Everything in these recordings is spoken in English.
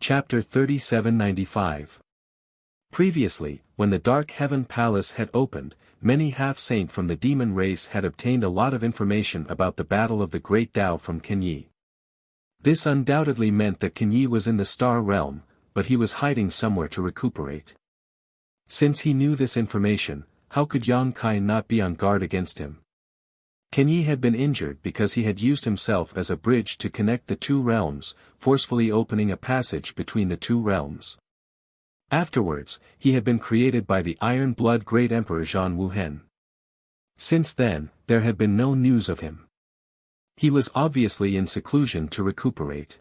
Chapter 3795. Previously, when the Dark Heaven Palace had opened, many half-saint from the demon race had obtained a lot of information about the Battle of the Great Tao from Kenyi. This undoubtedly meant that Kenyi was in the Star Realm, but he was hiding somewhere to recuperate. Since he knew this information, how could Yang Kai not be on guard against him? Kenyi had been injured because he had used himself as a bridge to connect the two realms, forcefully opening a passage between the two realms. Afterwards, he had been created by the Iron Blood Great Emperor Zhan Wuhen. Since then, there had been no news of him. He was obviously in seclusion to recuperate.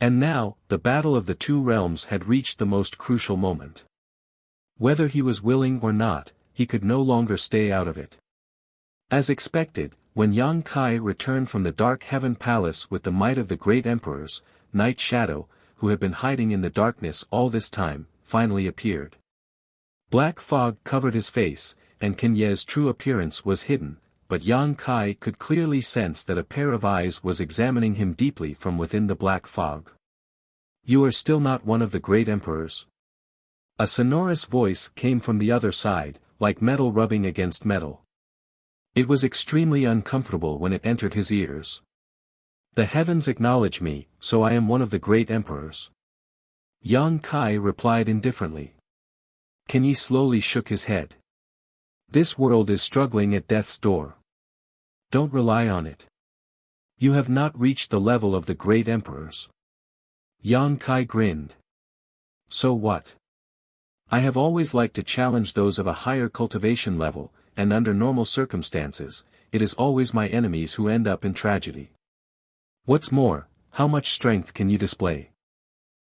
And now, the battle of the two realms had reached the most crucial moment. Whether he was willing or not, he could no longer stay out of it. As expected, when Yang Kai returned from the Dark Heaven Palace with the might of the great emperors, Night Shadow, who had been hiding in the darkness all this time, finally appeared. Black fog covered his face, and Kenyi's true appearance was hidden, but Yang Kai could clearly sense that a pair of eyes was examining him deeply from within the black fog. "You are still not one of the great emperors?" A sonorous voice came from the other side, like metal rubbing against metal. It was extremely uncomfortable when it entered his ears. "The heavens acknowledge me, so I am one of the great emperors." Yang Kai replied indifferently. Kenyi slowly shook his head. "This world is struggling at death's door. Don't rely on it. You have not reached the level of the great emperors." Yang Kai grinned. "So what? I have always liked to challenge those of a higher cultivation level, and under normal circumstances, it is always my enemies who end up in tragedy. What's more, how much strength can you display?"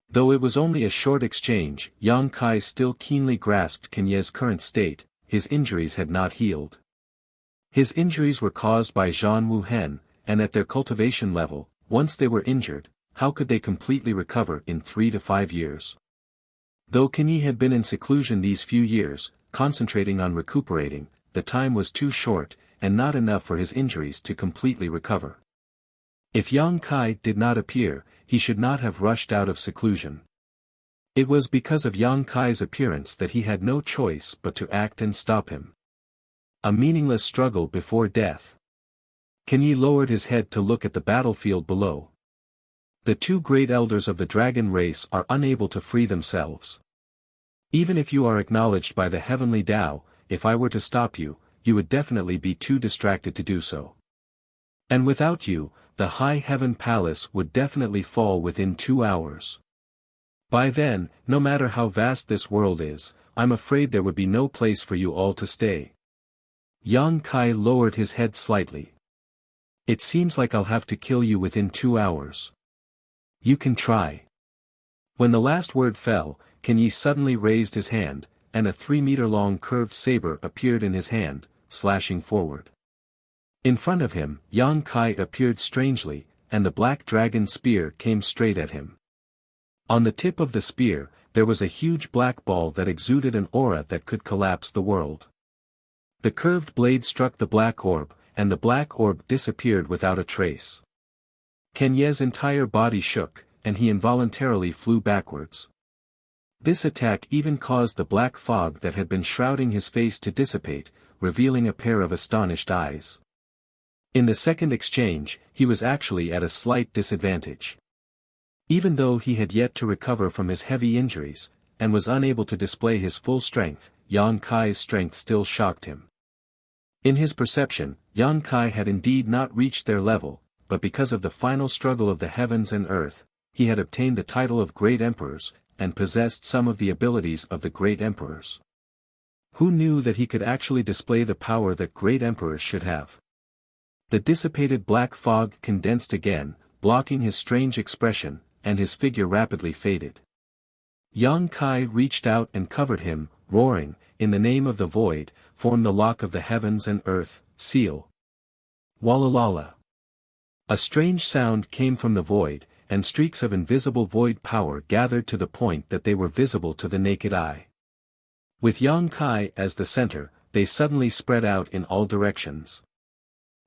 Though it was only a short exchange, Yang Kai still keenly grasped Kenyi's current state. His injuries had not healed. His injuries were caused by Zhan Wuhen, and at their cultivation level, once they were injured, how could they completely recover in 3 to 5 years? Though Kenyi had been in seclusion these few years, concentrating on recuperating, the time was too short, and not enough for his injuries to completely recover. If Yang Kai did not appear, he should not have rushed out of seclusion. It was because of Yang Kai's appearance that he had no choice but to act and stop him. A meaningless struggle before death. Kenyi lowered his head to look at the battlefield below. The two great elders of the dragon race are unable to free themselves. Even if you are acknowledged by the heavenly Tao, if I were to stop you, you would definitely be too distracted to do so. And without you, the High Heaven Palace would definitely fall within 2 hours. By then, no matter how vast this world is, I'm afraid there would be no place for you all to stay." Yang Kai lowered his head slightly. "It seems like I'll have to kill you within 2 hours. You can try." When the last word fell, Kenyi suddenly raised his hand, and a 3-meter-long curved saber appeared in his hand, slashing forward. In front of him, Yang Kai appeared strangely, and the black dragon spear came straight at him. On the tip of the spear, there was a huge black ball that exuded an aura that could collapse the world. The curved blade struck the black orb, and the black orb disappeared without a trace. Kenyi's entire body shook, and he involuntarily flew backwards. This attack even caused the black fog that had been shrouding his face to dissipate, revealing a pair of astonished eyes. In the second exchange, he was actually at a slight disadvantage. Even though he had yet to recover from his heavy injuries, and was unable to display his full strength, Yang Kai's strength still shocked him. In his perception, Yang Kai had indeed not reached their level, but because of the final struggle of the heavens and earth, he had obtained the title of Great Emperors, and possessed some of the abilities of the Great Emperors. Who knew that he could actually display the power that Great Emperors should have? The dissipated black fog condensed again, blocking his strange expression, and his figure rapidly faded. Yang Kai reached out and covered him, roaring, "In the name of the void, form the lock of the heavens and earth, seal." Walalala. A strange sound came from the void, and streaks of invisible void power gathered to the point that they were visible to the naked eye. With Yang Kai as the center, they suddenly spread out in all directions.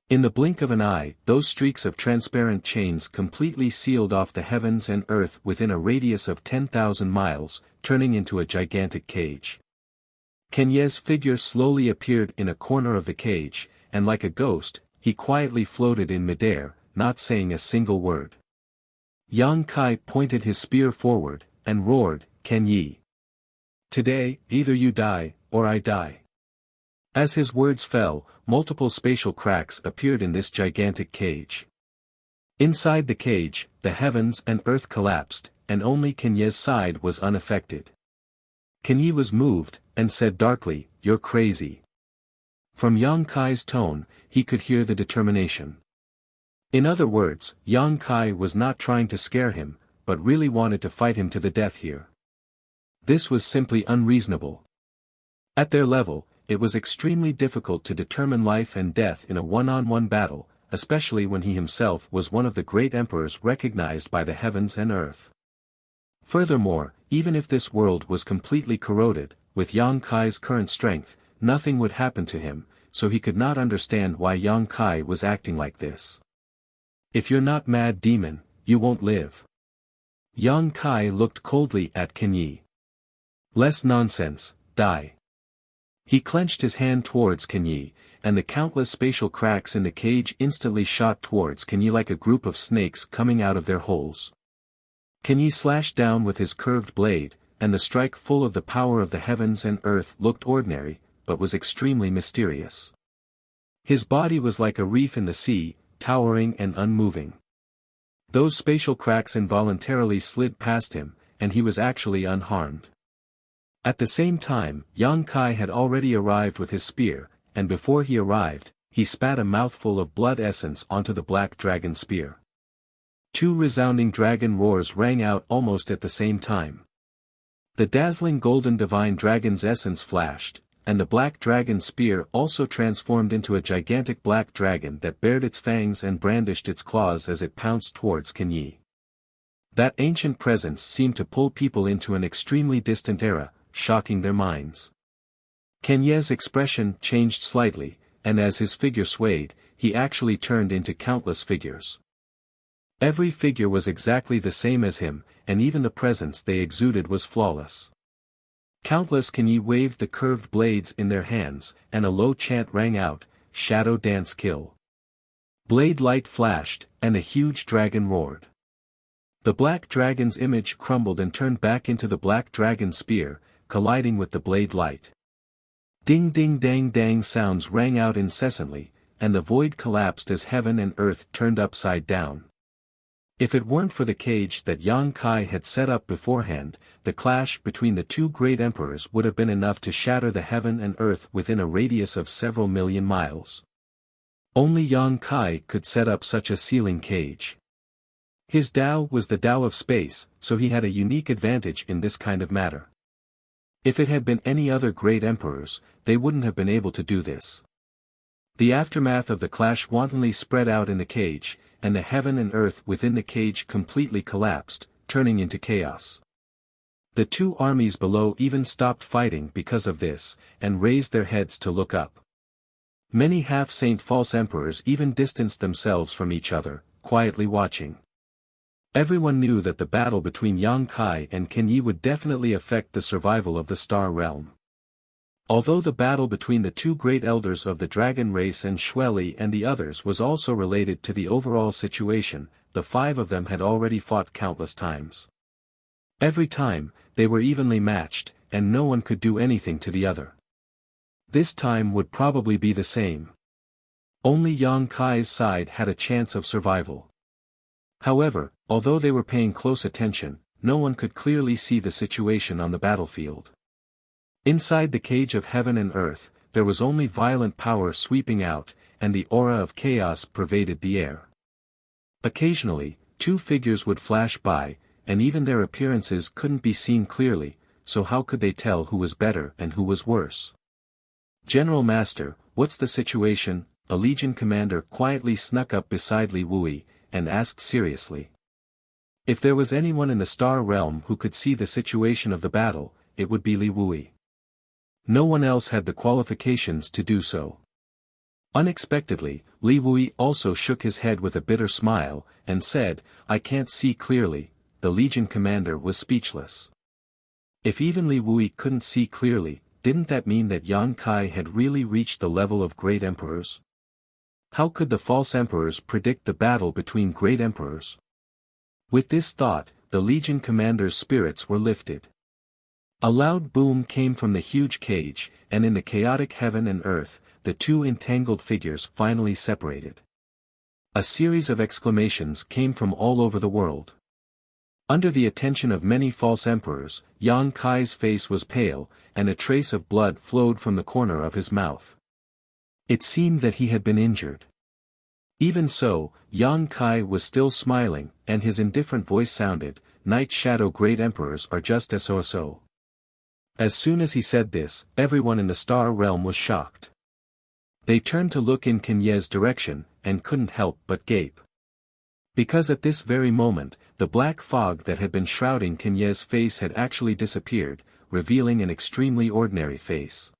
In the blink of an eye, those streaks of transparent chains completely sealed off the heavens and earth within a radius of 10,000 miles, turning into a gigantic cage. Kenye's figure slowly appeared in a corner of the cage, and like a ghost, he quietly floated in midair, not saying a single word. Yang Kai pointed his spear forward, and roared, "Kenyi. Today, either you die, or I die." As his words fell, multiple spatial cracks appeared in this gigantic cage. Inside the cage, the heavens and earth collapsed, and only Kenye's side was unaffected. Kenyi was moved, and said darkly, "You're crazy." From Yang Kai's tone, he could hear the determination. In other words, Yang Kai was not trying to scare him, but really wanted to fight him to the death here. This was simply unreasonable. At their level, it was extremely difficult to determine life and death in a one-on-one battle, especially when he himself was one of the great emperors recognized by the heavens and earth. Furthermore, even if this world was completely corroded, with Yang Kai's current strength, nothing would happen to him, so he could not understand why Yang Kai was acting like this. "If you're not mad demon, you won't live." Yang Kai looked coldly at Kenyi. "Less nonsense, die." He clenched his hand towards Kenyi, and the countless spatial cracks in the cage instantly shot towards Kenyi like a group of snakes coming out of their holes. Kenyi slashed down with his curved blade, and the strike full of the power of the heavens and earth looked ordinary, but was extremely mysterious. His body was like a reef in the sea, towering and unmoving. Those spatial cracks involuntarily slid past him, and he was actually unharmed. At the same time, Yang Kai had already arrived with his spear, and before he arrived, he spat a mouthful of blood essence onto the black dragon spear. Two resounding dragon roars rang out almost at the same time. The dazzling golden divine dragon's essence flashed, and the black dragon spear also transformed into a gigantic black dragon that bared its fangs and brandished its claws as it pounced towards Kenyi. That ancient presence seemed to pull people into an extremely distant era, shocking their minds. Kenye's expression changed slightly, and as his figure swayed, he actually turned into countless figures. Every figure was exactly the same as him, and even the presence they exuded was flawless. Countless Kenyi waved the curved blades in their hands, and a low chant rang out, "Shadow dance kill." Blade light flashed, and a huge dragon roared. The black dragon's image crumbled and turned back into the black dragon spear, colliding with the blade light. Ding ding dang dang sounds rang out incessantly, and the void collapsed as heaven and earth turned upside down. If it weren't for the cage that Yang Kai had set up beforehand, the clash between the two great emperors would have been enough to shatter the heaven and earth within a radius of several million miles. Only Yang Kai could set up such a sealing cage. His Tao was the Tao of space, so he had a unique advantage in this kind of matter. If it had been any other great emperors, they wouldn't have been able to do this. The aftermath of the clash wantonly spread out in the cage, and the heaven and earth within the cage completely collapsed, turning into chaos. The two armies below even stopped fighting because of this, and raised their heads to look up. Many half-saint false emperors even distanced themselves from each other, quietly watching. Everyone knew that the battle between Yang Kai and Kenyi would definitely affect the survival of the Star Realm. Although the battle between the two great elders of the dragon race and Shueli and the others was also related to the overall situation, the five of them had already fought countless times. Every time, they were evenly matched, and no one could do anything to the other. This time would probably be the same. Only Yang Kai's side had a chance of survival. However, although they were paying close attention, no one could clearly see the situation on the battlefield. Inside the cage of heaven and earth, there was only violent power sweeping out, and the aura of chaos pervaded the air. Occasionally, two figures would flash by, and even their appearances couldn't be seen clearly, so how could they tell who was better and who was worse? "General Master, what's the situation?" A legion commander quietly snuck up beside Li Wui, and asked seriously. If there was anyone in the Star Realm who could see the situation of the battle, it would be Li Wui. No one else had the qualifications to do so. Unexpectedly, Li Wui also shook his head with a bitter smile, and said, "I can't see clearly." The Legion commander was speechless. If even Li Wui couldn't see clearly, didn't that mean that Yang Kai had really reached the level of great emperors? How could the false emperors predict the battle between great emperors? With this thought, the Legion commander's spirits were lifted. A loud boom came from the huge cage, and in the chaotic heaven and earth, the two entangled figures finally separated. A series of exclamations came from all over the world. Under the attention of many false emperors, Yang Kai's face was pale, and a trace of blood flowed from the corner of his mouth. It seemed that he had been injured. Even so, Yang Kai was still smiling, and his indifferent voice sounded, "Night Shadow great emperors are just so." As soon as he said this, everyone in the star realm was shocked. They turned to look in Kenye's direction, and couldn't help but gape. Because at this very moment, the black fog that had been shrouding Kenye's face had actually disappeared, revealing an extremely ordinary face.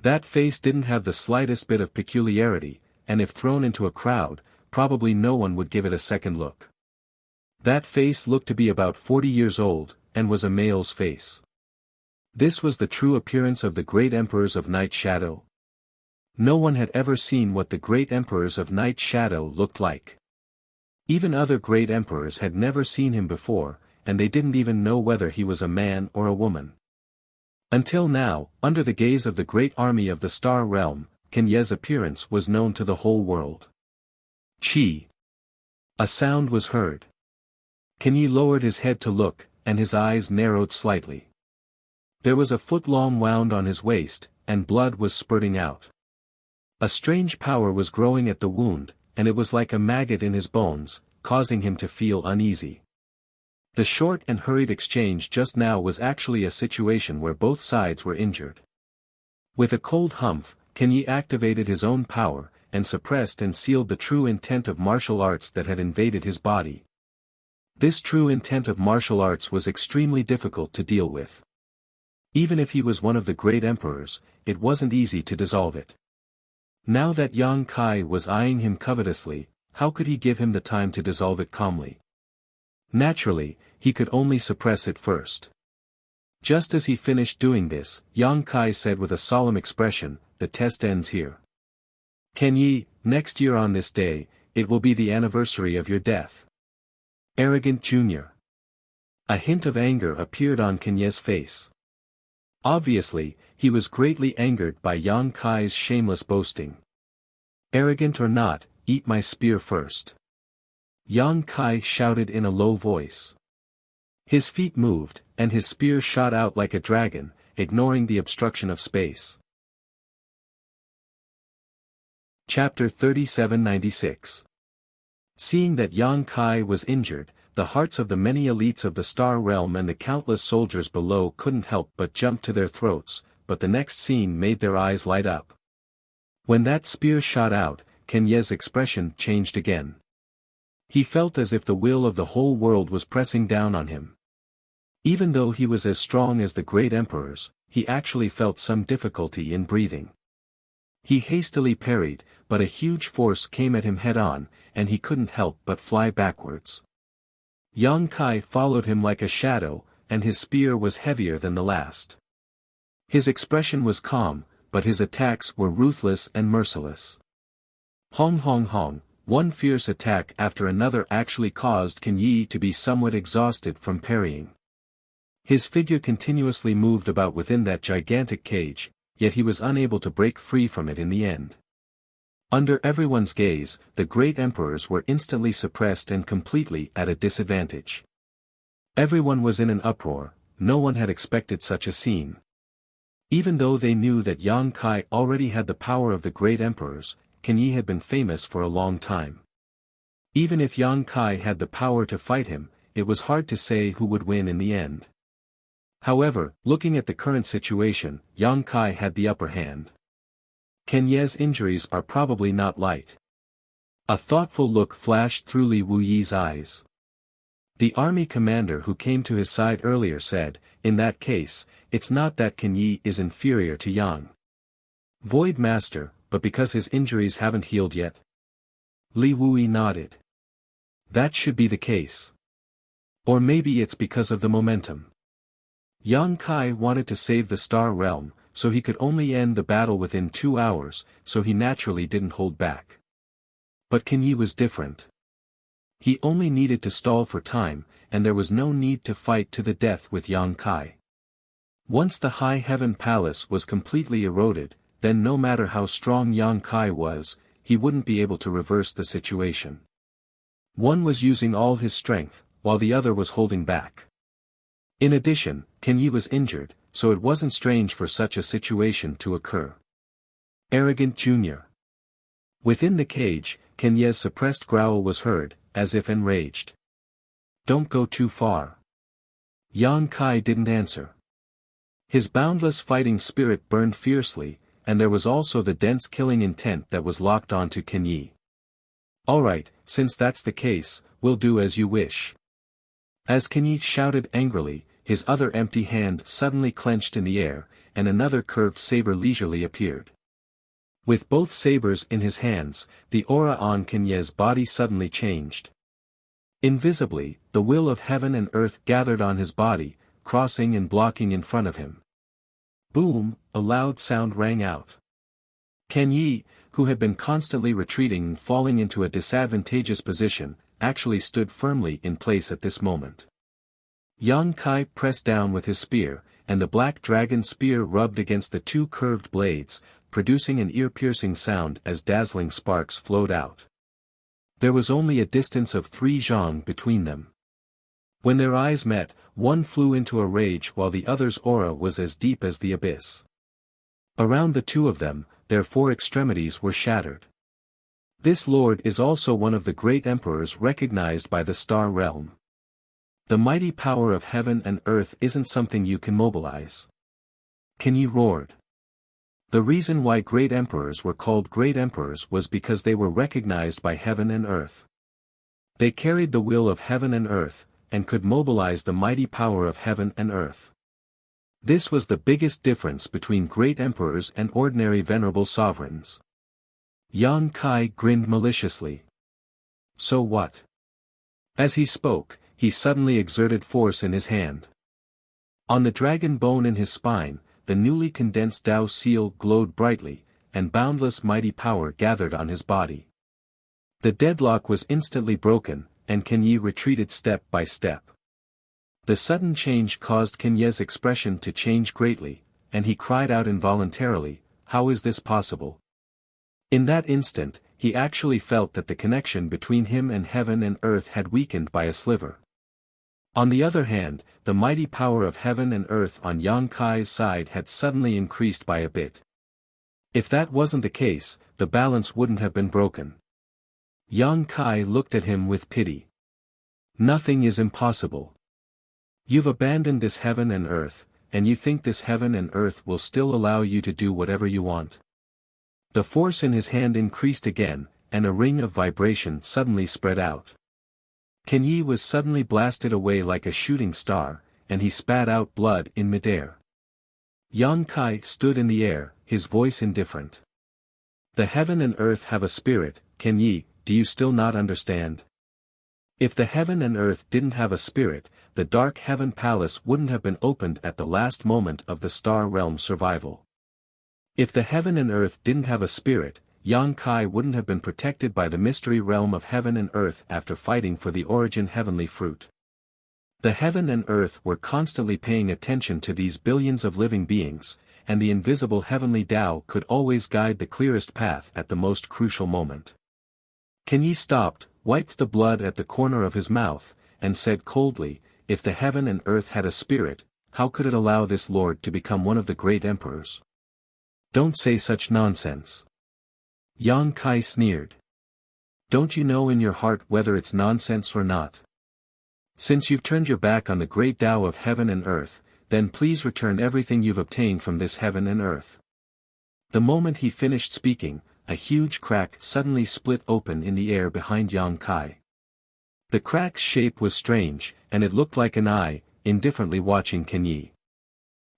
That face didn't have the slightest bit of peculiarity, and if thrown into a crowd, probably no one would give it a second look. That face looked to be about 40 years old, and was a male's face. This was the true appearance of the great emperors of Night Shadow. No one had ever seen what the great emperors of Night Shadow looked like. Even other great emperors had never seen him before, and they didn't even know whether he was a man or a woman. Until now, under the gaze of the great army of the Star Realm, Kenye's appearance was known to the whole world. Chi! A sound was heard. Kenye lowered his head to look, and his eyes narrowed slightly. There was a foot-long wound on his waist, and blood was spurting out. A strange power was growing at the wound, and it was like a maggot in his bones, causing him to feel uneasy. The short and hurried exchange just now was actually a situation where both sides were injured. With a cold humph, Kenye activated his own power, and suppressed and sealed the true intent of martial arts that had invaded his body. This true intent of martial arts was extremely difficult to deal with. Even if he was one of the great emperors, it wasn't easy to dissolve it. Now that Yang Kai was eyeing him covetously, how could he give him the time to dissolve it calmly? Naturally, he could only suppress it first. Just as he finished doing this, Yang Kai said with a solemn expression, "The test ends here. Kenye, next year on this day, it will be the anniversary of your death." Arrogant Jr. A hint of anger appeared on Kenye's face. Obviously, he was greatly angered by Yang Kai's shameless boasting. "Arrogant or not, eat my spear first." Yang Kai shouted in a low voice. His feet moved, and his spear shot out like a dragon, ignoring the obstruction of space. Chapter 3796. Seeing that Yang Kai was injured, the hearts of the many elites of the Star Realm and the countless soldiers below couldn't help but jump to their throats, but the next scene made their eyes light up. When that spear shot out, Kenye's expression changed again. He felt as if the will of the whole world was pressing down on him. Even though he was as strong as the great emperors, he actually felt some difficulty in breathing. He hastily parried, but a huge force came at him head-on, and he couldn't help but fly backwards. Yang Kai followed him like a shadow, and his spear was heavier than the last. His expression was calm, but his attacks were ruthless and merciless. Hong hong hong, one fierce attack after another actually caused Kenye to be somewhat exhausted from parrying. His figure continuously moved about within that gigantic cage, yet he was unable to break free from it in the end. Under everyone's gaze, the great emperors were instantly suppressed and completely at a disadvantage. Everyone was in an uproar, no one had expected such a scene. Even though they knew that Yang Kai already had the power of the great emperors, Kenye had been famous for a long time. Even if Yang Kai had the power to fight him, it was hard to say who would win in the end. However, looking at the current situation, Yang Kai had the upper hand. Kenye's injuries are probably not light. A thoughtful look flashed through Li Wuyi's eyes. The army commander who came to his side earlier said, "In that case, it's not that Kenye is inferior to Yang. Void Master, but because his injuries haven't healed yet? Li Wui nodded. That should be the case. Or maybe it's because of the momentum. Yang Kai wanted to save the Star Realm, so he could only end the battle within 2 hours, so he naturally didn't hold back. But Kan Yi was different. He only needed to stall for time, and there was no need to fight to the death with Yang Kai. Once the High Heaven Palace was completely eroded, then no matter how strong Yang Kai was, he wouldn't be able to reverse the situation. One was using all his strength, while the other was holding back. In addition, Kan Yi was injured, so it wasn't strange for such a situation to occur. Arrogant Jr. Within the cage, Kan Ye's suppressed growl was heard, as if enraged. Don't go too far. Yang Kai didn't answer. His boundless fighting spirit burned fiercely, and there was also the dense killing intent that was locked onto Kan Yi. Alright, since that's the case, we'll do as you wish. As Kan Yi shouted angrily, his other empty hand suddenly clenched in the air, and another curved saber leisurely appeared. With both sabers in his hands, the aura on Kan Ye's body suddenly changed. Invisibly, the will of heaven and earth gathered on his body, crossing and blocking in front of him. Boom, a loud sound rang out. Kan Yi, who had been constantly retreating and falling into a disadvantageous position, actually stood firmly in place at this moment. Yang Kai pressed down with his spear, and the black dragon spear rubbed against the two curved blades, producing an ear-piercing sound as dazzling sparks flowed out. There was only a distance of 3 zhang between them. When their eyes met, one flew into a rage while the other's aura was as deep as the abyss. Around the two of them, their 4 extremities were shattered. This lord is also one of the great emperors recognized by the Star Realm. The mighty power of heaven and earth isn't something you can mobilize. Kan Yi roared. The reason why great emperors were called great emperors was because they were recognized by heaven and earth. They carried the will of heaven and earth, and could mobilize the mighty power of heaven and earth. This was the biggest difference between great emperors and ordinary venerable sovereigns. Yang Kai grinned maliciously. So what? As he spoke, he suddenly exerted force in his hand. On the dragon bone in his spine, the newly condensed Tao seal glowed brightly, and boundless mighty power gathered on his body. The deadlock was instantly broken, and Kan Yi retreated step by step. The sudden change caused Kan Ye's expression to change greatly, and he cried out involuntarily, "How is this possible?" In that instant, he actually felt that the connection between him and heaven and earth had weakened by a sliver. On the other hand, the mighty power of heaven and earth on Yang Kai's side had suddenly increased by a bit. If that wasn't the case, the balance wouldn't have been broken. Yang Kai looked at him with pity. Nothing is impossible. You've abandoned this heaven and earth, and you think this heaven and earth will still allow you to do whatever you want. The force in his hand increased again, and a ring of vibration suddenly spread out. Kan Yi was suddenly blasted away like a shooting star, and he spat out blood in midair. Yang Kai stood in the air, his voice indifferent. The heaven and earth have a spirit, Kan Yi, do you still not understand? If the heaven and earth didn't have a spirit, the Dark Heaven Palace wouldn't have been opened at the last moment of the Star Realm's survival. If the heaven and earth didn't have a spirit, Yang Kai wouldn't have been protected by the mystery realm of heaven and earth after fighting for the origin heavenly fruit. The heaven and earth were constantly paying attention to these billions of living beings, and the invisible heavenly Tao could always guide the clearest path at the most crucial moment. Kan Yi stopped, wiped the blood at the corner of his mouth, and said coldly, if the heaven and earth had a spirit, how could it allow this lord to become one of the great emperors? Don't say such nonsense. Yang Kai sneered. Don't you know in your heart whether it's nonsense or not? Since you've turned your back on the great Tao of heaven and earth, then please return everything you've obtained from this heaven and earth. The moment he finished speaking, a huge crack suddenly split open in the air behind Yang Kai. The crack's shape was strange, and it looked like an eye, indifferently watching Kan Yi.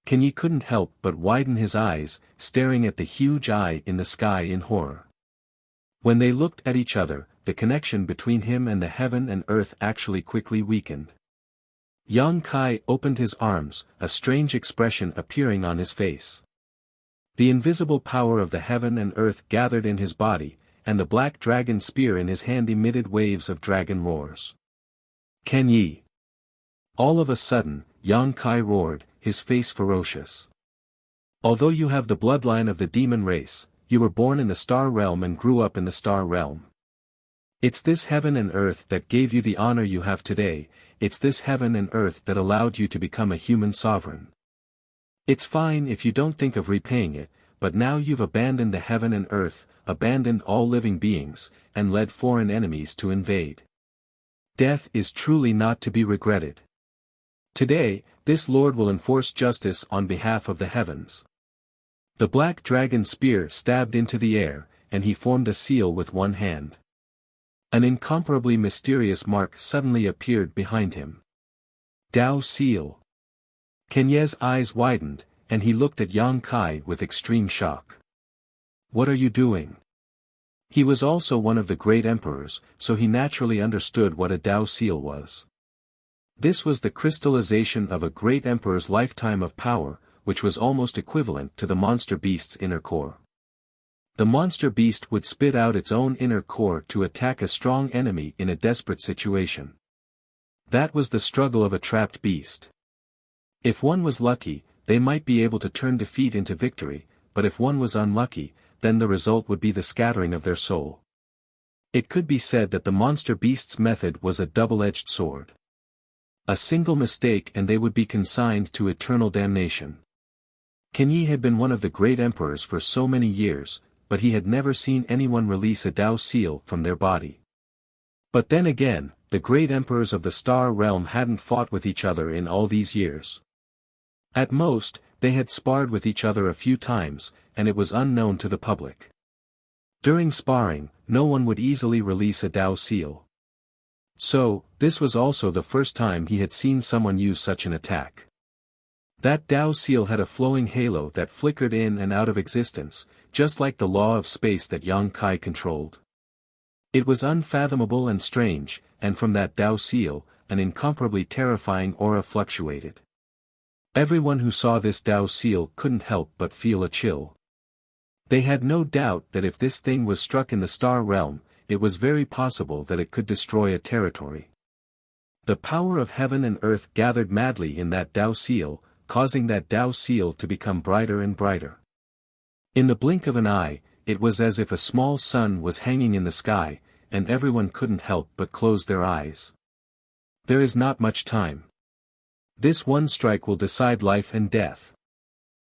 Kenyi couldn't help but widen his eyes, staring at the huge eye in the sky in horror. When they looked at each other, the connection between him and the heaven and earth actually quickly weakened. Yang Kai opened his arms, a strange expression appearing on his face. The invisible power of the heaven and earth gathered in his body, and the black dragon spear in his hand emitted waves of dragon roars. Kenyi! All of a sudden, Yang Kai roared, his face ferocious. Although you have the bloodline of the demon race, you were born in the star realm and grew up in the star realm. It's this heaven and earth that gave you the honor you have today, it's this heaven and earth that allowed you to become a human sovereign. It's fine if you don't think of repaying it, but now you've abandoned the heaven and earth, abandoned all living beings, and led foreign enemies to invade. Death is truly not to be regretted. Today, this Lord will enforce justice on behalf of the heavens. The black dragon spear stabbed into the air, and he formed a seal with one hand. An incomparably mysterious mark suddenly appeared behind him. Dao Seal. Kenyi's eyes widened, and he looked at Yang Kai with extreme shock. What are you doing? He was also one of the great emperors, so he naturally understood what a Dao Seal was. This was the crystallization of a great emperor's lifetime of power, which was almost equivalent to the monster beast's inner core. The monster beast would spit out its own inner core to attack a strong enemy in a desperate situation. That was the struggle of a trapped beast. If one was lucky, they might be able to turn defeat into victory, but if one was unlucky, then the result would be the scattering of their soul. It could be said that the monster beast's method was a double-edged sword. A single mistake and they would be consigned to eternal damnation. Kenyi had been one of the great emperors for so many years, but he had never seen anyone release a Dao Seal from their body. But then again, the great emperors of the star realm hadn't fought with each other in all these years. At most, they had sparred with each other a few times, and it was unknown to the public. During sparring, no one would easily release a Dao Seal. So, this was also the first time he had seen someone use such an attack. That Dao Seal had a flowing halo that flickered in and out of existence, just like the law of space that Yang Kai controlled. It was unfathomable and strange, and from that Dao Seal, an incomparably terrifying aura fluctuated. Everyone who saw this Dao Seal couldn't help but feel a chill. They had no doubt that if this thing was struck in the star realm, it was very possible that it could destroy a territory. The power of heaven and earth gathered madly in that Dao Seal, causing that Dao Seal to become brighter and brighter. In the blink of an eye, it was as if a small sun was hanging in the sky, and everyone couldn't help but close their eyes. There is not much time. This one strike will decide life and death.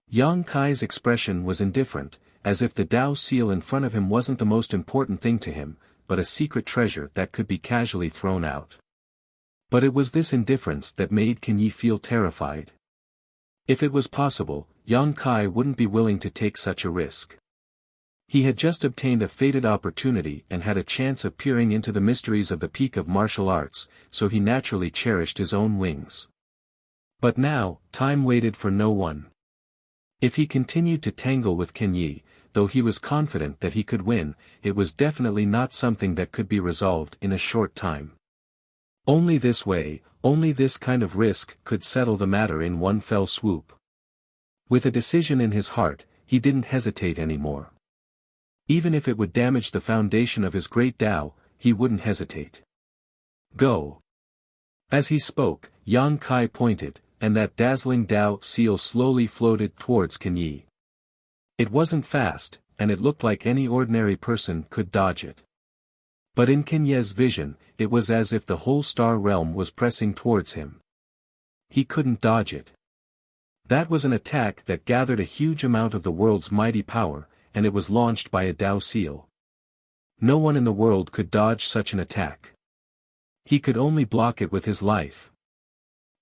Yang Kai's expression was indifferent, as if the Dao Seal in front of him wasn't the most important thing to him, but a secret treasure that could be casually thrown out. But it was this indifference that made Kenyi feel terrified. If it was possible, Yang Kai wouldn't be willing to take such a risk. He had just obtained a fated opportunity and had a chance of peering into the mysteries of the peak of martial arts, so he naturally cherished his own wings. But now, time waited for no one. If he continued to tangle with Kenyi, though he was confident that he could win, it was definitely not something that could be resolved in a short time. Only this way, only this kind of risk could settle the matter in one fell swoop. With a decision in his heart, he didn't hesitate anymore. Even if it would damage the foundation of his great Tao, he wouldn't hesitate. Go! As he spoke, Yang Kai pointed, and that dazzling Dao Seal slowly floated towards Kenyi. It wasn't fast, and it looked like any ordinary person could dodge it. But in Kenyi's vision, it was as if the whole star realm was pressing towards him. He couldn't dodge it. That was an attack that gathered a huge amount of the world's mighty power, and it was launched by a Dao Seal. No one in the world could dodge such an attack. He could only block it with his life.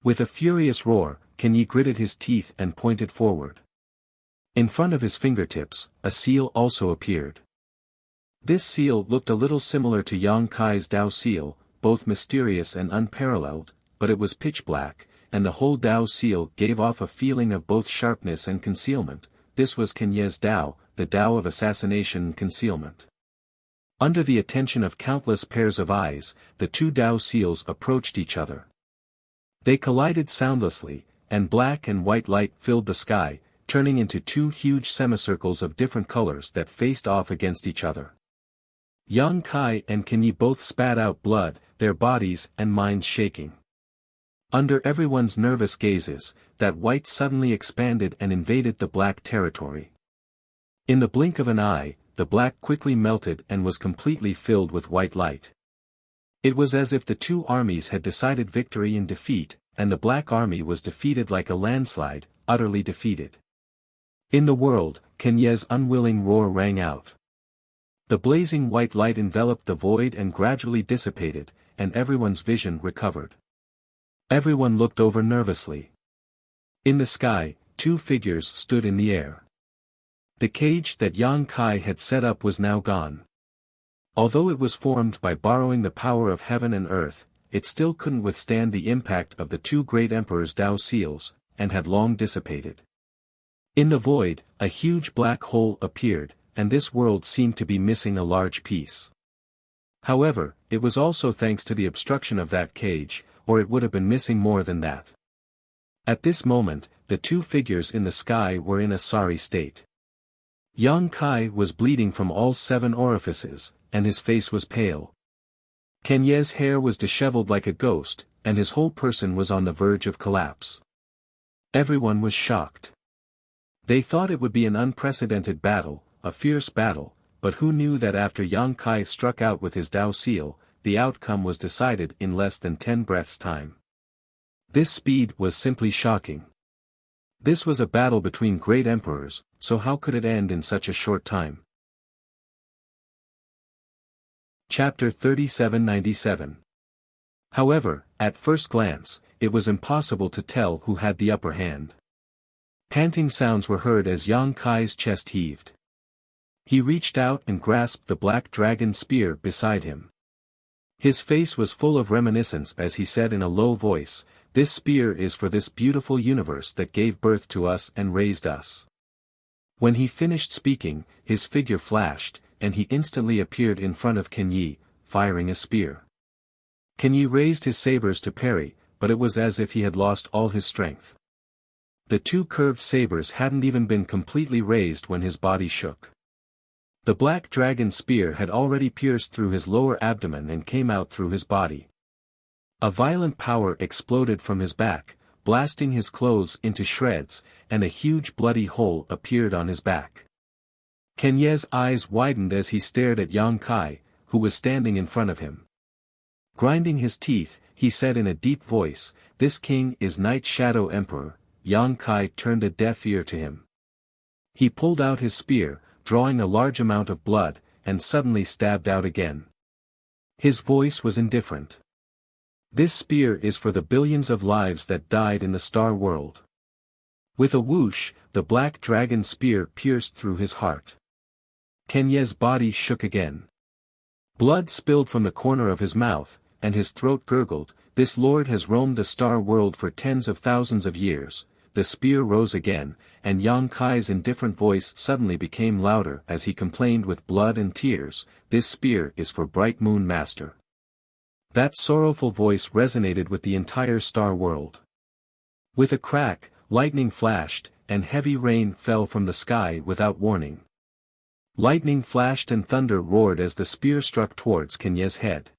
With a furious roar, Kenyi gritted his teeth and pointed forward. In front of his fingertips, a seal also appeared. This seal looked a little similar to Yang Kai's Dao Seal, both mysterious and unparalleled, but it was pitch black, and the whole Tao seal gave off a feeling of both sharpness and concealment. This was Kenye's Tao, the Tao of assassination and concealment. Under the attention of countless pairs of eyes, the two Tao seals approached each other. They collided soundlessly, and black and white light filled the sky, turning into two huge semicircles of different colors that faced off against each other. Yang Kai and Kenye both spat out blood, their bodies and minds shaking. Under everyone's nervous gazes, that white suddenly expanded and invaded the black territory. In the blink of an eye, the black quickly melted and was completely filled with white light. It was as if the two armies had decided victory and defeat, and the black army was defeated like a landslide, utterly defeated. In the world, Kenye's unwilling roar rang out. The blazing white light enveloped the void and gradually dissipated, and everyone's vision recovered. Everyone looked over nervously. In the sky, two figures stood in the air. The cage that Yang Kai had set up was now gone. Although it was formed by borrowing the power of heaven and earth, it still couldn't withstand the impact of the two great emperors' Tao seals, and had long dissipated. In the void, a huge black hole appeared, and this world seemed to be missing a large piece. However, it was also thanks to the obstruction of that cage, or it would have been missing more than that. At this moment, the two figures in the sky were in a sorry state. Yang Kai was bleeding from all 7 orifices, and his face was pale. Kenye's hair was disheveled like a ghost, and his whole person was on the verge of collapse. Everyone was shocked. They thought it would be an unprecedented battle, a fierce battle, but who knew that after Yang Kai struck out with his Tao seal, the outcome was decided in less than 10 breaths' time. This speed was simply shocking. This was a battle between great emperors, so how could it end in such a short time? Chapter 3797. However, at first glance, it was impossible to tell who had the upper hand. Panting sounds were heard as Yang Kai's chest heaved. He reached out and grasped the black dragon spear beside him. His face was full of reminiscence as he said in a low voice, "This spear is for this beautiful universe that gave birth to us and raised us." When he finished speaking, his figure flashed, and he instantly appeared in front of Kenye, firing a spear. Kenye raised his sabers to parry, but it was as if he had lost all his strength. The two curved sabers hadn't even been completely raised when his body shook. The black dragon spear had already pierced through his lower abdomen and came out through his body. A violent power exploded from his back, blasting his clothes into shreds, and a huge bloody hole appeared on his back. Kenye's eyes widened as he stared at Yang Kai, who was standing in front of him. Grinding his teeth, he said in a deep voice, "This king is Night Shadow Emperor." Yang Kai turned a deaf ear to him. He pulled out his spear, drawing a large amount of blood, and suddenly stabbed out again. His voice was indifferent. "This spear is for the billions of lives that died in the star world." With a whoosh, the black dragon spear pierced through his heart. Kenye's body shook again. Blood spilled from the corner of his mouth, and his throat gurgled. "This lord has roamed the star world for tens of thousands of years." The spear rose again, and Yang Kai's indifferent voice suddenly became louder as he complained with blood and tears, "This spear is for Bright Moon Master." That sorrowful voice resonated with the entire star world. With a crack, lightning flashed, and heavy rain fell from the sky without warning. Lightning flashed and thunder roared as the spear struck towards Kenye's head.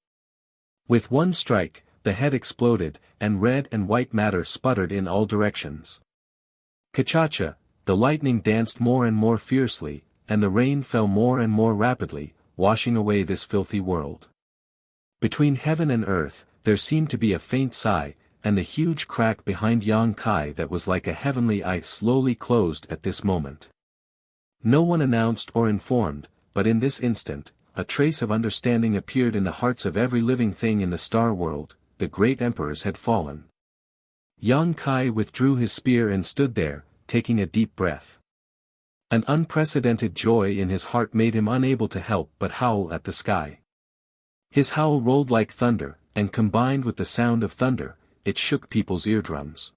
With one strike, the head exploded, and red and white matter sputtered in all directions. Kachacha, the lightning danced more and more fiercely, and the rain fell more and more rapidly, washing away this filthy world. Between heaven and earth, there seemed to be a faint sigh, and the huge crack behind Yang Kai that was like a heavenly eye slowly closed at this moment. No one announced or informed, but in this instant, a trace of understanding appeared in the hearts of every living thing in the star world. The great emperors had fallen. Yang Kai withdrew his spear and stood there, taking a deep breath. An unprecedented joy in his heart made him unable to help but howl at the sky. His howl rolled like thunder, and combined with the sound of thunder, it shook people's eardrums.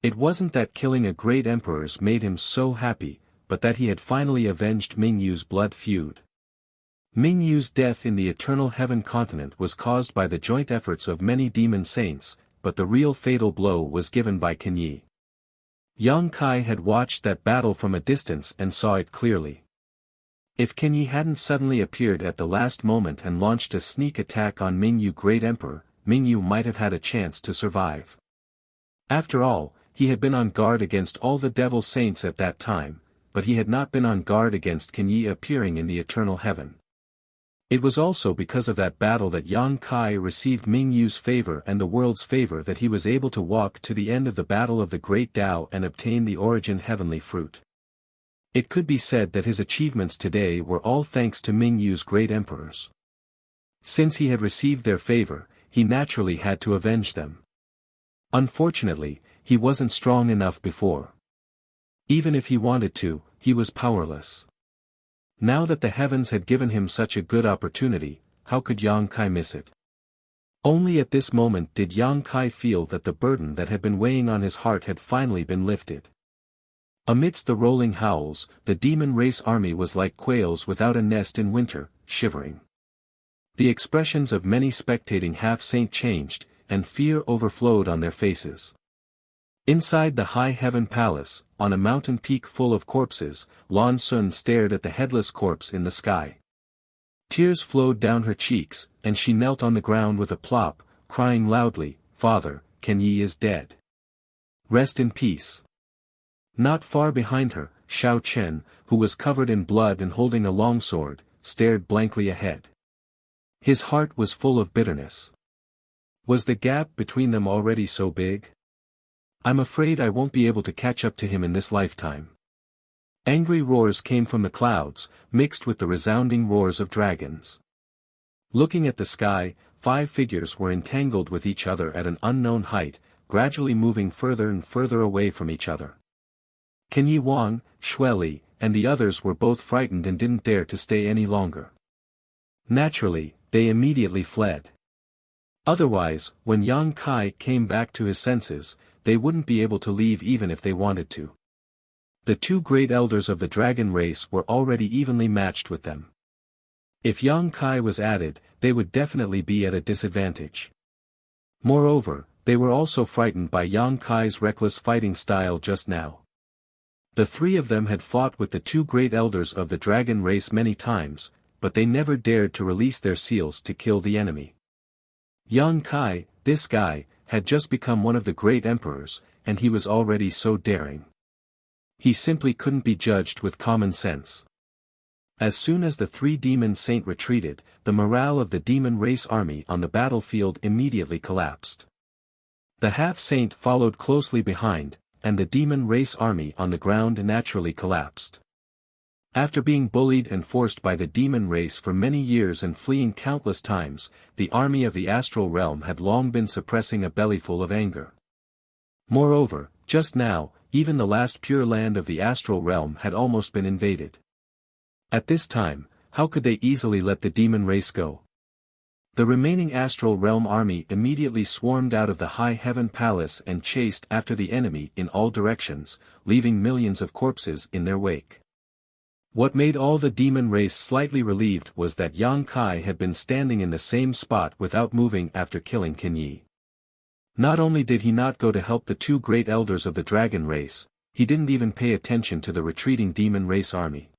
It wasn't that killing a great emperor's made him so happy, but that he had finally avenged Mingyu's blood feud. Mingyu's death in the Eternal Heaven continent was caused by the joint efforts of many demon saints, but the real fatal blow was given by Kenyi. Yang Kai had watched that battle from a distance and saw it clearly. If Kenyi hadn't suddenly appeared at the last moment and launched a sneak attack on Mingyu Great Emperor, Mingyu might have had a chance to survive. After all, he had been on guard against all the devil saints at that time, but he had not been on guard against Kenyi appearing in the Eternal Heaven. It was also because of that battle that Yang Kai received Mingyu's favor and the world's favor that he was able to walk to the end of the battle of the Great Tao and obtain the origin heavenly fruit. It could be said that his achievements today were all thanks to Mingyu's great emperors. Since he had received their favor, he naturally had to avenge them. Unfortunately, he wasn't strong enough before. Even if he wanted to, he was powerless. Now that the heavens had given him such a good opportunity, how could Yang Kai miss it? Only at this moment did Yang Kai feel that the burden that had been weighing on his heart had finally been lifted. Amidst the rolling howls, the demon race army was like quails without a nest in winter, shivering. The expressions of many spectating half-saint changed, and fear overflowed on their faces. Inside the high heaven palace, on a mountain peak full of corpses, Lan Sun stared at the headless corpse in the sky. Tears flowed down her cheeks, and she knelt on the ground with a plop, crying loudly, "Father, Kenyi is dead. Rest in peace." Not far behind her, Xiao Chen, who was covered in blood and holding a long sword, stared blankly ahead. His heart was full of bitterness. Was the gap between them already so big? "I'm afraid I won't be able to catch up to him in this lifetime." Angry roars came from the clouds, mixed with the resounding roars of dragons. Looking at the sky, 5 figures were entangled with each other at an unknown height, gradually moving further and further away from each other. Kenyi Wang, Xueli, and the others were both frightened and didn't dare to stay any longer. Naturally, they immediately fled. Otherwise, when Yang Kai came back to his senses, they wouldn't be able to leave even if they wanted to. The 2 great elders of the dragon race were already evenly matched with them. If Yang Kai was added, they would definitely be at a disadvantage. Moreover, they were also frightened by Yang Kai's reckless fighting style just now. The 3 of them had fought with the 2 great elders of the dragon race many times, but they never dared to release their seals to kill the enemy. Yang Kai, this guy, had just become one of the great emperors, and he was already so daring. He simply couldn't be judged with common sense. As soon as the 3 demon saints retreated, the morale of the demon race army on the battlefield immediately collapsed. The half-saint followed closely behind, and the demon race army on the ground naturally collapsed. After being bullied and forced by the demon race for many years and fleeing countless times, the army of the astral realm had long been suppressing a bellyful of anger. Moreover, just now, even the last pure land of the astral realm had almost been invaded. At this time, how could they easily let the demon race go? The remaining astral realm army immediately swarmed out of the high heaven palace and chased after the enemy in all directions, leaving millions of corpses in their wake. What made all the demon race slightly relieved was that Yang Kai had been standing in the same spot without moving after killing Kenyi. Not only did he not go to help the 2 great elders of the dragon race, he didn't even pay attention to the retreating demon race army.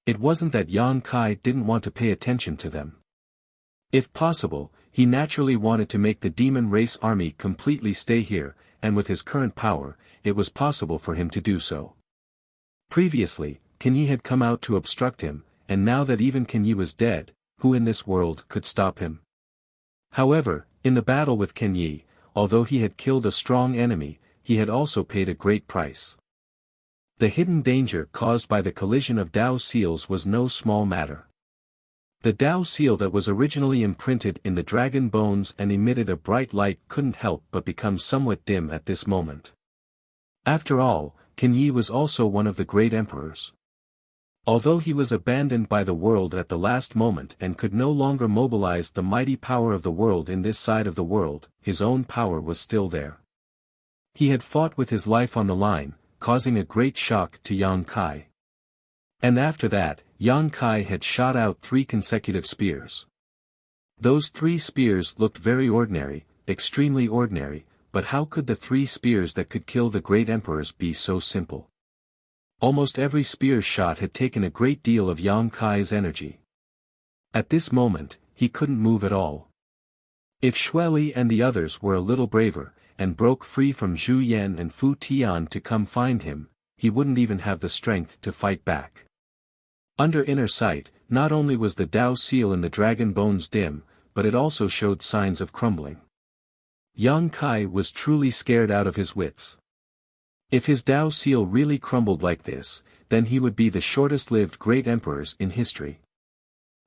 It wasn't that Yang Kai didn't want to pay attention to them. If possible, he naturally wanted to make the demon race army completely stay here, and with his current power, it was possible for him to do so. Previously, Kenyi had come out to obstruct him, and now that even Kenyi was dead, who in this world could stop him? However, in the battle with Kenyi, although he had killed a strong enemy, he had also paid a great price. The hidden danger caused by the collision of Dao seals was no small matter. The Dao seal that was originally imprinted in the dragon bones and emitted a bright light couldn't help but become somewhat dim at this moment. After all, Kenyi was also one of the great emperors. Although he was abandoned by the world at the last moment and could no longer mobilize the mighty power of the world in this side of the world, his own power was still there. He had fought with his life on the line, causing a great shock to Yang Kai. And after that, Yang Kai had shot out 3 consecutive spears. Those 3 spears looked very ordinary, extremely ordinary, but how could the 3 spears that could kill the great emperors be so simple? Almost every spear shot had taken a great deal of Yang Kai's energy. At this moment, he couldn't move at all. If Xueli and the others were a little braver, and broke free from Zhu Yan and Fu Tian to come find him, he wouldn't even have the strength to fight back. Under inner sight, not only was the Tao seal in the dragon bones dim, but it also showed signs of crumbling. Yang Kai was truly scared out of his wits. If his Tao seal really crumbled like this, then he would be the shortest-lived great emperors in history.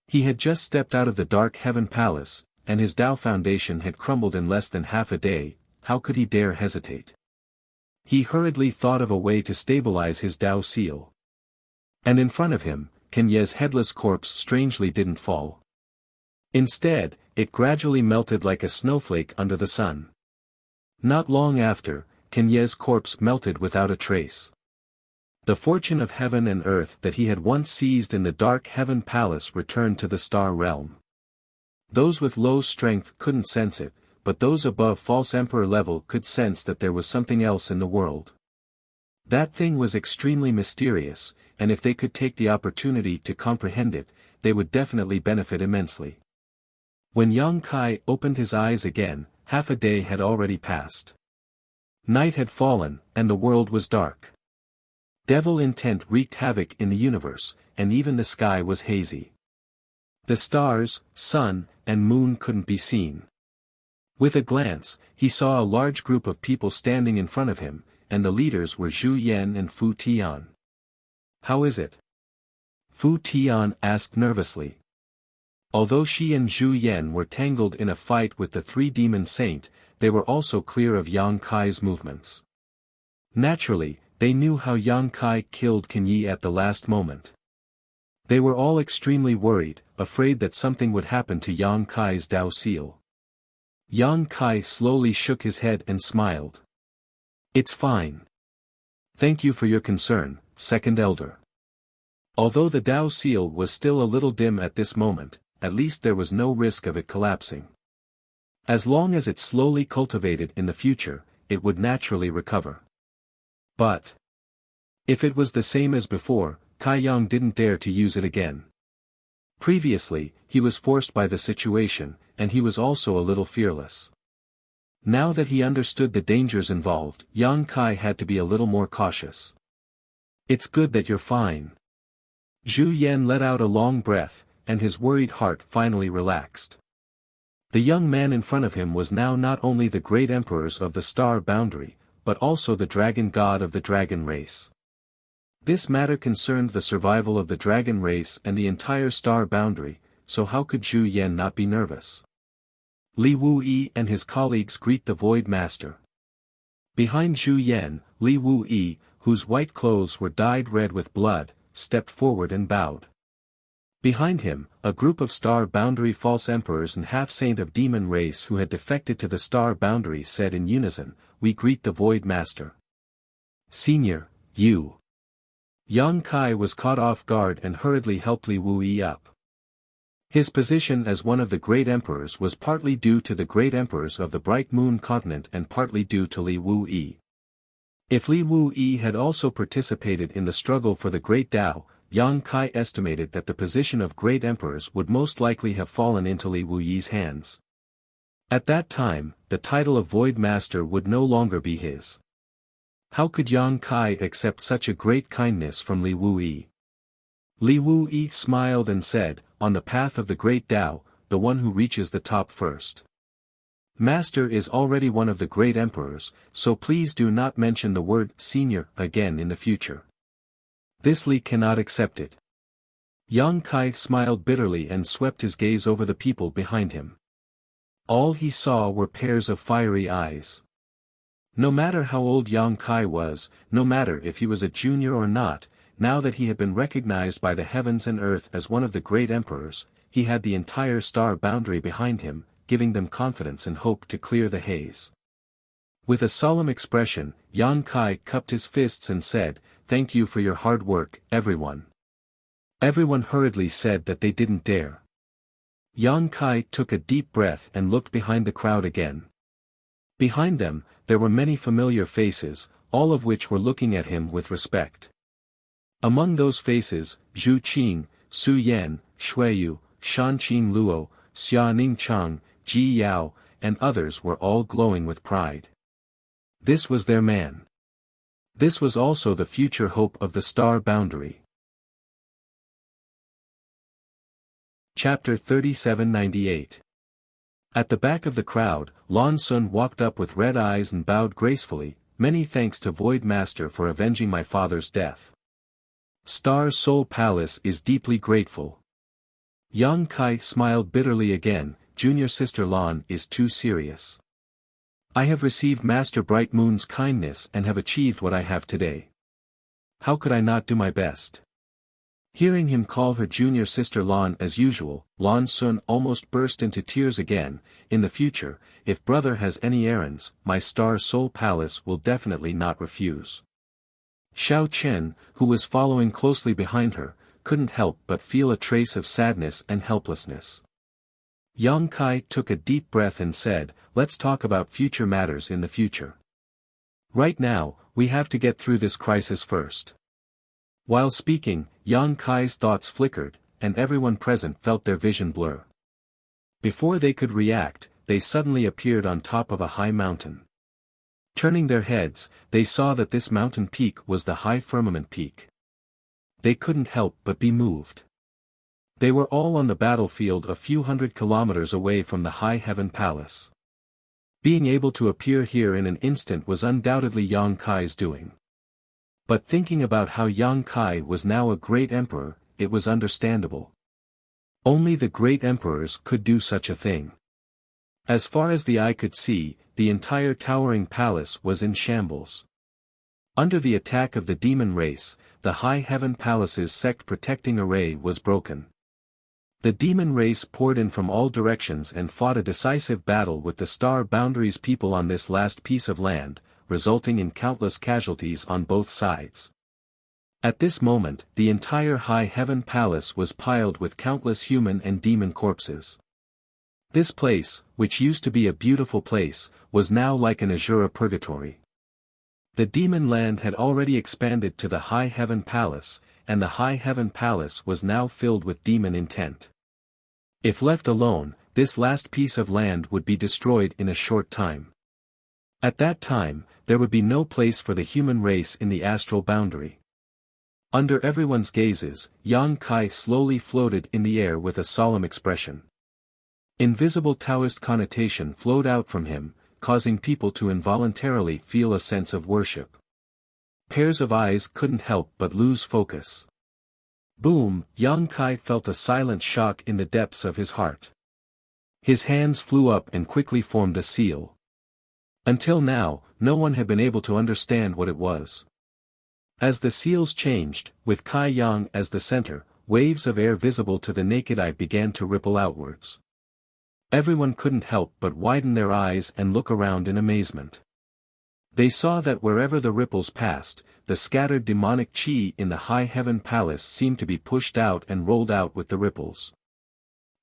He had just stepped out of the Dark Heaven Palace, and his Tao foundation had crumbled in less than half a day. How could he dare hesitate? He hurriedly thought of a way to stabilize his Tao seal. And in front of him, Kenye's headless corpse strangely didn't fall. Instead, it gradually melted like a snowflake under the sun. Not long after, Kenye's corpse melted without a trace. The fortune of heaven and earth that he had once seized in the Dark Heaven Palace returned to the star realm. Those with low strength couldn't sense it, but those above false emperor level could sense that there was something else in the world. That thing was extremely mysterious, and if they could take the opportunity to comprehend it, they would definitely benefit immensely. When Yang Kai opened his eyes again, half a day had already passed. Night had fallen, and the world was dark. Devil intent wreaked havoc in the universe, and even the sky was hazy. The stars, sun, and moon couldn't be seen. With a glance, he saw a large group of people standing in front of him, and the leaders were Zhu Yan and Fu Tian. "How is it?" Fu Tian asked nervously. Although she and Zhu Yan were tangled in a fight with the 3 demon saint, they were also clear of Yang Kai's movements. Naturally, they knew how Yang Kai killed Kenyi at the last moment. They were all extremely worried, afraid that something would happen to Yang Kai's Tao seal. Yang Kai slowly shook his head and smiled. "It's fine. Thank you for your concern, second elder." Although the Tao seal was still a little dim at this moment, at least there was no risk of it collapsing. As long as it slowly cultivated in the future, it would naturally recover. But if it was the same as before, Kai Yang didn't dare to use it again. Previously, he was forced by the situation, and he was also a little fearless. Now that he understood the dangers involved, Yang Kai had to be a little more cautious. "It's good that you're fine." Zhu Yan let out a long breath, and his worried heart finally relaxed. The young man in front of him was now not only the great emperors of the star boundary, but also the dragon god of the dragon race. This matter concerned the survival of the dragon race and the entire star boundary, so how could Zhu Yan not be nervous? Li Wuyi and his colleagues greet the Void Master. Behind Zhu Yan, Li Wuyi, whose white clothes were dyed red with blood, stepped forward and bowed. Behind him, a group of star boundary false emperors and half-saint of demon race who had defected to the star boundary said in unison, "We greet the Void Master." "Senior, you." Yang Kai was caught off guard and hurriedly helped Li Wuyi up. His position as one of the great emperors was partly due to the great emperors of the Bright Moon continent and partly due to Li Wuyi. If Li Wuyi had also participated in the struggle for the great Tao, Yang Kai estimated that the position of great emperors would most likely have fallen into Li Wuyi's hands. At that time, the title of Void Master would no longer be his. How could Yang Kai accept such a great kindness from Li Wuyi? Li Wuyi smiled and said, "On the path of the great Tao, the one who reaches the top first. Master is already one of the great emperors, so please do not mention the word senior again in the future. This Li cannot accept it." Yang Kai smiled bitterly and swept his gaze over the people behind him. All he saw were pairs of fiery eyes. No matter how old Yang Kai was, no matter if he was a junior or not, now that he had been recognized by the heavens and earth as one of the great emperors, he had the entire star boundary behind him, giving them confidence and hope to clear the haze. With a solemn expression, Yang Kai cupped his fists and said, "Thank you for your hard work, everyone." Everyone hurriedly said that they didn't dare. Yang Kai took a deep breath and looked behind the crowd again. Behind them, there were many familiar faces, all of which were looking at him with respect. Among those faces, Zhu Qing, Su Yan, Shuiyu, Shanqing Luo, Xianing Chang, Ji Yao, and others were all glowing with pride. This was their man. This was also the future hope of the star boundary. Chapter 3798. At the back of the crowd, Lan Sun walked up with red eyes and bowed gracefully, "Many thanks to Void Master for avenging my father's death. Star Soul Palace is deeply grateful." Yang Kai smiled bitterly again, "Junior sister Lan is too serious. I have received Master Bright Moon's kindness and have achieved what I have today. How could I not do my best?" Hearing him call her junior sister Lan as usual, Lan Sun almost burst into tears again. "In the future, if brother has any errands, my Star Soul Palace will definitely not refuse." Xiao Chen, who was following closely behind her, couldn't help but feel a trace of sadness and helplessness. Yang Kai took a deep breath and said, "Let's talk about future matters in the future. Right now, we have to get through this crisis first." While speaking, Yang Kai's thoughts flickered, and everyone present felt their vision blur. Before they could react, they suddenly appeared on top of a high mountain. Turning their heads, they saw that this mountain peak was the High Firmament Peak. They couldn't help but be moved. They were all on the battlefield a few hundred kilometers away from the High Heaven Palace. Being able to appear here in an instant was undoubtedly Yang Kai's doing. But thinking about how Yang Kai was now a great emperor, it was understandable. Only the great emperors could do such a thing. As far as the eye could see, the entire towering palace was in shambles. Under the attack of the demon race, the High Heaven Palace's sect protecting array was broken. The demon race poured in from all directions and fought a decisive battle with the Star Boundary's people on this last piece of land, resulting in countless casualties on both sides. At this moment, the entire High Heaven Palace was piled with countless human and demon corpses. This place, which used to be a beautiful place, was now like an Azura purgatory. The demon land had already expanded to the High Heaven Palace, and the High Heaven Palace was now filled with demon intent. If left alone, this last piece of land would be destroyed in a short time. At that time, there would be no place for the human race in the astral boundary. Under everyone's gazes, Yang Kai slowly floated in the air with a solemn expression. Invisible Taoist connotation flowed out from him, causing people to involuntarily feel a sense of worship. Pairs of eyes couldn't help but lose focus. Boom! Yang Kai felt a silent shock in the depths of his heart. His hands flew up and quickly formed a seal. Until now, no one had been able to understand what it was. As the seals changed, with Kai Yang as the center, waves of air visible to the naked eye began to ripple outwards. Everyone couldn't help but widen their eyes and look around in amazement. They saw that wherever the ripples passed, the scattered demonic chi in the High Heaven Palace seemed to be pushed out and rolled out with the ripples.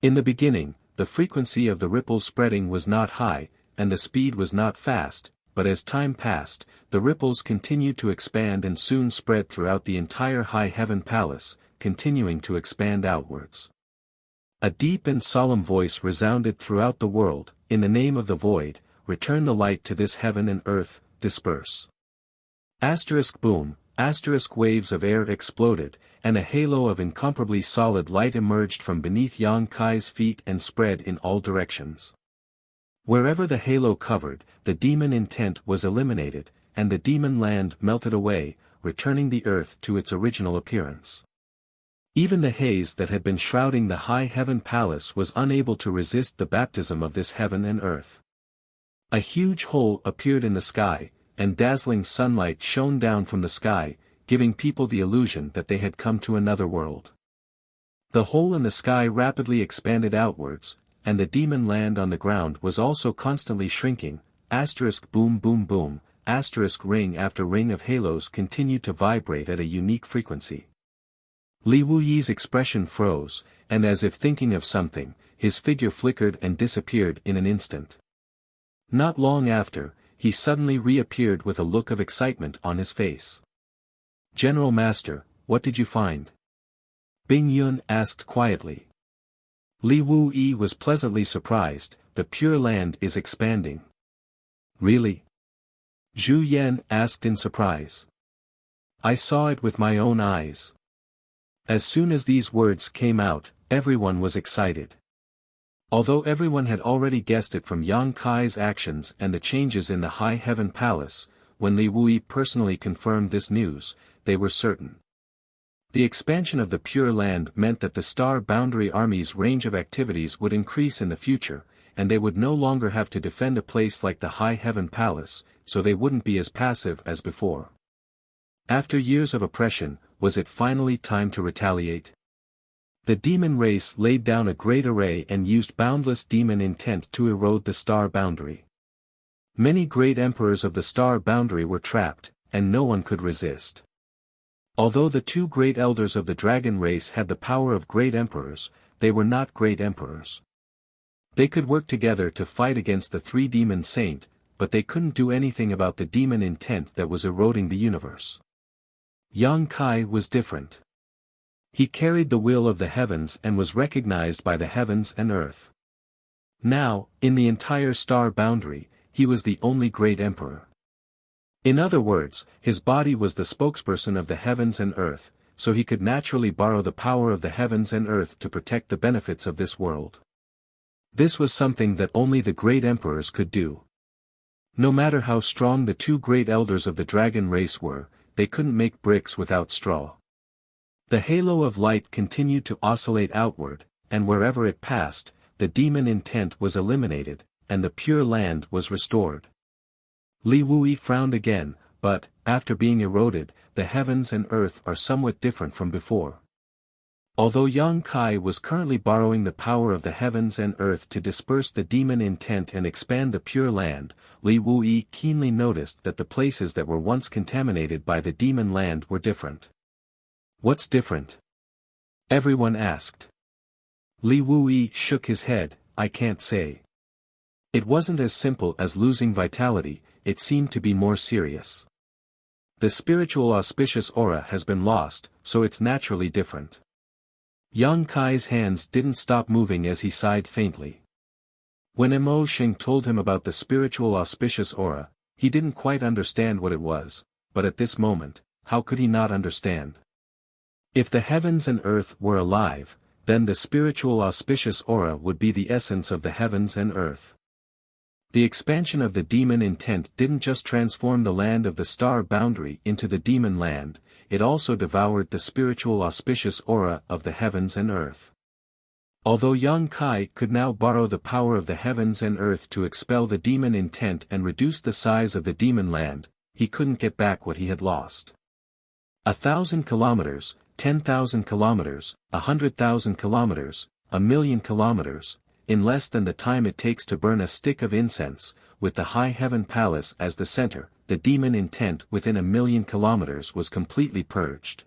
In the beginning, the frequency of the ripples spreading was not high, and the speed was not fast, but as time passed, the ripples continued to expand and soon spread throughout the entire High Heaven Palace, continuing to expand outwards. A deep and solemn voice resounded throughout the world, "In the name of the void, return the light to this heaven and earth, disperse." Boom, waves of air exploded, and a halo of incomparably solid light emerged from beneath Yang Kai's feet and spread in all directions. Wherever the halo covered, the demon intent was eliminated, and the demon land melted away, returning the earth to its original appearance. Even the haze that had been shrouding the High Heaven Palace was unable to resist the baptism of this heaven and earth. A huge hole appeared in the sky, and dazzling sunlight shone down from the sky, giving people the illusion that they had come to another world. The hole in the sky rapidly expanded outwards, and the demon land on the ground was also constantly shrinking. Boom boom boom, ring after ring of halos continued to vibrate at a unique frequency. Li Wuyi's expression froze, and as if thinking of something, his figure flickered and disappeared in an instant. Not long after, he suddenly reappeared with a look of excitement on his face. "General Master, what did you find?" Bing Yun asked quietly. Li Wuyi was pleasantly surprised. "The Pure Land is expanding." "Really?" Zhu Yan asked in surprise. "I saw it with my own eyes." As soon as these words came out, everyone was excited. Although everyone had already guessed it from Yang Kai's actions and the changes in the High Heaven Palace, when Li Wuyi personally confirmed this news, they were certain. The expansion of the Pure Land meant that the Star Boundary Army's range of activities would increase in the future, and they would no longer have to defend a place like the High Heaven Palace, so they wouldn't be as passive as before. After years of oppression, was it finally time to retaliate? The demon race laid down a great array and used boundless demon intent to erode the Star Boundary. Many great emperors of the Star Boundary were trapped, and no one could resist. Although the two great elders of the dragon race had the power of great emperors, they were not great emperors. They could work together to fight against the three demon saint, but they couldn't do anything about the demon intent that was eroding the universe. Yang Kai was different. He carried the will of the heavens and was recognized by the heavens and earth. Now, in the entire Star Boundary, he was the only great emperor. In other words, his body was the spokesperson of the heavens and earth, so he could naturally borrow the power of the heavens and earth to protect the benefits of this world. This was something that only the great emperors could do. No matter how strong the two great elders of the dragon race were, they couldn't make bricks without straw. The halo of light continued to oscillate outward, and wherever it passed, the demon intent was eliminated, and the Pure Land was restored. Li Wuyi frowned again, but, after being eroded, the heavens and earth are somewhat different from before. Although Yang Kai was currently borrowing the power of the heavens and earth to disperse the demon intent and expand the Pure Land, Li Wuyi keenly noticed that the places that were once contaminated by the demon land were different. "What's different?" everyone asked. Li Wuyi shook his head. "I can't say. It wasn't as simple as losing vitality, it seemed to be more serious. The spiritual auspicious aura has been lost, so it's naturally different." Yang Kai's hands didn't stop moving as he sighed faintly. When Mo Xing told him about the spiritual auspicious aura, he didn't quite understand what it was, but at this moment, how could he not understand? If the heavens and earth were alive, then the spiritual auspicious aura would be the essence of the heavens and earth. The expansion of the demon intent didn't just transform the land of the Star Boundary into the demon land, it also devoured the spiritual auspicious aura of the heavens and earth. Although Yang Kai could now borrow the power of the heavens and earth to expel the demon intent and reduce the size of the demon land, he couldn't get back what he had lost. 1,000 kilometers, 10,000 kilometers, 100,000 kilometers, 1,000,000 kilometers, in less than the time it takes to burn a stick of incense, with the High Heaven Palace as the center, the demon intent within 1,000,000 kilometers was completely purged.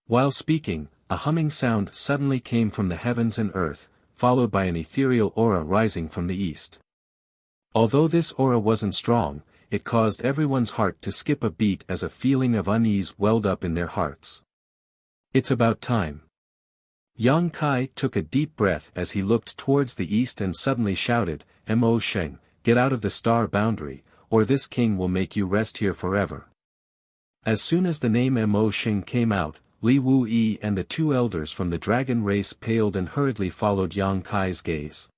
While speaking, a humming sound suddenly came from the heavens and earth, followed by an ethereal aura rising from the east. Although this aura wasn't strong, it caused everyone's heart to skip a beat as a feeling of unease welled up in their hearts. "It's about time." Yang Kai took a deep breath as he looked towards the east and suddenly shouted, "Mo Sheng, get out of the Star Boundary, or this king will make you rest here forever." As soon as the name Mo Sheng came out, Li Wuyi and the two elders from the dragon race paled and hurriedly followed Yang Kai's gaze.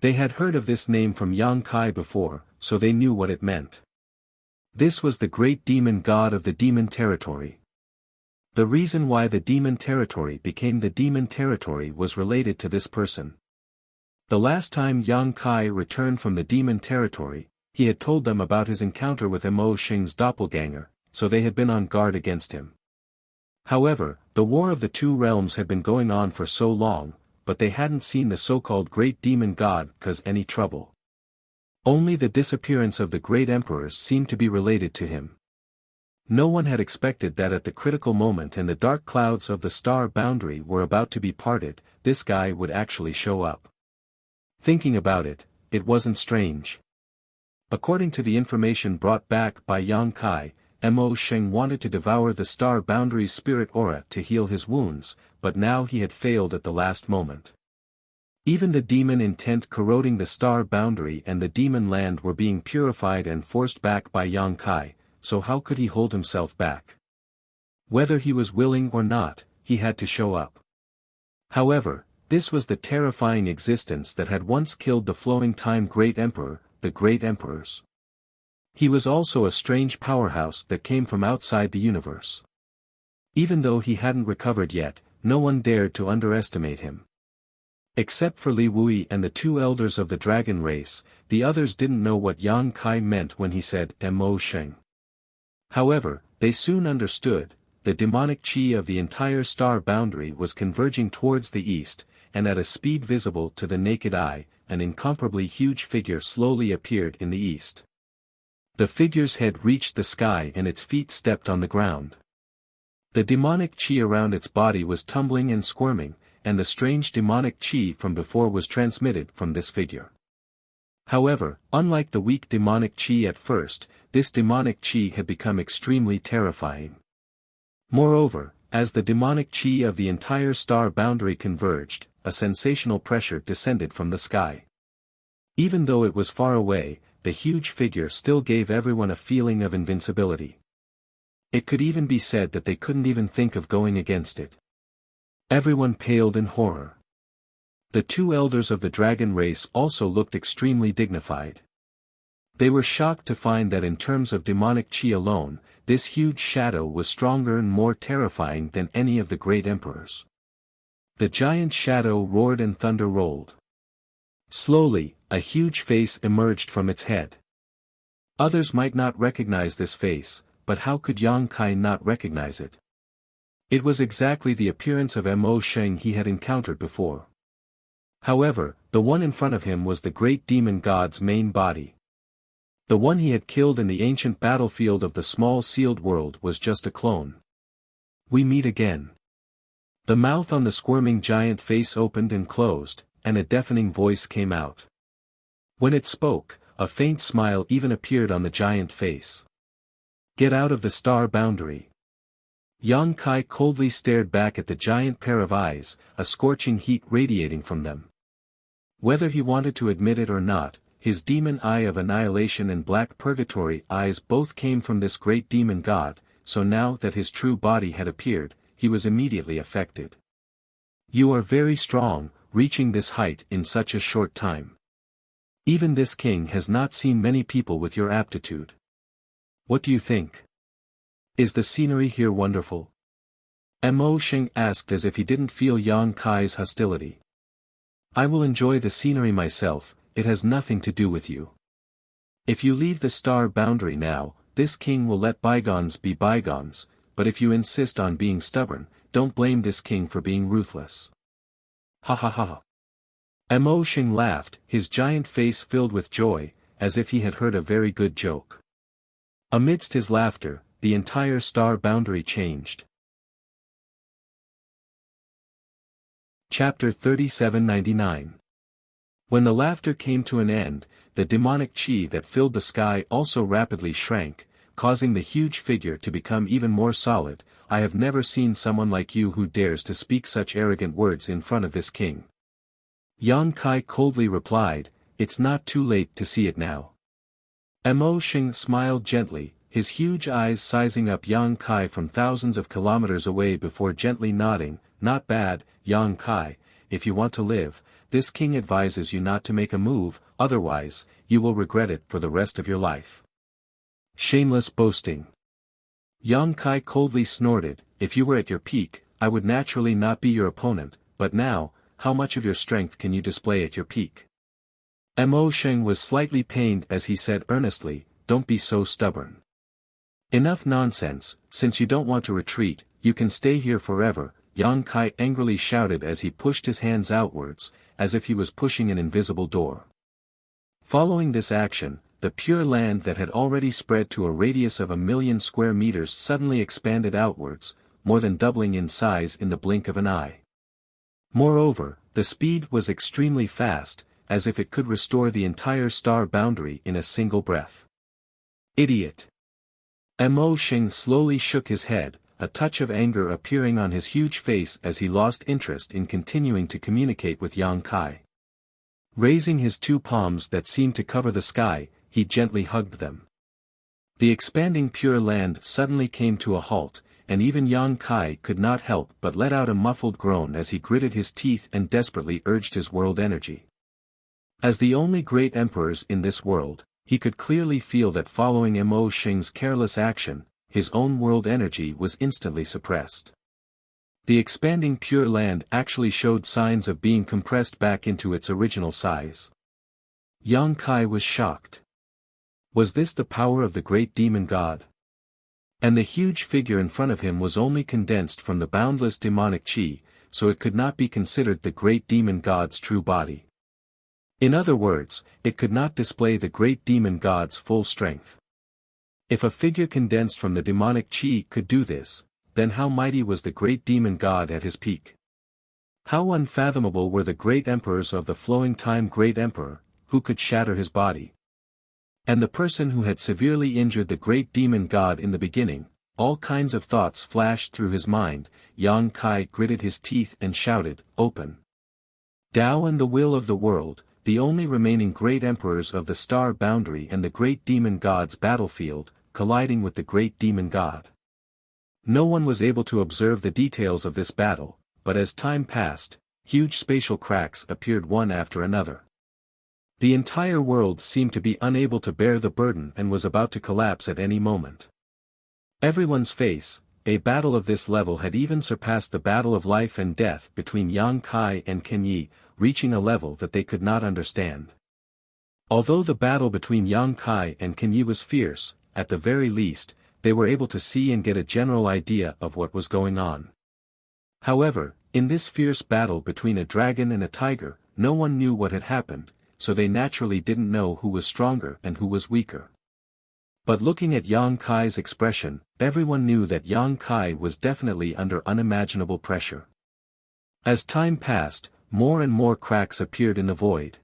They had heard of this name from Yang Kai before, so they knew what it meant. This was the great demon god of the demon territory. The reason why the demon territory became the demon territory was related to this person. The last time Yang Kai returned from the demon territory, he had told them about his encounter with Mo Xing's doppelganger, so they had been on guard against him. However, the war of the two realms had been going on for so long, but they hadn't seen the so-called great demon god cause any trouble. Only the disappearance of the great emperors seemed to be related to him. No one had expected that at the critical moment and the dark clouds of the star boundary were about to be parted, this guy would actually show up. Thinking about it, it wasn't strange. According to the information brought back by Yang Kai, Mo Sheng wanted to devour the star boundary's spirit aura to heal his wounds, but now he had failed at the last moment. Even the demon intent corroding the star boundary and the demon land were being purified and forced back by Yang Kai, so how could he hold himself back? Whether he was willing or not, he had to show up. However, this was the terrifying existence that had once killed the flowing time great emperor, the great emperors. He was also a strange powerhouse that came from outside the universe. Even though he hadn't recovered yet, no one dared to underestimate him. Except for Li Wui and the two elders of the dragon race, the others didn't know what Yang Kai meant when he said Mo Sheng. However, they soon understood, the demonic chi of the entire star boundary was converging towards the east, and at a speed visible to the naked eye, an incomparably huge figure slowly appeared in the east. The figure's head reached the sky and its feet stepped on the ground. The demonic chi around its body was tumbling and squirming, and the strange demonic chi from before was transmitted from this figure. However, unlike the weak demonic chi at first, this demonic chi had become extremely terrifying. Moreover, as the demonic chi of the entire star boundary converged, a sensational pressure descended from the sky. Even though it was far away, the huge figure still gave everyone a feeling of invincibility. It could even be said that they couldn't even think of going against it. Everyone paled in horror. The two elders of the dragon race also looked extremely dignified. They were shocked to find that in terms of demonic chi alone, this huge shadow was stronger and more terrifying than any of the great emperors. The giant shadow roared and thunder rolled. Slowly, a huge face emerged from its head. Others might not recognize this face, but how could Yang Kai not recognize it? It was exactly the appearance of Mo Sheng he had encountered before. However, the one in front of him was the great demon god's main body. The one he had killed in the ancient battlefield of the small sealed world was just a clone. We meet again. The mouth on the squirming giant face opened and closed, and a deafening voice came out. When it spoke, a faint smile even appeared on the giant face. Get out of the star boundary. Yang Kai coldly stared back at the giant pair of eyes, a scorching heat radiating from them. Whether he wanted to admit it or not, his demon eye of annihilation and black purgatory eyes both came from this great demon god, so now that his true body had appeared, he was immediately affected. You are very strong, reaching this height in such a short time. Even this king has not seen many people with your aptitude. What do you think? Is the scenery here wonderful? Mo Sheng asked as if he didn't feel Yang Kai's hostility. I will enjoy the scenery myself, it has nothing to do with you. If you leave the star boundary now, this king will let bygones be bygones, but if you insist on being stubborn, don't blame this king for being ruthless. Ha ha ha. Mo Sheng laughed, his giant face filled with joy, as if he had heard a very good joke. Amidst his laughter, the entire star boundary changed. Chapter 3799. When the laughter came to an end, the demonic chi that filled the sky also rapidly shrank, causing the huge figure to become even more solid. I have never seen someone like you who dares to speak such arrogant words in front of this king. Yang Kai coldly replied, it's not too late to see it now. Mo Sheng smiled gently, his huge eyes sizing up Yang Kai from thousands of kilometers away before gently nodding. Not bad, Yang Kai, if you want to live, this king advises you not to make a move, otherwise, you will regret it for the rest of your life. Shameless boasting. Yang Kai coldly snorted, if you were at your peak, I would naturally not be your opponent, but now, how much of your strength can you display at your peak? Mo Sheng was slightly pained as he said earnestly, don't be so stubborn. Enough nonsense, since you don't want to retreat, you can stay here forever, Yang Kai angrily shouted as he pushed his hands outwards, as if he was pushing an invisible door. Following this action, the Pure Land that had already spread to a radius of 1,000,000 square meters suddenly expanded outwards, more than doubling in size in the blink of an eye. Moreover, the speed was extremely fast, as if it could restore the entire star boundary in a single breath. Idiot! Mo Xing slowly shook his head, a touch of anger appearing on his huge face as he lost interest in continuing to communicate with Yang Kai. Raising his two palms that seemed to cover the sky, he gently hugged them. The expanding Pure Land suddenly came to a halt, and even Yang Kai could not help but let out a muffled groan as he gritted his teeth and desperately urged his world energy. As the only great emperors in this world, he could clearly feel that following Mo Xing's careless action, his own world energy was instantly suppressed. The expanding Pure Land actually showed signs of being compressed back into its original size. Yang Kai was shocked. Was this the power of the great demon god? And the huge figure in front of him was only condensed from the boundless demonic chi, so it could not be considered the great demon god's true body. In other words, it could not display the great demon god's full strength. If a figure condensed from the demonic chi could do this, then how mighty was the great demon god at his peak? How unfathomable were the great emperors of the flowing time great emperor, who could shatter his body? And the person who had severely injured the great demon god in the beginning, all kinds of thoughts flashed through his mind. Yang Kai gritted his teeth and shouted, "Open!" Tao and the will of the world, the only remaining great emperors of the star boundary and the great demon god's battlefield, colliding with the great demon god. No one was able to observe the details of this battle, but as time passed, huge spatial cracks appeared one after another. The entire world seemed to be unable to bear the burden and was about to collapse at any moment. Everyone's face, a battle of this level had even surpassed the battle of life and death between Yang Kai and Ken Yi, reaching a level that they could not understand. Although the battle between Yang Kai and Ken Yi was fierce, at the very least, they were able to see and get a general idea of what was going on. However, in this fierce battle between a dragon and a tiger, no one knew what had happened, so they naturally didn't know who was stronger and who was weaker. But looking at Yang Kai's expression, everyone knew that Yang Kai was definitely under unimaginable pressure. As time passed, more and more cracks appeared in the void.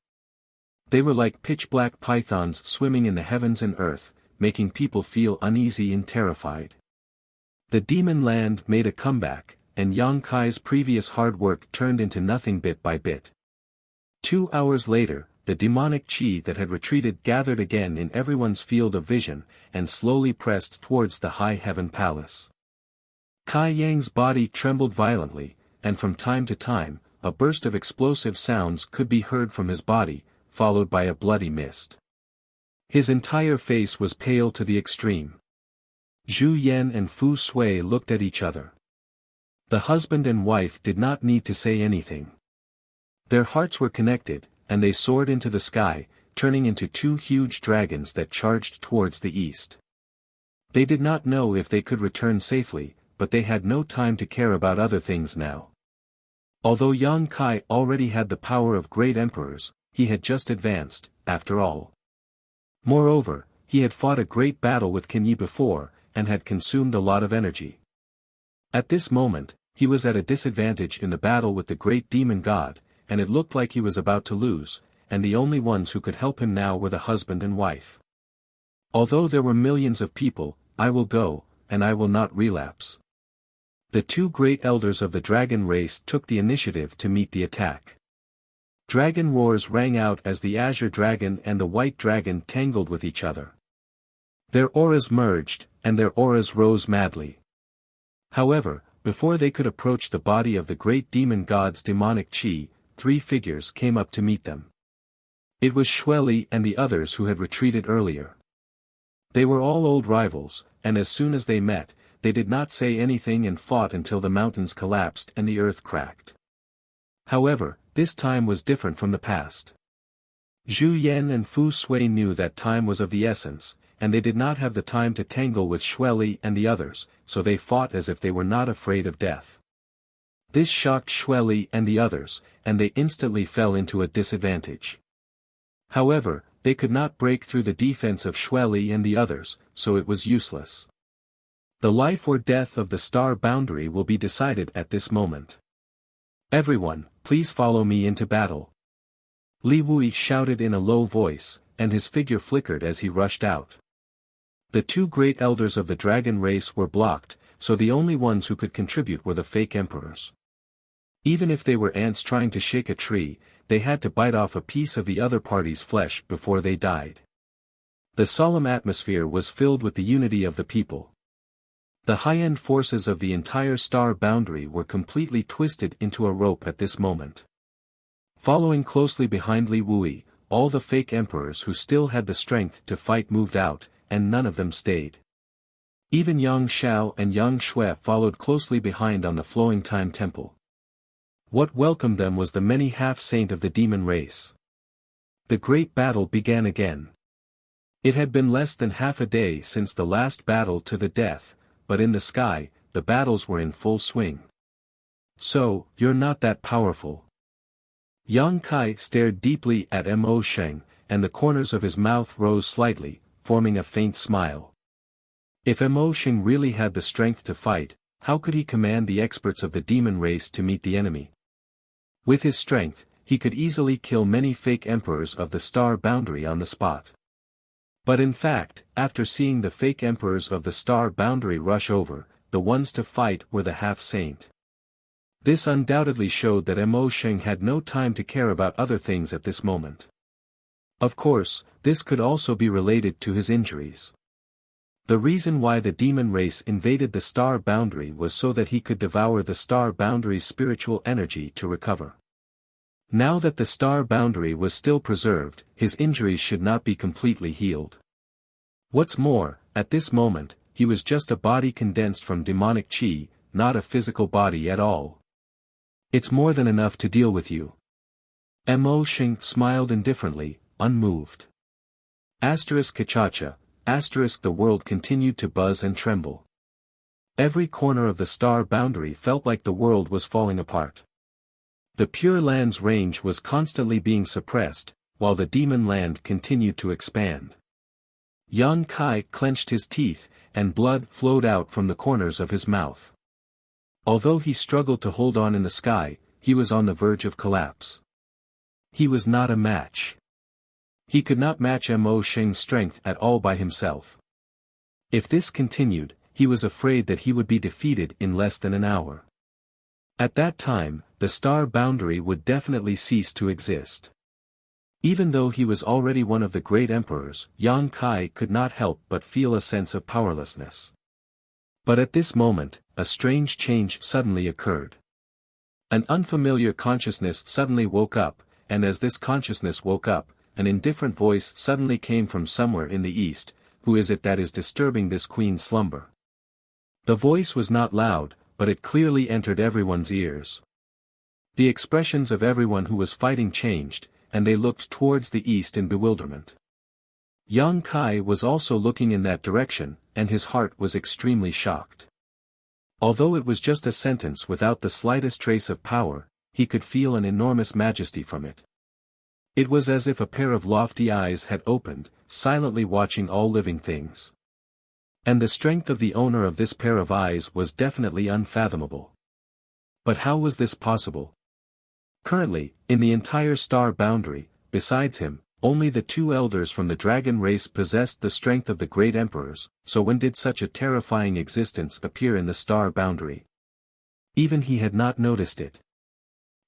They were like pitch-black pythons swimming in the heavens and earth, making people feel uneasy and terrified. The demon land made a comeback, and Yang Kai's previous hard work turned into nothing bit by bit. 2 hours later, the demonic chi that had retreated gathered again in everyone's field of vision, and slowly pressed towards the high heaven palace. Kai Yang's body trembled violently, and from time to time, a burst of explosive sounds could be heard from his body, followed by a bloody mist. His entire face was pale to the extreme. Zhu Yan and Fu Sui looked at each other. The husband and wife did not need to say anything. Their hearts were connected, and they soared into the sky, turning into two huge dragons that charged towards the east. They did not know if they could return safely, but they had no time to care about other things now. Although Yang Kai already had the power of great emperors, he had just advanced, after all. Moreover, he had fought a great battle with Ken Yi before, and had consumed a lot of energy. At this moment, he was at a disadvantage in the battle with the great demon god, and it looked like he was about to lose, and the only ones who could help him now were the husband and wife. Although there were millions of people, I will go, and I will not relapse. The two great elders of the dragon race took the initiative to meet the attack. Dragon roars rang out as the azure dragon and the white dragon tangled with each other. Their auras merged, and their auras rose madly. However, before they could approach the body of the great demon god's demonic chi, 3 figures came up to meet them. It was Xueli and the others who had retreated earlier. They were all old rivals, and as soon as they met, they did not say anything and fought until the mountains collapsed and the earth cracked. However, this time was different from the past. Zhu Yan and Fu Sui knew that time was of the essence, and they did not have the time to tangle with Xue Li and the others, so they fought as if they were not afraid of death. This shocked Xue Li and the others, and they instantly fell into a disadvantage. However, they could not break through the defense of Xue Li and the others, so it was useless. The life or death of the star boundary will be decided at this moment. Everyone, please follow me into battle. Li Wui shouted in a low voice, and his figure flickered as he rushed out. The two great elders of the dragon race were blocked, so the only ones who could contribute were the fake emperors. Even if they were ants trying to shake a tree, they had to bite off a piece of the other party's flesh before they died. The solemn atmosphere was filled with the unity of the people. The high-end forces of the entire star boundary were completely twisted into a rope at this moment. Following closely behind Li Wui, all the fake emperors who still had the strength to fight moved out, and none of them stayed. Even Yang Xiao and Yang Shui followed closely behind on the flowing time temple. What welcomed them was the many half-saint of the demon race. The great battle began again. It had been less than half a day since the last battle to the death, but in the sky, the battles were in full swing. So, you're not that powerful. Yang Kai stared deeply at Mo Sheng, and the corners of his mouth rose slightly, forming a faint smile. If Mo Sheng really had the strength to fight, how could he command the experts of the demon race to meet the enemy? With his strength, he could easily kill many fake emperors of the star boundary on the spot. But in fact, after seeing the fake emperors of the star boundary rush over, the ones to fight were the half-saint. This undoubtedly showed that Mo Sheng had no time to care about other things at this moment. Of course, this could also be related to his injuries. The reason why the demon race invaded the star boundary was so that he could devour the star boundary's spiritual energy to recover. Now that the star boundary was still preserved, his injuries should not be completely healed. What's more, at this moment, he was just a body condensed from demonic chi, not a physical body at all. It's more than enough to deal with you. Mo Sheng smiled indifferently, unmoved. Kachacha, the world continued to buzz and tremble. Every corner of the star boundary felt like the world was falling apart. The Pure Land's range was constantly being suppressed, while the Demon Land continued to expand. Yang Kai clenched his teeth, and blood flowed out from the corners of his mouth. Although he struggled to hold on in the sky, he was on the verge of collapse. He was not a match. He could not match Mo Sheng's strength at all by himself. If this continued, he was afraid that he would be defeated in less than an hour. At that time, the star boundary would definitely cease to exist. Even though he was already one of the great emperors, Yang Kai could not help but feel a sense of powerlessness. But at this moment, a strange change suddenly occurred. An unfamiliar consciousness suddenly woke up, and as this consciousness woke up, an indifferent voice suddenly came from somewhere in the east. Who is it that is disturbing this queen's slumber? The voice was not loud, but it clearly entered everyone's ears. The expressions of everyone who was fighting changed, and they looked towards the east in bewilderment. Yang Kai was also looking in that direction, and his heart was extremely shocked. Although it was just a sentence without the slightest trace of power, he could feel an enormous majesty from it. It was as if a pair of lofty eyes had opened, silently watching all living things. And the strength of the owner of this pair of eyes was definitely unfathomable. But how was this possible? Currently, in the entire star boundary, besides him, only the two elders from the dragon race possessed the strength of the great emperors, so when did such a terrifying existence appear in the star boundary? Even he had not noticed it.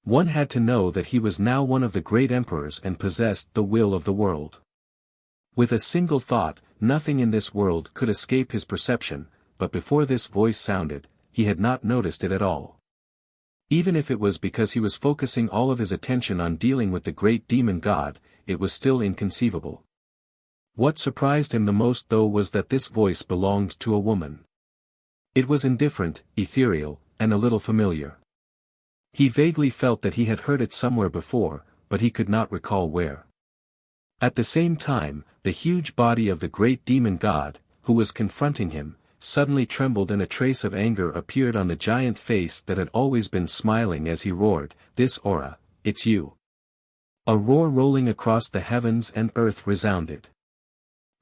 One had to know that he was now one of the great emperors and possessed the will of the world. With a single thought, nothing in this world could escape his perception, but before this voice sounded, he had not noticed it at all. Even if it was because he was focusing all of his attention on dealing with the great demon god, it was still inconceivable. What surprised him the most though was that this voice belonged to a woman. It was indifferent, ethereal, and a little familiar. He vaguely felt that he had heard it somewhere before, but he could not recall where. At the same time, the huge body of the great demon god, who was confronting him, suddenly trembled and a trace of anger appeared on the giant face that had always been smiling as he roared, "This aura, it's you." A roar rolling across the heavens and earth resounded.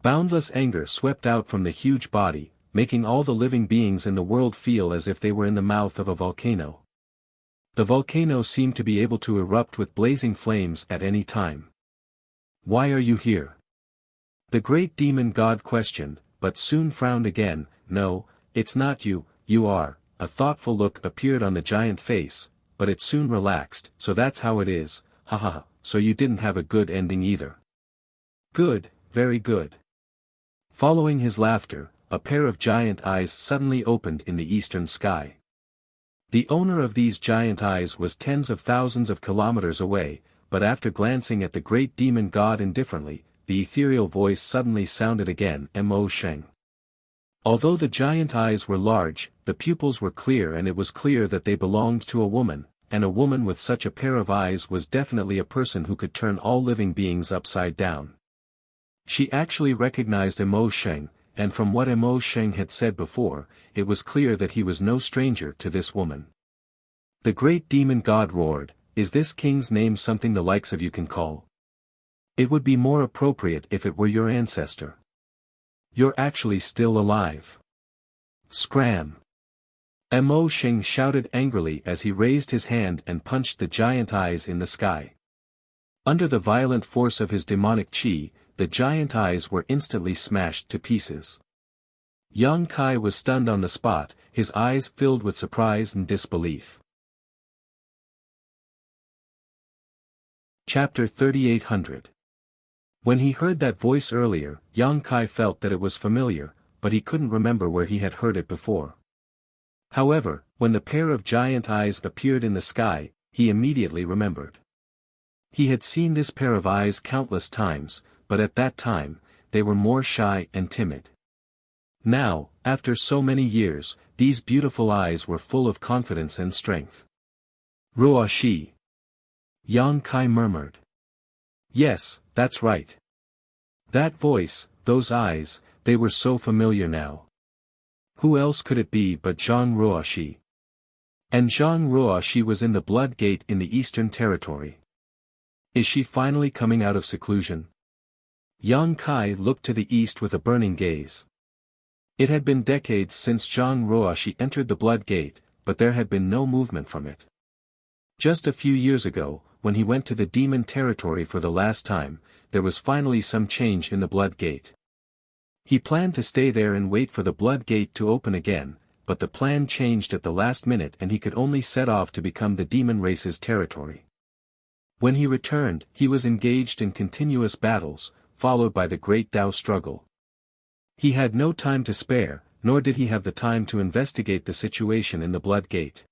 Boundless anger swept out from the huge body, making all the living beings in the world feel as if they were in the mouth of a volcano. The volcano seemed to be able to erupt with blazing flames at any time. "Why are you here?" the great demon god questioned, but soon frowned again. "No, it's not you, you are." A thoughtful look appeared on the giant face, but it soon relaxed. "So that's how it is, haha, so you didn't have a good ending either." "Good, very good." Following his laughter, a pair of giant eyes suddenly opened in the eastern sky. The owner of these giant eyes was tens of thousands of kilometers away, but after glancing at the great demon god indifferently, the ethereal voice suddenly sounded again, "Mo Sheng." Although the giant eyes were large, the pupils were clear and it was clear that they belonged to a woman, and a woman with such a pair of eyes was definitely a person who could turn all living beings upside down. She actually recognized Mo Sheng, and from what Mo Sheng had said before, it was clear that he was no stranger to this woman. The great demon god roared, "Is this king's name something the likes of you can call? It would be more appropriate if it were your ancestor. You're actually still alive." Scram! Mo Sheng shouted angrily as he raised his hand and punched the giant eyes in the sky. Under the violent force of his demonic chi, the giant eyes were instantly smashed to pieces. Yang Kai was stunned on the spot, his eyes filled with surprise and disbelief. Chapter 3800. When he heard that voice earlier, Yang Kai felt that it was familiar, but he couldn't remember where he had heard it before. However, when the pair of giant eyes appeared in the sky, he immediately remembered. He had seen this pair of eyes countless times, but at that time, they were more shy and timid. Now, after so many years, these beautiful eyes were full of confidence and strength. "Ruo Shi." Yang Kai murmured. "Yes, that's right. That voice, those eyes, they were so familiar now. Who else could it be but Zhang Ruoxi? And Zhang Ruoxi was in the Blood Gate in the Eastern Territory. Is she finally coming out of seclusion?" Yang Kai looked to the east with a burning gaze. It had been decades since Zhang Ruoxi entered the Blood Gate, but there had been no movement from it. Just a few years ago, when he went to the Demon Territory for the last time, there was finally some change in the Blood Gate. He planned to stay there and wait for the Blood Gate to open again, but the plan changed at the last minute and he could only set off to become the demon race's territory. When he returned, he was engaged in continuous battles, followed by the Great Tao struggle. He had no time to spare, nor did he have the time to investigate the situation in the Blood Gate.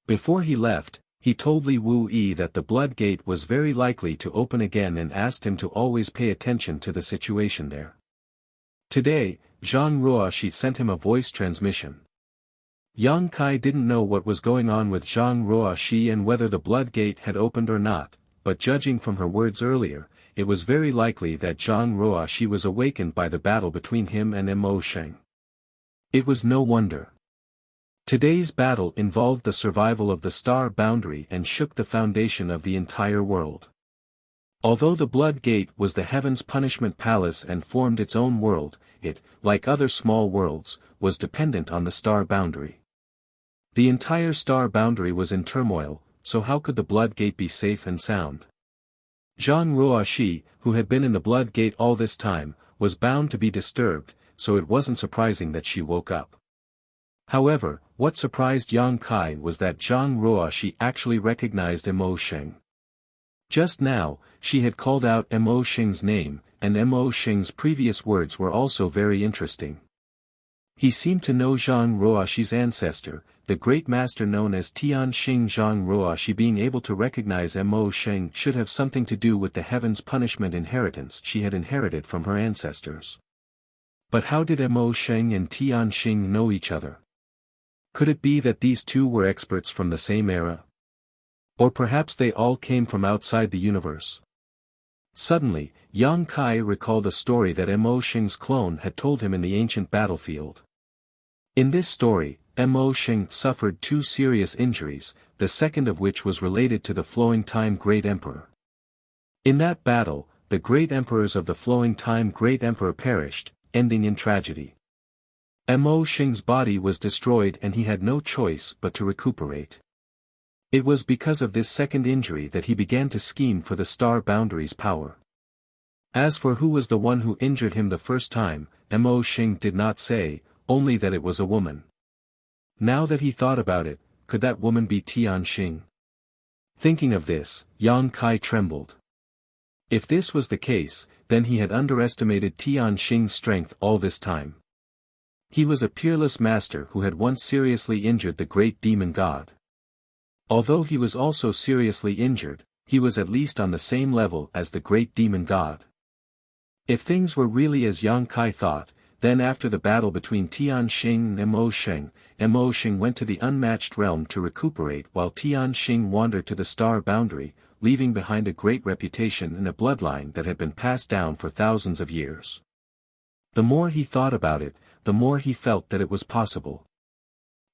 Before he left, he told Li Wu Yi that the Blood Gate was very likely to open again and asked him to always pay attention to the situation there. Today, Zhang Ruoxi sent him a voice transmission. Yang Kai didn't know what was going on with Zhang Ruoxi and whether the Blood Gate had opened or not, but judging from her words earlier, it was very likely that Zhang Ruoxi was awakened by the battle between him and Mo Sheng. It was no wonder. Today's battle involved the survival of the star boundary and shook the foundation of the entire world. Although the Blood Gate was the Heaven's Punishment Palace and formed its own world, it, like other small worlds, was dependent on the star boundary. The entire star boundary was in turmoil, so how could the Blood Gate be safe and sound? Zhang Ruoxi, who had been in the Blood Gate all this time, was bound to be disturbed, so it wasn't surprising that she woke up. However, what surprised Yang Kai was that Zhang Ruoxi actually recognized Mo Sheng. Just now, she had called out Mo Sheng's name, and Mo Sheng's previous words were also very interesting. He seemed to know Zhang Ruoxi's ancestor, the great master known as Tian Xing. Zhang Ruoxi being able to recognize Mo Sheng should have something to do with the Heaven's Punishment inheritance she had inherited from her ancestors. But how did Mo Sheng and Tian Xing know each other? Could it be that these two were experts from the same era? Or perhaps they all came from outside the universe? Suddenly, Yang Kai recalled a story that Mo Xing's clone had told him in the ancient battlefield. In this story, Mo Xing suffered 2 serious injuries, the second of which was related to the flowing time Great Emperor. In that battle, the great emperors of the flowing time Great Emperor perished, ending in tragedy. Mo Xing's body was destroyed and he had no choice but to recuperate. It was because of this second injury that he began to scheme for the star boundary's power. As for who was the one who injured him the first time, Mo Xing did not say, only that it was a woman. Now that he thought about it, could that woman be Tian Xing? Thinking of this, Yang Kai trembled. If this was the case, then he had underestimated Tian Xing's strength all this time. He was a peerless master who had once seriously injured the great demon god. Although he was also seriously injured, he was at least on the same level as the great demon god. If things were really as Yang Kai thought, then after the battle between Tian Xing and Mo Xing went to the unmatched realm to recuperate while Tian Xing wandered to the star boundary, leaving behind a great reputation and a bloodline that had been passed down for thousands of years. The more he thought about it, the more he felt that it was possible.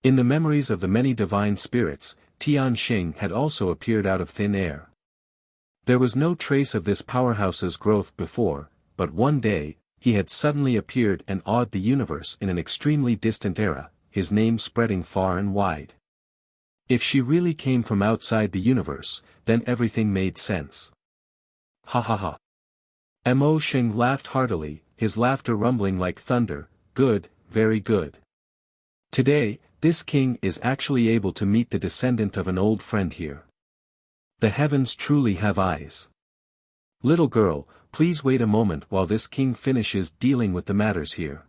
In the memories of the many divine spirits, Tian Xing had also appeared out of thin air. There was no trace of this powerhouse's growth before, but one day, he had suddenly appeared and awed the universe in an extremely distant era, his name spreading far and wide. If she really came from outside the universe, then everything made sense. Ha ha ha. Mo Xing laughed heartily, his laughter rumbling like thunder. Good, very good. Today, this king is actually able to meet the descendant of an old friend here. The heavens truly have eyes. Little girl, please wait a moment while this king finishes dealing with the matters here.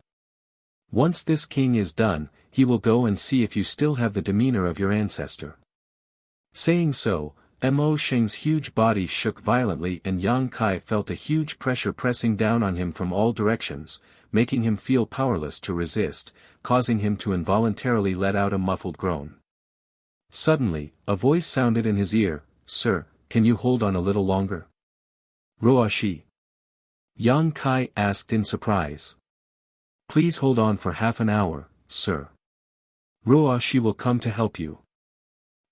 Once this king is done, he will go and see if you still have the demeanor of your ancestor. Saying so, Mo Xing's huge body shook violently and Yang Kai felt a huge pressure pressing down on him from all directions, making him feel powerless to resist, causing him to involuntarily let out a muffled groan. Suddenly, a voice sounded in his ear, "Sir, can you hold on a little longer?" "Ruoshi?" Yang Kai asked in surprise. "Please hold on for half an hour, sir. Ruoshi will come to help you.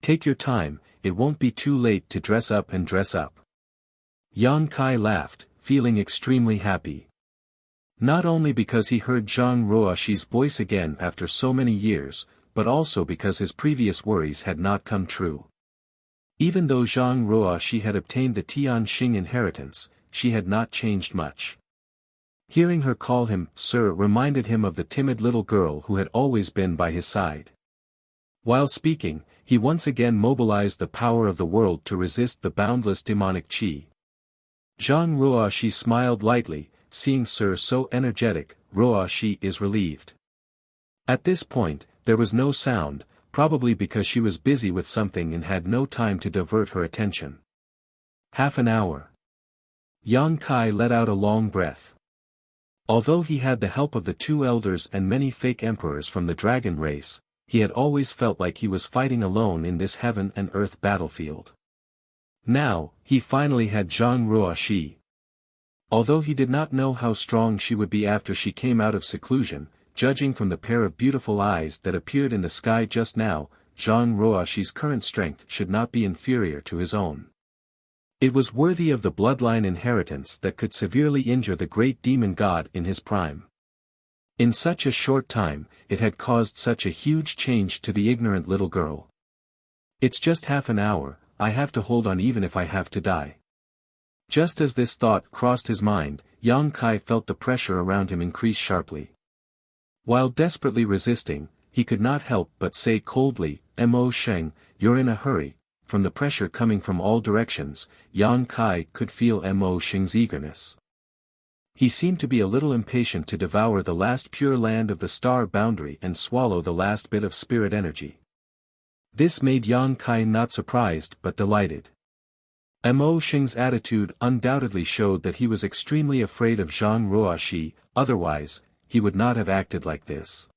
Take your time, it won't be too late to dress up and dress up." Yang Kai laughed, feeling extremely happy. Not only because he heard Zhang Ruoshi's voice again after so many years, but also because his previous worries had not come true. Even though Zhang Ruoshi had obtained the Tian Xing inheritance, she had not changed much. Hearing her call him sir reminded him of the timid little girl who had always been by his side. While speaking, he once again mobilized the power of the world to resist the boundless demonic qi. Zhang Ruoshi smiled lightly, seeing Sir so energetic. Ruoshi is relieved. At this point, there was no sound, probably because she was busy with something and had no time to divert her attention. Half an hour. Yang Kai let out a long breath. Although he had the help of the 2 elders and many fake emperors from the dragon race, he had always felt like he was fighting alone in this heaven and earth battlefield. Now, he finally had Zhang Ruoshi. Although he did not know how strong she would be after she came out of seclusion, judging from the pair of beautiful eyes that appeared in the sky just now, Zhang Ruoshi's current strength should not be inferior to his own. It was worthy of the bloodline inheritance that could severely injure the great demon god in his prime. In such a short time, it had caused such a huge change to the ignorant little girl. "It's just half an hour, I have to hold on even if I have to die." Just as this thought crossed his mind, Yang Kai felt the pressure around him increase sharply. While desperately resisting, he could not help but say coldly, "Mo Xing, you're in a hurry." From the pressure coming from all directions, Yang Kai could feel Mo Xing's eagerness. He seemed to be a little impatient to devour the last pure land of the star boundary and swallow the last bit of spirit energy. This made Yang Kai not surprised but delighted. Mo Xing's attitude undoubtedly showed that he was extremely afraid of Zhang Ruoshi, otherwise, he would not have acted like this.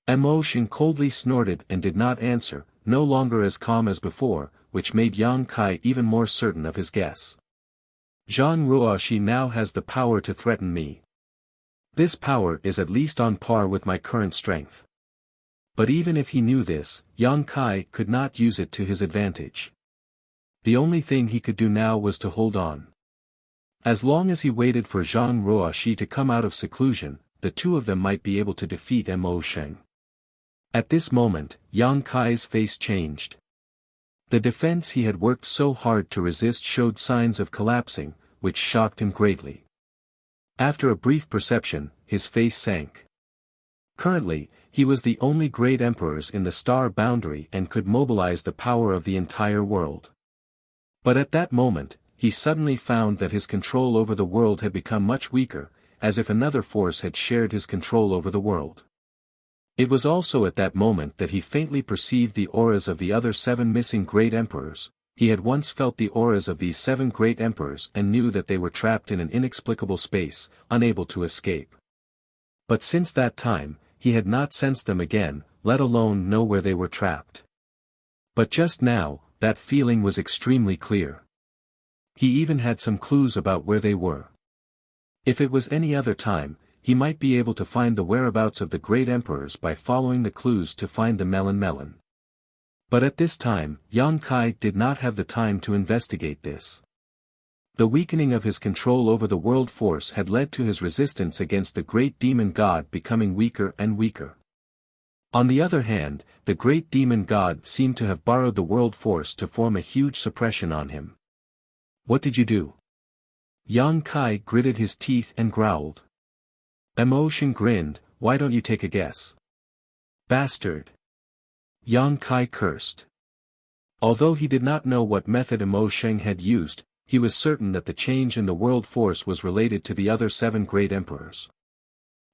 Mo Xing coldly snorted and did not answer, no longer as calm as before, which made Yang Kai even more certain of his guess. Zhang Ruoxi now has the power to threaten me. This power is at least on par with my current strength. But even if he knew this, Yang Kai could not use it to his advantage. The only thing he could do now was to hold on. As long as he waited for Zhang Ruoxi to come out of seclusion, the two of them might be able to defeat Mo Sheng. At this moment, Yang Kai's face changed. The defense he had worked so hard to resist showed signs of collapsing, which shocked him greatly. After a brief perception, his face sank. Currently, he was the only great emperors in the star boundary and could mobilize the power of the entire world. But at that moment, he suddenly found that his control over the world had become much weaker, as if another force had shared his control over the world. It was also at that moment that he faintly perceived the auras of the other 7 missing great emperors. He had once felt the auras of these 7 great emperors and knew that they were trapped in an inexplicable space, unable to escape. But since that time, he had not sensed them again, let alone know where they were trapped. But just now, that feeling was extremely clear. He even had some clues about where they were. If it was any other time, he might be able to find the whereabouts of the great emperors by following the clues to find the melon. But at this time, Yang Kai did not have the time to investigate this. The weakening of his control over the world force had led to his resistance against the great demon god becoming weaker and weaker. On the other hand, the great demon god seemed to have borrowed the world force to form a huge suppression on him. What did you do? Yang Kai gritted his teeth and growled. Mo Sheng grinned, why don't you take a guess? Bastard! Yang Kai cursed. Although he did not know what method Mo Sheng had used, he was certain that the change in the world force was related to the other 7 great emperors.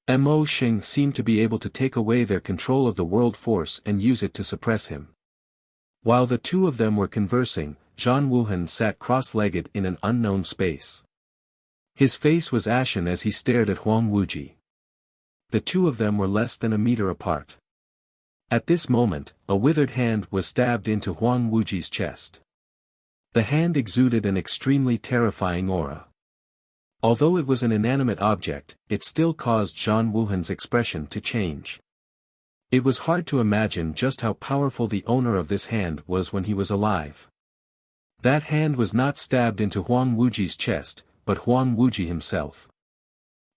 Mo Sheng seemed to be able to take away their control of the world force and use it to suppress him. While the two of them were conversing, Zhan Wuhan sat cross-legged in an unknown space. His face was ashen as he stared at Huang Wuji. The two of them were less than a meter apart. At this moment, a withered hand was stabbed into Huang Wuji's chest. The hand exuded an extremely terrifying aura. Although it was an inanimate object, it still caused Zhan Wuhan's expression to change. It was hard to imagine just how powerful the owner of this hand was when he was alive. That hand was not stabbed into Huang Wuji's chest, but Huang Wuji himself.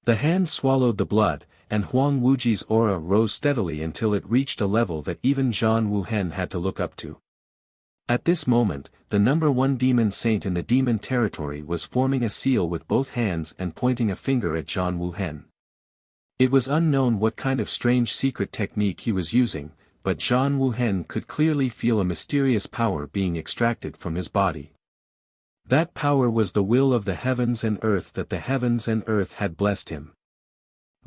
The hand swallowed the blood, and Huang Wuji's aura rose steadily until it reached a level that even Zhan Wuhen had to look up to. At this moment, the number 1 demon saint in the demon territory was forming a seal with both hands and pointing a finger at Zhan Wuhen. It was unknown what kind of strange secret technique he was using, but Zhan Wuhen could clearly feel a mysterious power being extracted from his body. That power was the will of the heavens and earth that the heavens and earth had blessed him.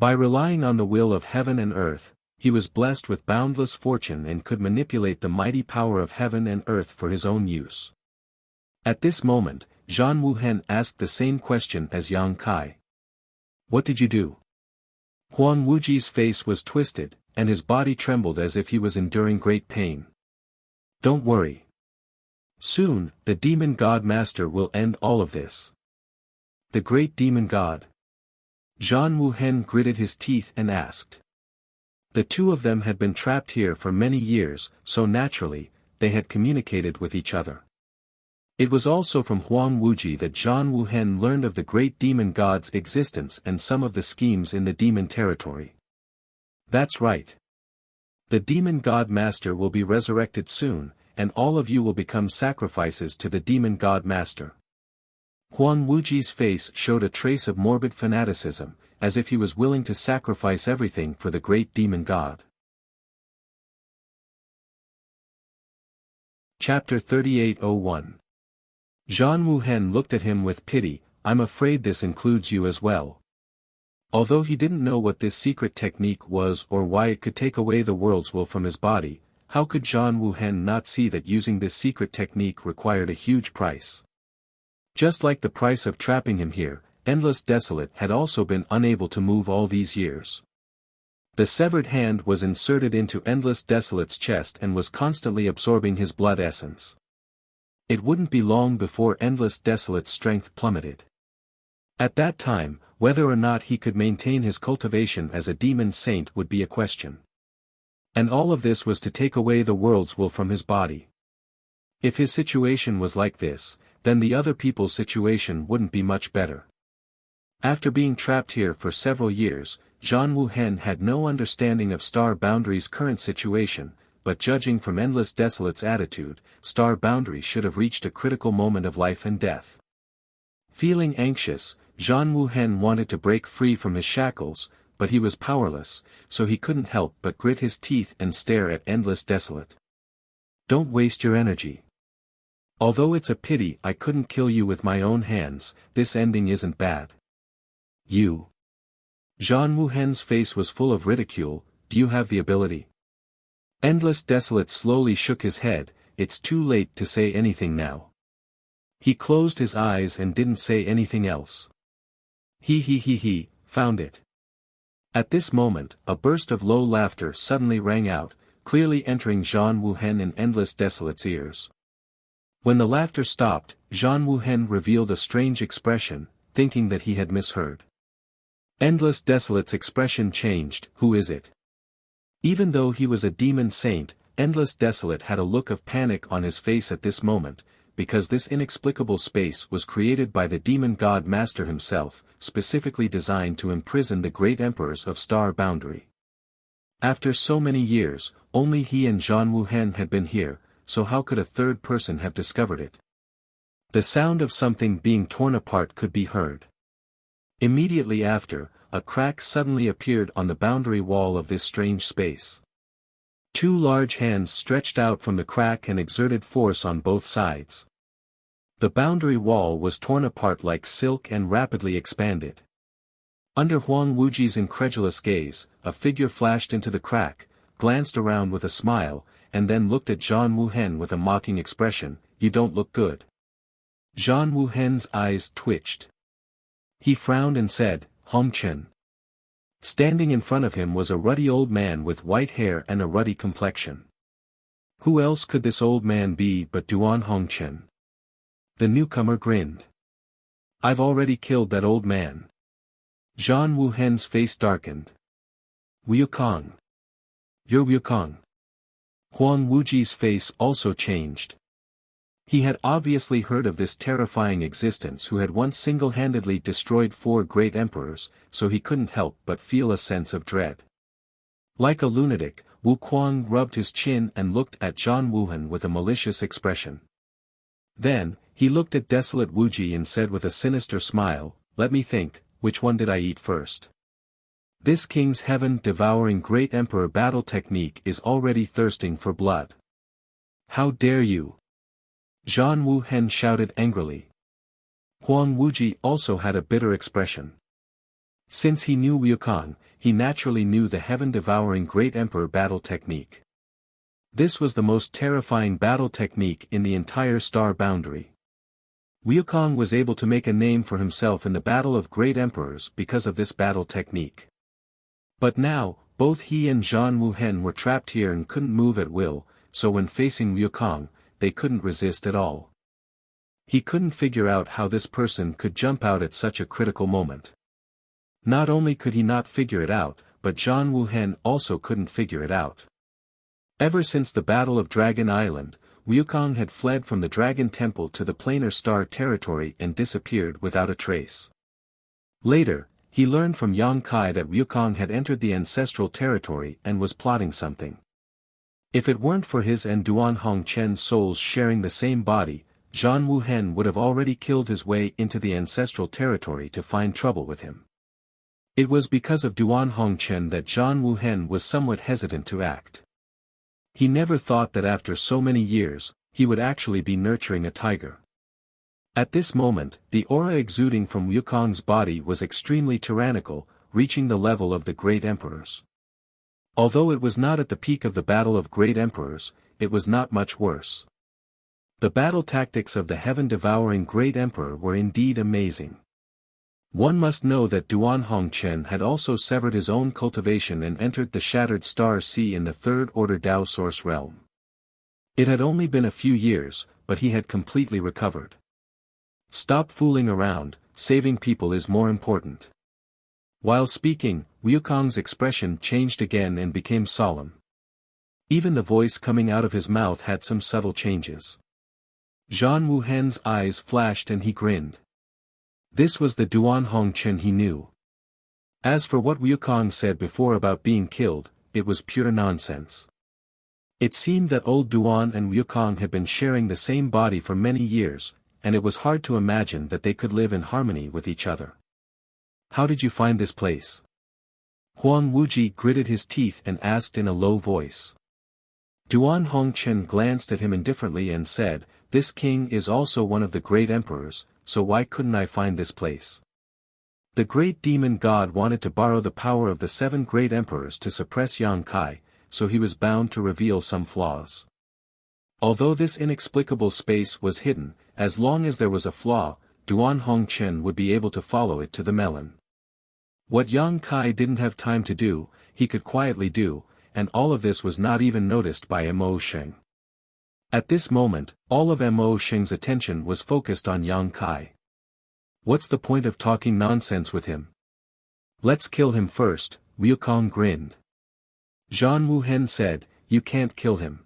By relying on the will of heaven and earth, he was blessed with boundless fortune and could manipulate the mighty power of heaven and earth for his own use. At this moment, Zhan Wuhen asked the same question as Yang Kai. What did you do? Huang Wuji's face was twisted, and his body trembled as if he was enduring great pain. Don't worry. Soon, the demon god master will end all of this. The great demon god. Zhan Wuhen gritted his teeth and asked. The two of them had been trapped here for many years, so naturally, they had communicated with each other. It was also from Huang Wuji that Zhan Wuhen learned of the great demon god's existence and some of the schemes in the demon territory. That's right. The demon god master will be resurrected soon, and all of you will become sacrifices to the demon god master. Huang Wuji's face showed a trace of morbid fanaticism, as if he was willing to sacrifice everything for the great demon god. Chapter 38:01. Zhan Wuhen looked at him with pity. I'm afraid this includes you as well. Although he didn't know what this secret technique was or why it could take away the world's will from his body, how could Zhan Wuhen not see that using this secret technique required a huge price? Just like the price of trapping him here, Endless Desolate had also been unable to move all these years. The severed hand was inserted into Endless Desolate's chest and was constantly absorbing his blood essence. It wouldn't be long before Endless Desolate's strength plummeted. At that time, whether or not he could maintain his cultivation as a demon saint would be a question. And all of this was to take away the world's will from his body. If his situation was like this, then the other people's situation wouldn't be much better. After being trapped here for several years, Zhan Wuhen had no understanding of Star Boundary's current situation, but judging from Endless Desolate's attitude, Star Boundary should have reached a critical moment of life and death. Feeling anxious, Zhan Wuhen wanted to break free from his shackles, but he was powerless, so he couldn't help but grit his teeth and stare at Endless Desolate. Don't waste your energy. Although it's a pity I couldn't kill you with my own hands, this ending isn't bad. You. Zhan Wuhen's face was full of ridicule. Do you have the ability? Endless Desolate slowly shook his head. It's too late to say anything now. He closed his eyes and didn't say anything else. He, found it. At this moment, a burst of low laughter suddenly rang out, clearly entering Zhan Wuhen and Endless Desolate's ears. When the laughter stopped, Zhan Wuhen revealed a strange expression, thinking that he had misheard. Endless Desolate's expression changed. Who is it? Even though he was a demon saint, Endless Desolate had a look of panic on his face at this moment, because this inexplicable space was created by the demon god master himself, specifically designed to imprison the great emperors of Star Boundary. After so many years, only he and Zhan Wuhen had been here, so how could a third person have discovered it? The sound of something being torn apart could be heard. Immediately after, a crack suddenly appeared on the boundary wall of this strange space. Two large hands stretched out from the crack and exerted force on both sides. The boundary wall was torn apart like silk and rapidly expanded. Under Huang Wuji's incredulous gaze, a figure flashed into the crack, glanced around with a smile, and then looked at Zhan Wuhen with a mocking expression. You don't look good. Zhan Wuhen's eyes twitched. He frowned and said, Hongchen. Standing in front of him was a ruddy old man with white hair and a ruddy complexion. Who else could this old man be but Duan Hongchen? The newcomer grinned. I've already killed that old man. Zhan Wuhen's face darkened. Wukong. You're Wukong. Huang Wuji's face also changed. He had obviously heard of this terrifying existence who had once single-handedly destroyed 4 great emperors, so he couldn't help but feel a sense of dread. Like a lunatic, Wukong rubbed his chin and looked at Zhan Wuhen with a malicious expression. Then, he looked at Desolate Wuji and said with a sinister smile, let me think, which one did I eat first? This King's Heaven-devouring Great Emperor battle technique is already thirsting for blood. How dare you! Zhan Wuhen shouted angrily. Huang Wuji also had a bitter expression. Since he knew Wukong, he naturally knew the heaven-devouring Great Emperor battle technique. This was the most terrifying battle technique in the entire Star Boundary. Wukong was able to make a name for himself in the Battle of Great Emperors because of this battle technique. But now, both he and Zhan Wuhen were trapped here and couldn't move at will, so when facing Wukong, they couldn't resist at all. He couldn't figure out how this person could jump out at such a critical moment. Not only could he not figure it out, but Zhan Wuhen also couldn't figure it out. Ever since the Battle of Dragon Island, Wukong had fled from the Dragon Temple to the Planar Star territory and disappeared without a trace. Later, he learned from Yang Kai that Wukong had entered the ancestral territory and was plotting something. If it weren't for his and Duan Hongchen's souls sharing the same body, Zhan Wuhen would have already killed his way into the ancestral territory to find trouble with him. It was because of Duan Hongchen that Zhan Wuhen was somewhat hesitant to act. He never thought that after so many years, he would actually be nurturing a tiger. At this moment, the aura exuding from Wukong's body was extremely tyrannical, reaching the level of the great emperors. Although it was not at the peak of the Battle of Great Emperors, it was not much worse. The battle tactics of the heaven-devouring Great Emperor were indeed amazing. One must know that Duan Hongchen had also severed his own cultivation and entered the Shattered Star Sea in the Third Order Dao Source realm. It had only been a few years, but he had completely recovered. Stop fooling around, saving people is more important. While speaking, Wukong's expression changed again and became solemn. Even the voice coming out of his mouth had some subtle changes. Zhang Wuhen's eyes flashed and he grinned. This was the Duan Hongchen he knew. As for what Wukong said before about being killed, it was pure nonsense. It seemed that old Duan and Wukong had been sharing the same body for many years, and it was hard to imagine that they could live in harmony with each other. How did you find this place? Huang Wuji gritted his teeth and asked in a low voice. Duan Hongchen glanced at him indifferently and said, "This king is also one of the great emperors, so why couldn't I find this place?" The great demon god wanted to borrow the power of the 7 great emperors to suppress Yang Kai, so he was bound to reveal some flaws. Although this inexplicable space was hidden, as long as there was a flaw, Duan Hongchen would be able to follow it to the melon. What Yang Kai didn't have time to do, he could quietly do, and all of this was not even noticed by Mo Sheng. At this moment, all of Mo Sheng's attention was focused on Yang Kai. What's the point of talking nonsense with him? Let's kill him first, Wukong grinned. Zhang Wuhen said, "You can't kill him.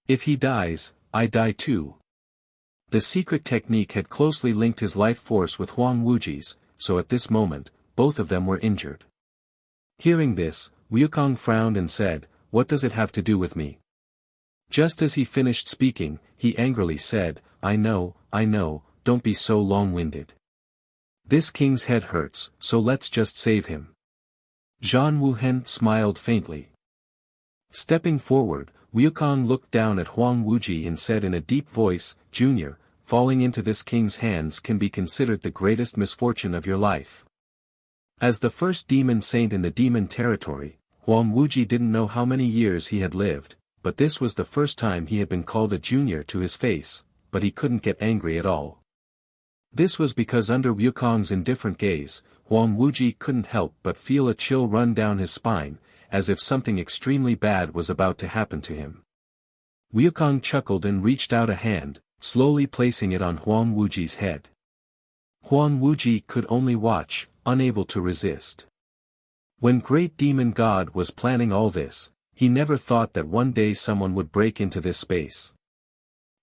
If he dies, I die too." The secret technique had closely linked his life force with Huang Wuji's, so at this moment, both of them were injured. Hearing this, Wukong frowned and said, "What does it have to do with me?" Just as he finished speaking, he angrily said, I know, don't be so long-winded. This king's head hurts, so let's just save him." Zhang Wuhen smiled faintly. Stepping forward, Wukong looked down at Huang Wuji and said in a deep voice, "Junior, falling into this king's hands can be considered the greatest misfortune of your life." As the first demon saint in the demon territory, Huang Wuji didn't know how many years he had lived, but this was the first time he had been called a junior to his face, but he couldn't get angry at all. This was because under Wukong's indifferent gaze, Huang Wuji couldn't help but feel a chill run down his spine, as if something extremely bad was about to happen to him. Wukong chuckled and reached out a hand, slowly placing it on Huang Wuji's head. Huang Wuji could only watch, unable to resist. When Great Demon God was planning all this, he never thought that one day someone would break into this space.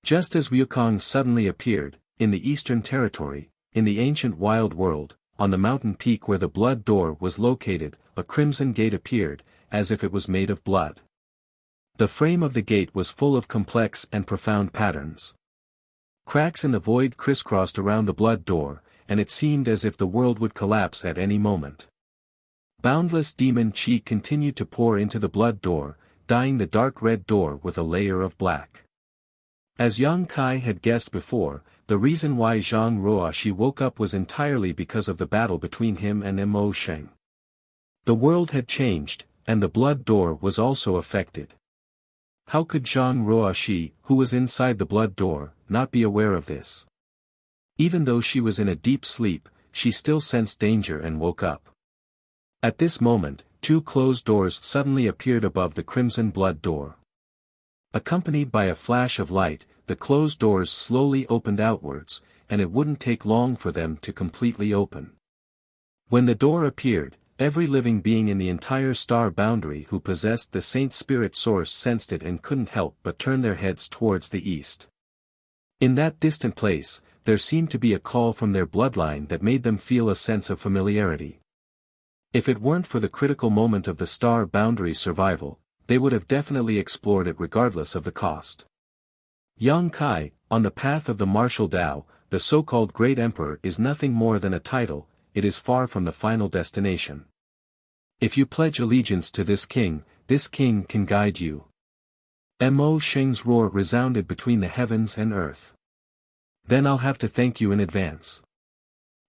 Just as Wukong suddenly appeared, in the Eastern Territory, in the ancient wild world, on the mountain peak where the blood door was located, a crimson gate appeared, as if it was made of blood. The frame of the gate was full of complex and profound patterns. Cracks in the void crisscrossed around the blood door, and it seemed as if the world would collapse at any moment. Boundless demon chi continued to pour into the blood door, dyeing the dark red door with a layer of black. As Yang Kai had guessed before, the reason why Zhang Ruoshi woke up was entirely because of the battle between him and Mo Sheng. The world had changed, and the blood door was also affected. How could Zhang Ruoshi, who was inside the blood door, not be aware of this? Even though she was in a deep sleep, she still sensed danger and woke up. At this moment, 2 closed doors suddenly appeared above the crimson blood door. Accompanied by a flash of light, the closed doors slowly opened outwards, and it wouldn't take long for them to completely open. When the door appeared, every living being in the entire star boundary who possessed the Saint Spirit Source sensed it and couldn't help but turn their heads towards the east. In that distant place, there seemed to be a call from their bloodline that made them feel a sense of familiarity. If it weren't for the critical moment of the star boundary's survival, they would have definitely explored it regardless of the cost. Yang Kai, on the path of the martial Tao, the so-called Great Emperor is nothing more than a title, it is far from the final destination. If you pledge allegiance to this king can guide you. Mo Sheng's roar resounded between the heavens and earth. Then I'll have to thank you in advance.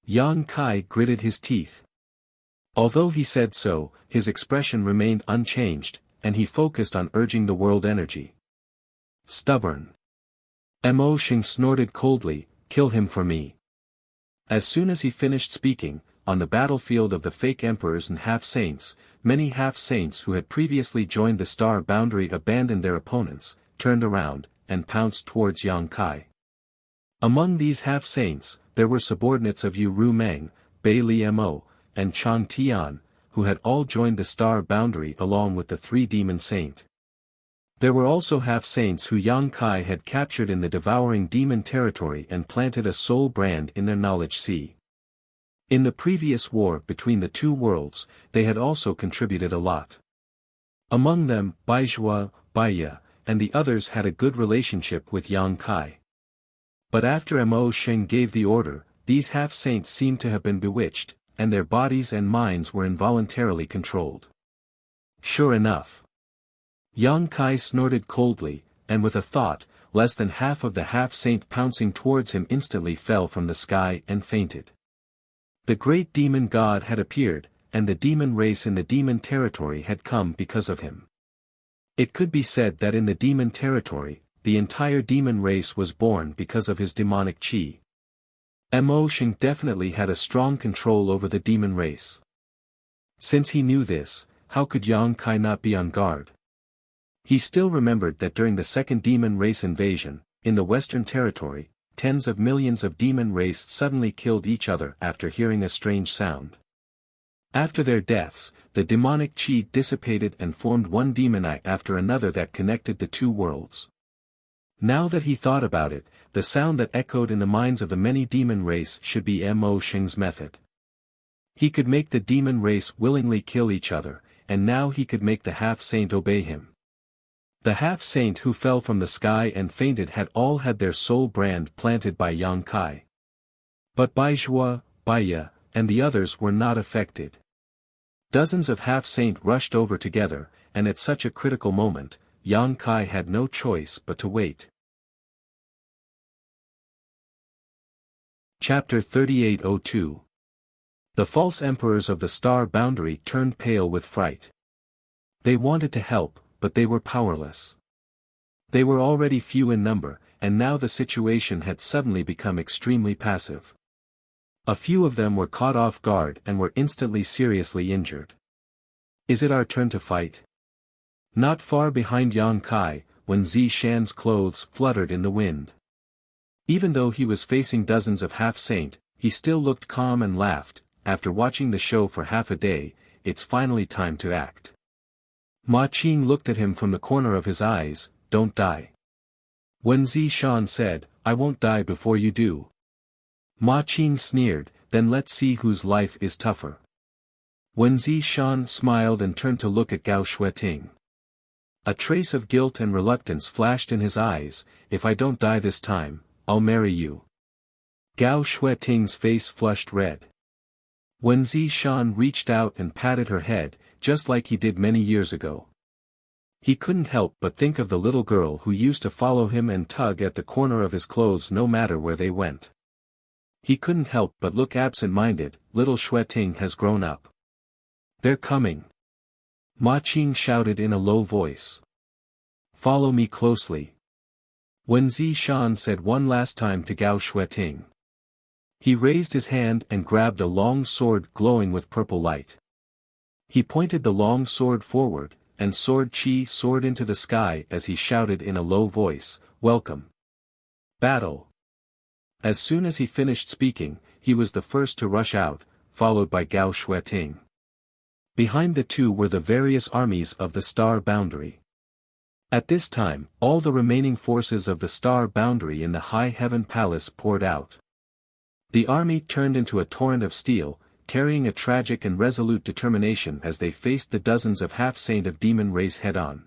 Yang Kai gritted his teeth. Although he said so, his expression remained unchanged, and he focused on urging the world energy. Stubborn. Mo Sheng snorted coldly, "Kill him for me." As soon as he finished speaking, on the battlefield of the fake emperors and half-saints, many half-saints who had previously joined the star boundary abandoned their opponents, turned around, and pounced towards Yang Kai. Among these half-saints, there were subordinates of Yu Ru Meng, Bai Li Mo, and Chang Tian, who had all joined the star boundary along with the three demon saint. There were also half-saints who Yang Kai had captured in the devouring demon territory and planted a soul brand in their knowledge sea. In the previous war between the two worlds, they had also contributed a lot. Among them, Baizhua, Baiya, and the others had a good relationship with Yang Kai. But after Mo Sheng gave the order, these half-saints seemed to have been bewitched, and their bodies and minds were involuntarily controlled. Sure enough. Yang Kai snorted coldly, and with a thought, less than half of the half-saint pouncing towards him instantly fell from the sky and fainted. The great demon god had appeared, and the demon race in the demon territory had come because of him. It could be said that in the demon territory, the entire demon race was born because of his demonic chi. Mo Sheng definitely had a strong control over the demon race. Since he knew this, how could Yang Kai not be on guard? He still remembered that during the second demon race invasion, in the Western Territory, tens of millions of demon race suddenly killed each other after hearing a strange sound. After their deaths, the demonic chi dissipated and formed one demon eye after another that connected the two worlds. Now that he thought about it, the sound that echoed in the minds of the many demon race should be Mo Sheng's method. He could make the demon race willingly kill each other, and now he could make the half-saint obey him. The half-saint who fell from the sky and fainted had all had their soul brand planted by Yang Kai. But Baizhua, Baiya, and the others were not affected. Dozens of half-saint rushed over together, and at such a critical moment, Yang Kai had no choice but to wait. Chapter 3802. The false emperors of the star boundary turned pale with fright. They wanted to help, but they were powerless. They were already few in number, and now the situation had suddenly become extremely passive. A few of them were caught off guard and were instantly seriously injured. Is it our turn to fight? Not far behind Yang Kai, Wen Zishan's clothes fluttered in the wind. Even though he was facing dozens of half-saint, he still looked calm and laughed. After watching the show for half a day, it's finally time to act. Ma Qing looked at him from the corner of his eyes. Don't die. Wen Zishan said, I won't die before you do. Ma Qing sneered, then let's see whose life is tougher. Wen Zishan smiled and turned to look at Gao Shueting. A trace of guilt and reluctance flashed in his eyes. If I don't die this time, I'll marry you. Gao Shueting's face flushed red. Wen Zishan reached out and patted her head, just like he did many years ago. He couldn't help but think of the little girl who used to follow him and tug at the corner of his clothes no matter where they went. He couldn't help but look absent-minded. Little Shueting has grown up. They're coming. Ma Qing shouted in a low voice. Follow me closely. Wen Zishan said one last time to Gao Shueting. He raised his hand and grabbed a long sword glowing with purple light. He pointed the long sword forward, and sword chi soared into the sky as he shouted in a low voice, Welcome. Battle. As soon as he finished speaking, he was the first to rush out, followed by Gao Shueting. Behind the two were the various armies of the star boundary. At this time, all the remaining forces of the star boundary in the High Heaven Palace poured out. The army turned into a torrent of steel, carrying a tragic and resolute determination as they faced the dozens of half-saint of demon race head-on.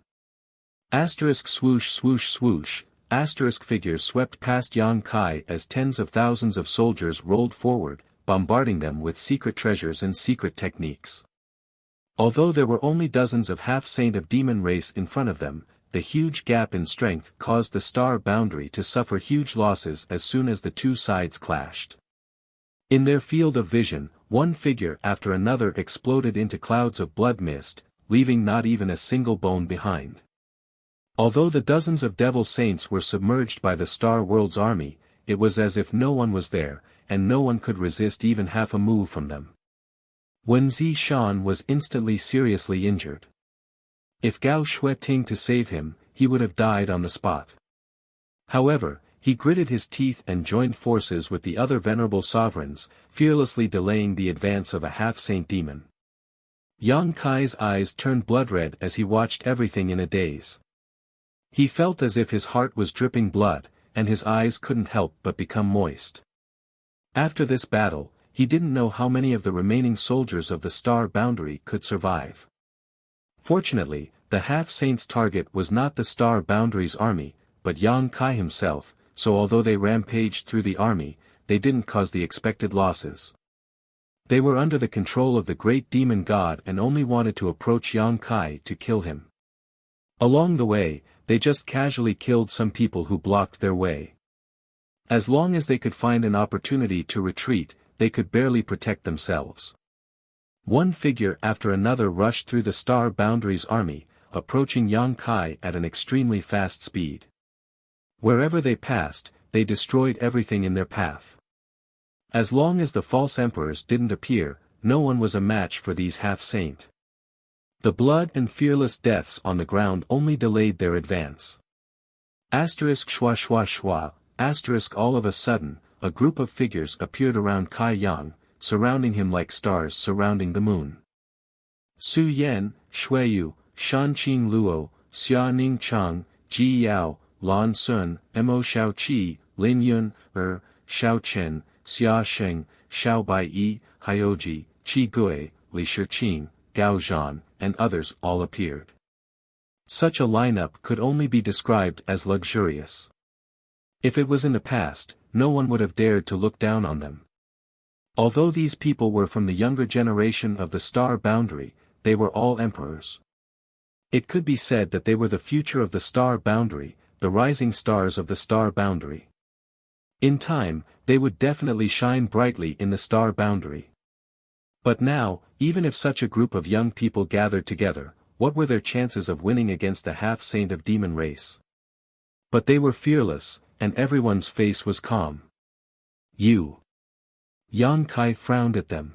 Asterisk swoosh swoosh swoosh, asterisk figures swept past Yang Kai as tens of thousands of soldiers rolled forward, bombarding them with secret treasures and secret techniques. Although there were only dozens of half-saint of demon race in front of them, the huge gap in strength caused the star boundary to suffer huge losses as soon as the two sides clashed. In their field of vision, one figure after another exploded into clouds of blood mist, leaving not even a single bone behind. Although the dozens of devil saints were submerged by the Star World's army, it was as if no one was there, and no one could resist even half a move from them. Wen Zishan was instantly seriously injured. If Gao Shueting to save him, he would have died on the spot. However, he gritted his teeth and joined forces with the other venerable sovereigns, fearlessly delaying the advance of a half-saint demon. Yang Kai's eyes turned blood-red as he watched everything in a daze. He felt as if his heart was dripping blood, and his eyes couldn't help but become moist. After this battle, he didn't know how many of the remaining soldiers of the Star Boundary could survive. Fortunately, the half-saint's target was not the Star Boundary's army, but Yang Kai himself, so although they rampaged through the army, they didn't cause the expected losses. They were under the control of the great demon god and only wanted to approach Yang Kai to kill him. Along the way, they just casually killed some people who blocked their way. As long as they could find an opportunity to retreat, they could barely protect themselves. One figure after another rushed through the Star Boundary's army, approaching Yang Kai at an extremely fast speed. Wherever they passed, they destroyed everything in their path. As long as the false emperors didn't appear, no one was a match for these half-saint. The blood and fearless deaths on the ground only delayed their advance. Asterisk schwa schwa schwa, asterisk all of a sudden, a group of figures appeared around Kai Yang, surrounding him like stars surrounding the moon. Su Yan, Shuiyu, Shanqing Luo, Xia Ning Chang, Ji Yao, Lan Sun, Mo Xiao Qi, Lin Yun, Xiao Chen, Xia Sheng, Xiao Baiyi, Hyoji, Qi Gui, Li Shiqing, Gao Zhan, and others all appeared. Such a lineup could only be described as luxurious. If it was in the past, no one would have dared to look down on them. Although these people were from the younger generation of the Star Boundary, they were all emperors. It could be said that they were the future of the Star Boundary, the rising stars of the Star Boundary. In time, they would definitely shine brightly in the Star Boundary. But now, even if such a group of young people gathered together, what were their chances of winning against the half-saint of demon race? But they were fearless, and everyone's face was calm. You. Yang Kai frowned at them.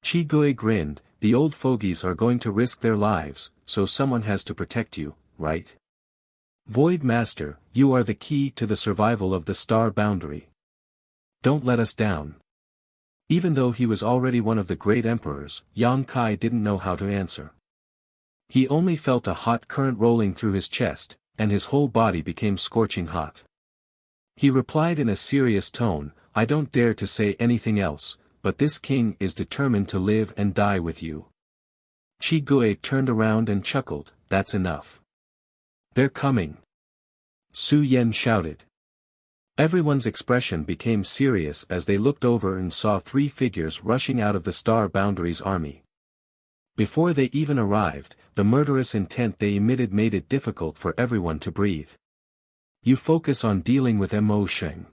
Qi Gui grinned, the old fogies are going to risk their lives, so someone has to protect you, right? Void Master, you are the key to the survival of the Star Boundary. Don't let us down. Even though he was already one of the great emperors, Yang Kai didn't know how to answer. He only felt a hot current rolling through his chest, and his whole body became scorching hot. He replied in a serious tone, I don't dare to say anything else, but this king is determined to live and die with you. Qi Gui turned around and chuckled, that's enough. They're coming. Su Yan shouted. Everyone's expression became serious as they looked over and saw three figures rushing out of the Star Boundary's army. Before they even arrived, the murderous intent they emitted made it difficult for everyone to breathe. You focus on dealing with Mo Sheng.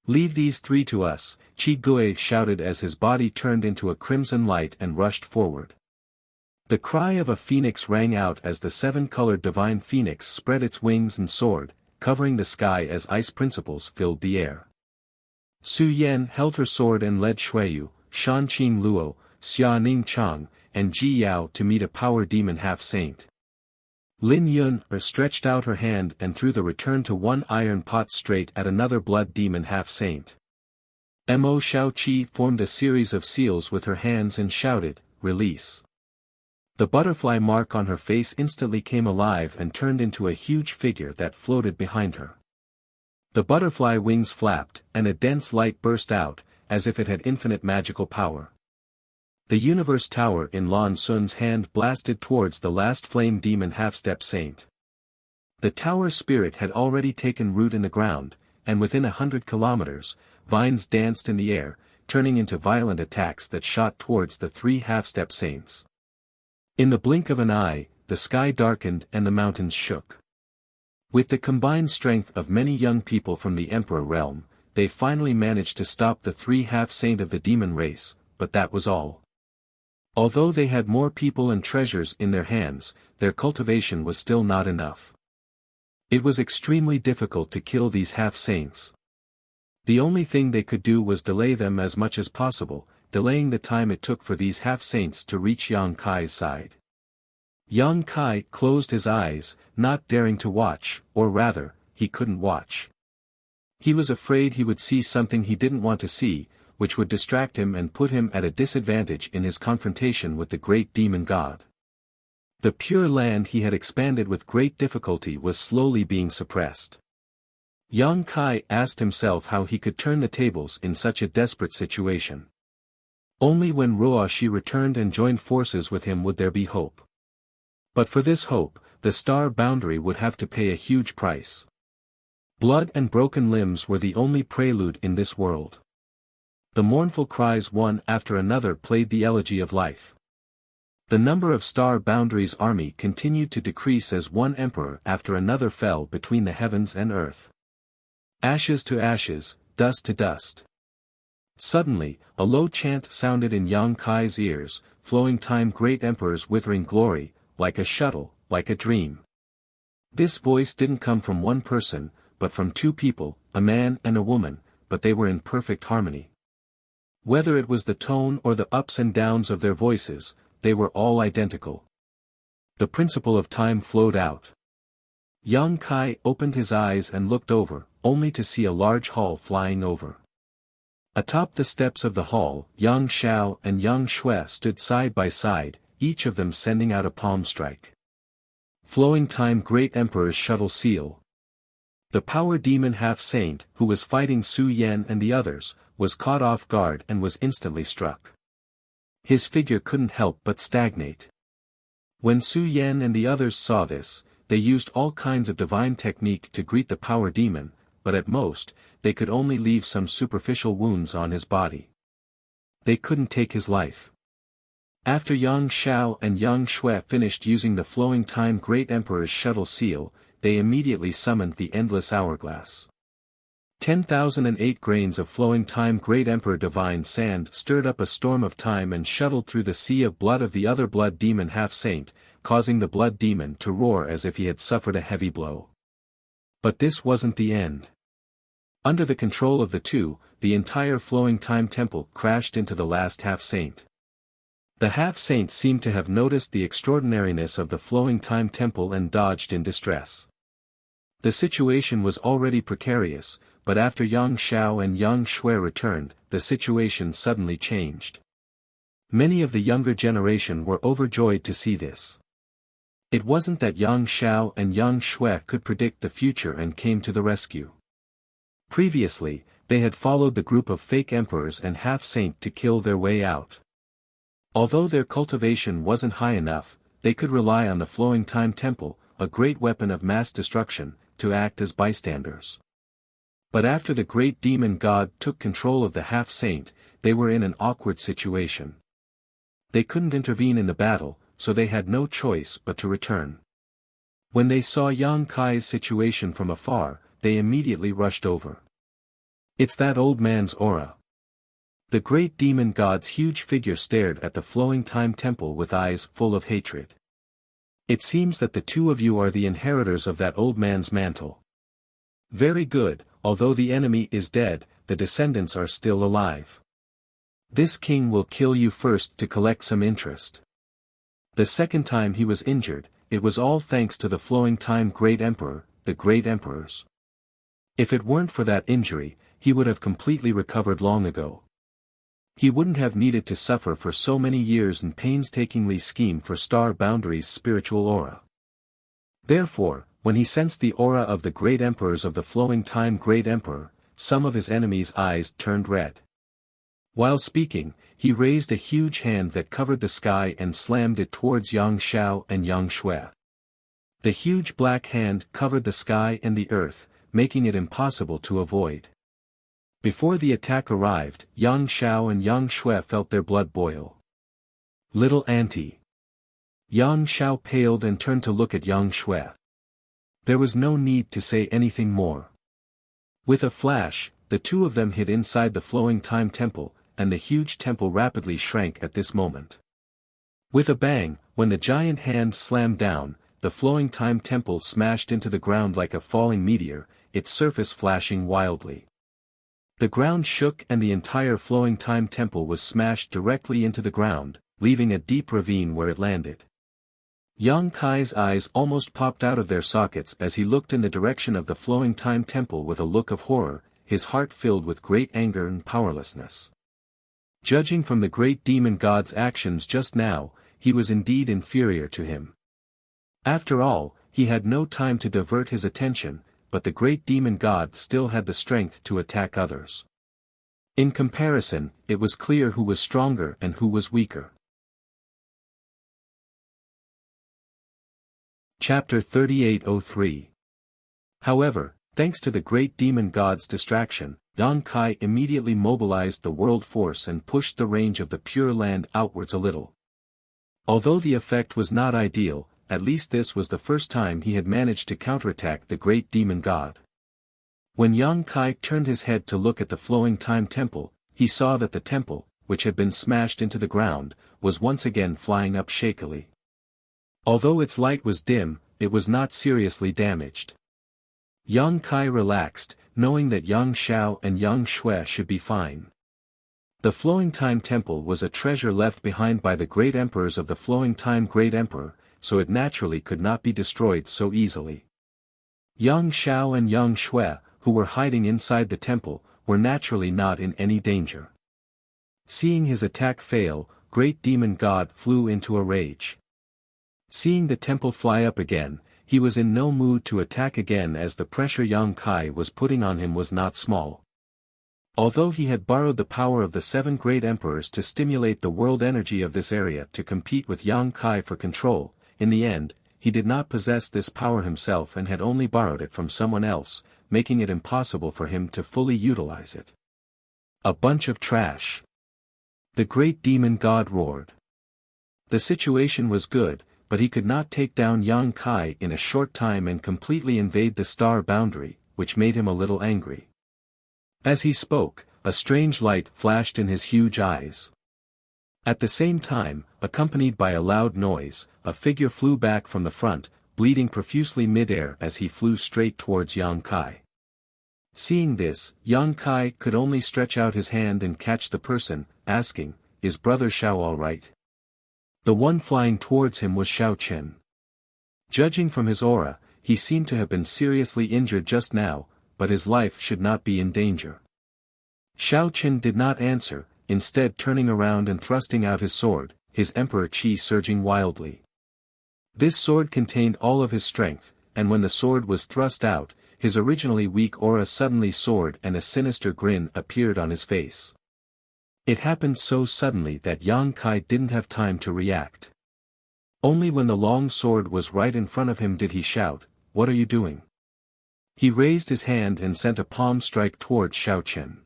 Leave these three to us, Qi Gui shouted as his body turned into a crimson light and rushed forward. The cry of a phoenix rang out as the seven-colored divine phoenix spread its wings and soared, covering the sky as ice principles filled the air. Su Yan held her sword and led Shuiyu, Shanqing Luo, Xia Ning Chang, and Ji Yao to meet a power demon half-saint. Lin Yun stretched out her hand and threw the return to one iron pot straight at another blood demon half-saint. Mo Xiao Qi formed a series of seals with her hands and shouted, release. The butterfly mark on her face instantly came alive and turned into a huge figure that floated behind her. The butterfly wings flapped, and a dense light burst out, as if it had infinite magical power. The universe tower in Lan Sun's hand blasted towards the last flame demon half-step saint. The tower's spirit had already taken root in the ground, and within 100 kilometers, vines danced in the air, turning into violent attacks that shot towards the three half-step saints. In the blink of an eye, the sky darkened and the mountains shook. With the combined strength of many young people from the Emperor realm, they finally managed to stop the three half-saint of the demon race, but that was all. Although they had more people and treasures in their hands, their cultivation was still not enough. It was extremely difficult to kill these half-saints. The only thing they could do was delay them as much as possible, delaying the time it took for these half-saints to reach Yang Kai's side. Yang Kai closed his eyes, not daring to watch, or rather, he couldn't watch. He was afraid he would see something he didn't want to see, which would distract him and put him at a disadvantage in his confrontation with the great demon god. The Pure Land he had expanded with great difficulty was slowly being suppressed. Yang Kai asked himself how he could turn the tables in such a desperate situation. Only when Ruoshi returned and joined forces with him would there be hope. But for this hope, the star boundary would have to pay a huge price. Blood and broken limbs were the only prelude in this world. The mournful cries one after another played the elegy of life. The number of Star Boundary's army continued to decrease as one emperor after another fell between the heavens and earth. Ashes to ashes, dust to dust. Suddenly, a low chant sounded in Yang Kai's ears, flowing time great emperor's withering glory, like a shuttle, like a dream. This voice didn't come from one person, but from two people, a man and a woman, but they were in perfect harmony. Whether it was the tone or the ups and downs of their voices, they were all identical. The principle of time flowed out. Yang Kai opened his eyes and looked over, only to see a large hall flying over. Atop the steps of the hall, Yang Xiao and Yang Shui stood side by side, each of them sending out a palm strike. Flowing time great emperor's shuttle seal. The power demon half-saint, who was fighting Su Yan and the others, was caught off guard and was instantly struck. His figure couldn't help but stagnate. When Su Yan and the others saw this, they used all kinds of divine technique to greet the power demon, but at most, they could only leave some superficial wounds on his body. They couldn't take his life. After Yang Xiao and Yang Shui finished using the flowing time great emperor's shuttle seal, they immediately summoned the endless hourglass. 10,008 grains of flowing time great emperor divine sand stirred up a storm of time and shuttled through the sea of blood of the other blood demon half-saint, causing the blood demon to roar as if he had suffered a heavy blow. But this wasn't the end. Under the control of the two, the entire flowing time temple crashed into the last half-saint. The half-saint seemed to have noticed the extraordinariness of the flowing time temple and dodged in distress. The situation was already precarious, but after Yang Xiao and Yang Shui returned, the situation suddenly changed. Many of the younger generation were overjoyed to see this. It wasn't that Yang Xiao and Yang Shui could predict the future and came to the rescue. Previously, they had followed the group of fake emperors and half-saint to kill their way out. Although their cultivation wasn't high enough, they could rely on the flowing time temple, a great weapon of mass destruction, to act as bystanders. But after the great demon god took control of the half-saint, they were in an awkward situation. They couldn't intervene in the battle, so they had no choice but to return. When they saw Yang Kai's situation from afar, they immediately rushed over. "It's that old man's aura." The great demon god's huge figure stared at the flowing time temple with eyes full of hatred. "It seems that the two of you are the inheritors of that old man's mantle. Very good, although the enemy is dead, the descendants are still alive. This king will kill you first to collect some interest. The second time he was injured, it was all thanks to the flowing time great emperor, the great emperors. If it weren't for that injury, he would have completely recovered long ago. He wouldn't have needed to suffer for so many years and painstakingly scheme for Star Boundary's spiritual aura. Therefore, when he sensed the aura of the great emperors of the flowing time great emperor, some of his enemies' eyes turned red. While speaking, he raised a huge hand that covered the sky and slammed it towards Yang Xiao and Yang Shui. The huge black hand covered the sky and the earth, making it impossible to avoid. Before the attack arrived, Yang Xiao and Yang Shui felt their blood boil. "Little auntie." Yang Xiao paled and turned to look at Yang Shui. There was no need to say anything more. With a flash, the two of them hid inside the flowing time temple, and the huge temple rapidly shrank at this moment. With a bang, when the giant hand slammed down, the flowing time temple smashed into the ground like a falling meteor, its surface flashing wildly. The ground shook and the entire flowing time temple was smashed directly into the ground, leaving a deep ravine where it landed. Yang Kai's eyes almost popped out of their sockets as he looked in the direction of the flowing time temple with a look of horror, his heart filled with great anger and powerlessness. Judging from the great demon god's actions just now, he was indeed inferior to him. After all, he had no time to divert his attention, but the great demon god still had the strength to attack others. In comparison, it was clear who was stronger and who was weaker. Chapter 38:03. However, thanks to the great demon god's distraction, Yang Kai immediately mobilized the world force and pushed the range of the Pure Land outwards a little. Although the effect was not ideal, at least this was the first time he had managed to counterattack the great demon god. When Yang Kai turned his head to look at the flowing time temple, he saw that the temple, which had been smashed into the ground, was once again flying up shakily. Although its light was dim, it was not seriously damaged. Yang Kai relaxed, knowing that Yang Xiao and Yang Shui should be fine. The Flowing Time Temple was a treasure left behind by the great emperors of the Flowing Time Great Emperor, so it naturally could not be destroyed so easily. Yang Xiao and Yang Shui, who were hiding inside the temple, were naturally not in any danger. Seeing his attack fail, Great Demon God flew into a rage. Seeing the temple fly up again, he was in no mood to attack again as the pressure Yang Kai was putting on him was not small. Although he had borrowed the power of the 7 great emperors to stimulate the world energy of this area to compete with Yang Kai for control, in the end, he did not possess this power himself and had only borrowed it from someone else, making it impossible for him to fully utilize it. A bunch of trash. The great demon god roared. The situation was good, but he could not take down Yang Kai in a short time and completely invade the star boundary, which made him a little angry. As he spoke, a strange light flashed in his huge eyes. At the same time, accompanied by a loud noise, a figure flew back from the front, bleeding profusely mid-air as he flew straight towards Yang Kai. Seeing this, Yang Kai could only stretch out his hand and catch the person, asking, "Is Brother Xiao all right?" The one flying towards him was Xiao Chen. Judging from his aura, he seemed to have been seriously injured just now, but his life should not be in danger. Xiao Chen did not answer, instead turning around and thrusting out his sword, his emperor qi surging wildly. This sword contained all of his strength, and when the sword was thrust out, his originally weak aura suddenly soared and a sinister grin appeared on his face. It happened so suddenly that Yang Kai didn't have time to react. Only when the long sword was right in front of him did he shout, "What are you doing?" He raised his hand and sent a palm strike towards Xiao Chen.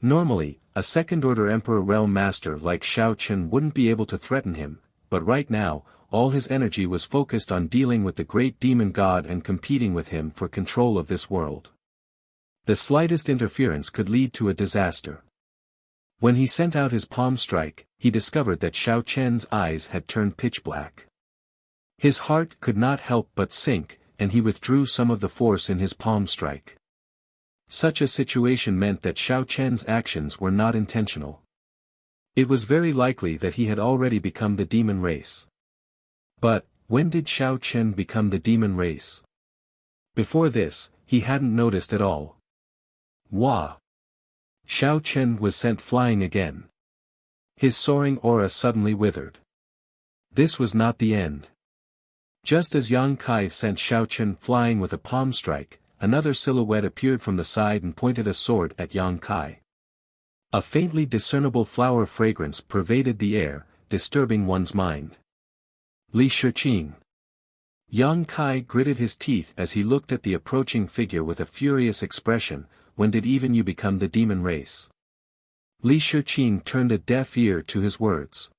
Normally, a second-order Emperor Realm Master like Xiao Chen wouldn't be able to threaten him, but right now, all his energy was focused on dealing with the great demon god and competing with him for control of this world. The slightest interference could lead to a disaster. When he sent out his palm strike, he discovered that Xiao Chen's eyes had turned pitch black. His heart could not help but sink, and he withdrew some of the force in his palm strike. Such a situation meant that Xiao Chen's actions were not intentional. It was very likely that he had already become the demon race. But, when did Xiao Chen become the demon race? Before this, he hadn't noticed at all. Wah! Xiao Chen was sent flying again. His soaring aura suddenly withered. This was not the end. Just as Yang Kai sent Xiao Chen flying with a palm strike, another silhouette appeared from the side and pointed a sword at Yang Kai. A faintly discernible flower fragrance pervaded the air, disturbing one's mind. Li Shiqing. Yang Kai gritted his teeth as he looked at the approaching figure with a furious expression. When did even you become the demon race? Li Shiqing turned a deaf ear to his words.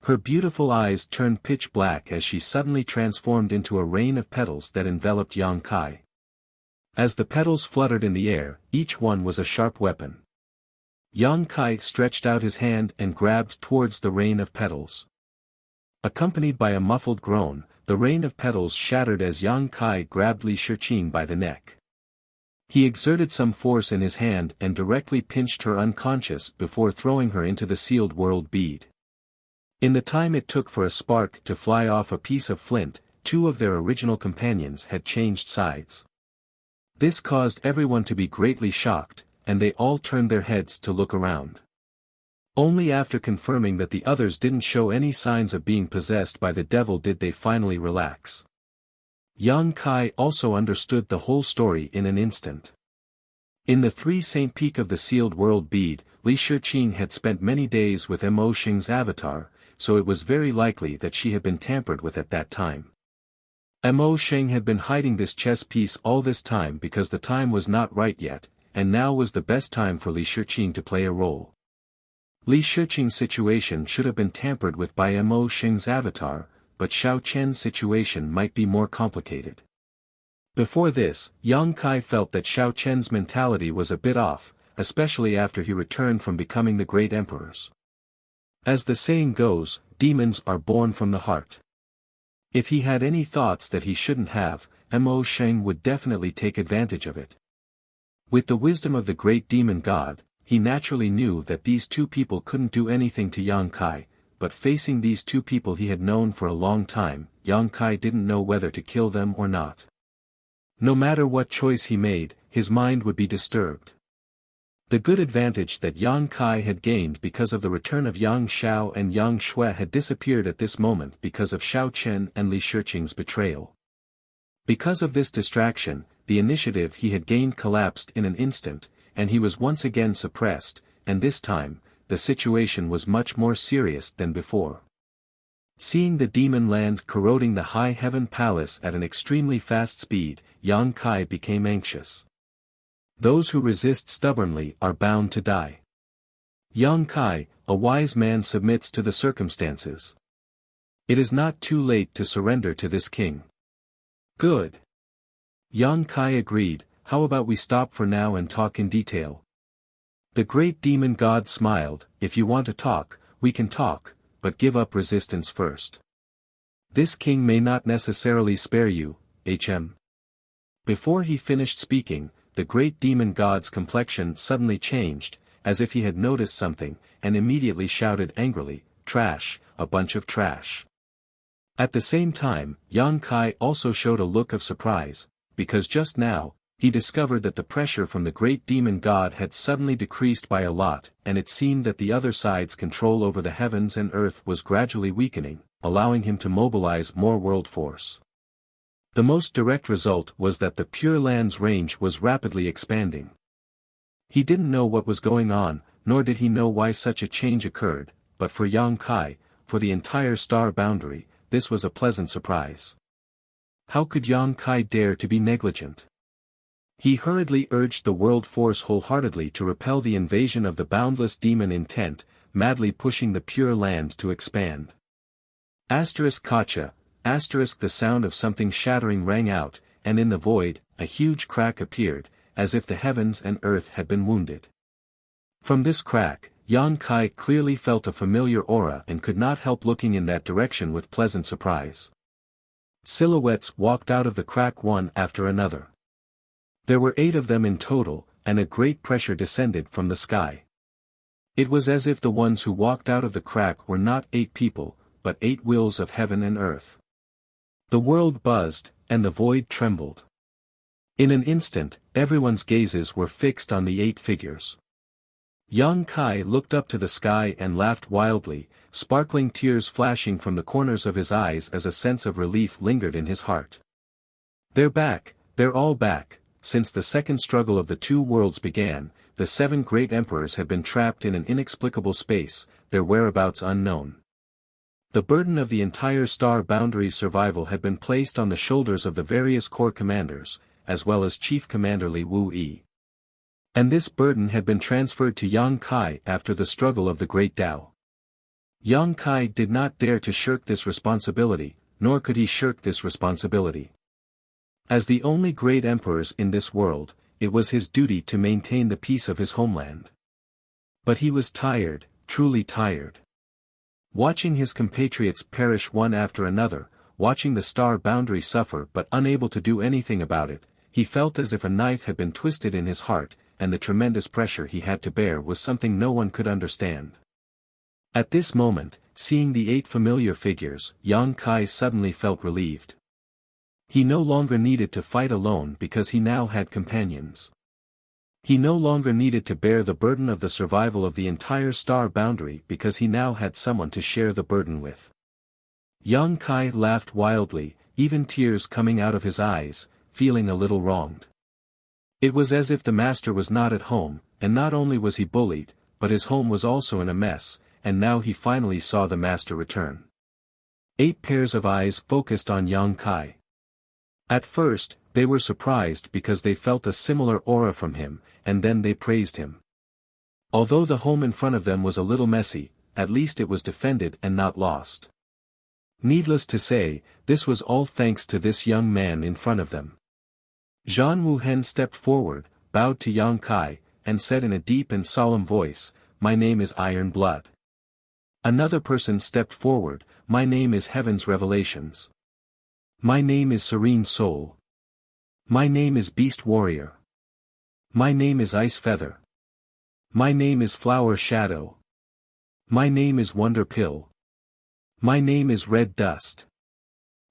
Her beautiful eyes turned pitch black as she suddenly transformed into a rain of petals that enveloped Yang Kai. As the petals fluttered in the air, each one was a sharp weapon. Yang Kai stretched out his hand and grabbed towards the rain of petals. Accompanied by a muffled groan, the rain of petals shattered as Yang Kai grabbed Li Shiqing by the neck. He exerted some force in his hand and directly pinched her unconscious before throwing her into the sealed world bead. In the time it took for a spark to fly off a piece of flint, 2 of their original companions had changed sides. This caused everyone to be greatly shocked, and they all turned their heads to look around. Only after confirming that the others didn't show any signs of being possessed by the devil did they finally relax. Yang Kai also understood the whole story in an instant. In the 3 Saint Peak of the Sealed World bead, Li Shiqing had spent many days with Mo Xing's avatar, so it was very likely that she had been tampered with at that time. Mo Xing had been hiding this chess piece all this time because the time was not right yet, and now was the best time for Li Shiqing to play a role. Li Shiqing's situation should have been tampered with by Mo Xing's avatar, but Xiao Chen's situation might be more complicated. Before this, Yang Kai felt that Xiao Chen's mentality was a bit off, especially after he returned from becoming the great emperors. As the saying goes, demons are born from the heart. If he had any thoughts that he shouldn't have, Mo Xing would definitely take advantage of it. With the wisdom of the great demon god, he naturally knew that these 2 people couldn't do anything to Yang Kai, but facing these 2 people he had known for a long time, Yang Kai didn't know whether to kill them or not. No matter what choice he made, his mind would be disturbed. The good advantage that Yang Kai had gained because of the return of Yang Xiao and Yang Shui had disappeared at this moment because of Xiao Chen and Li Shiqing's betrayal. Because of this distraction, the initiative he had gained collapsed in an instant, and he was once again suppressed, and this time, the situation was much more serious than before. Seeing the demon land corroding the high heaven palace at an extremely fast speed, Yang Kai became anxious. Those who resist stubbornly are bound to die. Yang Kai, a wise man, submits to the circumstances. It is not too late to surrender to this king. Good. Yang Kai agreed. How about we stop for now and talk in detail? The great demon god smiled. If you want to talk, we can talk, but give up resistance first. This king may not necessarily spare you, hm. Before he finished speaking, the great demon god's complexion suddenly changed, as if he had noticed something, and immediately shouted angrily, "Trash, a bunch of trash." At the same time, Yang Kai also showed a look of surprise, because just now, he discovered that the pressure from the great demon god had suddenly decreased by a lot, and it seemed that the other side's control over the heavens and earth was gradually weakening, allowing him to mobilize more world force. The most direct result was that the Pure Land's range was rapidly expanding. He didn't know what was going on, nor did he know why such a change occurred, but for Yang Kai, for the entire star boundary, this was a pleasant surprise. How could Yang Kai dare to be negligent? He hurriedly urged the world force wholeheartedly to repel the invasion of the boundless demon intent, madly pushing the Pure Land to expand. Kacha, the sound of something shattering rang out, and in the void, a huge crack appeared, as if the heavens and earth had been wounded. From this crack, Yang Kai clearly felt a familiar aura and could not help looking in that direction with pleasant surprise. Silhouettes walked out of the crack one after another. There were 8 of them in total, and a great pressure descended from the sky. It was as if the ones who walked out of the crack were not 8 people, but 8 wills of heaven and earth. The world buzzed, and the void trembled. In an instant, everyone's gazes were fixed on the 8 figures. Yang Kai looked up to the sky and laughed wildly, sparkling tears flashing from the corners of his eyes as a sense of relief lingered in his heart. They're back, they're all back. Since the second struggle of the 2 worlds began, the 7 great emperors had been trapped in an inexplicable space, their whereabouts unknown. The burden of the entire star boundary's survival had been placed on the shoulders of the various corps commanders, as well as Chief Commander Li Wu-yi. And this burden had been transferred to Yang Kai after the struggle of the Great Tao. Yang Kai did not dare to shirk this responsibility, nor could he shirk this responsibility. As the only great emperors in this world, it was his duty to maintain the peace of his homeland. But he was tired, truly tired. Watching his compatriots perish one after another, watching the star boundary suffer but unable to do anything about it, he felt as if a knife had been twisted in his heart, and the tremendous pressure he had to bear was something no one could understand. At this moment, seeing the 8 familiar figures, Yang Kai suddenly felt relieved. He no longer needed to fight alone because he now had companions. He no longer needed to bear the burden of the survival of the entire star boundary because he now had someone to share the burden with. Yang Kai laughed wildly, even tears coming out of his eyes, feeling a little wronged. It was as if the master was not at home, and not only was he bullied, but his home was also in a mess, and now he finally saw the master return. 8 pairs of eyes focused on Yang Kai. At first, they were surprised because they felt a similar aura from him, and then they praised him. Although the home in front of them was a little messy, at least it was defended and not lost. Needless to say, this was all thanks to this young man in front of them. Zhan Wuhen stepped forward, bowed to Yang Kai, and said in a deep and solemn voice, "My name is Iron Blood." Another person stepped forward, "My name is Heaven's Revelations. My name is Serene Soul. My name is Beast Warrior. My name is Ice Feather. My name is Flower Shadow. My name is Wonder Pill. My name is Red Dust."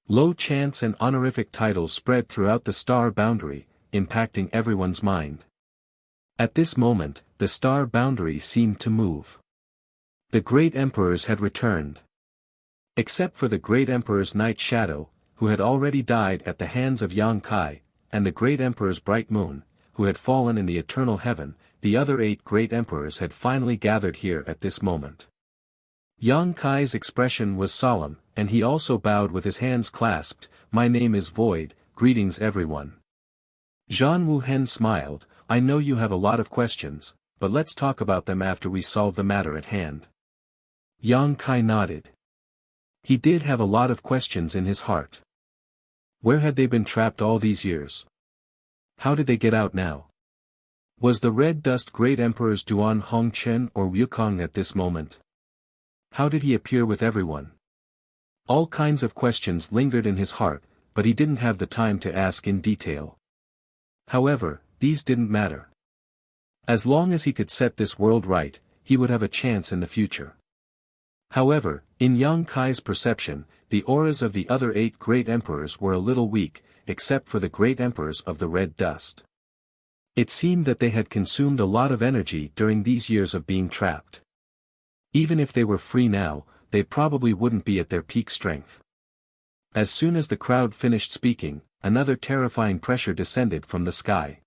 Low chants and honorific titles spread throughout the star boundary, impacting everyone's mind. At this moment, the star boundary seemed to move. The great emperors had returned. Except for the great emperor's night shadow, who had already died at the hands of Yang Kai, and the great emperor's bright moon, who had fallen in the eternal heaven, the other 8 great emperors had finally gathered here at this moment. Yang Kai's expression was solemn, and he also bowed with his hands clasped, "My name is Void, greetings everyone." Zhan Wuhen smiled, "I know you have a lot of questions, but let's talk about them after we solve the matter at hand." Yang Kai nodded. He did have a lot of questions in his heart. Where had they been trapped all these years? How did they get out now? Was the Red Dust Great Emperors Duan Hongchen or Wukong at this moment? How did he appear with everyone? All kinds of questions lingered in his heart, but he didn't have the time to ask in detail. However, these didn't matter. As long as he could set this world right, he would have a chance in the future. However, in Yang Kai's perception, the auras of the other 8 great emperors were a little weak, except for the great emperors of the Red Dust. It seemed that they had consumed a lot of energy during these years of being trapped. Even if they were free now, they probably wouldn't be at their peak strength. As soon as the crowd finished speaking, another terrifying pressure descended from the sky.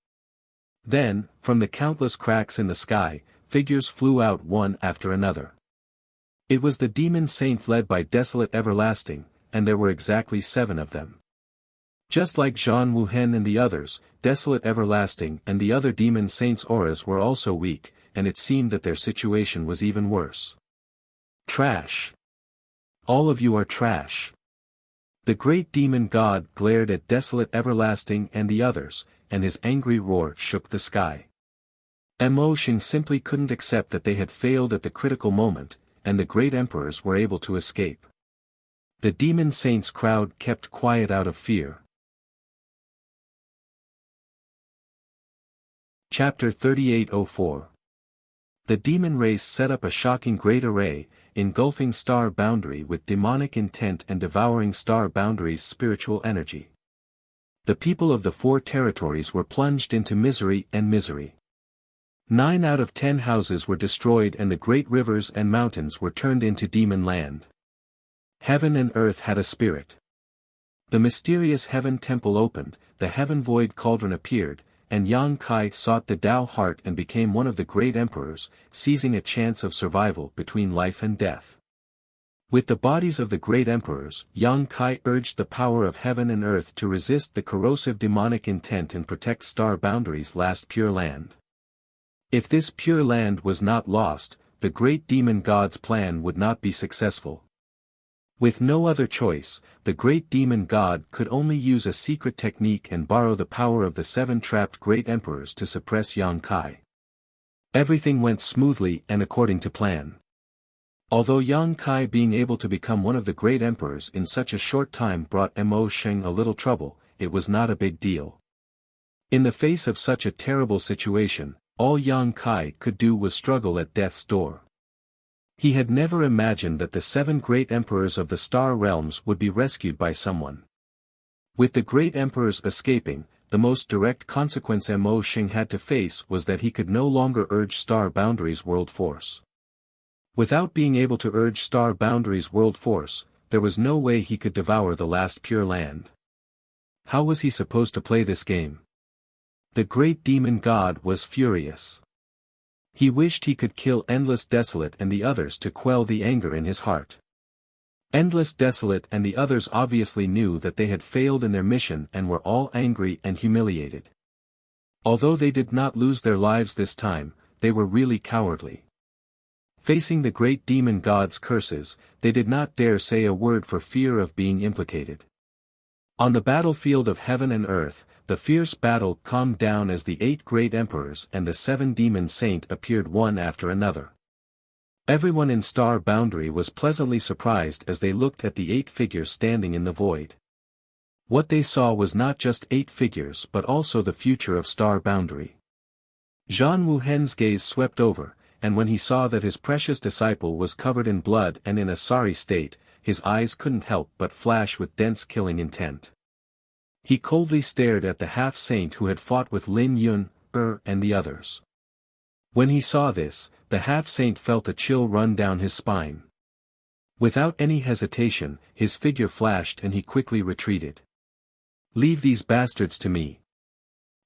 Then, from the countless cracks in the sky, figures flew out one after another. It was the demon saint led by Desolate Everlasting, and there were exactly 7 of them. Just like Zhan Wuhen and the others, Desolate Everlasting and the other demon saints' auras were also weak, and it seemed that their situation was even worse. Trash. All of you are trash. The great demon god glared at Desolate Everlasting and the others, and his angry roar shook the sky. Mo Xing simply couldn't accept that they had failed at the critical moment, and the great emperors were able to escape. The demon saints crowd kept quiet out of fear. Chapter 3804. The demon race set up a shocking great array, engulfing star boundary with demonic intent and devouring star boundary's spiritual energy. The people of the 4 territories were plunged into misery and misery. 9 out of 10 houses were destroyed and the great rivers and mountains were turned into demon land. Heaven and earth had a spirit. The mysterious heaven temple opened, the heaven void cauldron appeared, and Yang Kai sought the Tao heart and became one of the great emperors, seizing a chance of survival between life and death. With the bodies of the great emperors, Yang Kai urged the power of heaven and earth to resist the corrosive demonic intent and protect star boundary's last pure land. If this pure land was not lost, the great demon god's plan would not be successful. With no other choice, the great demon god could only use a secret technique and borrow the power of the 7 trapped great emperors to suppress Yang Kai. Everything went smoothly and according to plan. Although Yang Kai being able to become one of the great emperors in such a short time brought Mo Xing a little trouble, it was not a big deal. In the face of such a terrible situation, all Yang Kai could do was struggle at death's door. He had never imagined that the 7 great emperors of the star realms would be rescued by someone. With the great emperors escaping, the most direct consequence Mo Xing had to face was that he could no longer urge Star Boundary's world force. Without being able to urge Star Boundary's world force, there was no way he could devour the last Pure Land. How was he supposed to play this game? The great demon god was furious. He wished he could kill Endless Desolate and the others to quell the anger in his heart. Endless Desolate and the others obviously knew that they had failed in their mission and were all angry and humiliated. Although they did not lose their lives this time, they were really cowardly. Facing the great demon god's curses, they did not dare say a word for fear of being implicated. On the battlefield of heaven and earth, the fierce battle calmed down as the 8 great emperors and the 7 demon saint appeared one after another. Everyone in Star Boundary was pleasantly surprised as they looked at the 8 figures standing in the void. What they saw was not just 8 figures but also the future of Star Boundary. Zhan Wuhen's gaze swept over, and when he saw that his precious disciple was covered in blood and in a sorry state, his eyes couldn't help but flash with dense killing intent. He coldly stared at the half-saint who had fought with Lin Yun, and the others. When he saw this, the half-saint felt a chill run down his spine. Without any hesitation, his figure flashed and he quickly retreated. "Leave these bastards to me."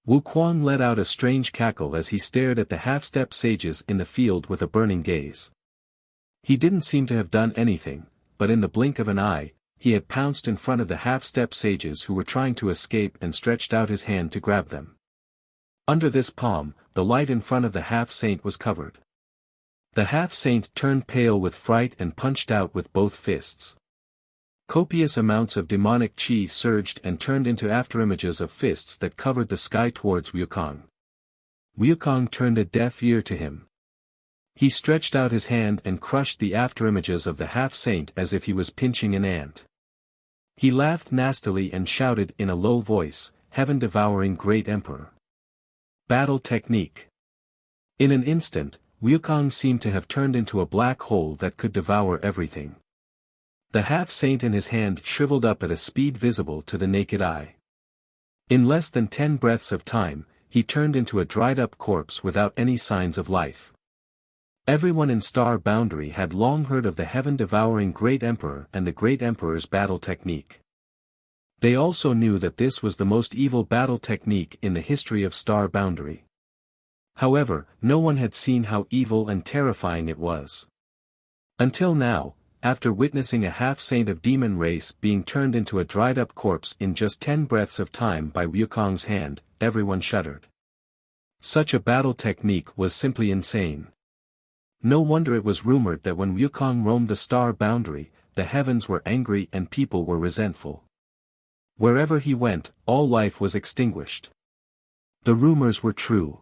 Wu Quan let out a strange cackle as he stared at the half-step sages in the field with a burning gaze. He didn't seem to have done anything, but in the blink of an eye, he had pounced in front of the half-step sages who were trying to escape and stretched out his hand to grab them. Under this palm, the light in front of the half-saint was covered. The half-saint turned pale with fright and punched out with both fists. Copious amounts of demonic chi surged and turned into afterimages of fists that covered the sky towards Wukong. Wukong turned a deaf ear to him. He stretched out his hand and crushed the afterimages of the half-saint as if he was pinching an ant. He laughed nastily and shouted in a low voice, "Heaven-devouring great emperor." Battle technique. In an instant, Wukong seemed to have turned into a black hole that could devour everything. The half-saint in his hand shriveled up at a speed visible to the naked eye. In less than 10 breaths of time, he turned into a dried-up corpse without any signs of life. Everyone in Star Boundary had long heard of the heaven-devouring great emperor and the great emperor's battle technique. They also knew that this was the most evil battle technique in the history of Star Boundary. However, no one had seen how evil and terrifying it was. Until now, after witnessing a half-saint of demon race being turned into a dried-up corpse in just 10 breaths of time by Wukong's hand, everyone shuddered. Such a battle technique was simply insane. No wonder it was rumored that when Wukong roamed the Star Boundary, the heavens were angry and people were resentful. Wherever he went, all life was extinguished. The rumors were true.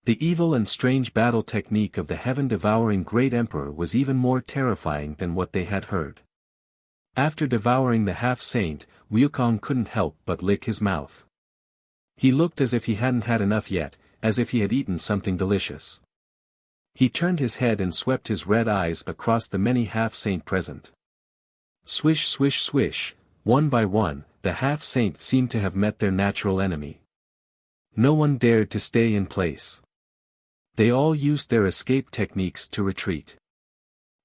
The evil and strange battle technique of the heaven-devouring great emperor was even more terrifying than what they had heard. After devouring the half-saint, Wukong couldn't help but lick his mouth. He looked as if he hadn't had enough yet, as if he had eaten something delicious. He turned his head and swept his red eyes across the many half-saint present. Swish swish swish, one by one, the half-saint seemed to have met their natural enemy. No one dared to stay in place. They all used their escape techniques to retreat.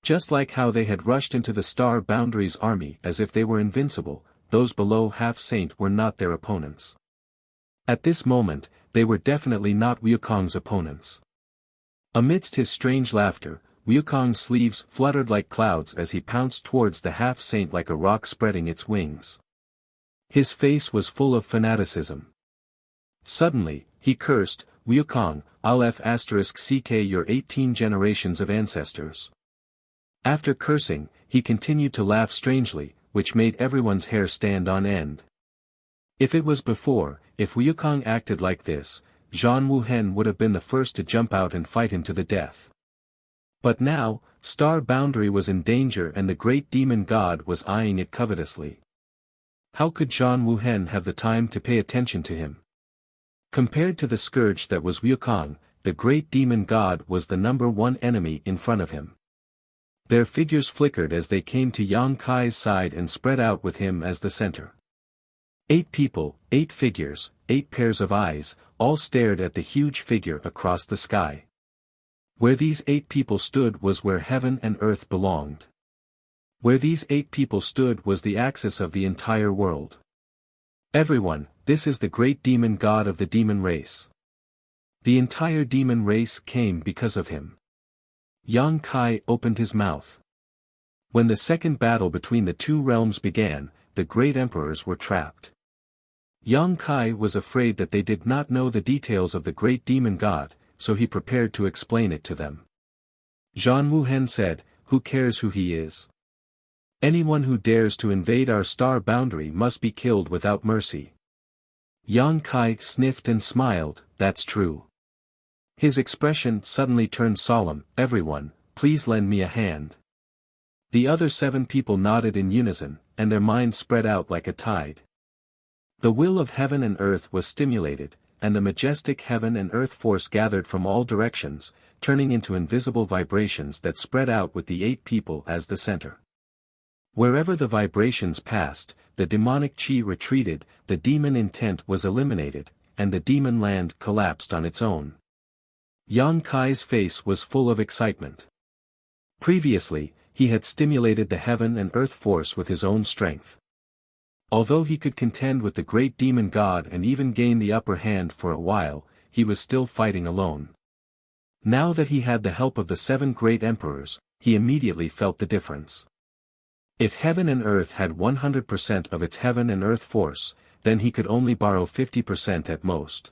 Just like how they had rushed into the Star Boundary's army as if they were invincible, those below half-saint were not their opponents. At this moment, they were definitely not Wukong's opponents. Amidst his strange laughter, Wukong's sleeves fluttered like clouds as he pounced towards the half-saint like a rock spreading its wings. His face was full of fanaticism. Suddenly, he cursed, "Wukong, I'll **ck your 18 generations of ancestors." After cursing, he continued to laugh strangely, which made everyone's hair stand on end. If Wukong acted like this, Zhan Wuhen would have been the first to jump out and fight him to the death. But now, Star Boundary was in danger and the great demon god was eyeing it covetously. How could Zhan Wuhen have the time to pay attention to him? Compared to the scourge that was Wukong, the great demon god was the #1 enemy in front of him. Their figures flickered as they came to Yang Kai's side and spread out with him as the center. 8 people, 8 figures, 8 pairs of eyes, all stared at the huge figure across the sky. Where these 8 people stood was where heaven and earth belonged. Where these 8 people stood was the axis of the entire world. Everyone, this is the great demon god of the demon race. The entire demon race came because of him. Yang Kai opened his mouth. When the second battle between the two realms began, the great emperors were trapped. Yang Kai was afraid that they did not know the details of the great demon god, so he prepared to explain it to them. Zhan Wuhen said, "Who cares who he is? Anyone who dares to invade our star boundary must be killed without mercy." Yang Kai sniffed and smiled, "That's true." His expression suddenly turned solemn, "Everyone, please lend me a hand." The other 7 people nodded in unison, and their minds spread out like a tide. The will of heaven and earth was stimulated, and the majestic heaven and earth force gathered from all directions, turning into invisible vibrations that spread out with the 8 people as the center. Wherever the vibrations passed, the demonic chi retreated, the demon intent was eliminated, and the demon land collapsed on its own. Yang Kai's face was full of excitement. Previously, he had stimulated the heaven and earth force with his own strength. Although he could contend with the great demon god and even gain the upper hand for a while, he was still fighting alone. Now that he had the help of the 7 great emperors, he immediately felt the difference. If heaven and earth had 100% of its heaven and earth force, then he could only borrow 50% at most.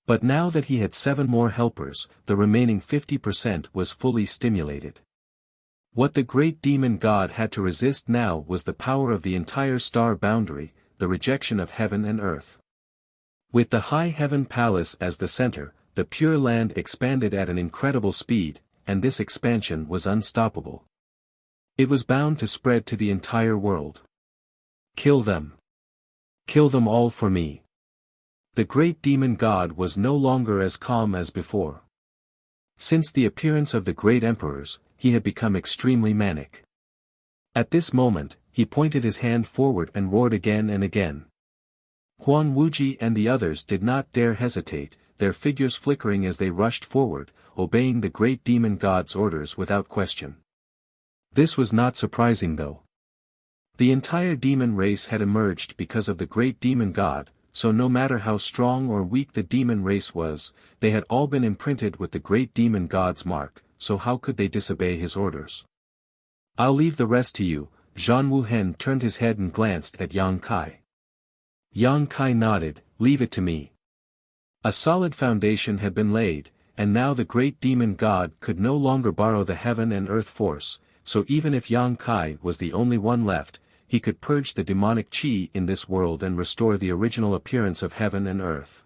But now that he had 7 more helpers, the remaining 50% was fully stimulated. What the great demon god had to resist now was the power of the entire star boundary, the rejection of heaven and earth. With the high heaven palace as the center, the pure land expanded at an incredible speed, and this expansion was unstoppable. It was bound to spread to the entire world. Kill them. Kill them all for me. The great demon god was no longer as calm as before. Since the appearance of the great emperors, he had become extremely manic. At this moment, he pointed his hand forward and roared again and again. Huang Wuji and the others did not dare hesitate, their figures flickering as they rushed forward, obeying the great demon god's orders without question. This was not surprising though. The entire demon race had emerged because of the great demon god, so no matter how strong or weak the demon race was, they had all been imprinted with the great demon god's mark, so how could they disobey his orders? "I'll leave the rest to you." Zhan Wuhen turned his head and glanced at Yang Kai. Yang Kai nodded, "Leave it to me." A solid foundation had been laid, and now the great demon god could no longer borrow the heaven and earth force, so even if Yang Kai was the only one left, he could purge the demonic chi in this world and restore the original appearance of heaven and earth.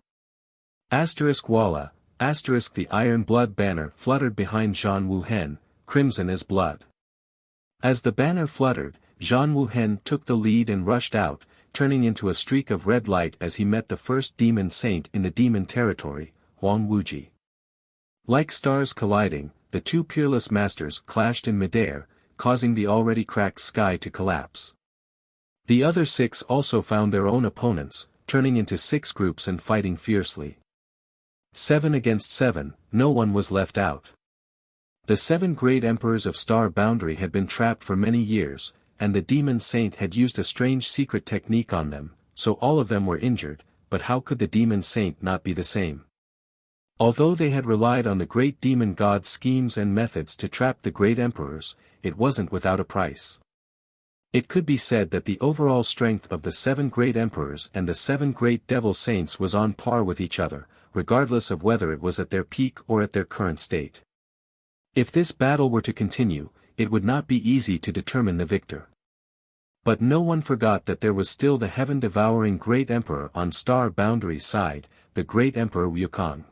Walla, the iron blood banner fluttered behind Zhan Wuhen, crimson as blood. As the banner fluttered, Zhan Wuhen took the lead and rushed out, turning into a streak of red light as he met the first demon saint in the demon territory, Huang Wuji. Like stars colliding, the 2 peerless masters clashed in midair, causing the already cracked sky to collapse. The other 6 also found their own opponents, turning into 6 groups and fighting fiercely. 7 against 7, no one was left out. The 7 great emperors of Star Boundary had been trapped for many years, and the demon saint had used a strange secret technique on them, so all of them were injured, but how could the demon saint not be the same? Although they had relied on the great demon god's schemes and methods to trap the great emperors, it wasn't without a price. It could be said that the overall strength of the 7 great emperors and the 7 great devil saints was on par with each other, regardless of whether it was at their peak or at their current state. If this battle were to continue, it would not be easy to determine the victor. But no one forgot that there was still the heaven-devouring great emperor on Star Boundary's side, the great emperor Wukong.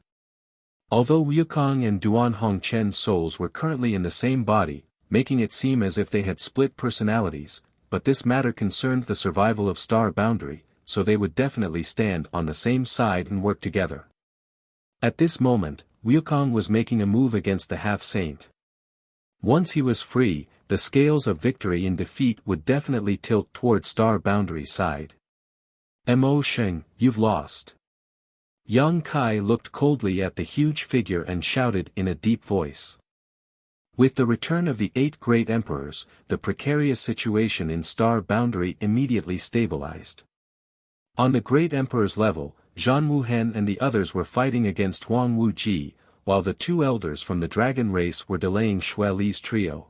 Although Wukong and Duan Hongchen's souls were currently in the same body, making it seem as if they had split personalities, but this matter concerned the survival of Star Boundary, so they would definitely stand on the same side and work together. At this moment, Wukong was making a move against the half-saint. Once he was free, the scales of victory and defeat would definitely tilt toward Star Boundary's side. Mo Sheng, you've lost. Yang Kai looked coldly at the huge figure and shouted in a deep voice. With the return of the 8 great emperors, the precarious situation in Star Boundary immediately stabilized. On the great emperor's level, Zhan Wuhen and the others were fighting against Huang Wuji, while the 2 elders from the dragon race were delaying Xue Li's trio.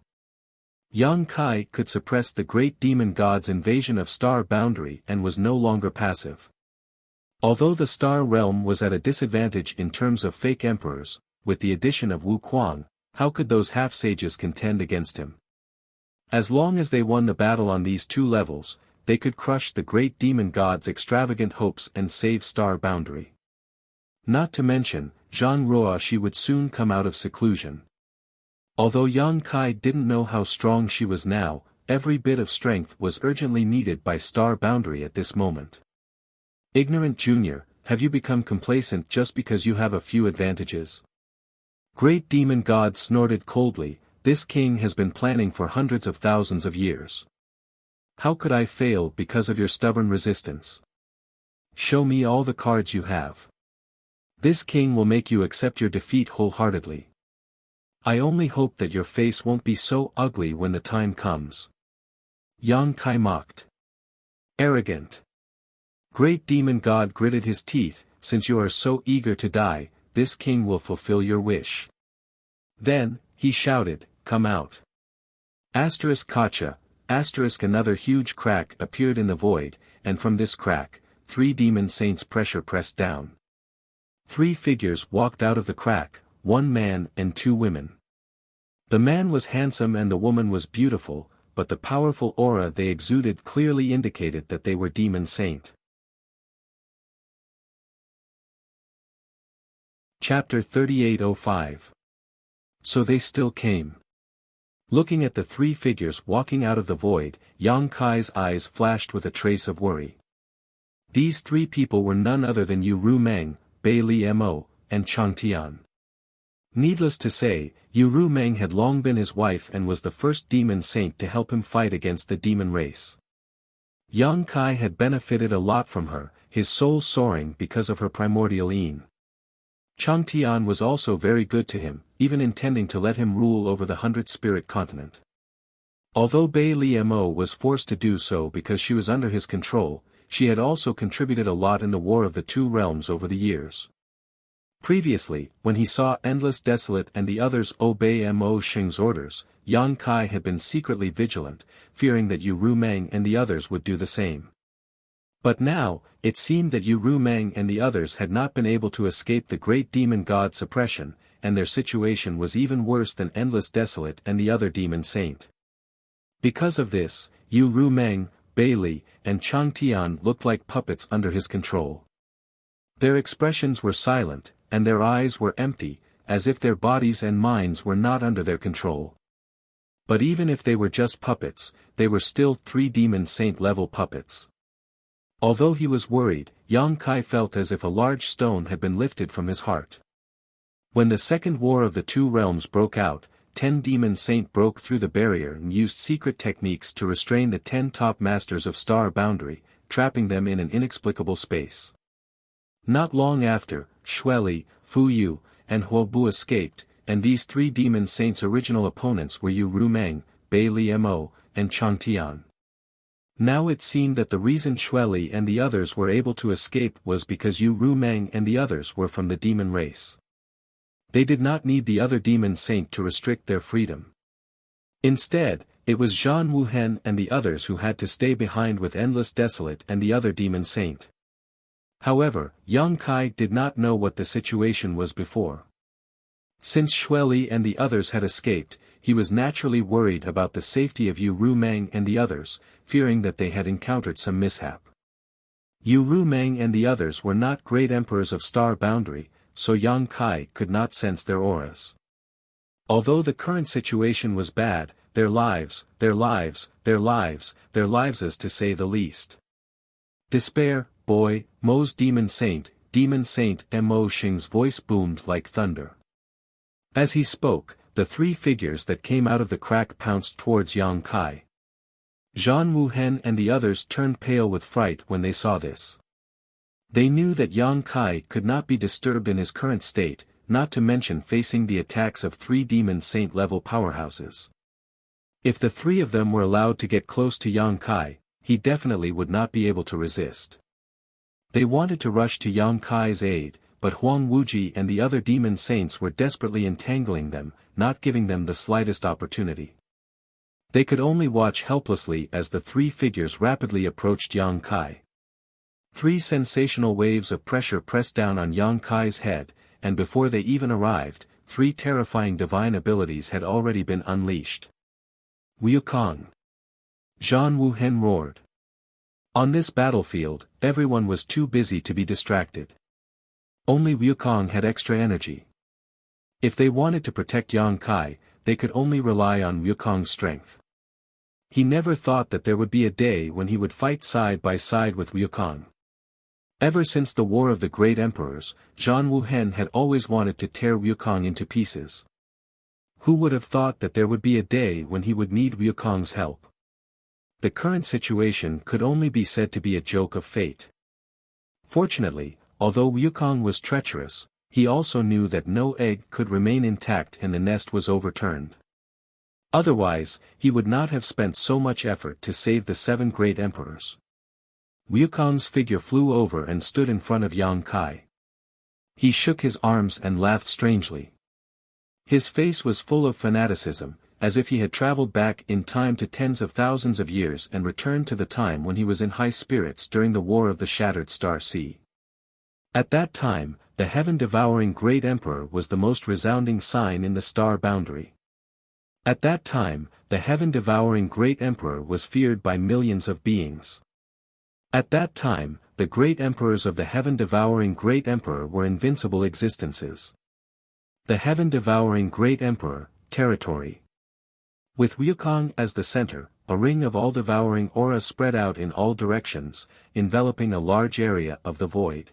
Yang Kai could suppress the great demon god's invasion of Star Boundary and was no longer passive. Although the Star Realm was at a disadvantage in terms of fake emperors, with the addition of Wu Kuang, how could those half-sages contend against him? As long as they won the battle on these 2 levels, they could crush the great demon god's extravagant hopes and save Star Boundary. Not to mention, Zhang Ruoxi would soon come out of seclusion. Although Yang Kai didn't know how strong she was now, every bit of strength was urgently needed by Star Boundary at this moment. Ignorant Junior, have you become complacent just because you have a few advantages? Great demon god snorted coldly, this king has been planning for hundreds of thousands of years. How could I fail because of your stubborn resistance? Show me all the cards you have. This king will make you accept your defeat wholeheartedly. I only hope that your face won't be so ugly when the time comes. Yang Kai mocked. Arrogant. Great demon god gritted his teeth, since you are so eager to die, this king will fulfill your wish. Then, he shouted, come out. Asterisk Kacha, asterisk another huge crack appeared in the void, and from this crack, 3 demon saints pressed down. 3 figures walked out of the crack, 1 man and 2 women. The man was handsome and the woman was beautiful, but the powerful aura they exuded clearly indicated that they were demon saint. Chapter 3805. So they still came. Looking at the 3 figures walking out of the void, Yang Kai's eyes flashed with a trace of worry. These 3 people were none other than Yu Ru Meng, Bei Li Mo, and Chang Tian. Needless to say, Yu Ru Meng had long been his wife and was the first demon saint to help him fight against the demon race. Yang Kai had benefited a lot from her, his soul soaring because of her primordial yin. Chang Tian was also very good to him, even intending to let him rule over the 100-spirit continent. Although Bei Li Mo was forced to do so because she was under his control, she had also contributed a lot in the War of the 2 Realms over the years. Previously, when he saw Endless Desolate and the others obey Mo Xing's orders, Yang Kai had been secretly vigilant, fearing that Yu Ru Meng and the others would do the same. But now, it seemed that Yu Ru Meng and the others had not been able to escape the great demon god suppression, and their situation was even worse than Endless Desolate and the other demon saint. Because of this, Yu Ru Meng, Bei Li, and Chang Tian looked like puppets under his control. Their expressions were silent, and their eyes were empty, as if their bodies and minds were not under their control. But even if they were just puppets, they were still 3 demon saint-level puppets. Although he was worried, Yang Kai felt as if a large stone had been lifted from his heart. When the Second War of the 2 Realms broke out, 10 demon saint broke through the barrier and used secret techniques to restrain the 10 top masters of Star Boundary, trapping them in an inexplicable space. Not long after, Xue Li, Fu Yu, and Huo Bu escaped, and these 3 demon saints' original opponents were Yu Ru Meng, Bei Li Mo, and Chang Tian. Now it seemed that the reason Xue Li and the others were able to escape was because Yu Ru Meng and the others were from the demon race. They did not need the other demon saint to restrict their freedom. Instead, it was Zhan Wuhen and the others who had to stay behind with Endless Desolate and the other demon saint. However, Yang Kai did not know what the situation was before. Since Xue Li and the others had escaped, he was naturally worried about the safety of Yu Ru Meng and the others, fearing that they had encountered some mishap. Yu Ru Meng and the others were not great emperors of Star Boundary, so Yang Kai could not sense their auras. Although the current situation was bad, their lives, as to say the least. Despair, boy, Mo's Demon Saint Mo Xing's voice boomed like thunder. As he spoke, the 3 figures that came out of the crack pounced towards Yang Kai. Zhan Wuhen and the others turned pale with fright when they saw this. They knew that Yang Kai could not be disturbed in his current state, not to mention facing the attacks of 3 demon saint-level powerhouses. If the 3 of them were allowed to get close to Yang Kai, he definitely would not be able to resist. They wanted to rush to Yang Kai's aid, but Huang Wuji and the other demon saints were desperately entangling them, not giving them the slightest opportunity. They could only watch helplessly as the 3 figures rapidly approached Yang Kai. 3 sensational waves of pressure pressed down on Yang Kai's head, and before they even arrived, 3 terrifying divine abilities had already been unleashed. Wukong! Zhan Wuhen roared. On this battlefield, everyone was too busy to be distracted. Only Wukong had extra energy. If they wanted to protect Yang Kai, they could only rely on Wukong's strength. He never thought that there would be a day when he would fight side by side with Wukong. Ever since the War of the Great Emperors, Zhan Wuhen had always wanted to tear Wukong into pieces. Who would have thought that there would be a day when he would need Wukong's help? The current situation could only be said to be a joke of fate. Fortunately, although Wukong was treacherous, he also knew that no egg could remain intact and the nest was overturned. Otherwise, he would not have spent so much effort to save the 7 great emperors. Wukong's figure flew over and stood in front of Yang Kai. He shook his arms and laughed strangely. His face was full of fanaticism, as if he had traveled back in time to tens of thousands of years and returned to the time when he was in high spirits during the War of the Shattered Star Sea. At that time, the heaven-devouring Great Emperor was the most resounding sign in the star boundary. At that time, the heaven-devouring Great Emperor was feared by millions of beings. At that time, the great emperors of the heaven-devouring Great Emperor were invincible existences. The heaven-devouring Great Emperor, territory. With Wukong as the center, a ring of all-devouring aura spread out in all directions, enveloping a large area of the void.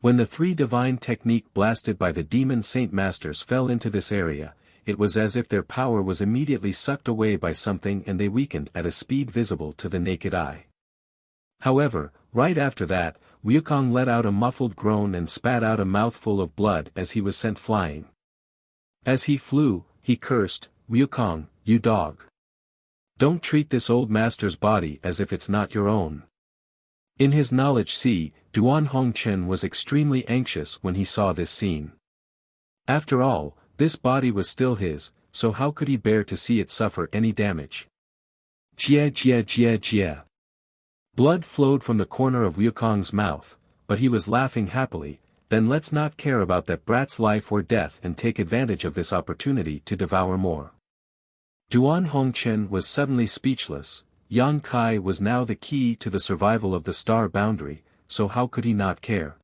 When the 3 divine technique blasted by the demon saint masters fell into this area, it was as if their power was immediately sucked away by something and they weakened at a speed visible to the naked eye. However, right after that, Wukong let out a muffled groan and spat out a mouthful of blood as he was sent flying. As he flew, he cursed, "Wukong, you dog! Don't treat this old master's body as if it's not your own." In his knowledge sea, Duan Hongchen was extremely anxious when he saw this scene. After all, this body was still his, so how could he bear to see it suffer any damage? Jia jia jia jia. Blood flowed from the corner of Wukong's mouth, but he was laughing happily. Then let's not care about that brat's life or death and take advantage of this opportunity to devour more. Duan Hongchen was suddenly speechless. Yang Kai was now the key to the survival of the star boundary, so how could he not care?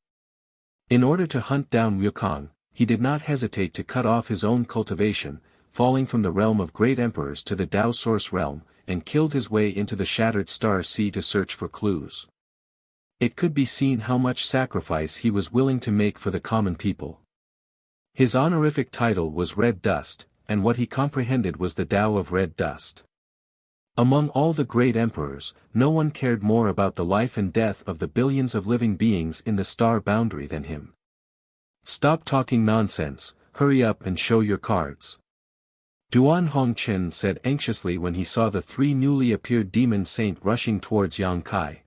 In order to hunt down Wukong, he did not hesitate to cut off his own cultivation, falling from the realm of great emperors to the Tao Source realm, and killed his way into the Shattered Star Sea to search for clues. It could be seen how much sacrifice he was willing to make for the common people. His honorific title was Red Dust, and what he comprehended was the Tao of Red Dust. Among all the great emperors, no one cared more about the life and death of the billions of living beings in the star boundary than him. "Stop talking nonsense, hurry up and show your cards," Duan Hongchen said anxiously when he saw the 3 newly appeared demon saint rushing towards Yang Kai.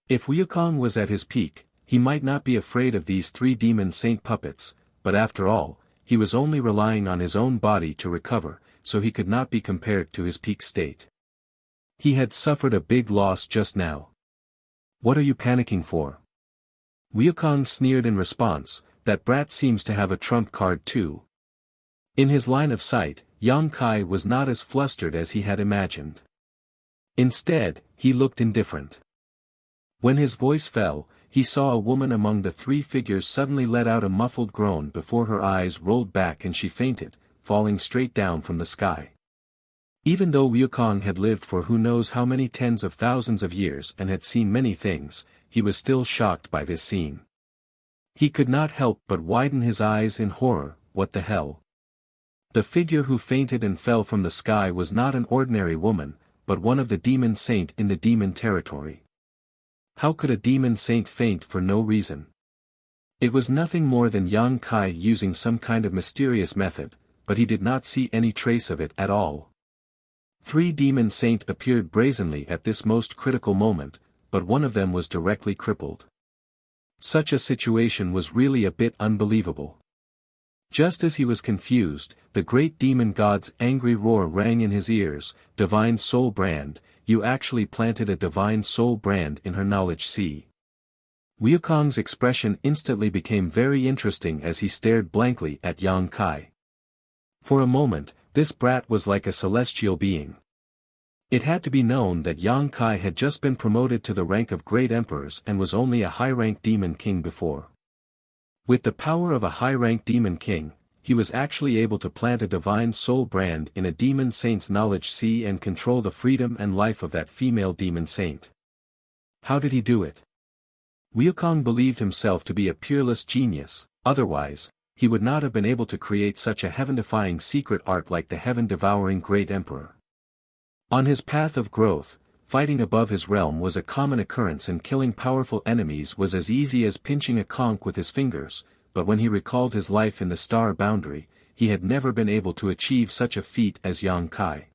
If Wukong was at his peak, he might not be afraid of these 3 demon saint puppets, but after all, he was only relying on his own body to recover, so he could not be compared to his peak state. He had suffered a big loss just now. "What are you panicking for?" Wukong sneered in response, "That brat seems to have a trump card too." In his line of sight, Yang Kai was not as flustered as he had imagined. Instead, he looked indifferent. When his voice fell, he saw a woman among the 3 figures suddenly let out a muffled groan before her eyes rolled back and she fainted, falling straight down from the sky. Even though Wukong had lived for who knows how many tens of thousands of years and had seen many things, he was still shocked by this scene. He could not help but widen his eyes in horror. What the hell? The figure who fainted and fell from the sky was not an ordinary woman, but one of the demon saint in the demon territory. How could a demon saint faint for no reason? It was nothing more than Yang Kai using some kind of mysterious method, but he did not see any trace of it at all. 3 demon saints appeared brazenly at this most critical moment, but one of them was directly crippled. Such a situation was really a bit unbelievable. Just as he was confused, the great demon god's angry roar rang in his ears. Divine Soul Brand, you actually planted a Divine Soul Brand in her knowledge sea. Wukong's expression instantly became very interesting as he stared blankly at Yang Kai. For a moment, this brat was like a celestial being. It had to be known that Yang Kai had just been promoted to the rank of Great Emperors and was only a high-ranked demon king before. With the power of a high-ranked demon king, he was actually able to plant a Divine Soul Brand in a demon saint's knowledge sea and control the freedom and life of that female demon saint. How did he do it? Wukong believed himself to be a peerless genius, otherwise, he would not have been able to create such a heaven-defying secret art like the heaven-devouring Great Emperor. On his path of growth, fighting above his realm was a common occurrence and killing powerful enemies was as easy as pinching a conch with his fingers, but when he recalled his life in the star boundary, he had never been able to achieve such a feat as Yang Kai.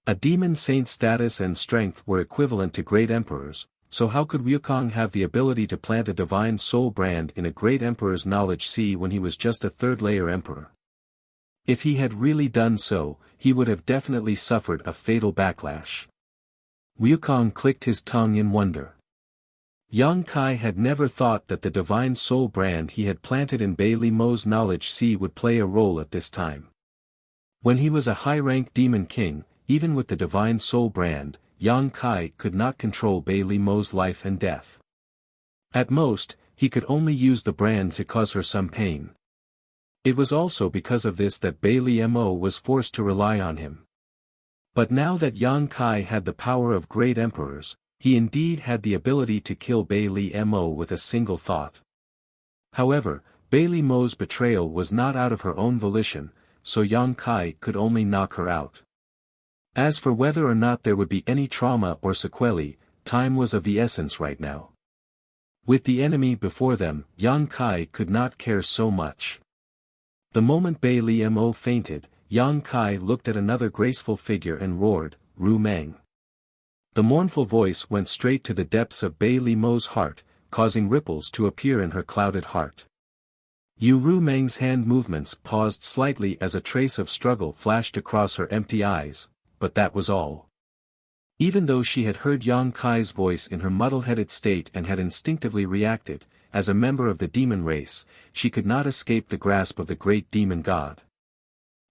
A demon saint's status and strength were equivalent to great emperors, so how could Wukong have the ability to plant a Divine Soul Brand in a great emperor's knowledge sea when he was just a third-layer emperor? If he had really done so, he would have definitely suffered a fatal backlash. Wukong clicked his tongue in wonder. Yang Kai had never thought that the Divine Soul Brand he had planted in Bai Li Mo's knowledge sea would play a role at this time. When he was a high-ranked demon king, even with the Divine Soul Brand, Yang Kai could not control Bai Li Mo's life and death. At most, he could only use the brand to cause her some pain. It was also because of this that Bai Li Mo was forced to rely on him. But now that Yang Kai had the power of great emperors, he indeed had the ability to kill Bai Li Mo with a single thought. However, Bai Li Mo's betrayal was not out of her own volition, so Yang Kai could only knock her out. As for whether or not there would be any trauma or sequelae, time was of the essence right now. With the enemy before them, Yang Kai could not care so much. The moment Bai Li Mo fainted, Yang Kai looked at another graceful figure and roared, "Ru Meng." The mournful voice went straight to the depths of Bai Li Mo's heart, causing ripples to appear in her clouded heart. Ru Meng's hand movements paused slightly as a trace of struggle flashed across her empty eyes, but that was all. Even though she had heard Yang Kai's voice in her muddle-headed state and had instinctively reacted, as a member of the demon race, she could not escape the grasp of the great demon god.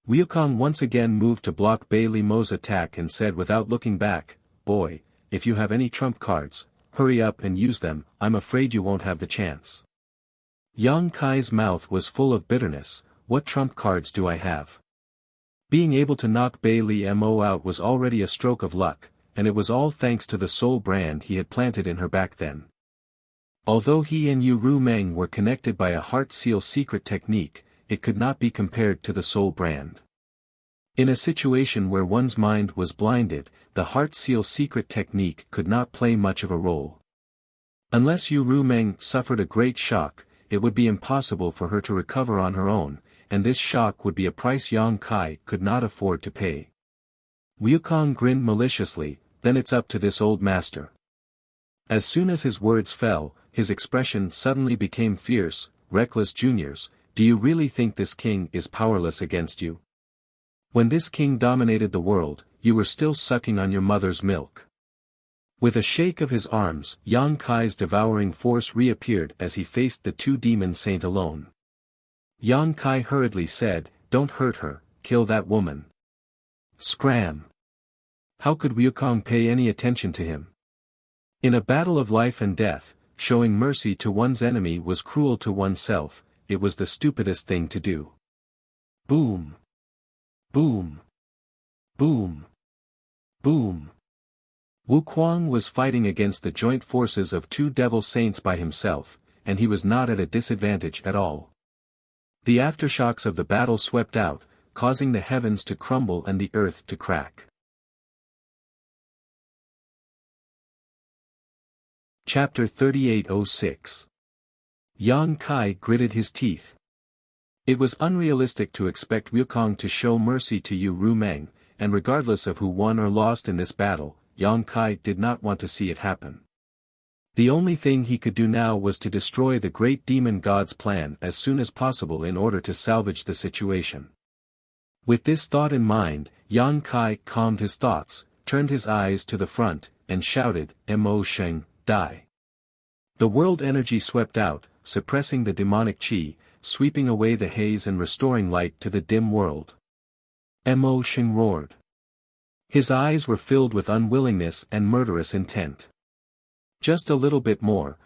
Wukong once again moved to block Bai Li Mo's attack and said without looking back, "Boy, if you have any trump cards, hurry up and use them, I'm afraid you won't have the chance." Yang Kai's mouth was full of bitterness. What trump cards do I have? Being able to knock Bai Li Mo out was already a stroke of luck, and it was all thanks to the soul brand he had planted in her back then. Although he and Ru Meng were connected by a heart seal secret technique, it could not be compared to the soul brand. In a situation where one's mind was blinded, the heart seal secret technique could not play much of a role. Unless Ru Meng suffered a great shock, it would be impossible for her to recover on her own, and this shock would be a price Yang Kai could not afford to pay. Wukong grinned maliciously, "Then it's up to this old master." As soon as his words fell, his expression suddenly became fierce. "Reckless juniors, do you really think this king is powerless against you? When this king dominated the world, you were still sucking on your mother's milk." With a shake of his arms, Yang Kai's devouring force reappeared as he faced the 2 demon saint alone. Yang Kai hurriedly said, "Don't hurt her, kill that woman." Scram! How could Wukong pay any attention to him? In a battle of life and death, showing mercy to one's enemy was cruel to oneself. It was the stupidest thing to do. Boom! Boom! Boom! Boom! Wukong was fighting against the joint forces of 2 devil saints by himself, and he was not at a disadvantage at all. The aftershocks of the battle swept out, causing the heavens to crumble and the earth to crack. Chapter 3806. Yang Kai gritted his teeth. It was unrealistic to expect Wukong to show mercy to Yu Rumeng, and regardless of who won or lost in this battle, Yang Kai did not want to see it happen. The only thing he could do now was to destroy the great demon god's plan as soon as possible in order to salvage the situation. With this thought in mind, Yang Kai calmed his thoughts, turned his eyes to the front, and shouted, "Mo Sheng, die." The world energy swept out, suppressing the demonic qi, sweeping away the haze and restoring light to the dim world. Mo Sheng roared. His eyes were filled with unwillingness and murderous intent. Just a little bit more,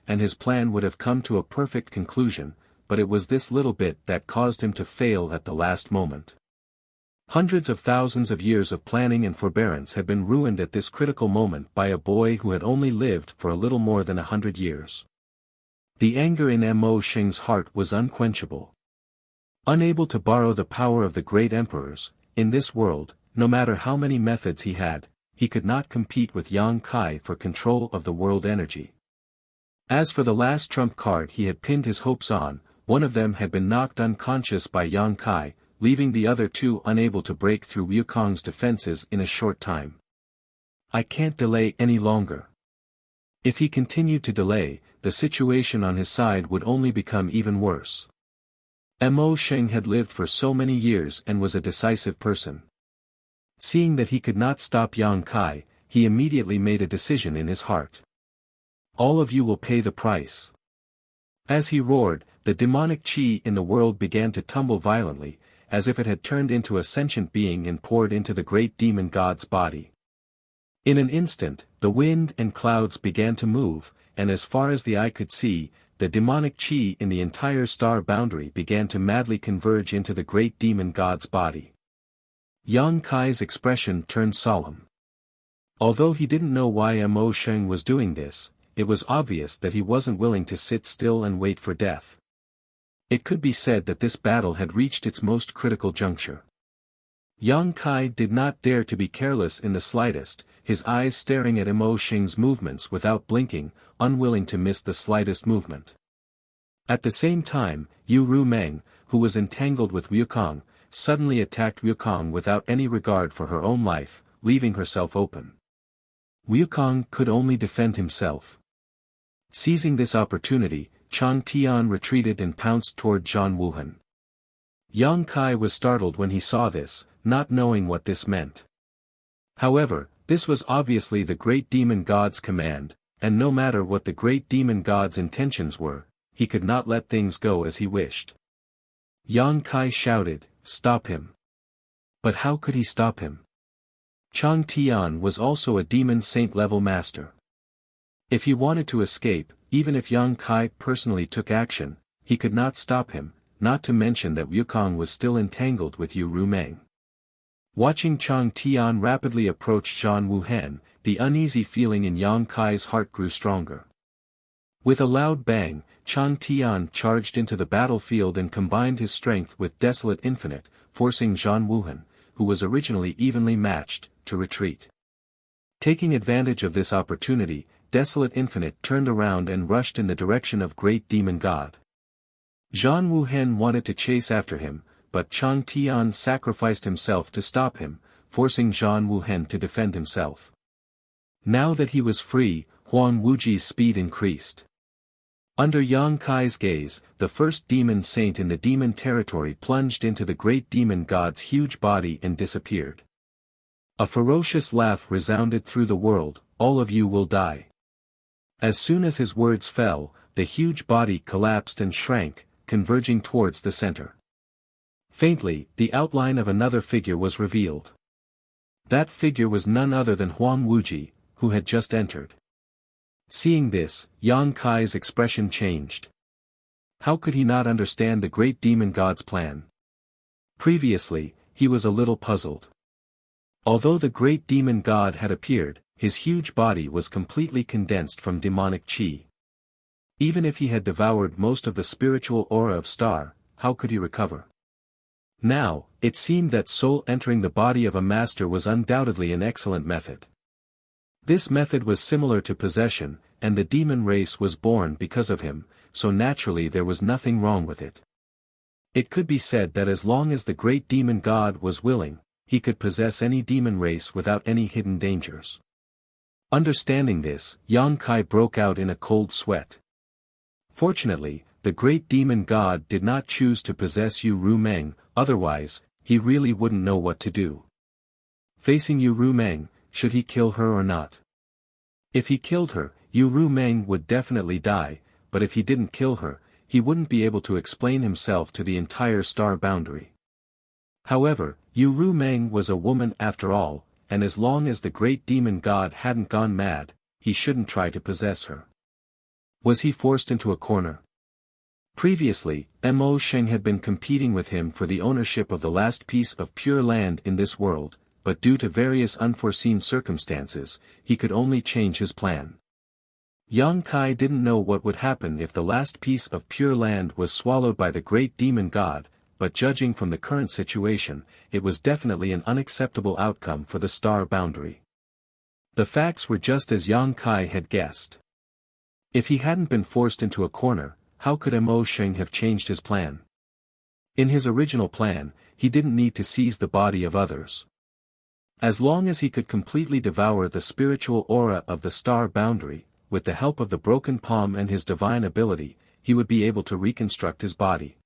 and his plan would have come to a perfect conclusion, but it was this little bit that caused him to fail at the last moment. Hundreds of thousands of years of planning and forbearance had been ruined at this critical moment by a boy who had only lived for a little more than 100 years. The anger in Mo Sheng's heart was unquenchable. Unable to borrow the power of the great emperors, in this world, no matter how many methods he could not compete with Yang Kai for control of the world energy. As for the last trump card he had pinned his hopes on, one of them had been knocked unconscious by Yang Kai, leaving the other two unable to break through Wukong's defenses in a short time. I can't delay any longer. If he continued to delay, the situation on his side would only become even worse. Mo Sheng had lived for so many years and was a decisive person. Seeing that he could not stop Yang Kai, he immediately made a decision in his heart. All of you will pay the price. As he roared, the demonic qi in the world began to tumble violently, as if it had turned into a sentient being and poured into the great demon god's body. In an instant, the wind and clouds began to move, and as far as the eye could see, the demonic qi in the entire star boundary began to madly converge into the great demon god's body. Yang Kai's expression turned solemn. Although he didn't know why Mo Sheng was doing this, it was obvious that he wasn't willing to sit still and wait for death. It could be said that this battle had reached its most critical juncture. Yang Kai did not dare to be careless in the slightest, his eyes staring at Mo Sheng's movements without blinking, unwilling to miss the slightest movement. At the same time, Yu Rumeng, who was entangled with Wukong, suddenly attacked Wukong without any regard for her own life, leaving herself open. Wukong could only defend himself. Seizing this opportunity, Chang Tian retreated and pounced toward Zhan Wuhan. Yang Kai was startled when he saw this, not knowing what this meant. However, this was obviously the great demon god's command, and no matter what the great demon god's intentions were, he could not let things go as he wished. Yang Kai shouted, "Stop him!" But how could he stop him? Chang Tian was also a demon saint-level master. If he wanted to escape, even if Yang Kai personally took action, he could not stop him, not to mention that Wukong was still entangled with Yu Rumeng. Watching Chang Tian rapidly approach Zhan Wuhan, the uneasy feeling in Yang Kai's heart grew stronger. With a loud bang, Chang Tian charged into the battlefield and combined his strength with Desolate Infinite, forcing Zhan Wuhan, who was originally evenly matched, to retreat. Taking advantage of this opportunity, Desolate Infinite turned around and rushed in the direction of Great Demon God. Zhan Wuhan wanted to chase after him, but Chang Tian sacrificed himself to stop him, forcing Zhan Wuhan to defend himself. Now that he was free, Huang Wuji's speed increased. Under Yang Kai's gaze, the first demon saint in the demon territory plunged into the great demon god's huge body and disappeared. A ferocious laugh resounded through the world, "All of you will die." As soon as his words fell, the huge body collapsed and shrank, converging towards the center. Faintly, the outline of another figure was revealed. That figure was none other than Huang Wuji, who had just entered. Seeing this, Yang Kai's expression changed. How could he not understand the great demon god's plan? Previously, he was a little puzzled. Although the great demon god had appeared, his huge body was completely condensed from demonic qi. Even if he had devoured most of the spiritual aura of Star, how could he recover? Now, it seemed that soul entering the body of a master was undoubtedly an excellent method. This method was similar to possession, and the demon race was born because of him, so naturally there was nothing wrong with it. It could be said that as long as the great demon god was willing, he could possess any demon race without any hidden dangers. Understanding this, Yang Kai broke out in a cold sweat. Fortunately, the great demon god did not choose to possess Yu Rumeng, otherwise, he really wouldn't know what to do. Facing Yu Rumeng, should he kill her or not? If he killed her, Yu Rumeng would definitely die, but if he didn't kill her, he wouldn't be able to explain himself to the entire star boundary. However, Yu Rumeng was a woman after all, and as long as the great demon god hadn't gone mad, he shouldn't try to possess her. Was he forced into a corner? Previously, Mo Sheng had been competing with him for the ownership of the last piece of pure land in this world, but due to various unforeseen circumstances, he could only change his plan. Yang Kai didn't know what would happen if the last piece of pure land was swallowed by the great demon god, but judging from the current situation, it was definitely an unacceptable outcome for the star boundary. The facts were just as Yang Kai had guessed. If he hadn't been forced into a corner, how could Mo Sheng have changed his plan? In his original plan, he didn't need to seize the body of others. As long as he could completely devour the spiritual aura of the star boundary, with the help of the broken palm and his divine ability, he would be able to reconstruct his body.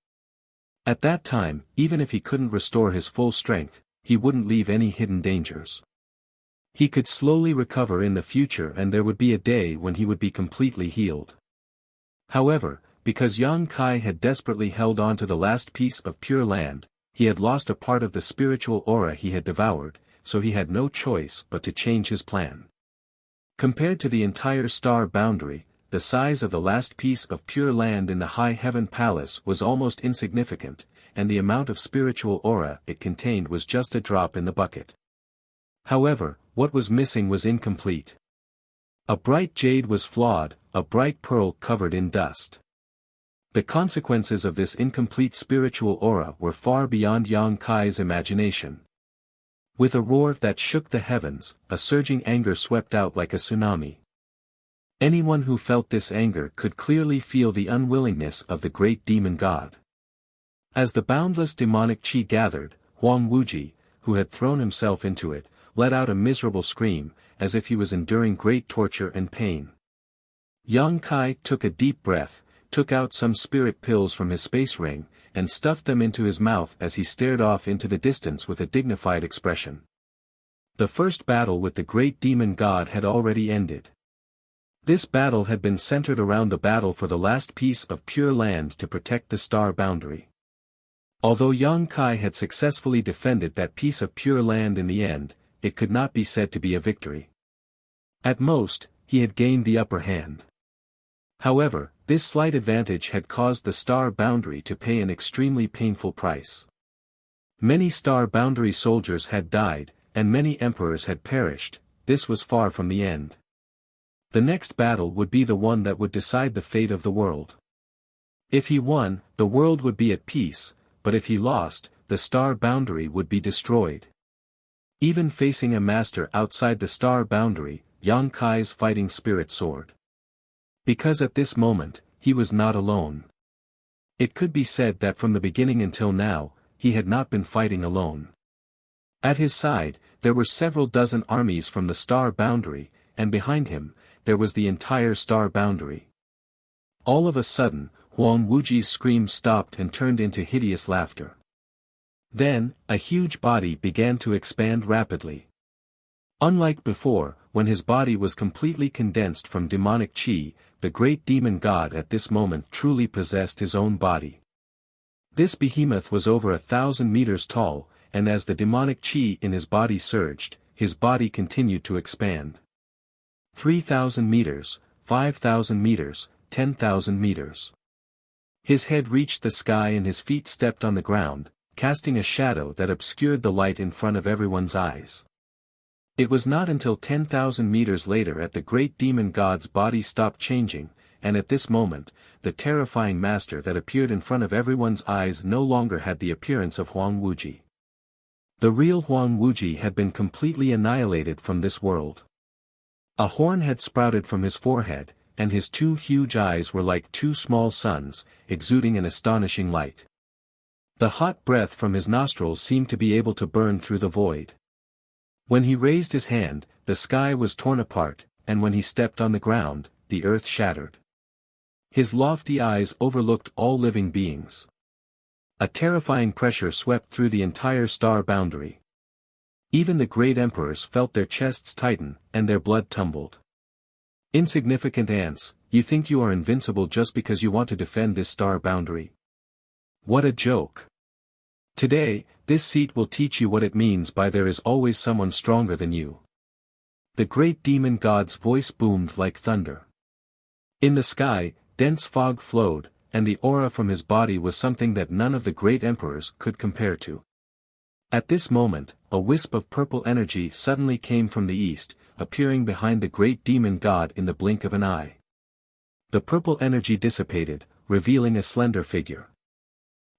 At that time, even if he couldn't restore his full strength, he wouldn't leave any hidden dangers. He could slowly recover in the future and there would be a day when he would be completely healed. However, because Yang Kai had desperately held on to the last piece of pure land, he had lost a part of the spiritual aura he had devoured, so he had no choice but to change his plan. Compared to the entire star boundary, the size of the last piece of pure land in the High Heaven Palace was almost insignificant, and the amount of spiritual aura it contained was just a drop in the bucket. However, what was missing was incomplete. A bright jade was flawed, a bright pearl covered in dust. The consequences of this incomplete spiritual aura were far beyond Yang Kai's imagination. With a roar that shook the heavens, a surging anger swept out like a tsunami. Anyone who felt this anger could clearly feel the unwillingness of the great demon god. As the boundless demonic chi gathered, Huang Wuji, who had thrown himself into it, let out a miserable scream, as if he was enduring great torture and pain. Yang Kai took a deep breath, took out some spirit pills from his space ring, and stuffed them into his mouth as he stared off into the distance with a dignified expression. The first battle with the great demon god had already ended. This battle had been centered around the battle for the last piece of pure land to protect the star boundary. Although Yang Kai had successfully defended that piece of pure land in the end, it could not be said to be a victory. At most, he had gained the upper hand. However, this slight advantage had caused the star boundary to pay an extremely painful price. Many star boundary soldiers had died, and many emperors had perished. This was far from the end. The next battle would be the one that would decide the fate of the world. If he won, the world would be at peace, but if he lost, the star boundary would be destroyed. Even facing a master outside the star boundary, Yang Kai's fighting spirit soared. Because at this moment, he was not alone. It could be said that from the beginning until now, he had not been fighting alone. At his side, there were several dozen armies from the star boundary, and behind him, there was the entire star boundary. All of a sudden, Huang Wuji's scream stopped and turned into hideous laughter. Then, a huge body began to expand rapidly. Unlike before, when his body was completely condensed from demonic chi, the great demon god at this moment truly possessed his own body. This behemoth was over 1,000 meters tall, and as the demonic chi in his body surged, his body continued to expand. 3,000 meters, 5,000 meters, 10,000 meters. His head reached the sky and his feet stepped on the ground, casting a shadow that obscured the light in front of everyone's eyes. It was not until 10,000 meters later that the great demon god's body stopped changing, and at this moment, the terrifying master that appeared in front of everyone's eyes no longer had the appearance of Huang Wuji. The real Huang Wuji had been completely annihilated from this world. A horn had sprouted from his forehead, and his two huge eyes were like two small suns, exuding an astonishing light. The hot breath from his nostrils seemed to be able to burn through the void. When he raised his hand, the sky was torn apart, and when he stepped on the ground, the earth shattered. His lofty eyes overlooked all living beings. A terrifying pressure swept through the entire star boundary. Even the great emperors felt their chests tighten, and their blood tumbled. Insignificant ants, you think you are invincible just because you want to defend this star boundary? What a joke. Today, this seat will teach you what it means by there is always someone stronger than you. The great demon god's voice boomed like thunder. In the sky, dense fog flowed, and the aura from his body was something that none of the great emperors could compare to. At this moment, a wisp of purple energy suddenly came from the east, appearing behind the great demon god in the blink of an eye. The purple energy dissipated, revealing a slender figure.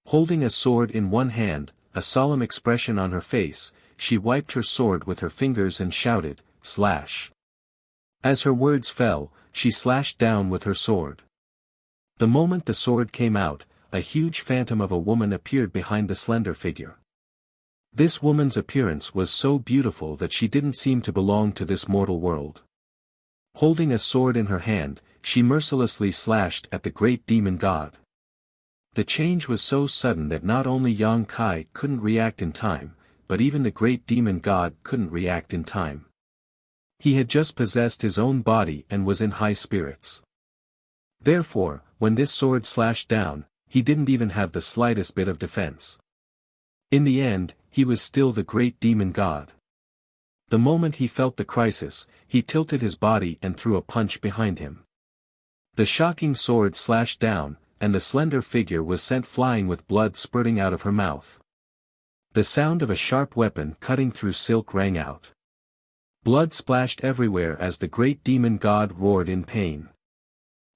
Holding a sword in one hand, a solemn expression on her face, she wiped her sword with her fingers and shouted, "Slash!" As her words fell, she slashed down with her sword. The moment the sword came out, a huge phantom of a woman appeared behind the slender figure. This woman's appearance was so beautiful that she didn't seem to belong to this mortal world. Holding a sword in her hand, she mercilessly slashed at the great demon god. The change was so sudden that not only Yang Kai couldn't react in time, but even the great demon god couldn't react in time. He had just possessed his own body and was in high spirits. Therefore, when this sword slashed down, he didn't even have the slightest bit of defense. In the end, he was still the great demon god. The moment he felt the crisis, he tilted his body and threw a punch behind him. The shocking sword slashed down, and the slender figure was sent flying with blood spurting out of her mouth. The sound of a sharp weapon cutting through silk rang out. Blood splashed everywhere as the great demon god roared in pain.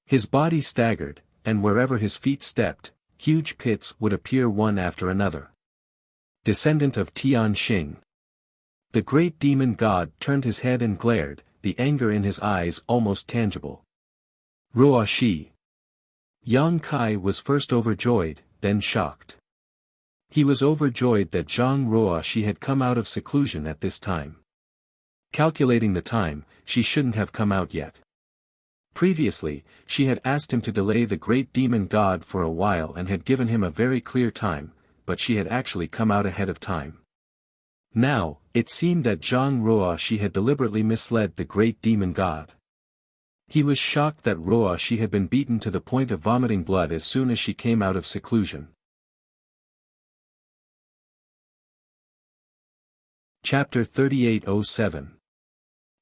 His body staggered, and wherever his feet stepped, huge pits would appear one after another. Descendant of Tian Xing. The great demon god turned his head and glared, the anger in his eyes almost tangible. Ruo Shi. Yang Kai was first overjoyed, then shocked. He was overjoyed that Zhang Ruoxi had come out of seclusion at this time. Calculating the time, she shouldn't have come out yet. Previously, she had asked him to delay the great demon god for a while and had given him a very clear time, but she had actually come out ahead of time. Now, it seemed that Zhang Ruoxi had deliberately misled the great demon god. He was shocked that Ruoxi had been beaten to the point of vomiting blood as soon as she came out of seclusion. Chapter 3807.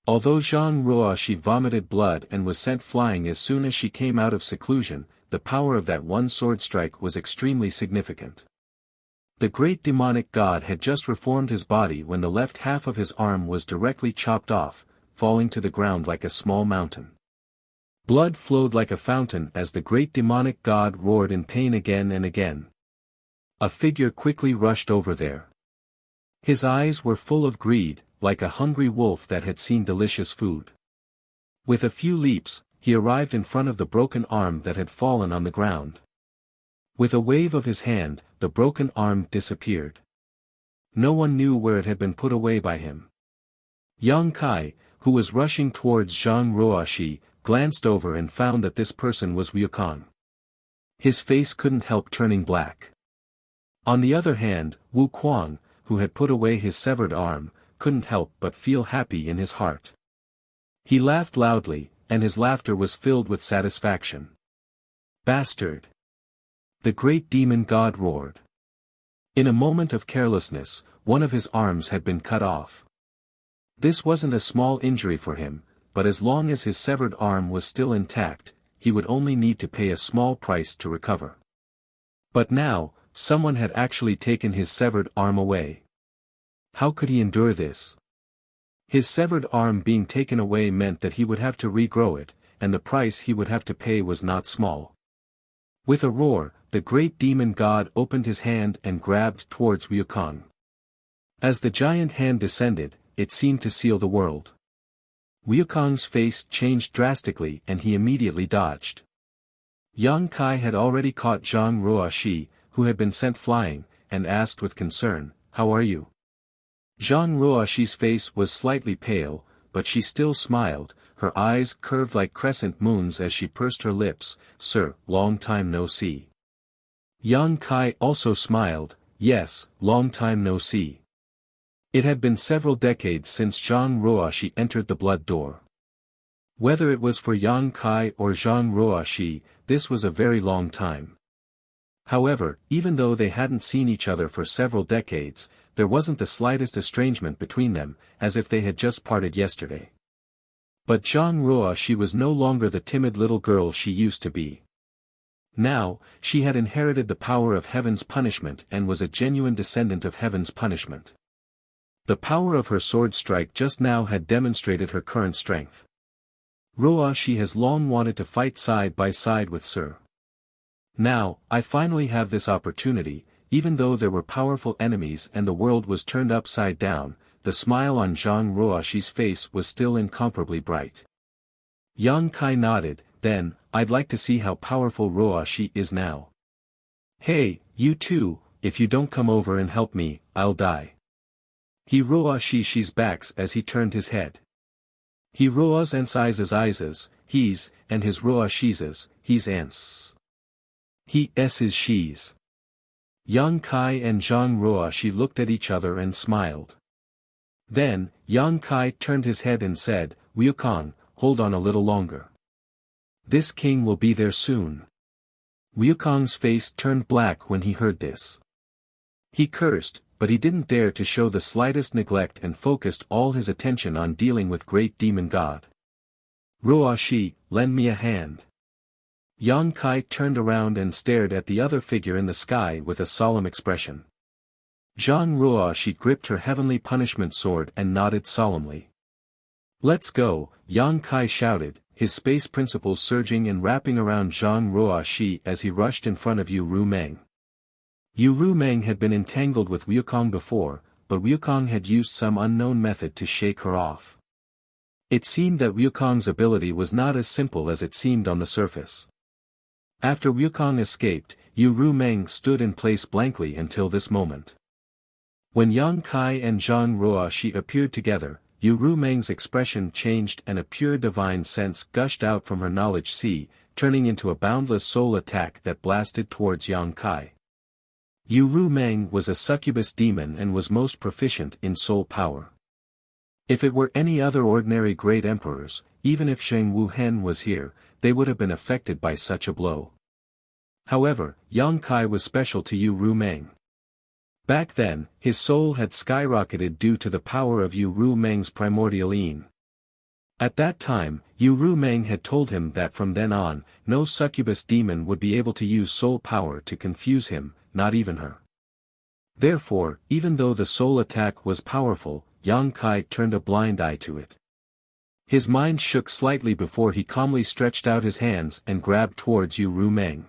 Although Zhang Ruoxi vomited blood and was sent flying as soon as she came out of seclusion, the power of that one sword strike was extremely significant. The great demonic god had just reformed his body when the left half of his arm was directly chopped off, falling to the ground like a small mountain. Blood flowed like a fountain as the great demonic god roared in pain again and again. A figure quickly rushed over there. His eyes were full of greed, like a hungry wolf that had seen delicious food. With a few leaps, he arrived in front of the broken arm that had fallen on the ground. With a wave of his hand, the broken arm disappeared. No one knew where it had been put away by him. Yang Kai, who was rushing towards Zhang Ruoxi, glanced over and found that this person was Wukong. His face couldn't help turning black. On the other hand, Wu Kuang, who had put away his severed arm, couldn't help but feel happy in his heart. He laughed loudly, and his laughter was filled with satisfaction. Bastard! The great demon god roared. In a moment of carelessness, one of his arms had been cut off. This wasn't a small injury for him, but as long as his severed arm was still intact, he would only need to pay a small price to recover. But now, someone had actually taken his severed arm away. How could he endure this? His severed arm being taken away meant that he would have to regrow it, and the price he would have to pay was not small. With a roar, the great demon god opened his hand and grabbed towards Wukong. As the giant hand descended, it seemed to seal the world. Wukong's face changed drastically and he immediately dodged. Yang Kai had already caught Zhang Ruoxi, who had been sent flying, and asked with concern, "How are you?" Zhang Ruoxi's face was slightly pale, but she still smiled, her eyes curved like crescent moons as she pursed her lips, "Sir, long time no see." Yang Kai also smiled, "Yes, long time no see." It had been several decades since Zhang Ruoxi entered the blood door. Whether it was for Yang Kai or Zhang Ruoxi, this was a very long time. However, even though they hadn't seen each other for several decades, there wasn't the slightest estrangement between them, as if they had just parted yesterday. But Zhang Ruoxi was no longer the timid little girl she used to be. Now, she had inherited the power of heaven's punishment and was a genuine descendant of heaven's punishment. The power of her sword strike just now had demonstrated her current strength. Ruoxi has long wanted to fight side by side with Sir. Now, I finally have this opportunity. Even though there were powerful enemies and the world was turned upside down, the smile on Zhang Ruoxi's face was still incomparably bright. Yang Kai nodded, "Then, I'd like to see how powerful Ruoxi is now. Hey, you two, if you don't come over and help me, I'll die." He Ruoxi's backs as he turned his head. He Ruo's and eyes, he's, and his Ruoxi's, he's ans. He s's she's. Yang Kai and Zhang Ruoxi looked at each other and smiled. Then, Yang Kai turned his head and said, "Wukong, hold on a little longer. This king will be there soon." Wukong's face turned black when he heard this. He cursed, but he didn't dare to show the slightest neglect and focused all his attention on dealing with great demon god. "Ruoxi, lend me a hand." Yang Kai turned around and stared at the other figure in the sky with a solemn expression. Zhang Ruoxi gripped her heavenly punishment sword and nodded solemnly. "Let's go," Yang Kai shouted, his space principles surging and wrapping around Zhang Ruoxi as he rushed in front of Yu Rumeng. Yu Rumeng had been entangled with Wukong before, but Wukong had used some unknown method to shake her off. It seemed that Wukong's ability was not as simple as it seemed on the surface. After Wukong escaped, Yu Rumeng stood in place blankly until this moment. When Yang Kai and Zhang Ruoxi appeared together, Yu Rumeng's expression changed and a pure divine sense gushed out from her knowledge sea, turning into a boundless soul attack that blasted towards Yang Kai. Yu Rumeng was a succubus demon and was most proficient in soul power. If it were any other ordinary great emperors, even if Zheng Wuhen was here, they would have been affected by such a blow. However, Yang Kai was special to Yu Rumeng. Back then, his soul had skyrocketed due to the power of Yu Rumeng's primordial yin. At that time, Yu Rumeng had told him that from then on, no succubus demon would be able to use soul power to confuse him, not even her. Therefore, even though the soul attack was powerful, Yang Kai turned a blind eye to it. His mind shook slightly before he calmly stretched out his hands and grabbed towards Yu Rumeng.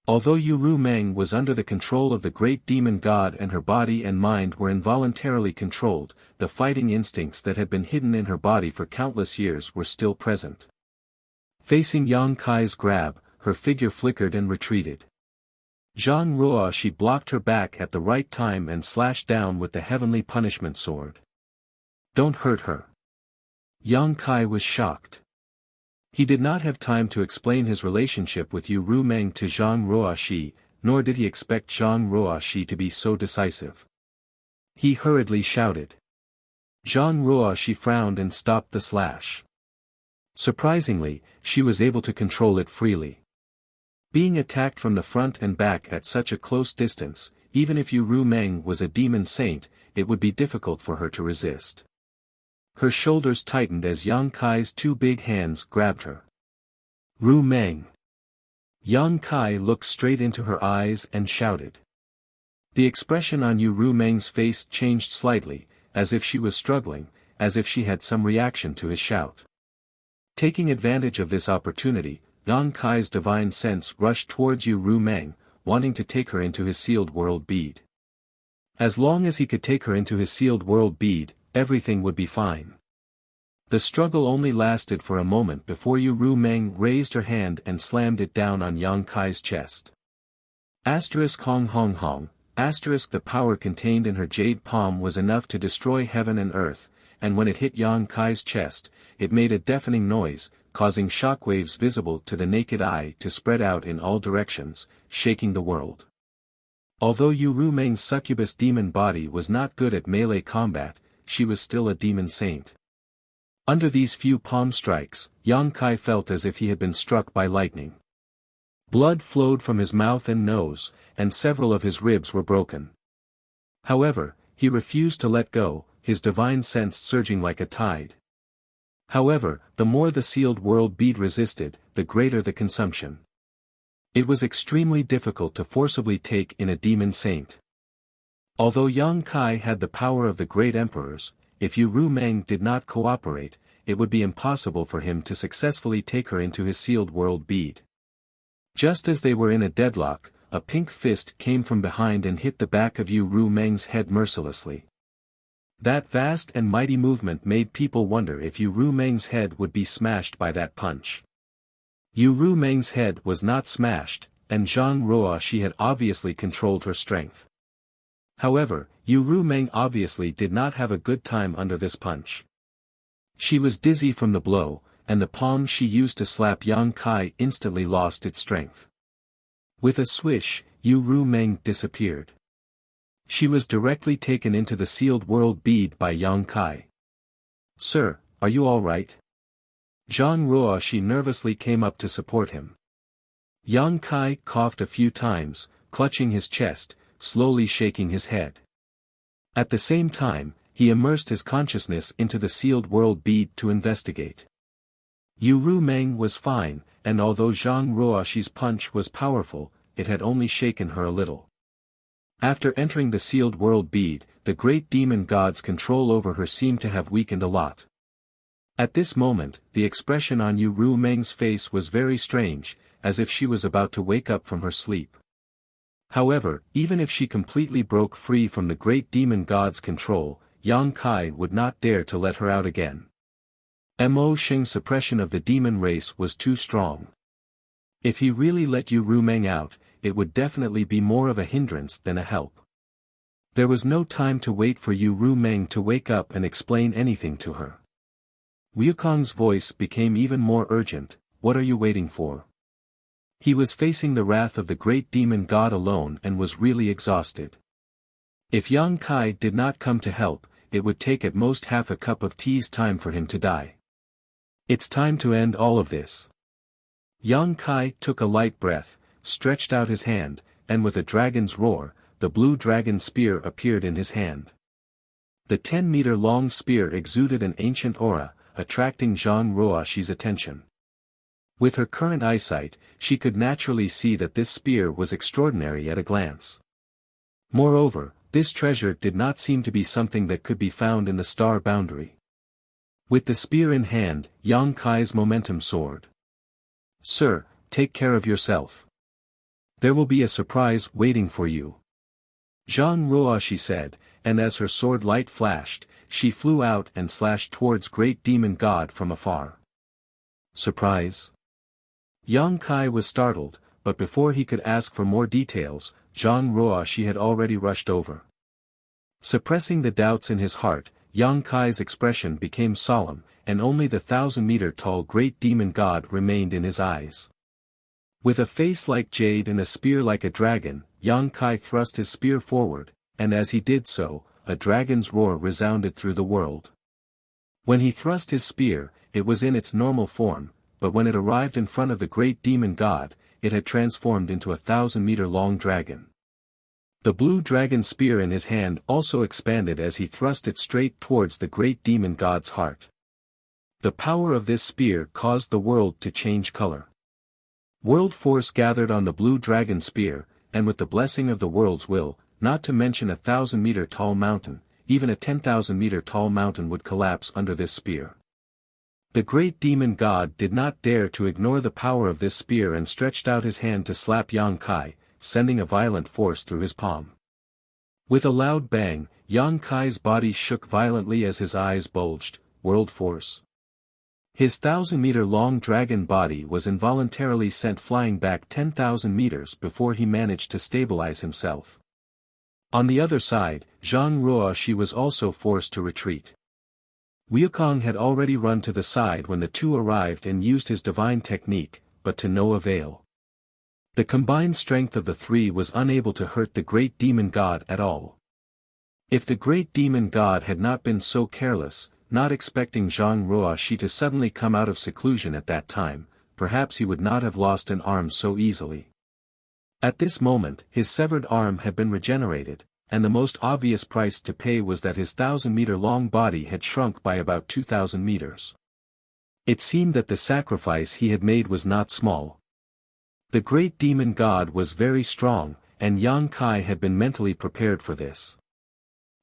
Although Yu Rumeng was under the control of the great demon god and her body and mind were involuntarily controlled, the fighting instincts that had been hidden in her body for countless years were still present. Facing Yang Kai's grab, her figure flickered and retreated. Zhang Ruoxi blocked her back at the right time and slashed down with the heavenly punishment sword. "Don't hurt her." Yang Kai was shocked. He did not have time to explain his relationship with Yu Rumeng to Zhang Ruoxi, nor did he expect Zhang Ruoxi to be so decisive. He hurriedly shouted. Zhang Ruoxi frowned and stopped the slash. Surprisingly, she was able to control it freely. Being attacked from the front and back at such a close distance, even if Yu Rumeng was a demon saint, it would be difficult for her to resist. Her shoulders tightened as Yang Kai's two big hands grabbed her. "Rumeng!" Yang Kai looked straight into her eyes and shouted. The expression on Yu Rumeng's face changed slightly, as if she was struggling, as if she had some reaction to his shout. Taking advantage of this opportunity, Yang Kai's divine sense rushed towards Yu Rumeng, wanting to take her into his sealed world bead. As long as he could take her into his sealed world bead, everything would be fine. The struggle only lasted for a moment before Ru Meng raised her hand and slammed it down on Yang Kai's chest. Hong Hong Hong, the power contained in her jade palm was enough to destroy heaven and earth, and when it hit Yang Kai's chest, it made a deafening noise, causing shockwaves visible to the naked eye to spread out in all directions, shaking the world. Although Ru Meng's succubus demon body was not good at melee combat, she was still a demon saint. Under these few palm strikes, Yang Kai felt as if he had been struck by lightning. Blood flowed from his mouth and nose, and several of his ribs were broken. However, he refused to let go, his divine sense surging like a tide. However, the more the sealed world bead resisted, the greater the consumption. It was extremely difficult to forcibly take in a demon saint. Although Yang Kai had the power of the great emperors, if Ru Meng did not cooperate, it would be impossible for him to successfully take her into his sealed world bead. Just as they were in a deadlock, a pink fist came from behind and hit the back of Ru Meng's head mercilessly. That vast and mighty movement made people wonder if Ru Meng's head would be smashed by that punch. Ru Meng's head was not smashed, and Zhang Ruoxi had obviously controlled her strength. However, Ru Meng obviously did not have a good time under this punch. She was dizzy from the blow, and the palm she used to slap Yang Kai instantly lost its strength. With a swish, Ru Meng disappeared. She was directly taken into the sealed world bead by Yang Kai. "Sir, are you all right?" Zhang Ruoxi nervously came up to support him. Yang Kai coughed a few times, clutching his chest, slowly shaking his head. At the same time, he immersed his consciousness into the sealed world bead to investigate. Ru Meng was fine, and although Zhang Ruoxi's punch was powerful, it had only shaken her a little. After entering the sealed world bead, the great demon god's control over her seemed to have weakened a lot. At this moment, the expression on Ru Meng's face was very strange, as if she was about to wake up from her sleep. However, even if she completely broke free from the great demon god's control, Yang Kai would not dare to let her out again. Mo Xing's suppression of the demon race was too strong. If he really let Ru Meng out, it would definitely be more of a hindrance than a help. There was no time to wait for Ru Meng to wake up and explain anything to her. Wukong's voice became even more urgent. "What are you waiting for?" He was facing the wrath of the great demon god alone and was really exhausted. If Yang Kai did not come to help, it would take at most half a cup of tea's time for him to die. It's time to end all of this. Yang Kai took a light breath, stretched out his hand, and with a dragon's roar, the blue dragon spear appeared in his hand. The 10-meter-long spear exuded an ancient aura, attracting Zhang Ruoxi's attention. With her current eyesight, she could naturally see that this spear was extraordinary at a glance. Moreover, this treasure did not seem to be something that could be found in the star boundary. With the spear in hand, Yang Kai's momentum soared. "Sir, take care of yourself. There will be a surprise waiting for you," Zhang Ruoxi said, and as her sword light flashed, she flew out and slashed towards great demon god from afar. Surprise? Yang Kai was startled, but before he could ask for more details, Zhang Ruoxi had already rushed over. Suppressing the doubts in his heart, Yang Kai's expression became solemn, and only the 1,000-meter-tall great demon god remained in his eyes. With a face like jade and a spear like a dragon, Yang Kai thrust his spear forward, and as he did so, a dragon's roar resounded through the world. When he thrust his spear, it was in its normal form, but when it arrived in front of the great demon god, it had transformed into a 1,000-meter-long dragon. The blue dragon spear in his hand also expanded as he thrust it straight towards the great demon god's heart. The power of this spear caused the world to change color. World force gathered on the blue dragon spear, and with the blessing of the world's will, not to mention a 1,000-meter-tall mountain, even a 10,000-meter-tall mountain would collapse under this spear. The great demon god did not dare to ignore the power of this spear and stretched out his hand to slap Yang Kai, sending a violent force through his palm. With a loud bang, Yang Kai's body shook violently as his eyes bulged. World force. His 1,000-meter-long dragon body was involuntarily sent flying back 10,000 meters before he managed to stabilize himself. On the other side, Zhang Ruoxi was also forced to retreat. Wukong had already run to the side when the two arrived and used his divine technique, but to no avail. The combined strength of the three was unable to hurt the great demon god at all. If the great demon god had not been so careless, not expecting Zhang Ruoxi to suddenly come out of seclusion at that time, perhaps he would not have lost an arm so easily. At this moment, his severed arm had been regenerated, and the most obvious price to pay was that his 1,000-meter-long body had shrunk by about 2,000 meters. It seemed that the sacrifice he had made was not small. The great demon god was very strong, and Yang Kai had been mentally prepared for this.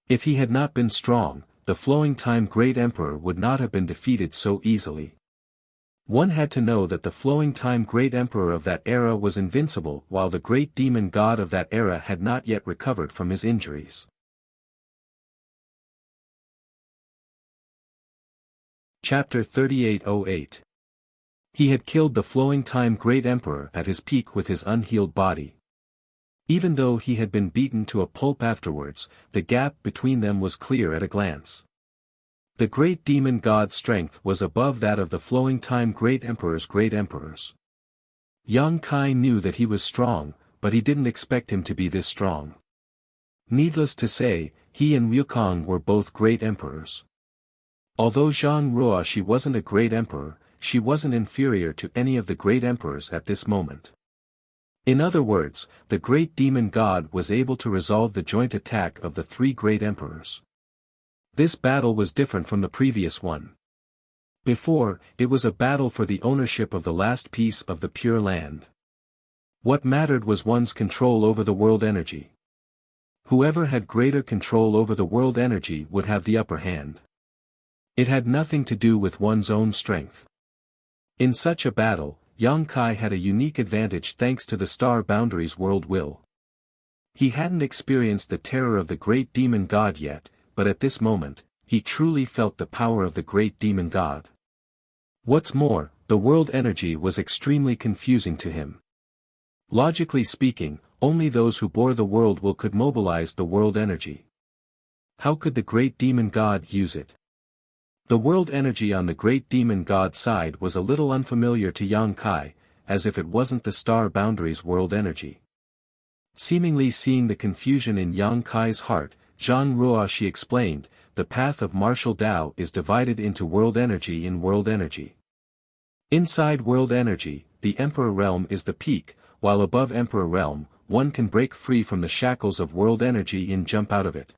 If he had not been strong, the flowing time great emperor would not have been defeated so easily. One had to know that the flowing time great emperor of that era was invincible while the great demon god of that era had not yet recovered from his injuries. Chapter 3808. He had killed the flowing time great emperor at his peak with his unhealed body. Even though he had been beaten to a pulp afterwards, the gap between them was clear at a glance. The great demon god's strength was above that of the flowing time great emperor's great emperors. Yang Kai knew that he was strong, but he didn't expect him to be this strong. Needless to say, he and Wukong were both great emperors. Although Zhang Ruoxi wasn't a great emperor, she wasn't inferior to any of the great emperors at this moment. In other words, the great demon god was able to resolve the joint attack of the three great emperors. This battle was different from the previous one. Before, it was a battle for the ownership of the last piece of the Pure Land. What mattered was one's control over the world energy. Whoever had greater control over the world energy would have the upper hand. It had nothing to do with one's own strength. In such a battle, Yang Kai had a unique advantage thanks to the Star Boundaries world will. He hadn't experienced the terror of the great demon god yet, but at this moment, he truly felt the power of the great demon god. What's more, the world energy was extremely confusing to him. Logically speaking, only those who bore the world will could mobilize the world energy. How could the great demon god use it? The world energy on the great demon god side was a little unfamiliar to Yang Kai, as if it wasn't the Star Boundaries world energy. Seemingly seeing the confusion in Yang Kai's heart, Zhang Ruoxi explained, the path of martial Tao is divided into world energy in world energy. Inside world energy, the Emperor Realm is the peak, while above Emperor Realm, one can break free from the shackles of world energy and jump out of it.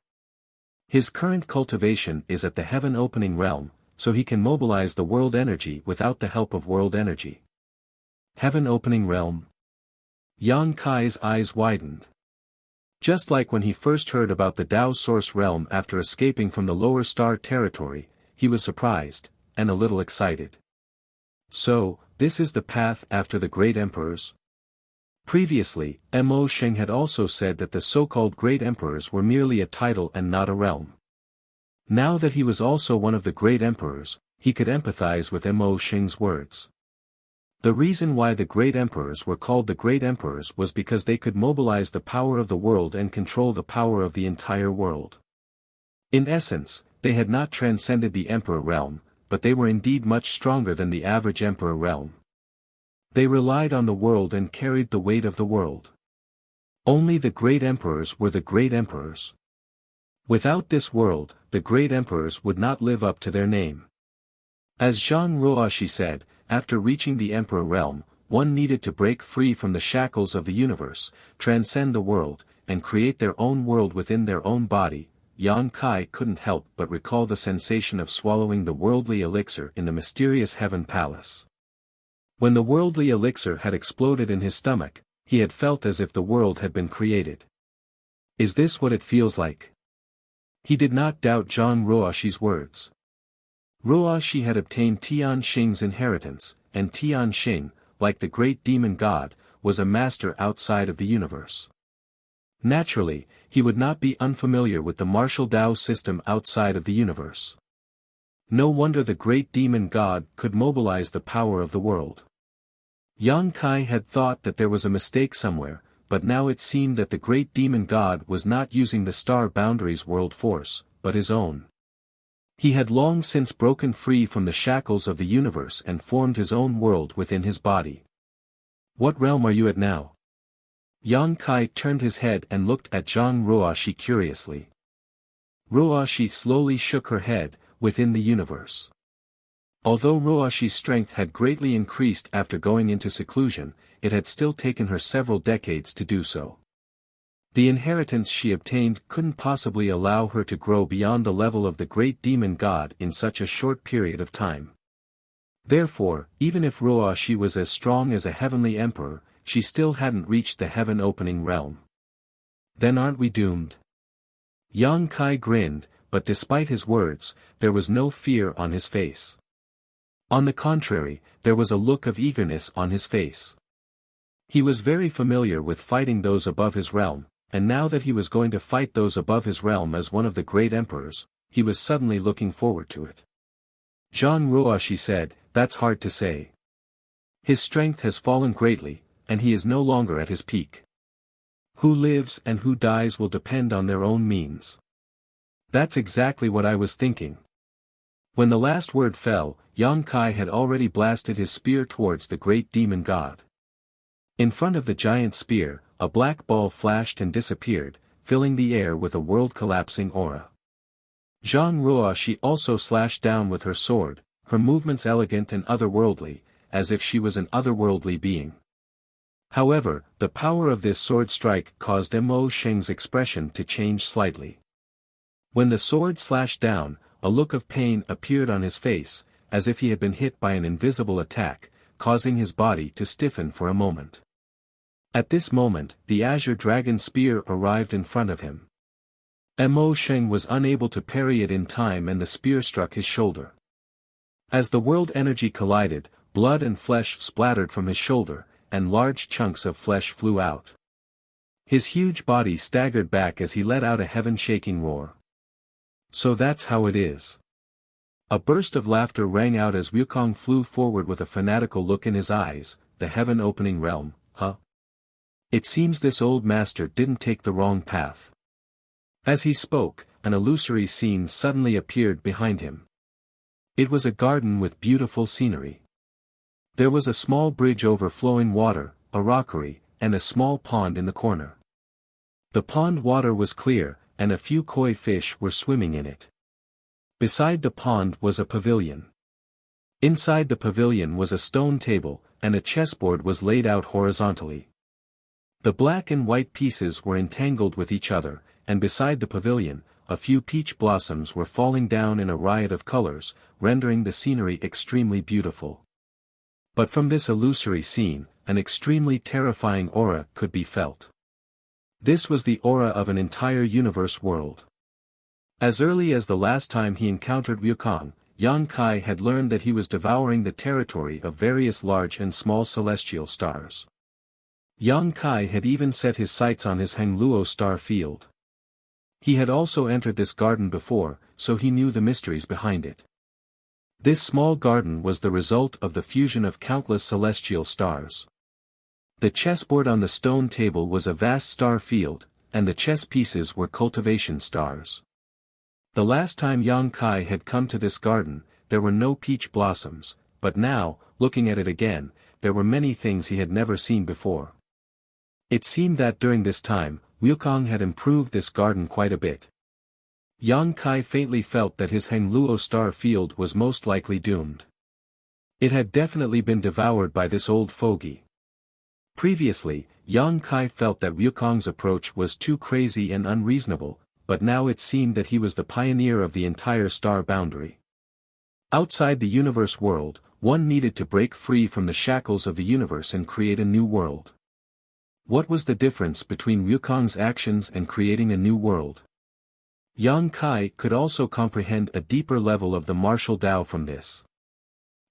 His current cultivation is at the Heaven Opening Realm, so he can mobilize the world energy without the help of world energy. Heaven Opening Realm? Yang Kai's eyes widened. Just like when he first heard about the Tao Source Realm after escaping from the lower star territory, he was surprised, and a little excited. So, this is the path after the great emperors? Previously, Mo Sheng had also said that the so-called great emperors were merely a title and not a realm. Now that he was also one of the great emperors, he could empathize with Mo Sheng's words. The reason why the great emperors were called the great emperors was because they could mobilize the power of the world and control the power of the entire world. In essence, they had not transcended the emperor realm, but they were indeed much stronger than the average emperor realm. They relied on the world and carried the weight of the world. Only the great emperors were the great emperors. Without this world, the great emperors would not live up to their name. As Zhang Ruoxi said, after reaching the emperor realm, one needed to break free from the shackles of the universe, transcend the world, and create their own world within their own body. Yang Kai couldn't help but recall the sensation of swallowing the worldly elixir in the mysterious Heaven Palace. When the worldly elixir had exploded in his stomach, he had felt as if the world had been created. Is this what it feels like? He did not doubt Zhang Ruoxi's words. Ruoxi had obtained Tian Xing's inheritance, and Tian Xing, like the great demon god, was a master outside of the universe. Naturally, he would not be unfamiliar with the martial Tao system outside of the universe. No wonder the great demon god could mobilize the power of the world. Yang Kai had thought that there was a mistake somewhere, but now it seemed that the great demon god was not using the star boundaries world force, but his own. He had long since broken free from the shackles of the universe and formed his own world within his body. What realm are you at now? Yang Kai turned his head and looked at Zhang Ruoshi curiously. Ruoshi slowly shook her head, within the universe. Although Ruoshi's strength had greatly increased after going into seclusion, it had still taken her several decades to do so. The inheritance she obtained couldn't possibly allow her to grow beyond the level of the great demon god in such a short period of time. Therefore, even if Ruoshi was as strong as a heavenly emperor, she still hadn't reached the heaven-opening realm. Then aren't we doomed? Yang Kai grinned, but despite his words, there was no fear on his face. On the contrary, there was a look of eagerness on his face. He was very familiar with fighting those above his realm, and now that he was going to fight those above his realm as one of the great emperors, he was suddenly looking forward to it. Zhang Ruoshi said, "That's hard to say. His strength has fallen greatly, and he is no longer at his peak. Who lives and who dies will depend on their own means." That's exactly what I was thinking. When the last word fell, Yang Kai had already blasted his spear towards the great demon god. In front of the giant spear, a black ball flashed and disappeared, filling the air with a world-collapsing aura. Zhang Ruoshi also slashed down with her sword, her movements elegant and otherworldly, as if she was an otherworldly being. However, the power of this sword strike caused Mo Sheng's expression to change slightly. When the sword slashed down, a look of pain appeared on his face, as if he had been hit by an invisible attack, causing his body to stiffen for a moment. At this moment, the azure dragon spear arrived in front of him. Mo Sheng was unable to parry it in time and the spear struck his shoulder. As the world energy collided, blood and flesh splattered from his shoulder, and large chunks of flesh flew out. His huge body staggered back as he let out a heaven-shaking roar. So that's how it is. A burst of laughter rang out as Wukong flew forward with a fanatical look in his eyes. The heaven-opening realm, huh? It seems this old master didn't take the wrong path. As he spoke, an illusory scene suddenly appeared behind him. It was a garden with beautiful scenery. There was a small bridge over flowing water, a rockery, and a small pond in the corner. The pond water was clear, and a few koi fish were swimming in it. Beside the pond was a pavilion. Inside the pavilion was a stone table, and a chessboard was laid out horizontally. The black and white pieces were entangled with each other, and beside the pavilion, a few peach blossoms were falling down in a riot of colors, rendering the scenery extremely beautiful. But from this illusory scene, an extremely terrifying aura could be felt. This was the aura of an entire universe world. As early as the last time he encountered Wukong, Yang Kai had learned that he was devouring the territory of various large and small celestial stars. Yang Kai had even set his sights on his Hengluo star field. He had also entered this garden before, so he knew the mysteries behind it. This small garden was the result of the fusion of countless celestial stars. The chessboard on the stone table was a vast star field, and the chess pieces were cultivation stars. The last time Yang Kai had come to this garden, there were no peach blossoms, but now, looking at it again, there were many things he had never seen before. It seemed that during this time, Wukong had improved this garden quite a bit. Yang Kai faintly felt that his Hengluo star field was most likely doomed. It had definitely been devoured by this old fogey. Previously, Yang Kai felt that Wukong's approach was too crazy and unreasonable, but now it seemed that he was the pioneer of the entire star boundary. Outside the universe world, one needed to break free from the shackles of the universe and create a new world. What was the difference between Wukong's actions and creating a new world? Yang Kai could also comprehend a deeper level of the martial Tao from this.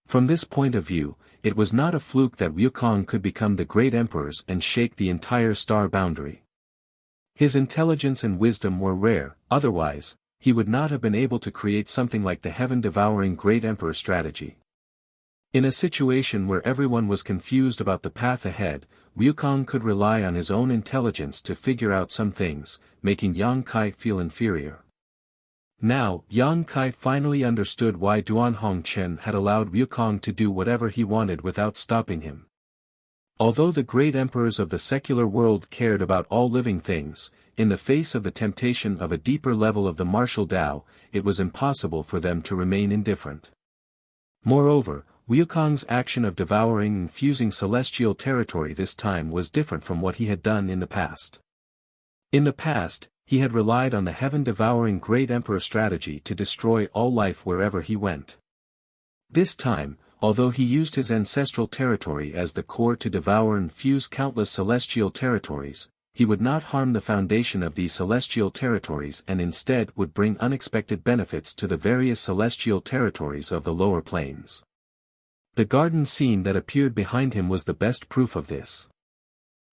From this point of view, it was not a fluke that Wukong could become the great emperors and shake the entire star boundary. His intelligence and wisdom were rare, otherwise, he would not have been able to create something like the heaven-devouring Great Emperor strategy. In a situation where everyone was confused about the path ahead, Wukong could rely on his own intelligence to figure out some things, making Yang Kai feel inferior. Now, Yang Kai finally understood why Duan Hongchen had allowed Wukong to do whatever he wanted without stopping him. Although the great emperors of the secular world cared about all living things, in the face of the temptation of a deeper level of the martial Tao, it was impossible for them to remain indifferent. Moreover, Wukong's action of devouring and fusing celestial territory this time was different from what he had done in the past. In the past, he had relied on the heaven-devouring Great Emperor strategy to destroy all life wherever he went. This time, although he used his ancestral territory as the core to devour and fuse countless celestial territories, he would not harm the foundation of these celestial territories and instead would bring unexpected benefits to the various celestial territories of the lower planes. The garden scene that appeared behind him was the best proof of this.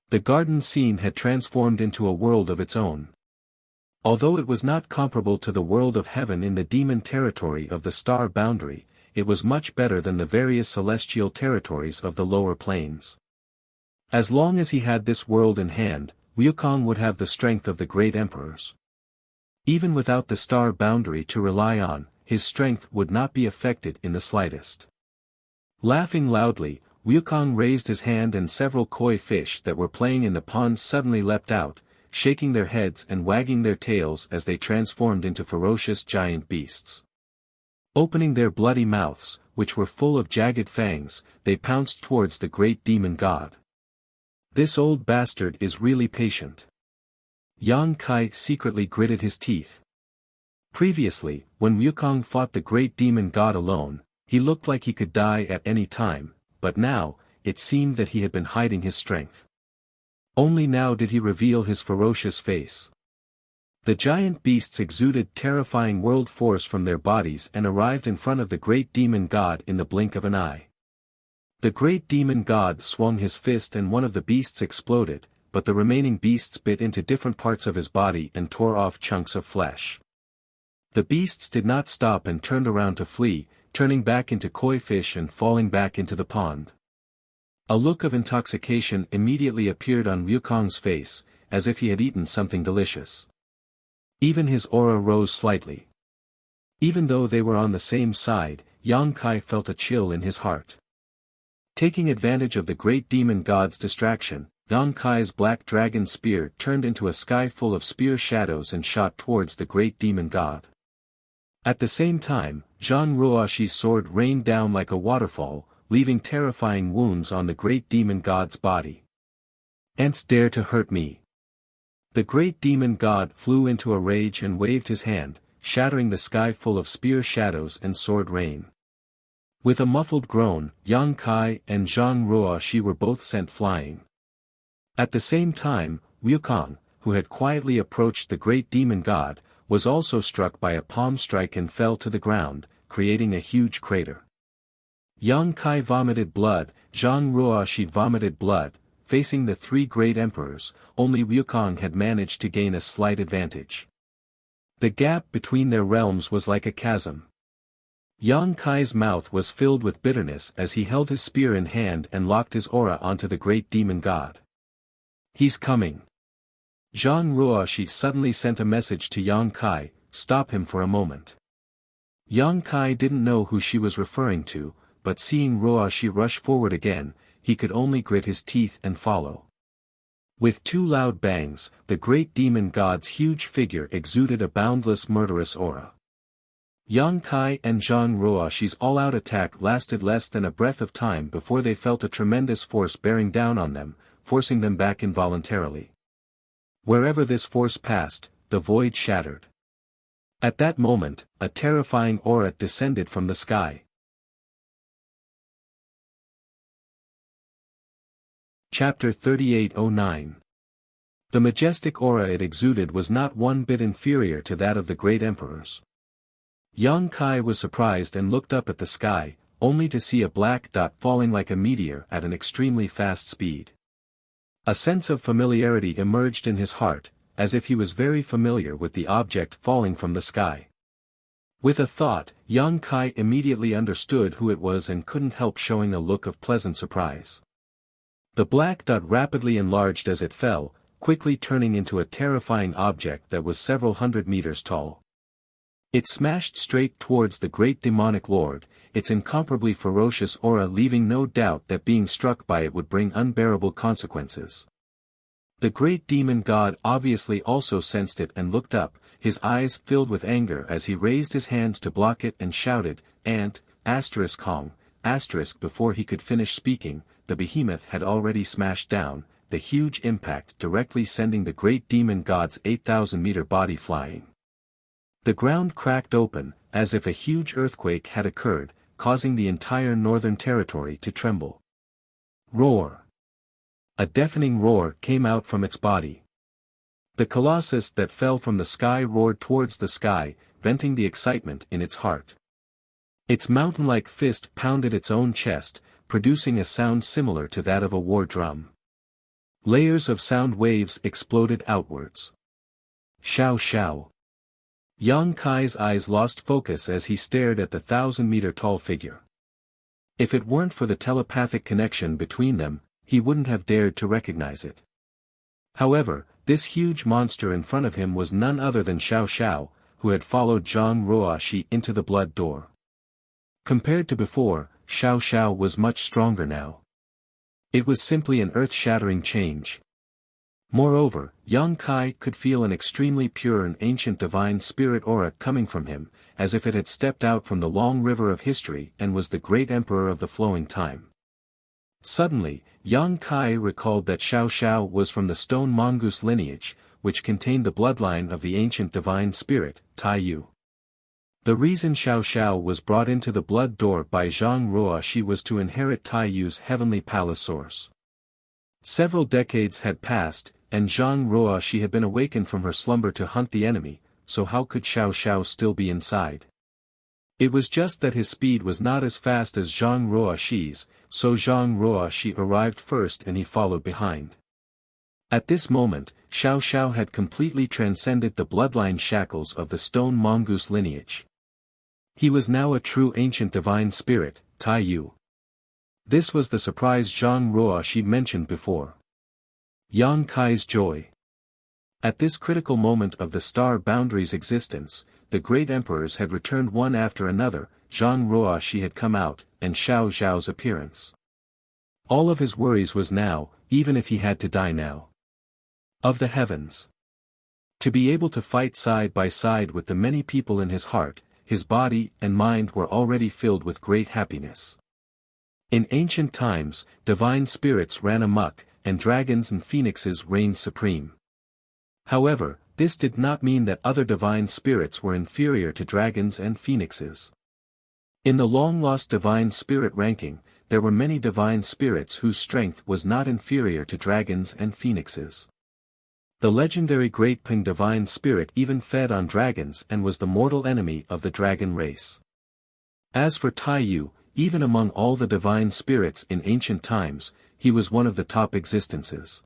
The garden scene had transformed into a world of its own. Although it was not comparable to the world of heaven in the demon territory of the star boundary, it was much better than the various celestial territories of the lower planes. As long as he had this world in hand, Wukong would have the strength of the great emperors. Even without the star boundary to rely on, his strength would not be affected in the slightest. Laughing loudly, Wukong raised his hand and several koi fish that were playing in the pond suddenly leapt out, shaking their heads and wagging their tails as they transformed into ferocious giant beasts. Opening their bloody mouths, which were full of jagged fangs, they pounced towards the great demon god. This old bastard is really patient. Yang Kai secretly gritted his teeth. Previously, when Wukong fought the great demon god alone, he looked like he could die at any time, but now, it seemed that he had been hiding his strength. Only now did he reveal his ferocious face. The giant beasts exuded terrifying world force from their bodies and arrived in front of the great demon god in the blink of an eye. The great demon god swung his fist and one of the beasts exploded, but the remaining beasts bit into different parts of his body and tore off chunks of flesh. The beasts did not stop and turned around to flee, turning back into koi fish and falling back into the pond. A look of intoxication immediately appeared on Wukong's face, as if he had eaten something delicious. Even his aura rose slightly. Even though they were on the same side, Yang Kai felt a chill in his heart. Taking advantage of the great demon god's distraction, Yang Kai's black dragon spear turned into a sky full of spear shadows and shot towards the great demon god. At the same time, Zhang Ruoxi's sword rained down like a waterfall, leaving terrifying wounds on the great demon god's body. "Ants dare to hurt me." The great demon god flew into a rage and waved his hand, shattering the sky full of spear shadows and sword rain. With a muffled groan, Yang Kai and Zhang Ruoxi were both sent flying. At the same time, Wukong, who had quietly approached the great demon god, was also struck by a palm strike and fell to the ground, creating a huge crater. Yang Kai vomited blood, Zhang Ruoxi vomited blood. Facing the three great emperors, only Wukong had managed to gain a slight advantage. The gap between their realms was like a chasm. Yang Kai's mouth was filled with bitterness as he held his spear in hand and locked his aura onto the great demon god. "He's coming." Zhang Ruoxi suddenly sent a message to Yang Kai, "Stop him for a moment." Yang Kai didn't know who she was referring to, but seeing Ruoxi rush forward again, he could only grit his teeth and follow. With two loud bangs, the great demon god's huge figure exuded a boundless murderous aura. Yang Kai and Zhang Ruoxi's all-out attack lasted less than a breath of time before they felt a tremendous force bearing down on them, forcing them back involuntarily. Wherever this force passed, the void shattered. At that moment, a terrifying aura descended from the sky. Chapter 3809. The majestic aura it exuded was not one bit inferior to that of the great emperors. Yang Kai was surprised and looked up at the sky, only to see a black dot falling like a meteor at an extremely fast speed. A sense of familiarity emerged in his heart, as if he was very familiar with the object falling from the sky. With a thought, Yang Kai immediately understood who it was and couldn't help showing a look of pleasant surprise. The black dot rapidly enlarged as it fell, quickly turning into a terrifying object that was several hundred meters tall. It smashed straight towards the great demonic lord, its incomparably ferocious aura leaving no doubt that being struck by it would bring unbearable consequences. The great demon god obviously also sensed it and looked up, his eyes filled with anger as he raised his hand to block it and shouted, "Ant, Kong, before he could finish speaking, the behemoth had already smashed down, the huge impact directly sending the great demon god's 8,000-meter body flying. The ground cracked open, as if a huge earthquake had occurred, causing the entire northern territory to tremble. Roar! A deafening roar came out from its body. The colossus that fell from the sky roared towards the sky, venting the excitement in its heart. Its mountain-like fist pounded its own chest, producing a sound similar to that of a war drum. Layers of sound waves exploded outwards. Xiao xiao. Yang Kai's eyes lost focus as he stared at the 1,000-meter-tall figure. If it weren't for the telepathic connection between them, he wouldn't have dared to recognize it. However, this huge monster in front of him was none other than Xiao Xiao, who had followed Zhang Ruoxi into the blood door. Compared to before, Xiao Xiao was much stronger now. It was simply an earth-shattering change. Moreover, Yang Kai could feel an extremely pure and ancient divine spirit aura coming from him, as if it had stepped out from the long river of history and was the great emperor of the flowing time. Suddenly, Yang Kai recalled that Xiao Xiao was from the stone mongoose lineage, which contained the bloodline of the ancient divine spirit, Tai Yu. The reason Xiao Xiao was brought into the blood door by Zhang Ruoxi was to inherit Tai Yu's heavenly palace source. Several decades had passed, and Zhang Ruoxi had been awakened from her slumber to hunt the enemy, so how could Xiao Xiao still be inside? It was just that his speed was not as fast as Zhang Ruoxi's, so Zhang Ruoxi arrived first and he followed behind. At this moment, Xiao Xiao had completely transcended the bloodline shackles of the stone mongoose lineage. He was now a true ancient divine spirit, Tai Yu. This was the surprise Zhang Ruoxi mentioned before. Yang Kai's joy. At this critical moment of the star boundary's existence, the great emperors had returned one after another, Zhang Ruoxi had come out, and Xiao Xiao's appearance. All of his worries was now, even if he had to die now. Of the heavens. To be able to fight side by side with the many people in his heart, his body and mind were already filled with great happiness. In ancient times, divine spirits ran amok, and dragons and phoenixes reigned supreme. However, this did not mean that other divine spirits were inferior to dragons and phoenixes. In the long-lost divine spirit ranking, there were many divine spirits whose strength was not inferior to dragons and phoenixes. The legendary Great Ping divine spirit even fed on dragons and was the mortal enemy of the dragon race. As for Tai Yu, even among all the divine spirits in ancient times, he was one of the top existences.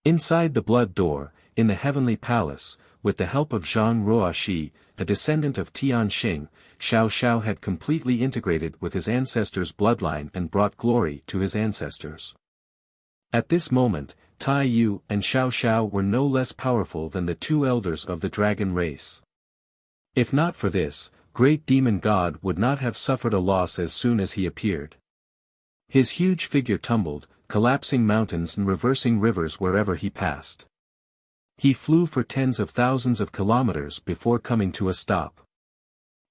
Inside the blood door, in the heavenly palace, with the help of Zhang Ruoxi, a descendant of Tianxing, Xiao Xiao had completely integrated with his ancestors' bloodline and brought glory to his ancestors. At this moment, Tai Yu and Xiao Xiao were no less powerful than the two elders of the dragon race. If not for this, great demon god would not have suffered a loss as soon as he appeared. His huge figure tumbled, collapsing mountains and reversing rivers wherever he passed. He flew for tens of thousands of kilometers before coming to a stop.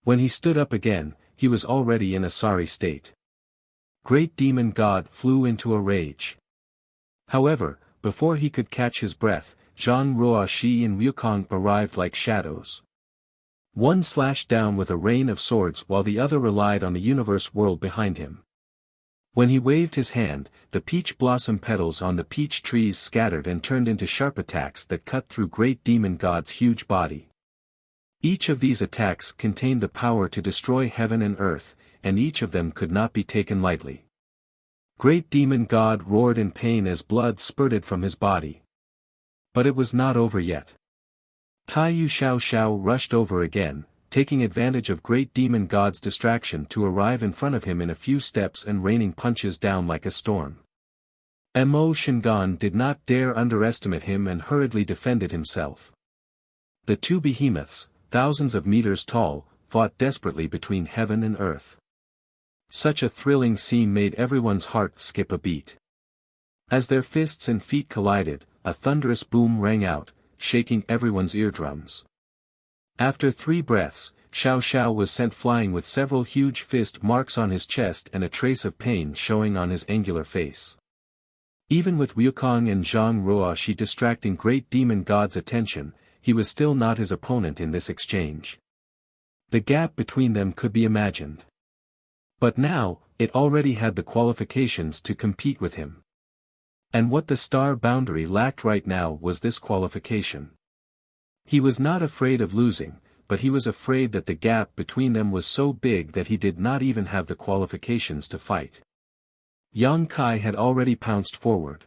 When he stood up again, he was already in a sorry state. Great demon god flew into a rage. However, before he could catch his breath, Zhang Ruoxi and Wukong arrived like shadows. One slashed down with a rain of swords while the other relied on the universe world behind him. When he waved his hand, the peach blossom petals on the peach trees scattered and turned into sharp attacks that cut through Great Demon God's huge body. Each of these attacks contained the power to destroy heaven and earth, and each of them could not be taken lightly. Great Demon God roared in pain as blood spurted from his body. But it was not over yet. Taiyu Xiao Xiao rushed over again, taking advantage of Great Demon God's distraction to arrive in front of him in a few steps and raining punches down like a storm. Mo Shingon did not dare underestimate him and hurriedly defended himself. The two behemoths, thousands of meters tall, fought desperately between heaven and earth. Such a thrilling scene made everyone's heart skip a beat. As their fists and feet collided, a thunderous boom rang out, shaking everyone's eardrums. After 3 breaths, Xiao Xiao was sent flying with several huge fist marks on his chest and a trace of pain showing on his angular face. Even with Wukong and Zhang Ruoshi distracting Great Demon God's attention, he was still not his opponent in this exchange. The gap between them could be imagined. But now, it already had the qualifications to compete with him. And what the star boundary lacked right now was this qualification. He was not afraid of losing, but he was afraid that the gap between them was so big that he did not even have the qualifications to fight. Yang Kai had already pounced forward.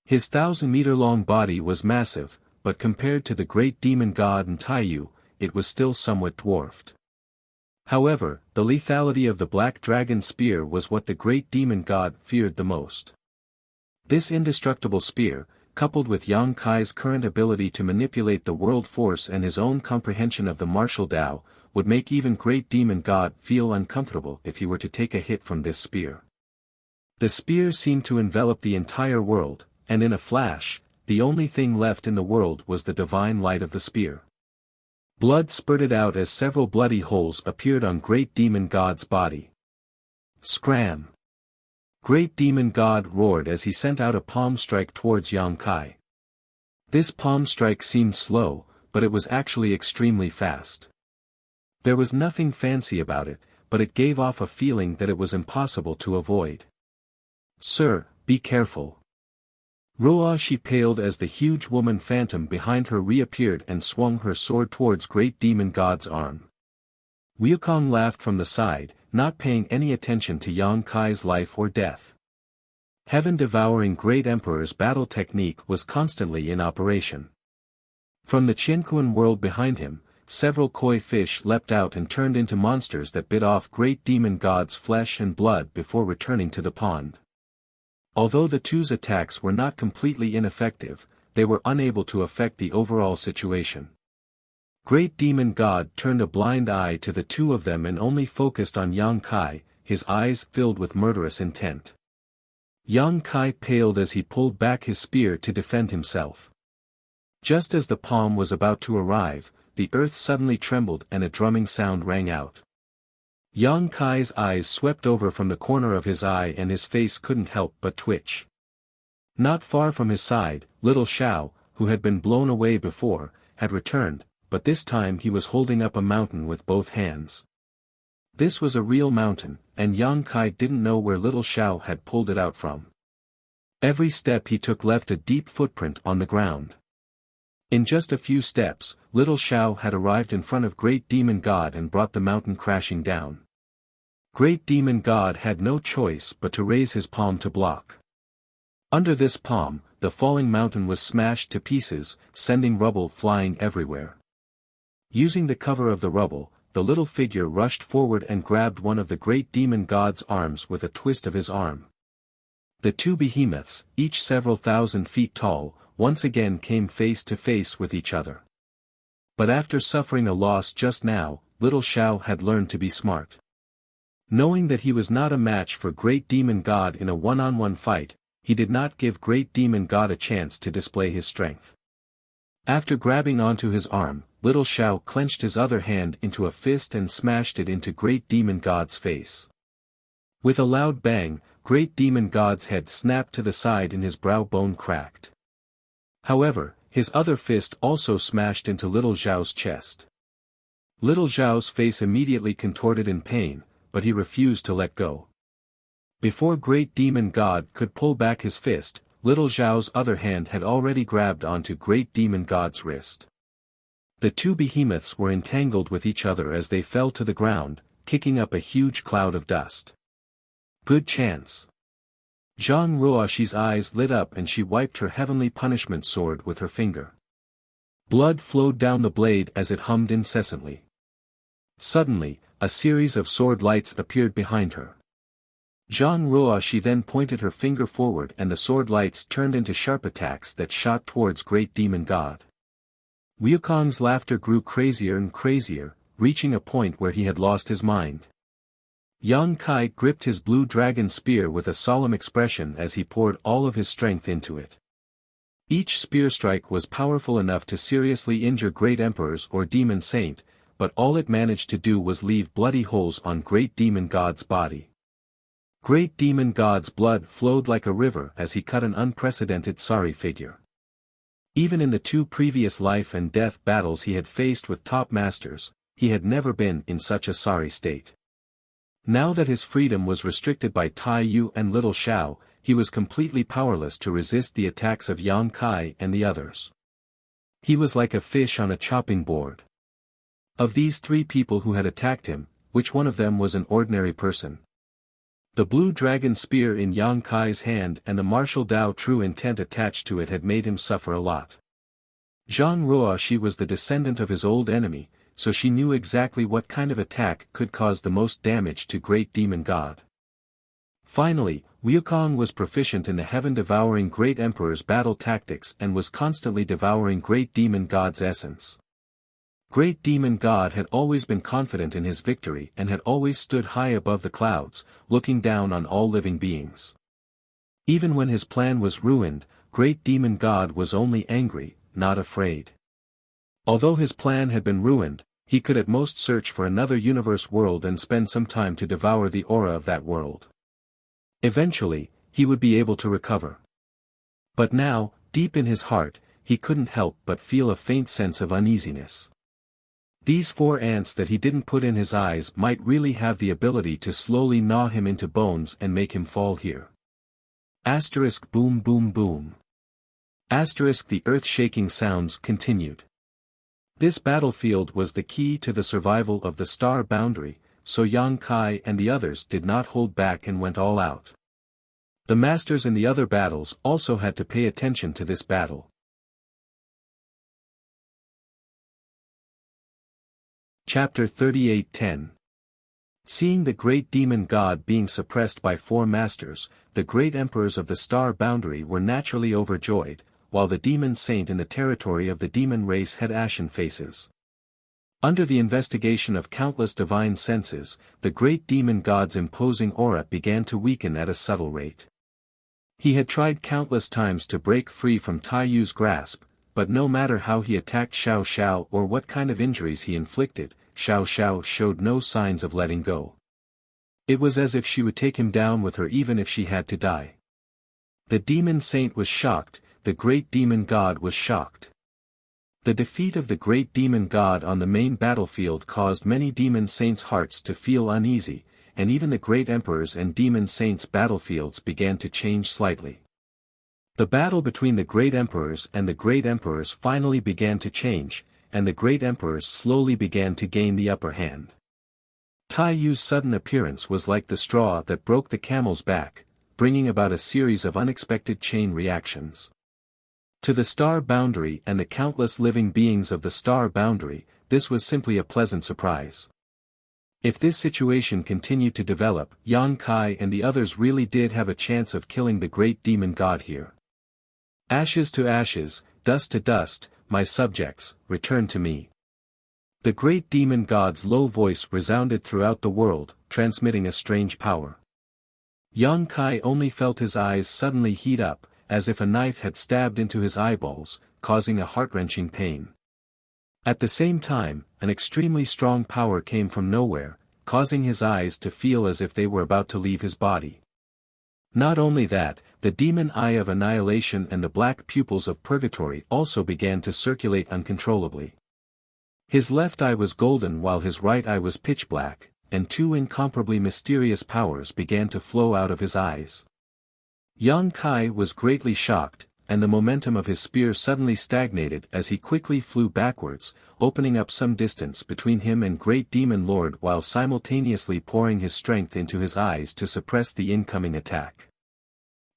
His 1,000-meter-long body was massive, but compared to the Great Demon God and Taiyu, it was still somewhat dwarfed. However, the lethality of the Black Dragon Spear was what the Great Demon God feared the most. This indestructible spear, coupled with Yang Kai's current ability to manipulate the world force and his own comprehension of the martial Tao, would make even Great Demon God feel uncomfortable if he were to take a hit from this spear. The spear seemed to envelop the entire world, and in a flash, the only thing left in the world was the divine light of the spear. Blood spurted out as several bloody holes appeared on Great Demon God's body. Scram! Great Demon God roared as he sent out a palm strike towards Yang Kai. This palm strike seemed slow, but it was actually extremely fast. There was nothing fancy about it, but it gave off a feeling that it was impossible to avoid. "Sir, be careful." Ruoshi paled as the huge woman phantom behind her reappeared and swung her sword towards Great Demon God's arm. Wukong laughed from the side, not paying any attention to Yang Kai's life or death. Heaven-devouring Great Emperor's battle technique was constantly in operation. From the Qianquan world behind him, several koi fish leapt out and turned into monsters that bit off Great Demon God's flesh and blood before returning to the pond. Although the two's attacks were not completely ineffective, they were unable to affect the overall situation. Great Demon God turned a blind eye to the two of them and only focused on Yang Kai, his eyes filled with murderous intent. Yang Kai paled as he pulled back his spear to defend himself. Just as the palm was about to arrive, the earth suddenly trembled and a drumming sound rang out. Yang Kai's eyes swept over from the corner of his eye and his face couldn't help but twitch. Not far from his side, little Xiao, who had been blown away before, had returned, but this time he was holding up a mountain with both hands. This was a real mountain, and Yang Kai didn't know where little Xiao had pulled it out from. Every step he took left a deep footprint on the ground. In just a few steps, little Xiao had arrived in front of Great Demon God and brought the mountain crashing down. Great Demon God had no choice but to raise his palm to block. Under this palm, the falling mountain was smashed to pieces, sending rubble flying everywhere. Using the cover of the rubble, the little figure rushed forward and grabbed one of the Great Demon God's arms with a twist of his arm. The two behemoths, each several thousand feet tall, once again came face to face with each other. But after suffering a loss just now, little Xiao had learned to be smart. Knowing that he was not a match for Great Demon God in a one-on-one fight, he did not give Great Demon God a chance to display his strength. After grabbing onto his arm, little Xiao clenched his other hand into a fist and smashed it into Great Demon God's face. With a loud bang, Great Demon God's head snapped to the side and his brow bone cracked. However, his other fist also smashed into little Xiao's chest. Little Xiao's face immediately contorted in pain, but he refused to let go. Before Great Demon God could pull back his fist, little Xiao's other hand had already grabbed onto Great Demon God's wrist. The two behemoths were entangled with each other as they fell to the ground, kicking up a huge cloud of dust. Good chance. Zhang Ruoxi's eyes lit up and she wiped her heavenly punishment sword with her finger. Blood flowed down the blade as it hummed incessantly. Suddenly, a series of sword lights appeared behind her. Zhang Ruoxi then pointed her finger forward and the sword lights turned into sharp attacks that shot towards Great Demon God. Wukong's laughter grew crazier and crazier, reaching a point where he had lost his mind. Yang Kai gripped his blue dragon spear with a solemn expression as he poured all of his strength into it. Each spear strike was powerful enough to seriously injure great emperors or demon saint, but all it managed to do was leave bloody holes on Great Demon God's body. Great Demon God's blood flowed like a river as he cut an unprecedented sorry figure. Even in the 2 previous life and death battles he had faced with top masters, he had never been in such a sorry state. Now that his freedom was restricted by Tai Yu and Little Xiao, he was completely powerless to resist the attacks of Yang Kai and the others. He was like a fish on a chopping board. Of these 3 people who had attacked him, which one of them was an ordinary person? The blue dragon spear in Yang Kai's hand and the martial Dao true intent attached to it had made him suffer a lot. Zhang Ruoxi was the descendant of his old enemy, so she knew exactly what kind of attack could cause the most damage to Great Demon God. Finally, Wukong was proficient in the heaven-devouring Great Emperor's battle tactics and was constantly devouring Great Demon God's essence. Great Demon God had always been confident in his victory and had always stood high above the clouds, looking down on all living beings. Even when his plan was ruined, Great Demon God was only angry, not afraid. Although his plan had been ruined, he could at most search for another universe world and spend some time to devour the aura of that world. Eventually, he would be able to recover. But now, deep in his heart, he couldn't help but feel a faint sense of uneasiness. These 4 ants that he didn't put in his eyes might really have the ability to slowly gnaw him into bones and make him fall here. Asterisk boom boom boom. Asterisk the earth-shaking sounds continued. This battlefield was the key to the survival of the star boundary, so Yang Kai and the others did not hold back and went all out. The masters in the other battles also had to pay attention to this battle. Chapter 38:10. Seeing the Great Demon God being suppressed by 4 masters, the great emperors of the star boundary were naturally overjoyed, while the demon saint in the territory of the demon race had ashen faces. Under the investigation of countless divine senses, the Great Demon God's imposing aura began to weaken at a subtle rate. He had tried countless times to break free from Tai Yu's grasp, but no matter how he attacked Xiao Xiao or what kind of injuries he inflicted, Xiao Xiao showed no signs of letting go. It was as if she would take him down with her even if she had to die. The demon saint was shocked, the Great Demon God was shocked. The defeat of the Great Demon God on the main battlefield caused many demon saints' hearts to feel uneasy, and even the great emperors and demon saints' battlefields began to change slightly. The battle between the great emperors and the great emperors finally began to change, and the great emperors slowly began to gain the upper hand. Tai Yu's sudden appearance was like the straw that broke the camel's back, bringing about a series of unexpected chain reactions. To the star boundary and the countless living beings of the star boundary, this was simply a pleasant surprise. If this situation continued to develop, Yang Kai and the others really did have a chance of killing the Great Demon God here. Ashes to ashes, dust to dust, my subjects, return to me. The Great Demon God's low voice resounded throughout the world, transmitting a strange power. Yang Kai only felt his eyes suddenly heat up, as if a knife had stabbed into his eyeballs, causing a heart-wrenching pain. At the same time, an extremely strong power came from nowhere, causing his eyes to feel as if they were about to leave his body. Not only that, the demon eye of annihilation and the black pupils of purgatory also began to circulate uncontrollably. His left eye was golden while his right eye was pitch black, and 2 incomparably mysterious powers began to flow out of his eyes. Yang Kai was greatly shocked, and the momentum of his spear suddenly stagnated as he quickly flew backwards, opening up some distance between him and Great Demon Lord while simultaneously pouring his strength into his eyes to suppress the incoming attack.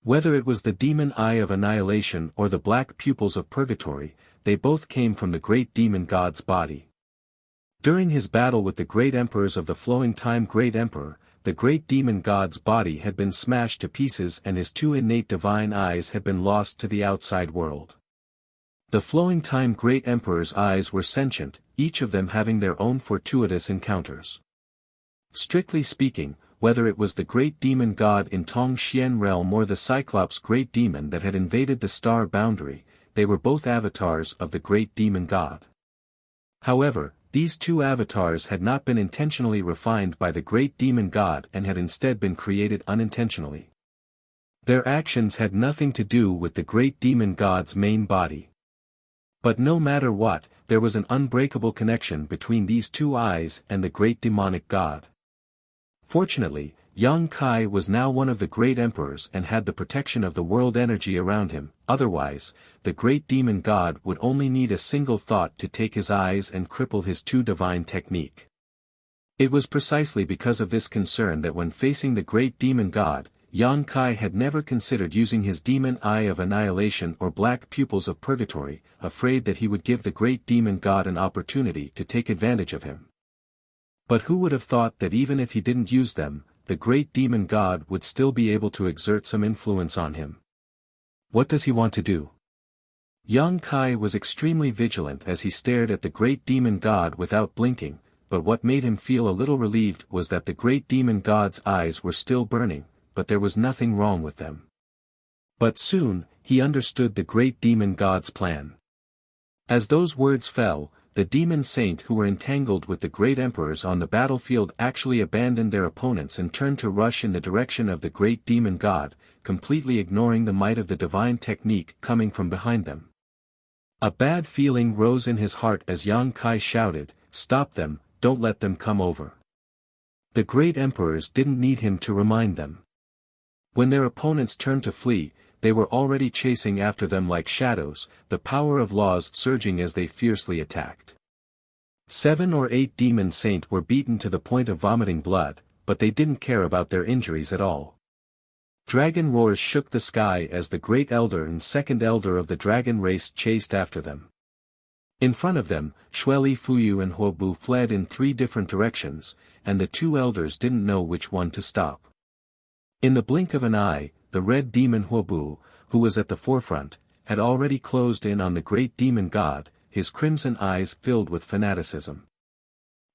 Whether it was the demon eye of annihilation or the black pupils of purgatory, they both came from the great demon god's body. During his battle with the great emperors of the flowing time great emperor, the great demon god's body had been smashed to pieces and his two innate divine eyes had been lost to the outside world. The flowing time great emperor's eyes were sentient, each of them having their own fortuitous encounters. Strictly speaking, whether it was the great demon god in Tong Xian realm or the Cyclops great demon that had invaded the star boundary, they were both avatars of the great demon god. However, these two avatars had not been intentionally refined by the great demon god and had instead been created unintentionally. Their actions had nothing to do with the great demon god's main body. But no matter what, there was an unbreakable connection between these two eyes and the great demonic god. Fortunately, Yang Kai was now one of the great emperors and had the protection of the world energy around him, otherwise, the great demon god would only need a single thought to take his eyes and cripple his two divine technique. It was precisely because of this concern that when facing the great demon god, Yang Kai had never considered using his demon eye of annihilation or black pupils of purgatory, afraid that he would give the great demon god an opportunity to take advantage of him. But who would have thought that even if he didn't use them, the great demon god would still be able to exert some influence on him? What does he want to do? Yang Kai was extremely vigilant as he stared at the great demon god without blinking, but what made him feel a little relieved was that the great demon god's eyes were still burning, but there was nothing wrong with them. But soon, he understood the great demon god's plan. As those words fell, the demon saint who were entangled with the great emperors on the battlefield actually abandoned their opponents and turned to rush in the direction of the great demon god, completely ignoring the might of the divine technique coming from behind them. A bad feeling rose in his heart as Yang Kai shouted, "Stop them, don't let them come over." The great emperors didn't need him to remind them. When their opponents turned to flee, they were already chasing after them like shadows, the power of laws surging as they fiercely attacked. 7 or 8 demon saints were beaten to the point of vomiting blood, but they didn't care about their injuries at all. Dragon roars shook the sky as the great elder and second elder of the dragon race chased after them. In front of them, Shueli Fuyu and Huobu fled in 3 different directions, and the 2 elders didn't know which one to stop. In the blink of an eye, the red demon Huobu, who was at the forefront, had already closed in on the great demon god, his crimson eyes filled with fanaticism.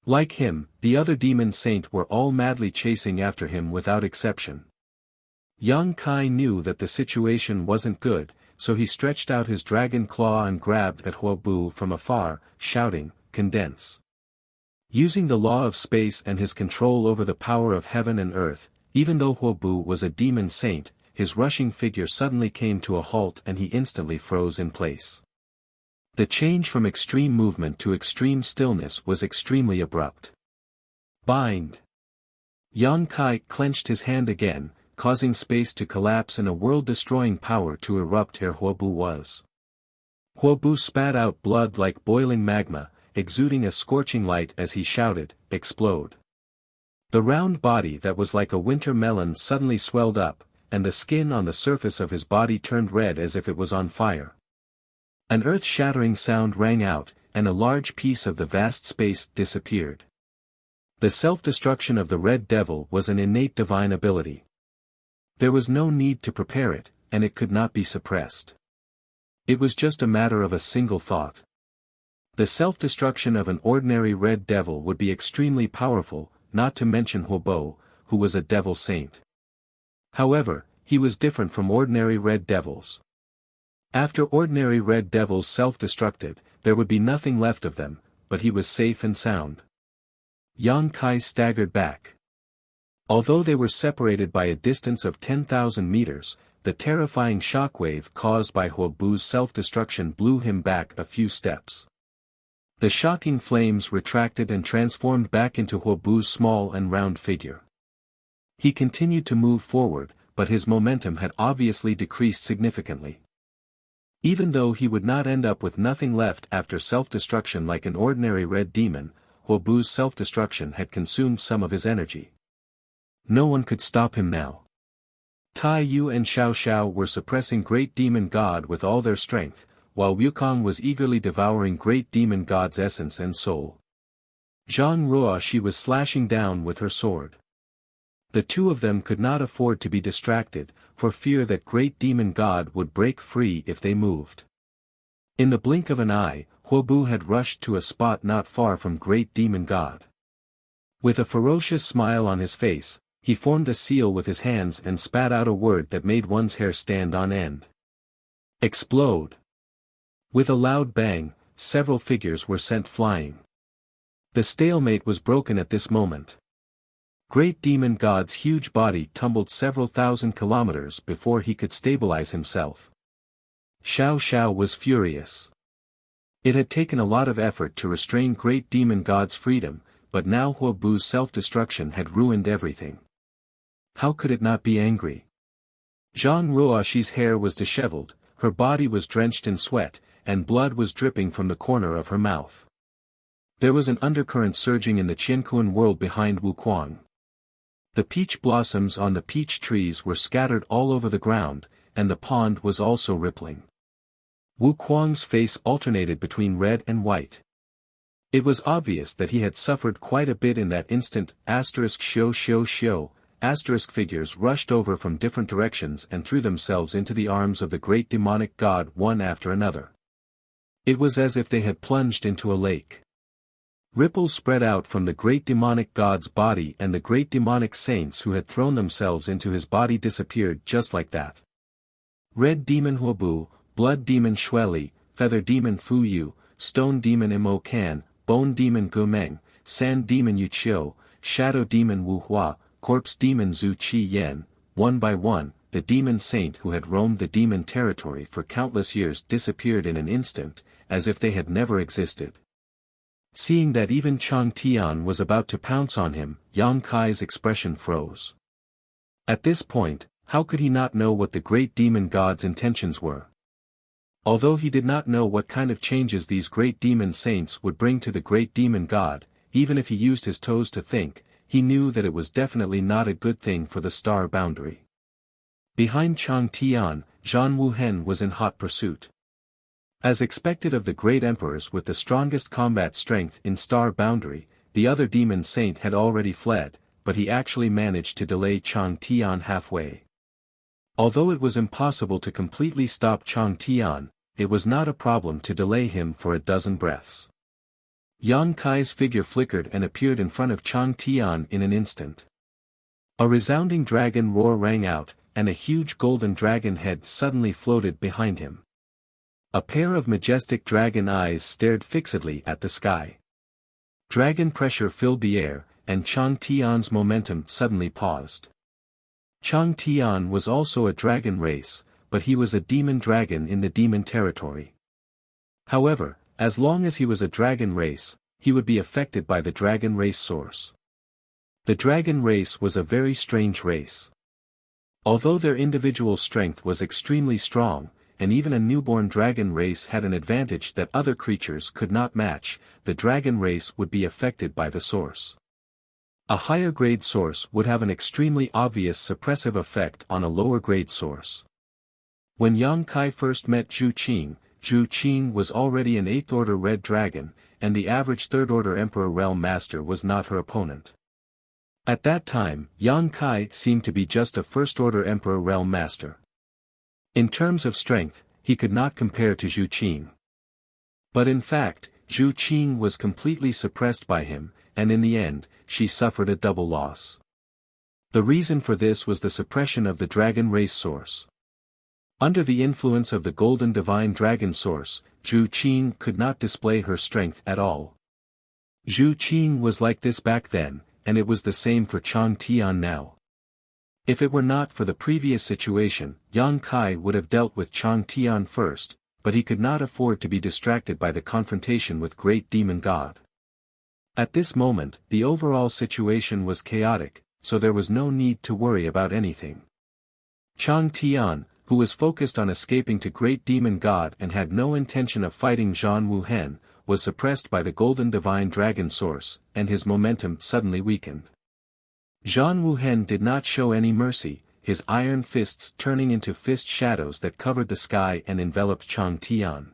Like him, the other demon saint were all madly chasing after him without exception. Yang Kai knew that the situation wasn't good, so he stretched out his dragon claw and grabbed at Huobu from afar, shouting, "Condense." Using the law of space and his control over the power of heaven and earth, even though Huobu was a demon saint, his rushing figure suddenly came to a halt and he instantly froze in place. The change from extreme movement to extreme stillness was extremely abrupt. Bind! Yang Kai clenched his hand again, causing space to collapse and a world-destroying power to erupt where Huobu was. Huobu spat out blood like boiling magma, exuding a scorching light as he shouted, "Explode!" The round body that was like a winter melon suddenly swelled up, and the skin on the surface of his body turned red as if it was on fire. An earth-shattering sound rang out, and a large piece of the vast space disappeared. The self-destruction of the Red Devil was an innate divine ability. There was no need to prepare it, and it could not be suppressed. It was just a matter of a single thought. The self-destruction of an ordinary Red Devil would be extremely powerful, not to mention Huobo, who was a devil saint. However, he was different from ordinary Red Devils. After ordinary Red Devils self-destructed, there would be nothing left of them, but he was safe and sound. Yang Kai staggered back. Although they were separated by a distance of 10,000 meters, the terrifying shockwave caused by Huobu's self-destruction blew him back a few steps. The shocking flames retracted and transformed back into Huobu's small and round figure. He continued to move forward, but his momentum had obviously decreased significantly. Even though he would not end up with nothing left after self-destruction like an ordinary red demon, Huobu's self-destruction had consumed some of his energy. No one could stop him now. Tai Yu and Xiao Xiao were suppressing Great Demon God with all their strength, while Wukong was eagerly devouring Great Demon God's essence and soul. Zhang Ruoxi was slashing down with her sword. The two of them could not afford to be distracted, for fear that Great Demon God would break free if they moved. In the blink of an eye, Huobu had rushed to a spot not far from Great Demon God. With a ferocious smile on his face, he formed a seal with his hands and spat out a word that made one's hair stand on end. Explode! With a loud bang, several figures were sent flying. The stalemate was broken at this moment. Great Demon God's huge body tumbled several thousand kilometers before he could stabilize himself. Xiao Xiao was furious. It had taken a lot of effort to restrain Great Demon God's freedom, but now Huobu's self-destruction had ruined everything. How could it not be angry? Zhang Ruoxi's hair was disheveled, her body was drenched in sweat, and blood was dripping from the corner of her mouth. There was an undercurrent surging in the Qianquan world behind Wukong. The peach blossoms on the peach trees were scattered all over the ground, and the pond was also rippling. Wukong's face alternated between red and white. It was obvious that he had suffered quite a bit in that instant. Xio. Figures rushed over from different directions and threw themselves into the arms of the great demonic god one after another. It was as if they had plunged into a lake. Ripples spread out from the great demonic god's body, and the great demonic saints who had thrown themselves into his body disappeared just like that. Red Demon Huobu, Blood Demon Xueli, Feather Demon Fu Yu, Stone Demon Imo Kan, Bone Demon Gumeng, Sand Demon Yu Qiu, Shadow Demon Wu Hua, Corpse Demon Zhu Qi Yan, one by one, the demon saint who had roamed the demon territory for countless years disappeared in an instant, as if they had never existed. Seeing that even Chang Tian was about to pounce on him, Yang Kai's expression froze. At this point, how could he not know what the great demon god's intentions were? Although he did not know what kind of changes these great demon saints would bring to the great demon god, even if he used his toes to think, he knew that it was definitely not a good thing for the star boundary. Behind Chang Tian, Zhan Wuhen was in hot pursuit. As expected of the great emperors with the strongest combat strength in Star Boundary, the other demon saint had already fled, but he actually managed to delay Chang Tian halfway. Although it was impossible to completely stop Chang Tian, it was not a problem to delay him for a dozen breaths. Yang Kai's figure flickered and appeared in front of Chang Tian in an instant. A resounding dragon roar rang out, and a huge golden dragon head suddenly floated behind him. A pair of majestic dragon eyes stared fixedly at the sky. Dragon pressure filled the air, and Chang Tian's momentum suddenly paused. Chang Tian was also a dragon race, but he was a demon dragon in the demon territory. However, as long as he was a dragon race, he would be affected by the dragon race source. The dragon race was a very strange race. Although their individual strength was extremely strong, and even a newborn dragon race had an advantage that other creatures could not match, the dragon race would be affected by the source. A higher grade source would have an extremely obvious suppressive effect on a lower grade source. When Yang Kai first met Zhu Qing was already an 8th order red dragon, and the average 3rd order Emperor Realm Master was not her opponent. At that time, Yang Kai seemed to be just a 1st order Emperor Realm Master. In terms of strength, he could not compare to Zhu Qing. But in fact, Zhu Qing was completely suppressed by him, and in the end, she suffered a double loss. The reason for this was the suppression of the dragon race source. Under the influence of the golden divine dragon source, Zhu Qing could not display her strength at all. Zhu Qing was like this back then, and it was the same for Chang Tian now. If it were not for the previous situation, Yang Kai would have dealt with Chang Tian first, but he could not afford to be distracted by the confrontation with Great Demon God. At this moment, the overall situation was chaotic, so there was no need to worry about anything. Chang Tian, who was focused on escaping to Great Demon God and had no intention of fighting Zhan Wuhen, was suppressed by the golden divine dragon source, and his momentum suddenly weakened. Zhan Wuhen did not show any mercy, his iron fists turning into fist shadows that covered the sky and enveloped Chang Tian.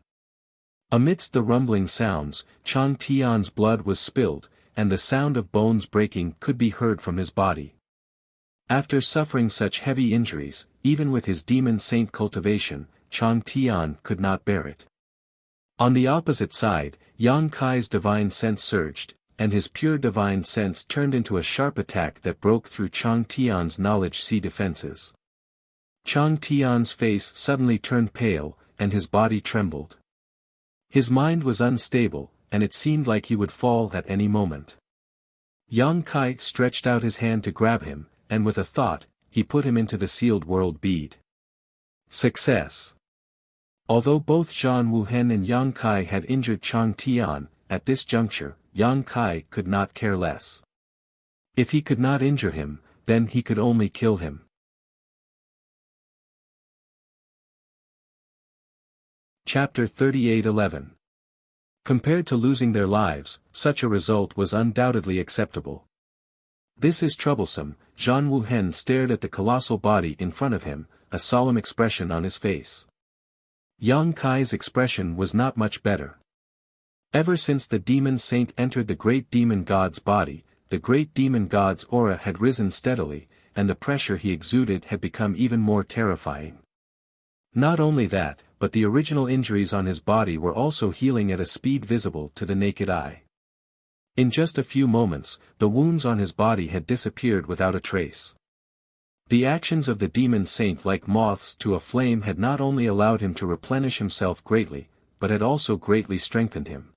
Amidst the rumbling sounds, Chang Tian's blood was spilled, and the sound of bones breaking could be heard from his body. After suffering such heavy injuries, even with his demon saint cultivation, Chang Tian could not bear it. On the opposite side, Yang Kai's divine sense surged, and his pure divine sense turned into a sharp attack that broke through Chang Tian's knowledge sea defenses. Chang Tian's face suddenly turned pale, and his body trembled. His mind was unstable, and it seemed like he would fall at any moment. Yang Kai stretched out his hand to grab him, and with a thought, he put him into the sealed world bead. Success! Although both Zhan Wuhen and Yang Kai had injured Chang Tian, at this juncture, Yang Kai could not care less. If he could not injure him, then he could only kill him. Chapter 38:11. Compared to losing their lives, such a result was undoubtedly acceptable. This is troublesome. Zhan Wuhen stared at the colossal body in front of him, a solemn expression on his face. Yang Kai's expression was not much better. Ever since the demon saint entered the great demon god's body, the great demon god's aura had risen steadily, and the pressure he exuded had become even more terrifying. Not only that, but the original injuries on his body were also healing at a speed visible to the naked eye. In just a few moments, the wounds on his body had disappeared without a trace. The actions of the demon saint like moths to a flame had not only allowed him to replenish himself greatly, but had also greatly strengthened him.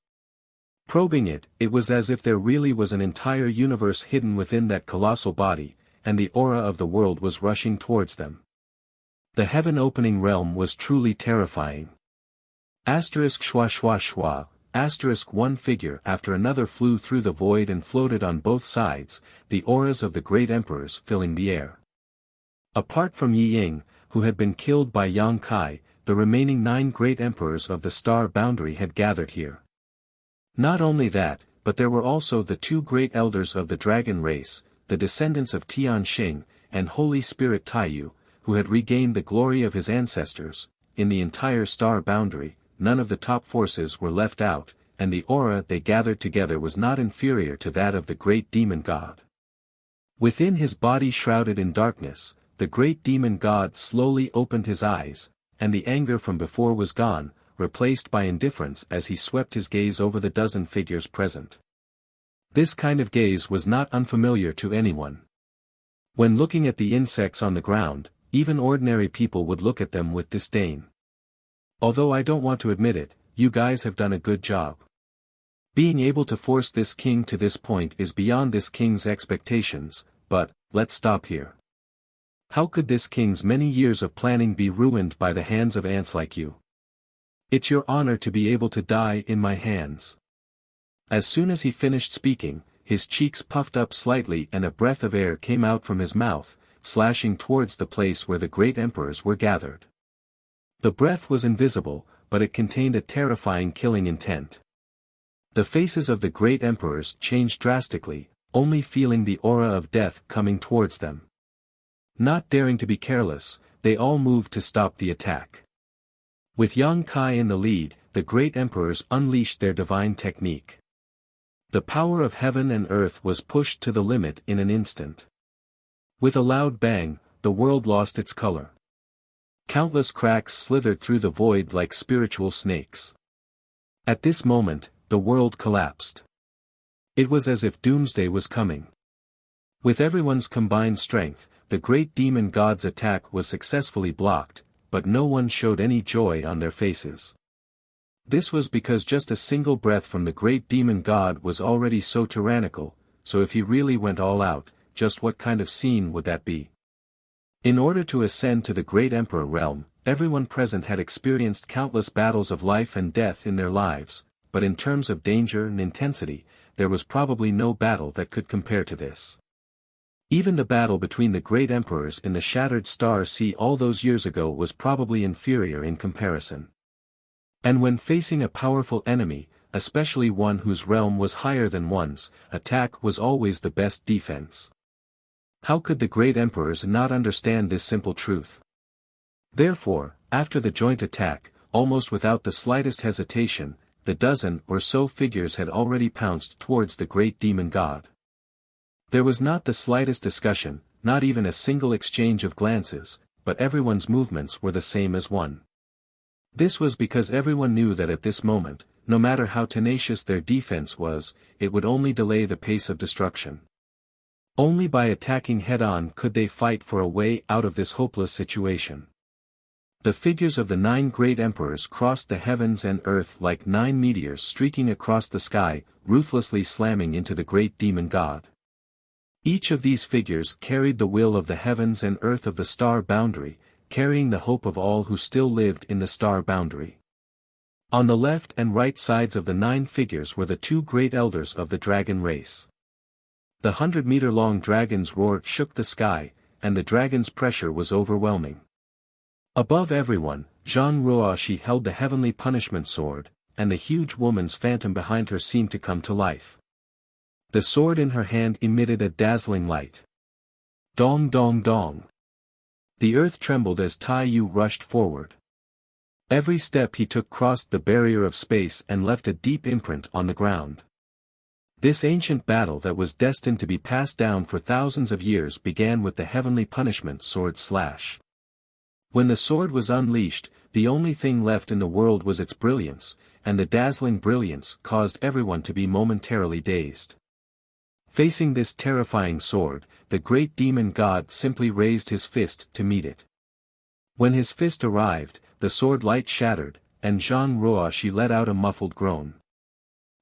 Probing it, it was as if there really was an entire universe hidden within that colossal body, and the aura of the world was rushing towards them. The heaven-opening realm was truly terrifying. Shwa shwa shwa, one figure after another flew through the void and floated on both sides, the auras of the great emperors filling the air. Apart from Yi Ying, who had been killed by Yang Kai, the remaining 9 great emperors of the star boundary had gathered here. Not only that, but there were also the 2 great elders of the dragon race, the descendants of Tian Xing, and Holy Spirit Taiyu, who had regained the glory of his ancestors. In the entire star boundary, none of the top forces were left out, and the aura they gathered together was not inferior to that of the great demon god. Within his body shrouded in darkness, the great demon god slowly opened his eyes, and the anger from before was gone, replaced by indifference as he swept his gaze over the dozen figures present. This kind of gaze was not unfamiliar to anyone. When looking at the insects on the ground, even ordinary people would look at them with disdain. Although I don't want to admit it, you guys have done a good job. Being able to force this king to this point is beyond this king's expectations, but, let's stop here. How could this king's many years of planning be ruined by the hands of ants like you? It's your honor to be able to die in my hands. As soon as he finished speaking, his cheeks puffed up slightly and a breath of air came out from his mouth, slashing towards the place where the great emperors were gathered. The breath was invisible, but it contained a terrifying killing intent. The faces of the great emperors changed drastically, only feeling the aura of death coming towards them. Not daring to be careless, they all moved to stop the attack. With Yang Kai in the lead, the great emperors unleashed their divine technique. The power of heaven and earth was pushed to the limit in an instant. With a loud bang, the world lost its color. Countless cracks slithered through the void like spiritual snakes. At this moment, the world collapsed. It was as if doomsday was coming. With everyone's combined strength, the great demon god's attack was successfully blocked, but no one showed any joy on their faces. This was because just a single breath from the great demon god was already so tyrannical, so if he really went all out, just what kind of scene would that be? In order to ascend to the great emperor realm, everyone present had experienced countless battles of life and death in their lives, but in terms of danger and intensity, there was probably no battle that could compare to this. Even the battle between the great emperors in the Shattered Star Sea all those years ago was probably inferior in comparison. And when facing a powerful enemy, especially one whose realm was higher than one's, attack was always the best defense. How could the great emperors not understand this simple truth? Therefore, after the joint attack, almost without the slightest hesitation, the dozen or so figures had already pounced towards the great demon god. There was not the slightest discussion, not even a single exchange of glances, but everyone's movements were the same as one. This was because everyone knew that at this moment, no matter how tenacious their defense was, it would only delay the pace of destruction. Only by attacking head-on could they fight for a way out of this hopeless situation. The figures of the 9 great emperors crossed the heavens and earth like 9 meteors streaking across the sky, ruthlessly slamming into the great demon god. Each of these figures carried the will of the heavens and earth of the star boundary, carrying the hope of all who still lived in the star boundary. On the left and right sides of the 9 figures were the 2 great elders of the dragon race. The 100-meter-long dragon's roar shook the sky, and the dragon's pressure was overwhelming. Above everyone, Zhang Ruoxi held the heavenly punishment sword, and the huge woman's phantom behind her seemed to come to life. The sword in her hand emitted a dazzling light. Dong dong dong. The earth trembled as Tai Yu rushed forward. Every step he took crossed the barrier of space and left a deep imprint on the ground. This ancient battle that was destined to be passed down for thousands of years began with the heavenly punishment sword slash. When the sword was unleashed, the only thing left in the world was its brilliance, and the dazzling brilliance caused everyone to be momentarily dazed. Facing this terrifying sword, the great demon god simply raised his fist to meet it. When his fist arrived, the sword light shattered, and Zhang Ruoxi let out a muffled groan.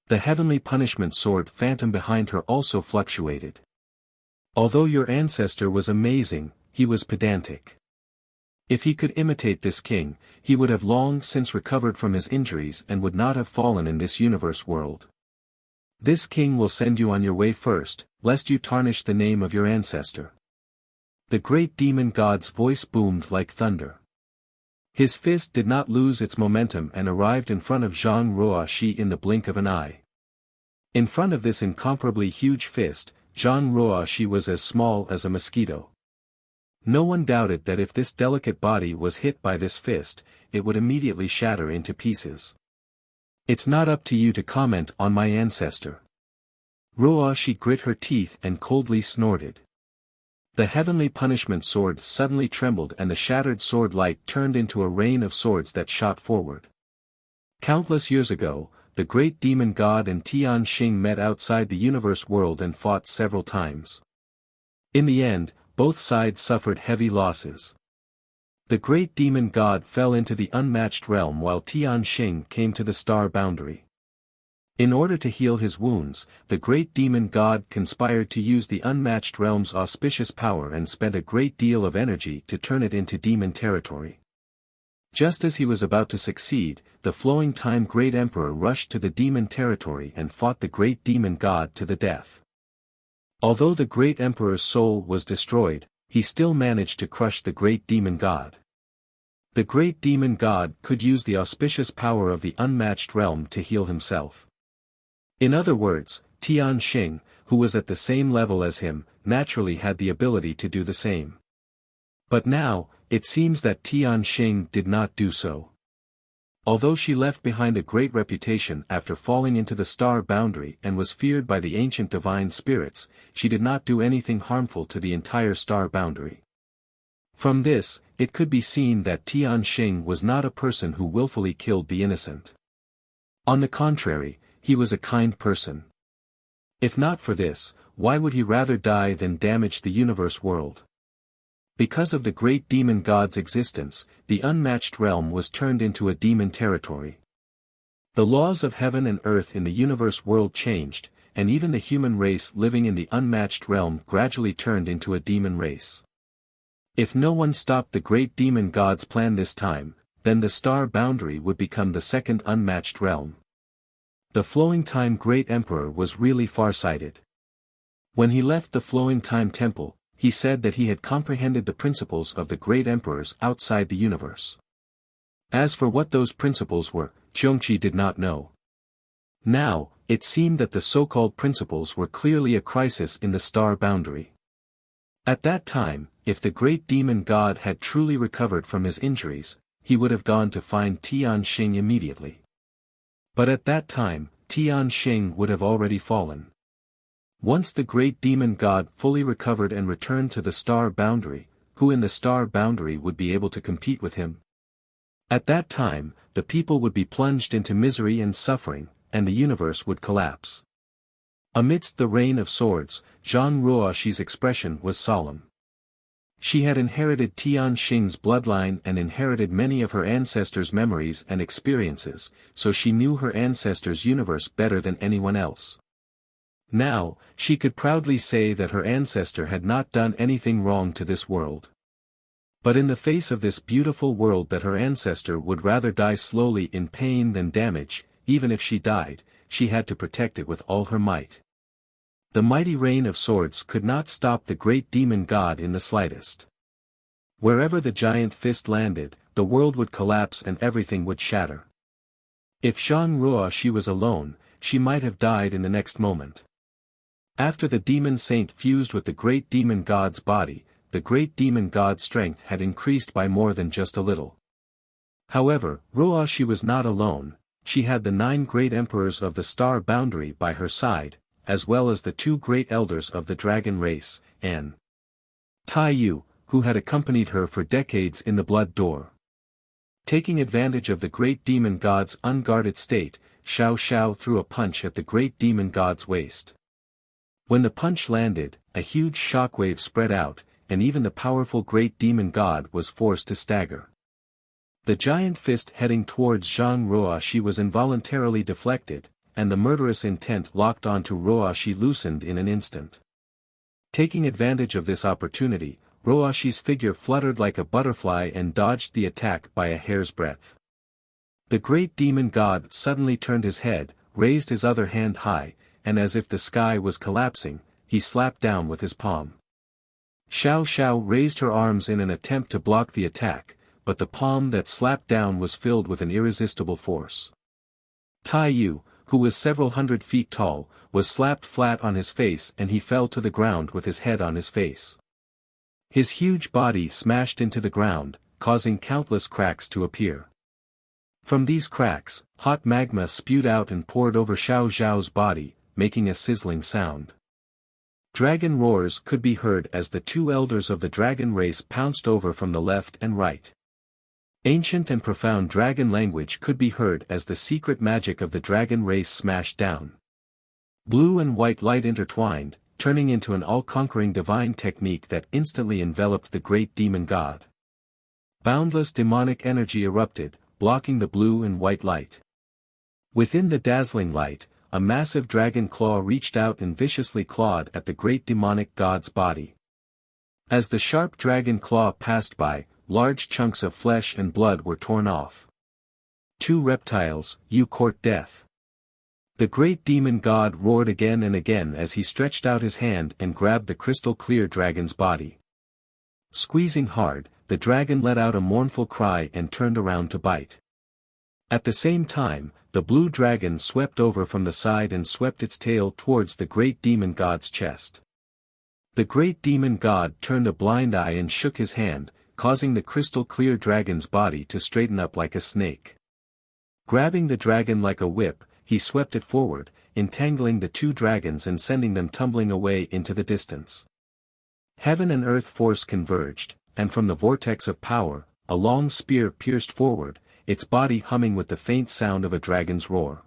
The heavenly punishment sword phantom behind her also fluctuated. Although your ancestor was amazing, he was pedantic. If he could imitate this king, he would have long since recovered from his injuries and would not have fallen in this universe world. This king will send you on your way first, lest you tarnish the name of your ancestor. The great demon god's voice boomed like thunder. His fist did not lose its momentum and arrived in front of Zhang Ruoxi in the blink of an eye. In front of this incomparably huge fist, Zhang Ruoxi was as small as a mosquito. No one doubted that if this delicate body was hit by this fist, it would immediately shatter into pieces. It's not up to you to comment on my ancestor. Ruoxi grit her teeth and coldly snorted. The heavenly punishment sword suddenly trembled and the shattered sword light turned into a rain of swords that shot forward. Countless years ago, the great demon god and Tian Xing met outside the universe world and fought several times. In the end, both sides suffered heavy losses. The great demon god fell into the unmatched realm while Tian Xing came to the star boundary. In order to heal his wounds, the great demon god conspired to use the unmatched realm's auspicious power and spent a great deal of energy to turn it into demon territory. Just as he was about to succeed, the flowing time great emperor rushed to the demon territory and fought the great demon god to the death. Although the great emperor's soul was destroyed, he still managed to crush the great demon god. The great demon god could use the auspicious power of the unmatched realm to heal himself. In other words, Tian Xing, who was at the same level as him, naturally had the ability to do the same. But now, it seems that Tian Xing did not do so. Although she left behind a great reputation after falling into the star boundary and was feared by the ancient divine spirits, she did not do anything harmful to the entire star boundary. From this, it could be seen that Tian Xing was not a person who willfully killed the innocent. On the contrary, he was a kind person. If not for this, why would he rather die than damage the universe world? Because of the great demon god's existence, the unmatched realm was turned into a demon territory. The laws of heaven and earth in the universe world changed, and even the human race living in the unmatched realm gradually turned into a demon race. If no one stopped the great demon god's plan this time, then the star boundary would become the second unmatched realm. The Flowing Time Great Emperor was really far-sighted. When he left the Flowing Time Temple, he said that he had comprehended the principles of the great emperors outside the universe. As for what those principles were, Zhongqi did not know. Now, it seemed that the so-called principles were clearly a crisis in the star boundary. At that time, if the great demon god had truly recovered from his injuries, he would have gone to find Tian Xing immediately. But at that time, Tian Xing would have already fallen. Once the great demon god fully recovered and returned to the star boundary, who in the star boundary would be able to compete with him? At that time, the people would be plunged into misery and suffering, and the universe would collapse. Amidst the rain of swords, Zhang Ruoxi's expression was solemn. She had inherited Tian Xing's bloodline and inherited many of her ancestors' memories and experiences, so she knew her ancestors' universe better than anyone else. Now, she could proudly say that her ancestor had not done anything wrong to this world. But in the face of this beautiful world that her ancestor would rather die slowly in pain than damage, even if she died, she had to protect it with all her might. The mighty rain of swords could not stop the great demon god in the slightest. Wherever the giant fist landed, the world would collapse and everything would shatter. If Zhang Ruoxi was alone, she might have died in the next moment. After the demon saint fused with the great demon god's body, the great demon god's strength had increased by more than just a little. However, Ruoxi was not alone. She had the 9 great emperors of the star boundary by her side, as well as the 2 great elders of the dragon race, and Tai Yu, who had accompanied her for decades in the blood door. Taking advantage of the great demon god's unguarded state, Xiao Xiao threw a punch at the great demon god's waist. When the punch landed, a huge shockwave spread out, and even the powerful great demon god was forced to stagger. The giant fist heading towards Zhang Ruoxi was involuntarily deflected, and the murderous intent locked onto Ruoxi loosened in an instant. Taking advantage of this opportunity, Ruoxi's figure fluttered like a butterfly and dodged the attack by a hair's breadth. The great demon god suddenly turned his head, raised his other hand high, and as if the sky was collapsing, he slapped down with his palm. Xiao Xiao raised her arms in an attempt to block the attack, but the palm that slapped down was filled with an irresistible force. Tai Yu, who was several hundred feet tall, was slapped flat on his face and he fell to the ground with his head on his face. His huge body smashed into the ground, causing countless cracks to appear. From these cracks, hot magma spewed out and poured over Xiao Xiao's body, making a sizzling sound. Dragon roars could be heard as the 2 elders of the dragon race pounced over from the left and right. Ancient and profound dragon language could be heard as the secret magic of the dragon race smashed down. Blue and white light intertwined, turning into an all-conquering divine technique that instantly enveloped the great demon god. Boundless demonic energy erupted, blocking the blue and white light. Within the dazzling light, a massive dragon claw reached out and viciously clawed at the great demonic god's body. As the sharp dragon claw passed by, large chunks of flesh and blood were torn off. 2 reptiles, you court death. The great demon god roared again and again as he stretched out his hand and grabbed the crystal-clear dragon's body. Squeezing hard, the dragon let out a mournful cry and turned around to bite. At the same time, the blue dragon swept over from the side and swept its tail towards the great demon god's chest. The great demon god turned a blind eye and shook his hand, causing the crystal-clear dragon's body to straighten up like a snake. Grabbing the dragon like a whip, he swept it forward, entangling the 2 dragons and sending them tumbling away into the distance. Heaven and earth force converged, and from the vortex of power, a long spear pierced forward, its body humming with the faint sound of a dragon's roar.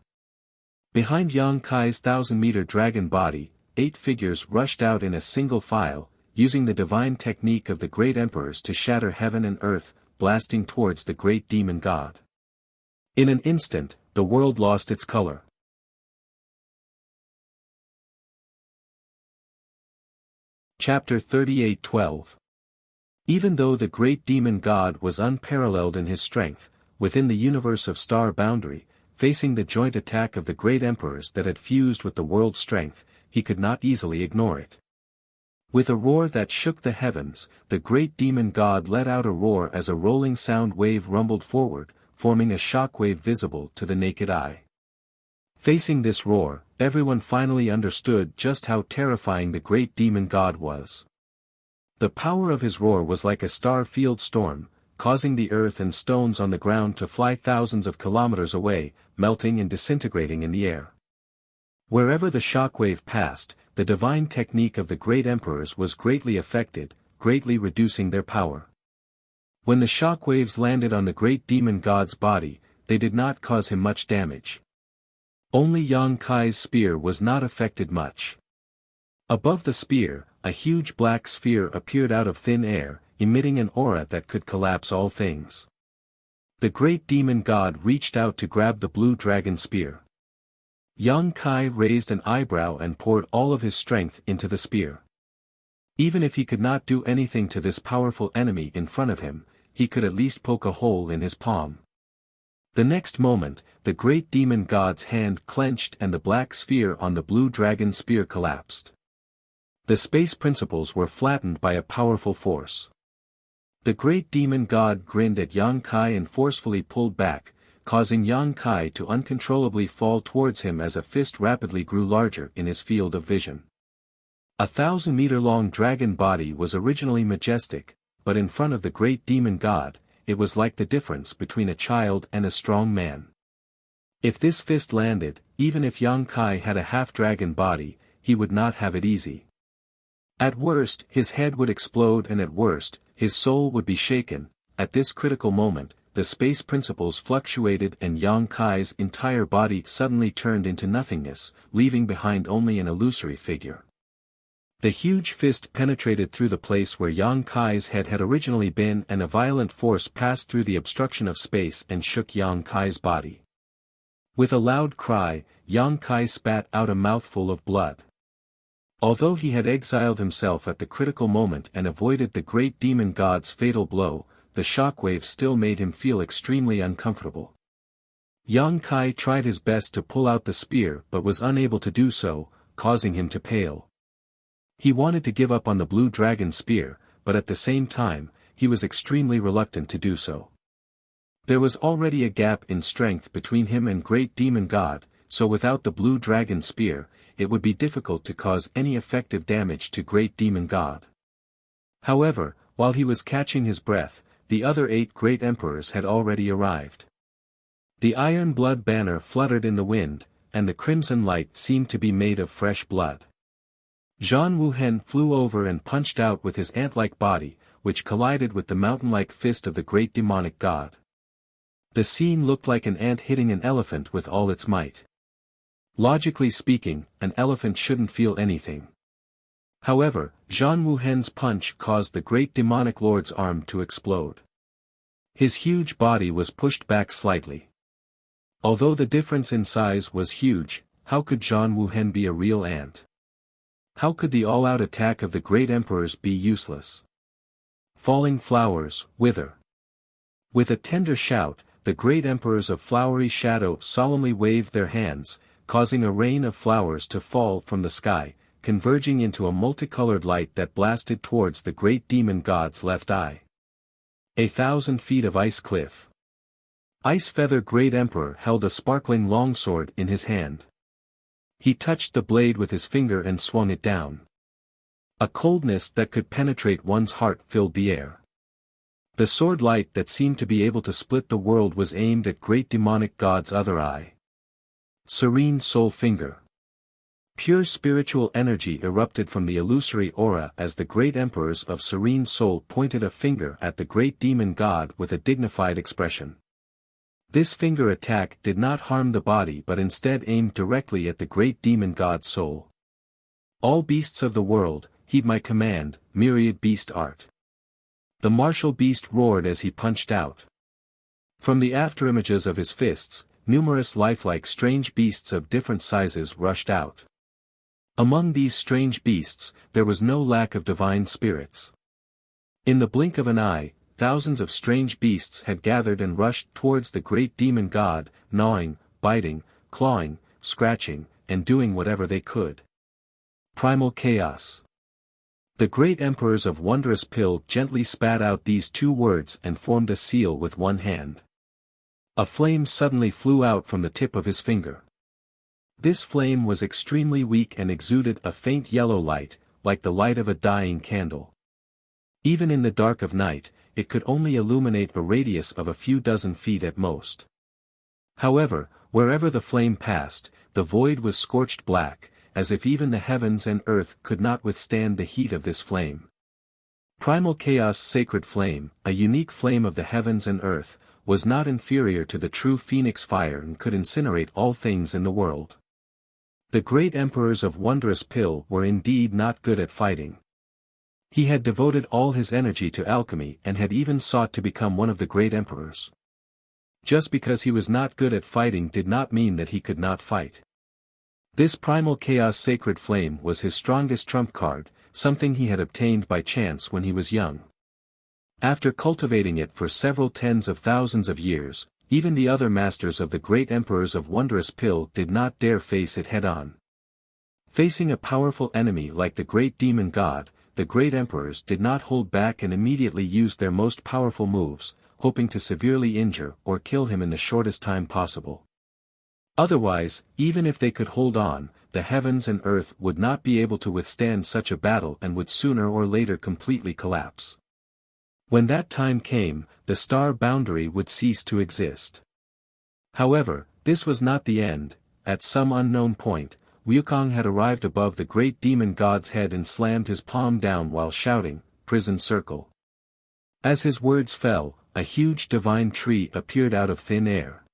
Behind Yang Kai's 1,000-meter dragon body, 8 figures rushed out in a single file, using the divine technique of the great emperors to shatter heaven and earth, blasting towards the great demon god. In an instant, the world lost its color. Chapter 38:12. Even though the great demon god was unparalleled in his strength, within the universe of star boundary, facing the joint attack of the great emperors that had fused with the world's strength, he could not easily ignore it. With a roar that shook the heavens, the great demon god let out a roar as a rolling sound wave rumbled forward, forming a shockwave visible to the naked eye. Facing this roar, everyone finally understood just how terrifying the great demon god was. The power of his roar was like a star-field storm, causing the earth and stones on the ground to fly thousands of kilometers away, melting and disintegrating in the air. Wherever the shockwave passed, the divine technique of the great emperors was greatly affected, greatly reducing their power. When the shockwaves landed on the great demon god's body, they did not cause him much damage. Only Yang Kai's spear was not affected much. Above the spear, a huge black sphere appeared out of thin air, emitting an aura that could collapse all things. The great demon god reached out to grab the blue dragon spear. Yang Kai raised an eyebrow and poured all of his strength into the spear. Even if he could not do anything to this powerful enemy in front of him, he could at least poke a hole in his palm. The next moment, the great demon god's hand clenched and the black sphere on the blue dragon spear collapsed. The space principles were flattened by a powerful force. The great demon god grinned at Yang Kai and forcefully pulled back, causing Yang Kai to uncontrollably fall towards him as a fist rapidly grew larger in his field of vision. A 1,000-meter-long dragon body was originally majestic, but in front of the great demon god, it was like the difference between a child and a strong man. If this fist landed, even if Yang Kai had a half-dragon body, he would not have it easy. At worst, his head would explode, and at worst, his soul would be shaken. At this critical moment, the space principles fluctuated and Yang Kai's entire body suddenly turned into nothingness, leaving behind only an illusory figure. The huge fist penetrated through the place where Yang Kai's head had originally been, and a violent force passed through the obstruction of space and shook Yang Kai's body. With a loud cry, Yang Kai spat out a mouthful of blood. Although he had exiled himself at the critical moment and avoided the great demon god's fatal blow, the shockwave still made him feel extremely uncomfortable. Yang Kai tried his best to pull out the spear but was unable to do so, causing him to pale. He wanted to give up on the blue dragon spear, but at the same time, he was extremely reluctant to do so. There was already a gap in strength between him and great demon god, so without the blue dragon spear, it would be difficult to cause any effective damage to great demon god. However, while he was catching his breath, the other 8 great emperors had already arrived. The iron blood banner fluttered in the wind, and the crimson light seemed to be made of fresh blood. Zhan Wuhen flew over and punched out with his ant-like body, which collided with the mountain-like fist of the great demonic god. The scene looked like an ant hitting an elephant with all its might. Logically speaking, an elephant shouldn't feel anything. However, Zhan Wuhen's punch caused the great demonic lord's arm to explode. His huge body was pushed back slightly. Although the difference in size was huge, how could Zhan Wuhen be a real ant? How could the all-out attack of the great emperors be useless? Falling flowers, wither. With a tender shout, the great emperors of flowery shadow solemnly waved their hands, causing a rain of flowers to fall from the sky, converging into a multicolored light that blasted towards the great demon god's left eye. 1,000 feet of ice cliff. Ice Feather Great Emperor held a sparkling longsword in his hand. He touched the blade with his finger and swung it down. A coldness that could penetrate one's heart filled the air. The sword light that seemed to be able to split the world was aimed at great demonic god's other eye. Serene Soul Finger. Pure spiritual energy erupted from the illusory aura as the great emperors of Serene Soul pointed a finger at the great demon god with a dignified expression. This finger attack did not harm the body but instead aimed directly at the great demon god's soul. All beasts of the world, heed my command, myriad beast art. The martial beast roared as he punched out. From the afterimages of his fists, numerous lifelike strange beasts of different sizes rushed out. Among these strange beasts, there was no lack of divine spirits. In the blink of an eye, thousands of strange beasts had gathered and rushed towards the great demon god, gnawing, biting, clawing, scratching, and doing whatever they could. Primal Chaos. The great emperors of Wondrous Pill gently spat out these 2 words and formed a seal with one hand. A flame suddenly flew out from the tip of his finger. This flame was extremely weak and exuded a faint yellow light, like the light of a dying candle. Even in the dark of night, it could only illuminate a radius of a few dozen feet at most. However, wherever the flame passed, the void was scorched black, as if even the heavens and earth could not withstand the heat of this flame. Primal Chaos' sacred flame, a unique flame of the heavens and earth, was not inferior to the true phoenix fire and could incinerate all things in the world. The great emperors of Wondrous Pill were indeed not good at fighting. He had devoted all his energy to alchemy and had even sought to become one of the great emperors. Just because he was not good at fighting did not mean that he could not fight. This Primal Chaos sacred flame was his strongest trump card, something he had obtained by chance when he was young. After cultivating it for several tens of thousands of years, even the other masters of the great emperors of Wondrous Pill did not dare face it head-on. Facing a powerful enemy like the great demon god, the great emperors did not hold back and immediately used their most powerful moves, hoping to severely injure or kill him in the shortest time possible. Otherwise, even if they could hold on, the heavens and earth would not be able to withstand such a battle and would sooner or later completely collapse. When that time came, the star boundary would cease to exist. However, this was not the end. At some unknown point, Wukong had arrived above the great demon god's head and slammed his palm down while shouting, "Prison circle." As his words fell, a huge divine tree appeared out of thin air.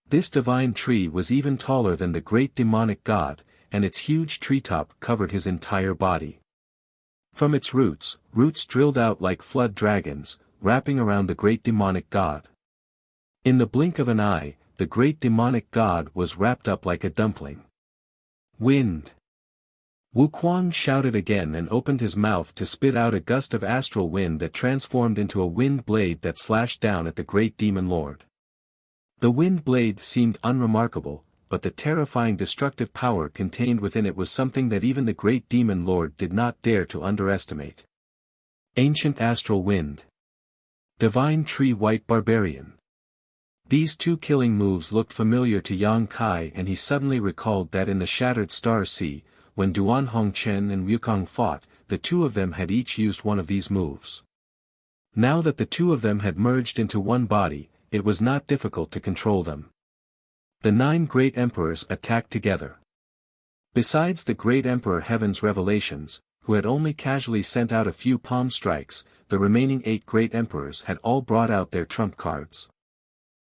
This divine tree was even taller than the great demonic god, and its huge treetop covered his entire body. From its roots drilled out like flood dragons, wrapping around the great demonic god. In the blink of an eye, the great demonic god was wrapped up like a dumpling. Wind! Wukong shouted again and opened his mouth to spit out a gust of astral wind that transformed into a wind blade that slashed down at the great demon lord. The wind blade seemed unremarkable, but the terrifying destructive power contained within it was something that even the great demon lord did not dare to underestimate. Ancient astral wind. Divine tree white barbarian. These two killing moves looked familiar to Yang Kai, and he suddenly recalled that in the Shattered Star Sea, when Duan Hongchen and Wukong fought, the two of them had each used one of these moves. Now that the two of them had merged into one body, it was not difficult to control them. The 9 great emperors attacked together. Besides the great emperor Heaven's Revelations, who had only casually sent out a few palm strikes, the remaining 8 great emperors had all brought out their trump cards.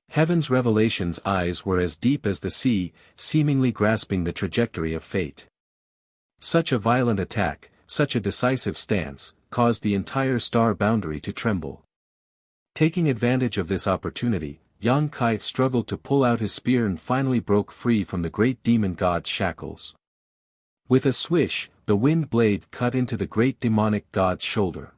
Heaven's Revelations' eyes were as deep as the sea, seemingly grasping the trajectory of fate. Such a violent attack, such a decisive stance, caused the entire star boundary to tremble. Taking advantage of this opportunity, Yang Kai struggled to pull out his spear and finally broke free from the great demon god's shackles. With a swish, the wind blade cut into the great demonic god's shoulder.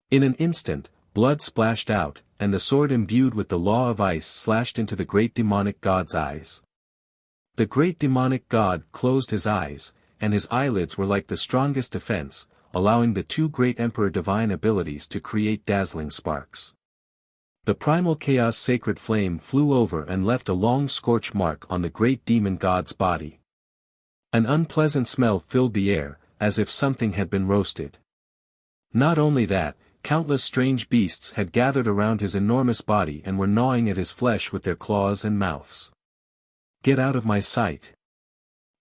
In an instant, blood splashed out, and the sword imbued with the law of ice slashed into the great demonic god's eyes. The great demonic god closed his eyes, and his eyelids were like the strongest defense, allowing the 2 great emperor divine abilities to create dazzling sparks. The Primal Chaos sacred flame flew over and left a long scorch mark on the great demon god's body. An unpleasant smell filled the air, as if something had been roasted. Not only that, countless strange beasts had gathered around his enormous body and were gnawing at his flesh with their claws and mouths. "Get out of my sight!"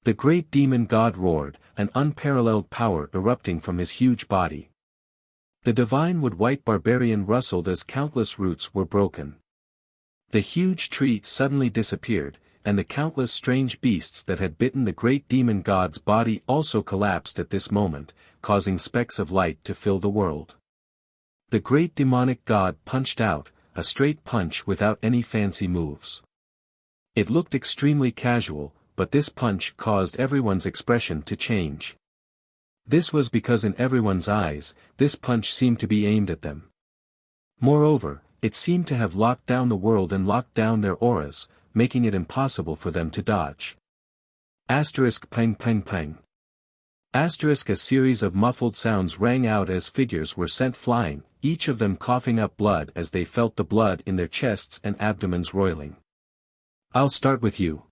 The great demon god roared, an unparalleled power erupting from his huge body. The divine wood-white barbarian rustled as countless roots were broken. The huge tree suddenly disappeared, and the countless strange beasts that had bitten the great demon god's body also collapsed at this moment, causing specks of light to fill the world. The great demonic god punched out, a straight punch without any fancy moves. It looked extremely casual, but this punch caused everyone's expression to change. This was because in everyone's eyes, this punch seemed to be aimed at them. Moreover, it seemed to have locked down the world and locked down their auras, making it impossible for them to dodge. Asterisk peng peng peng. Asterisk a series of muffled sounds rang out as figures were sent flying, each of them coughing up blood as they felt the blood in their chests and abdomens roiling. "I'll start with you."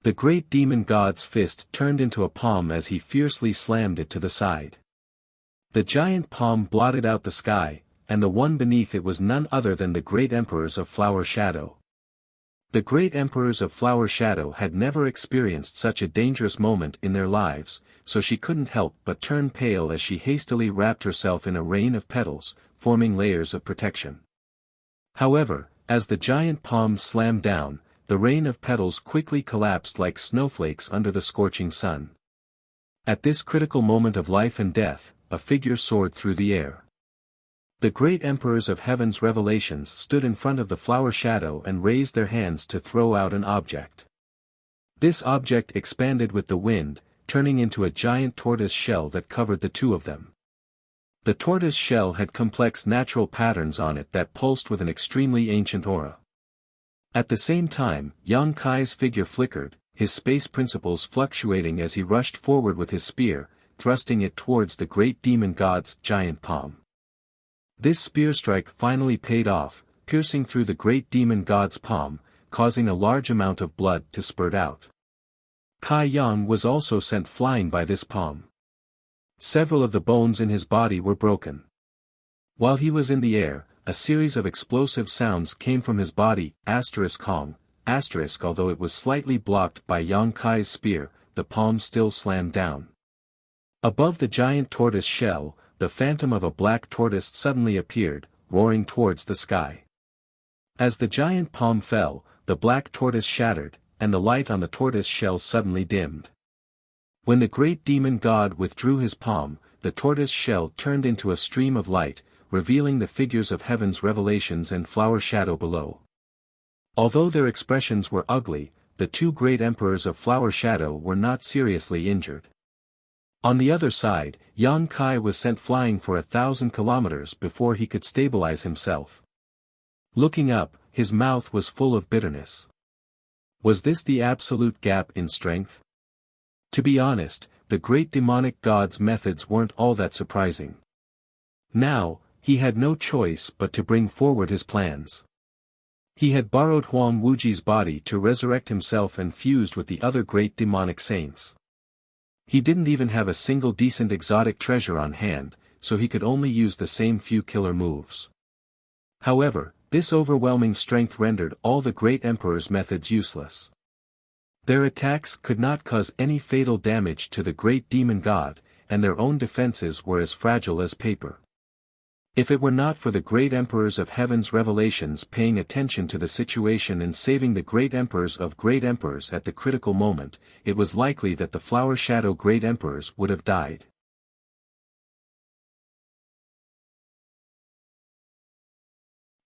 The great demon god's fist turned into a palm as he fiercely slammed it to the side. The giant palm blotted out the sky, and the one beneath it was none other than the great emperors of Flower Shadow. The great emperors of Flower Shadow had never experienced such a dangerous moment in their lives, so she couldn't help but turn pale as she hastily wrapped herself in a rain of petals, forming layers of protection. However, as the giant palm slammed down, the rain of petals quickly collapsed like snowflakes under the scorching sun. At this critical moment of life and death, a figure soared through the air. The great emperors of heaven's revelations stood in front of the Flower Shadow and raised their hands to throw out an object. This object expanded with the wind, turning into a giant tortoise shell that covered the two of them. The tortoise shell had complex natural patterns on it that pulsed with an extremely ancient aura. At the same time, Yang Kai's figure flickered, his space principles fluctuating as he rushed forward with his spear, thrusting it towards the great demon god's giant palm. This spear strike finally paid off, piercing through the great demon god's palm, causing a large amount of blood to spurt out. Kai Yang was also sent flying by this palm. Several of the bones in his body were broken. While he was in the air, a series of explosive sounds came from his body, Hong, although it was slightly blocked by Yang Kai's spear, the palm still slammed down. Above the giant tortoise shell, the phantom of a black tortoise suddenly appeared, roaring towards the sky. As the giant palm fell, the black tortoise shattered, and the light on the tortoise shell suddenly dimmed. When the great demon god withdrew his palm, the tortoise shell turned into a stream of light, revealing the figures of heaven's revelations and Flower Shadow below. Although their expressions were ugly, the two great emperors of Flower Shadow were not seriously injured. On the other side, Yang Kai was sent flying for 1,000 kilometers before he could stabilize himself. Looking up, his mouth was full of bitterness. Was this the absolute gap in strength? To be honest, the great demonic god's methods weren't all that surprising. Now, he had no choice but to bring forward his plans. He had borrowed Huang Wuji's body to resurrect himself and fused with the other great demonic saints. He didn't even have a single decent exotic treasure on hand, so he could only use the same few killer moves. However, this overwhelming strength rendered all the great emperor's methods useless. Their attacks could not cause any fatal damage to the great demon god, and their own defenses were as fragile as paper. If it were not for the great emperors of heaven's revelations paying attention to the situation and saving the great emperors of great emperors at the critical moment, it was likely that the Flower Shadow great emperors would have died.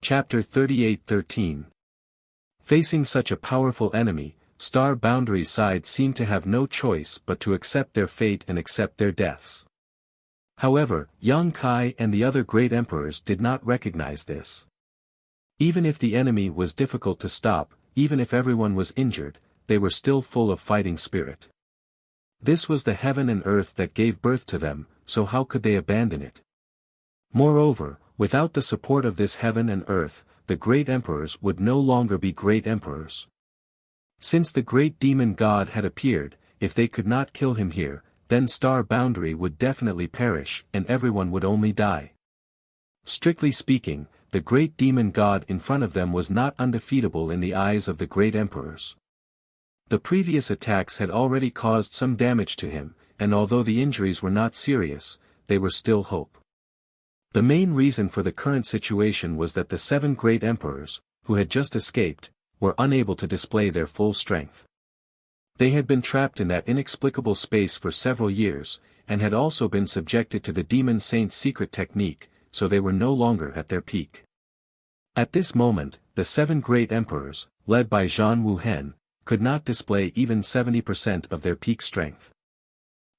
Chapter 38:13. Facing such a powerful enemy, Star Boundary's side seemed to have no choice but to accept their fate and accept their deaths. However, Yang Kai and the other great emperors did not recognize this. Even if the enemy was difficult to stop, even if everyone was injured, they were still full of fighting spirit. This was the heaven and earth that gave birth to them, so how could they abandon it? Moreover, without the support of this heaven and earth, the great emperors would no longer be great emperors. Since the great demon god had appeared, if they could not kill him here, then Star Boundary would definitely perish and everyone would only die. Strictly speaking, the great demon god in front of them was not undefeatable in the eyes of the great emperors. The previous attacks had already caused some damage to him, and although the injuries were not serious, they were still hope. The main reason for the current situation was that the 7 great emperors, who had just escaped, were unable to display their full strength. They had been trapped in that inexplicable space for several years, and had also been subjected to the demon saint's secret technique, so they were no longer at their peak. At this moment, the 7 great emperors, led by Zhan Wuhen, could not display even 70% of their peak strength.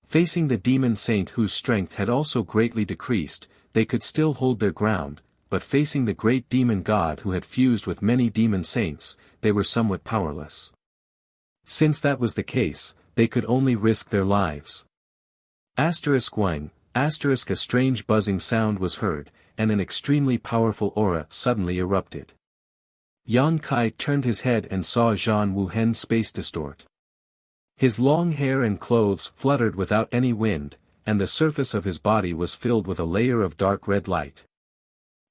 Facing the demon saint whose strength had also greatly decreased, they could still hold their ground, but facing the great demon god who had fused with many demon saints, they were somewhat powerless. Since that was the case, they could only risk their lives. Wang, a strange buzzing sound was heard, and an extremely powerful aura suddenly erupted. Yang Kai turned his head and saw Zhan Wuhen's space distort. His long hair and clothes fluttered without any wind, and the surface of his body was filled with a layer of dark red light.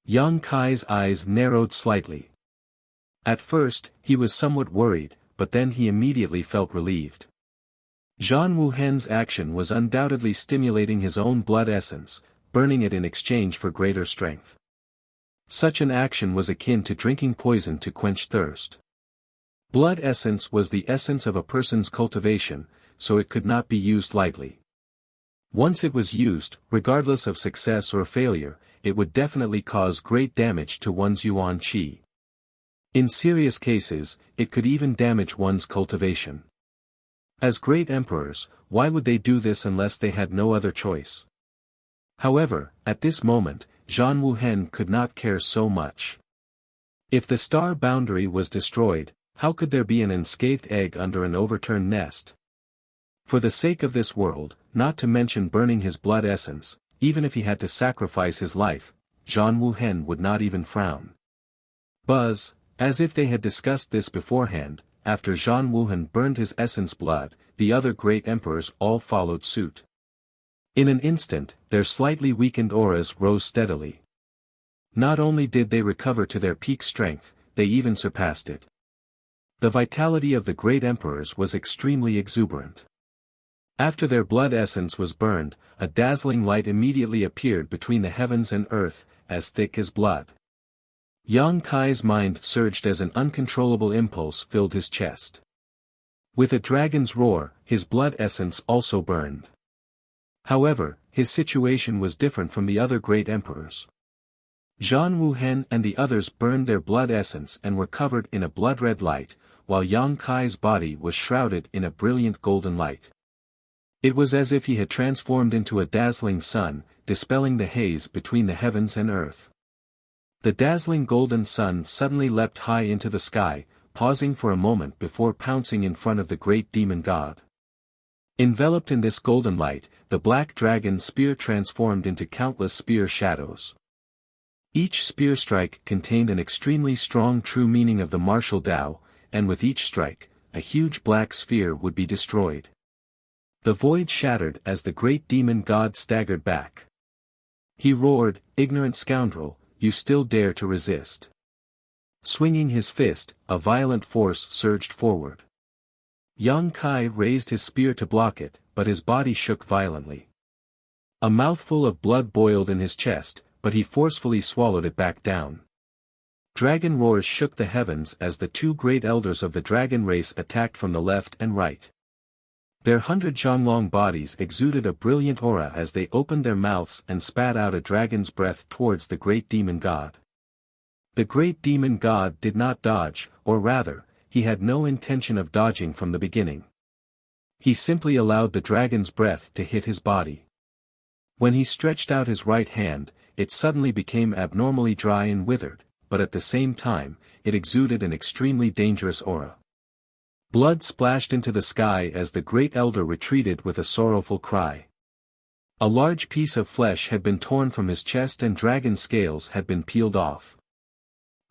Yang Kai's eyes narrowed slightly. At first, he was somewhat worried, but then he immediately felt relieved. Zhan Wuhen's action was undoubtedly stimulating his own blood essence, burning it in exchange for greater strength. Such an action was akin to drinking poison to quench thirst. Blood essence was the essence of a person's cultivation, so it could not be used lightly. Once it was used, regardless of success or failure, it would definitely cause great damage to one's yuan qi. In serious cases, it could even damage one's cultivation. As great emperors, why would they do this unless they had no other choice? However, at this moment, Zhan Wuhen could not care so much. If the star boundary was destroyed, how could there be an unscathed egg under an overturned nest? For the sake of this world, not to mention burning his blood essence, even if he had to sacrifice his life, Zhan Wuhen would not even frown. Buzz, as if they had discussed this beforehand, after Zhan Wuhen burned his essence blood, the other great emperors all followed suit. In an instant, their slightly weakened auras rose steadily. Not only did they recover to their peak strength, they even surpassed it. The vitality of the great emperors was extremely exuberant. After their blood essence was burned, a dazzling light immediately appeared between the heavens and earth, as thick as blood. Yang Kai's mind surged as an uncontrollable impulse filled his chest. With a dragon's roar, his blood essence also burned. However, his situation was different from the other great emperors. Zhan Wuhen and the others burned their blood essence and were covered in a blood-red light, while Yang Kai's body was shrouded in a brilliant golden light. It was as if he had transformed into a dazzling sun, dispelling the haze between the heavens and earth. The dazzling golden sun suddenly leapt high into the sky, pausing for a moment before pouncing in front of the great demon god. Enveloped in this golden light, the black dragon spear transformed into countless spear shadows. Each spear strike contained an extremely strong true meaning of the martial Tao, and with each strike, a huge black sphere would be destroyed. The void shattered as the great demon god staggered back. He roared, "Ignorant scoundrel, you still dare to resist." Swinging his fist, a violent force surged forward. Yang Kai raised his spear to block it, but his body shook violently. A mouthful of blood boiled in his chest, but he forcefully swallowed it back down. Dragon roars shook the heavens as the two great elders of the dragon race attacked from the left and right. Their 100 Zhonglong bodies exuded a brilliant aura as they opened their mouths and spat out a dragon's breath towards the great demon god. The great demon god did not dodge, or rather, he had no intention of dodging from the beginning. He simply allowed the dragon's breath to hit his body. When he stretched out his right hand, it suddenly became abnormally dry and withered, but at the same time, it exuded an extremely dangerous aura. Blood splashed into the sky as the great elder retreated with a sorrowful cry. A large piece of flesh had been torn from his chest and dragon scales had been peeled off.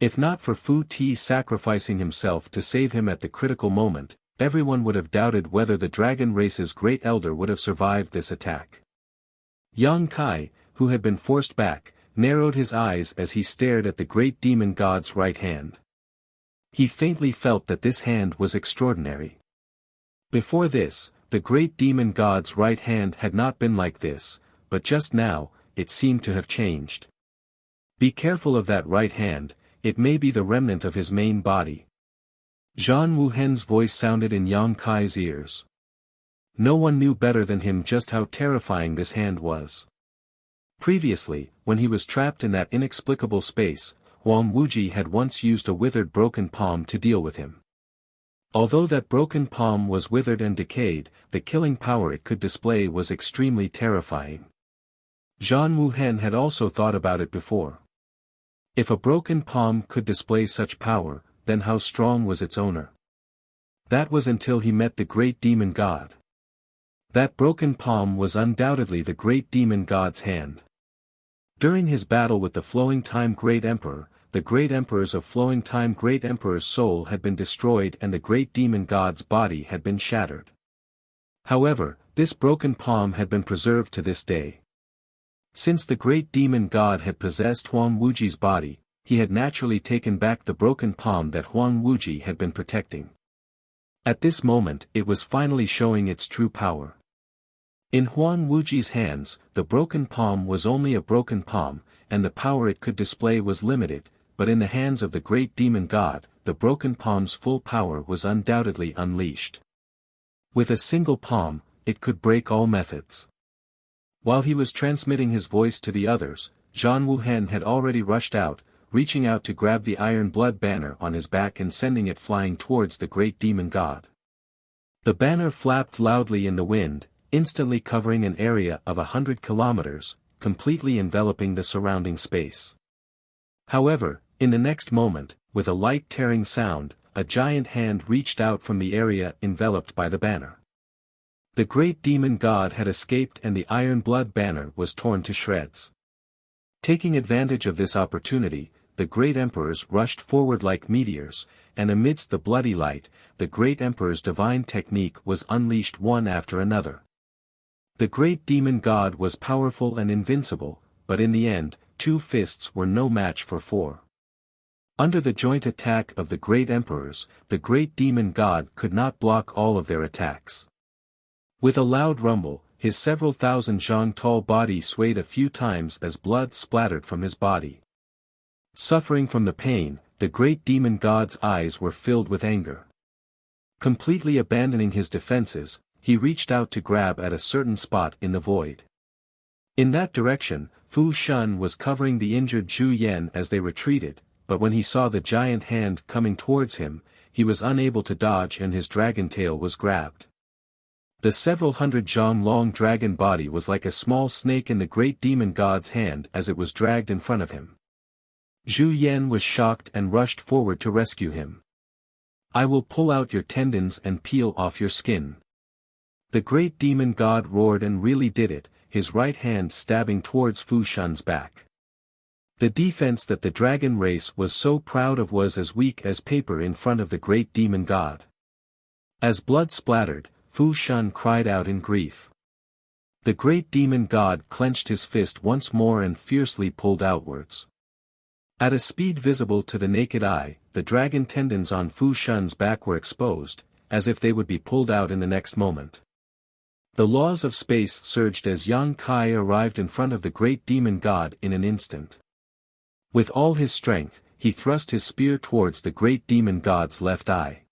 If not for Fu Ti sacrificing himself to save him at the critical moment, everyone would have doubted whether the dragon race's great elder would have survived this attack. Yang Kai, who had been forced back, narrowed his eyes as he stared at the great demon god's right hand. He faintly felt that this hand was extraordinary. Before this, the great demon god's right hand had not been like this, but just now, it seemed to have changed. Be careful of that right hand, it may be the remnant of his main body. Zhan Wuhen's voice sounded in Yang Kai's ears. No one knew better than him just how terrifying this hand was. Previously, when he was trapped in that inexplicable space, Huang Wuji had once used a withered broken palm to deal with him. Although that broken palm was withered and decayed, the killing power it could display was extremely terrifying. Zhan Wuhen had also thought about it before. If a broken palm could display such power, then how strong was its owner? That was until he met the great demon god. That broken palm was undoubtedly the great demon god's hand. During his battle with the Flowing Time Great Emperor, the great emperors of Flowing Time Great Emperor's soul had been destroyed and the great demon god's body had been shattered. However, this broken palm had been preserved to this day. Since the great demon god had possessed Huang Wuji's body, he had naturally taken back the broken palm that Huang Wuji had been protecting. At this moment it was finally showing its true power. In Huang Wuji's hands, the broken palm was only a broken palm, and the power it could display was limited, but in the hands of the great demon god, the broken palm's full power was undoubtedly unleashed. With a single palm, it could break all methods. While he was transmitting his voice to the others, Zhang Wuhen had already rushed out, reaching out to grab the iron blood banner on his back and sending it flying towards the great demon god. The banner flapped loudly in the wind, instantly covering an area of 100 kilometers, completely enveloping the surrounding space. However, in the next moment, with a light tearing sound, a giant hand reached out from the area enveloped by the banner. The great demon god had escaped and the iron blood banner was torn to shreds. Taking advantage of this opportunity, the great emperors rushed forward like meteors, and amidst the bloody light, the great emperor's divine technique was unleashed one after another. The great demon god was powerful and invincible, but in the end, 2 fists were no match for 4. Under the joint attack of the great emperors, the great demon god could not block all of their attacks. With a loud rumble, his several thousand zhang tall body swayed a few times as blood splattered from his body. Suffering from the pain, the great demon god's eyes were filled with anger. Completely abandoning his defenses, he reached out to grab at a certain spot in the void. In that direction, Fu Shun was covering the injured Zhu Yan as they retreated, but when he saw the giant hand coming towards him, he was unable to dodge and his dragon tail was grabbed. The several hundred zhang long dragon body was like a small snake in the great demon god's hand as it was dragged in front of him. Zhu Yan was shocked and rushed forward to rescue him. "I will pull out your tendons and peel off your skin." The great demon god roared and really did it, his right hand stabbing towards Fu Shun's back. The defense that the dragon race was so proud of was as weak as paper in front of the great demon god. As blood splattered, Fu Shun cried out in grief. The great demon god clenched his fist once more and fiercely pulled outwards. At a speed visible to the naked eye, the dragon tendons on Fu Shun's back were exposed, as if they would be pulled out in the next moment. The laws of space surged as Yang Kai arrived in front of the great demon god in an instant. With all his strength, he thrust his spear towards the great demon god's left eye.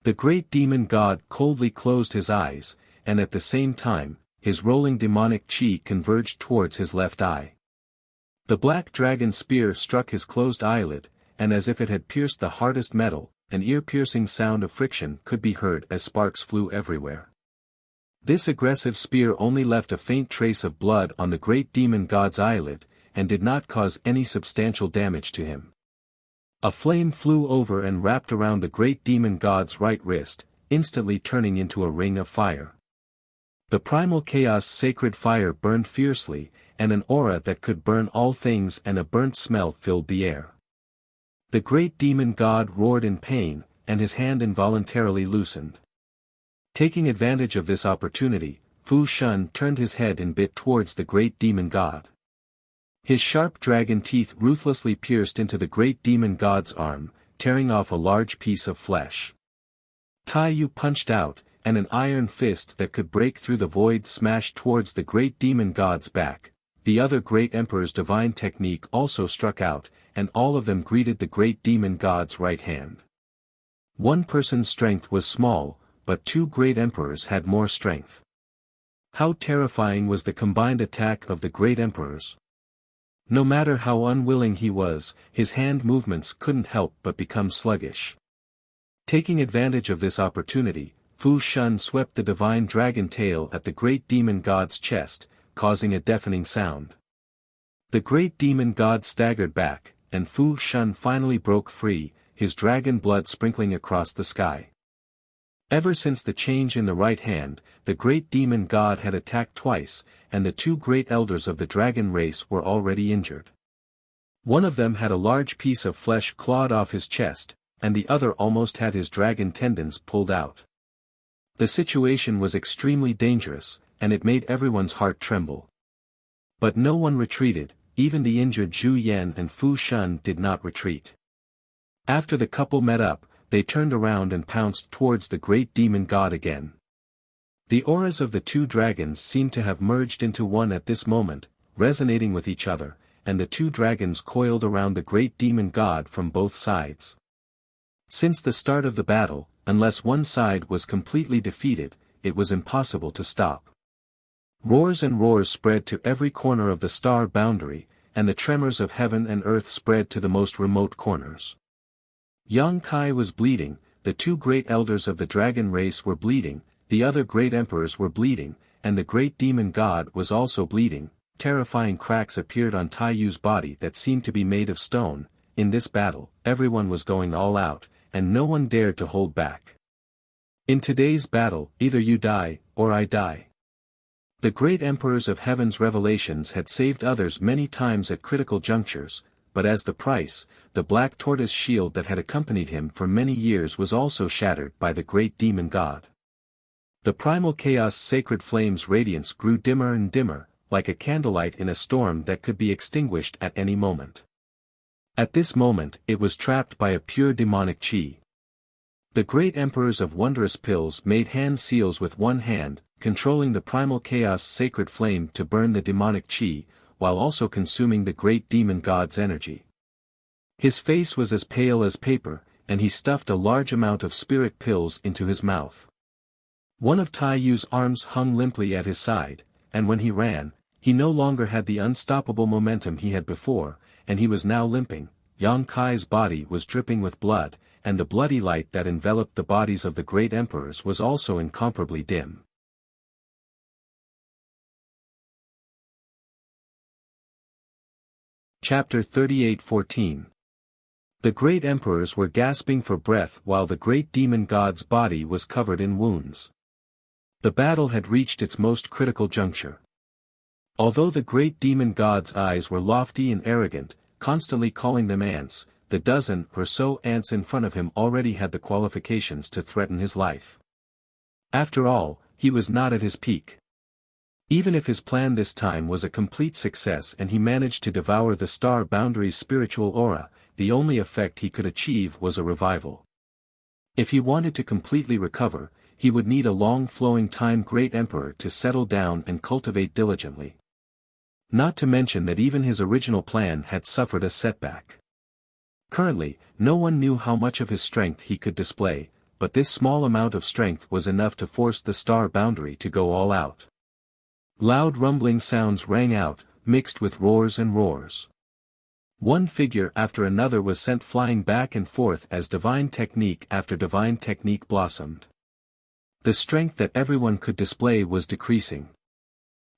The great demon god coldly closed his eyes, and at the same time, his rolling demonic chi converged towards his left eye. The black dragon spear struck his closed eyelid, and as if it had pierced the hardest metal, an ear-piercing sound of friction could be heard as sparks flew everywhere. This aggressive spear only left a faint trace of blood on the great demon god's eyelid, and did not cause any substantial damage to him. A flame flew over and wrapped around the great demon god's right wrist, instantly turning into a ring of fire. The primal chaos sacred fire burned fiercely, and an aura that could burn all things and a burnt smell filled the air. The great demon god roared in pain, and his hand involuntarily loosened. Taking advantage of this opportunity, Fu Shun turned his head and bit towards the great demon god. His sharp dragon teeth ruthlessly pierced into the great demon god's arm, tearing off a large piece of flesh. Tai Yu punched out, and an iron fist that could break through the void smashed towards the great demon god's back. The other great emperor's divine technique also struck out, and all of them greeted the great demon god's right hand. One person's strength was small, but 2 great emperors had more strength. How terrifying was the combined attack of the great emperors! No matter how unwilling he was, his hand movements couldn't help but become sluggish. Taking advantage of this opportunity, Fu Shun swept the divine dragon tail at the great demon god's chest, causing a deafening sound. The great demon god staggered back, and Fu Shun finally broke free, his dragon blood sprinkling across the sky. Ever since the change in the right hand, the great demon god had attacked twice, and the 2 great elders of the dragon race were already injured. One of them had a large piece of flesh clawed off his chest, and the other almost had his dragon tendons pulled out. The situation was extremely dangerous, and it made everyone's heart tremble. But no one retreated, even the injured Zhu Yan and Fu Shun did not retreat. After the couple met up, they turned around and pounced towards the great demon god again. The auras of the two dragons seemed to have merged into one at this moment, resonating with each other, and the two dragons coiled around the great demon god from both sides. Since the start of the battle, unless one side was completely defeated, it was impossible to stop. Roars and roars spread to every corner of the star boundary, and the tremors of heaven and earth spread to the most remote corners. Yang Kai was bleeding, the two great elders of the dragon race were bleeding, the other great emperors were bleeding, and the great demon god was also bleeding. Terrifying cracks appeared on Tai Yu's body that seemed to be made of stone. In this battle, everyone was going all out, and no one dared to hold back. In today's battle, either you die, or I die. The great emperors of heaven's revelations had saved others many times at critical junctures, but as the price, the black tortoise shield that had accompanied him for many years was also shattered by the great demon god. The primal chaos sacred flame's radiance grew dimmer and dimmer, like a candlelight in a storm that could be extinguished at any moment. At this moment it was trapped by a pure demonic chi. The great emperors of wondrous pills made hand seals with one hand, controlling the primal chaos sacred flame to burn the demonic chi, while also consuming the great demon god's energy. His face was as pale as paper, and he stuffed a large amount of spirit pills into his mouth. One of Tai Yu's arms hung limply at his side, and when he ran, he no longer had the unstoppable momentum he had before, and he was now limping. Yang Kai's body was dripping with blood, and the bloody light that enveloped the bodies of the great emperors was also incomparably dim. Chapter 38:14. The great emperors were gasping for breath while the great demon god's body was covered in wounds. The battle had reached its most critical juncture. Although the great demon god's eyes were lofty and arrogant, constantly calling them ants, the dozen or so ants in front of him already had the qualifications to threaten his life. After all, he was not at his peak. Even if his plan this time was a complete success and he managed to devour the star boundary's spiritual aura, the only effect he could achieve was a revival. If he wanted to completely recover, he would need a long-flowing time great emperor to settle down and cultivate diligently. Not to mention that even his original plan had suffered a setback. Currently, no one knew how much of his strength he could display, but this small amount of strength was enough to force the star boundary to go all out. Loud rumbling sounds rang out, mixed with roars and roars. One figure after another was sent flying back and forth as divine technique after divine technique blossomed. The strength that everyone could display was decreasing.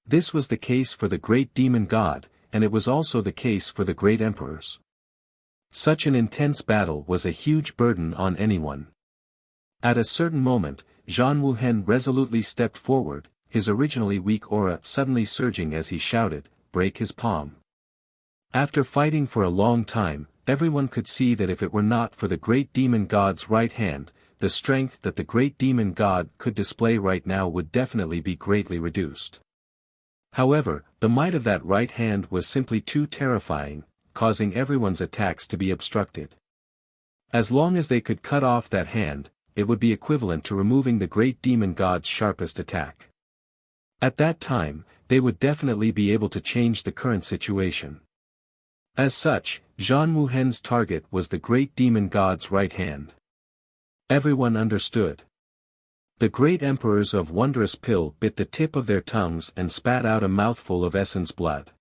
This was the case for the great demon god, and it was also the case for the great emperors. Such an intense battle was a huge burden on anyone. At a certain moment, Zhan Wuhen resolutely stepped forward, his originally weak aura suddenly surging as he shouted, "Break his palm." After fighting for a long time, everyone could see that if it were not for the great demon god's right hand, the strength that the great demon god could display right now would definitely be greatly reduced. However, the might of that right hand was simply too terrifying, causing everyone's attacks to be obstructed. As long as they could cut off that hand, it would be equivalent to removing the great demon god's sharpest attack. At that time, they would definitely be able to change the current situation. As such, Zhan Wuhen's target was the great demon god's right hand. Everyone understood. The great emperors of Wondrous Pill bit the tip of their tongues and spat out a mouthful of essence blood.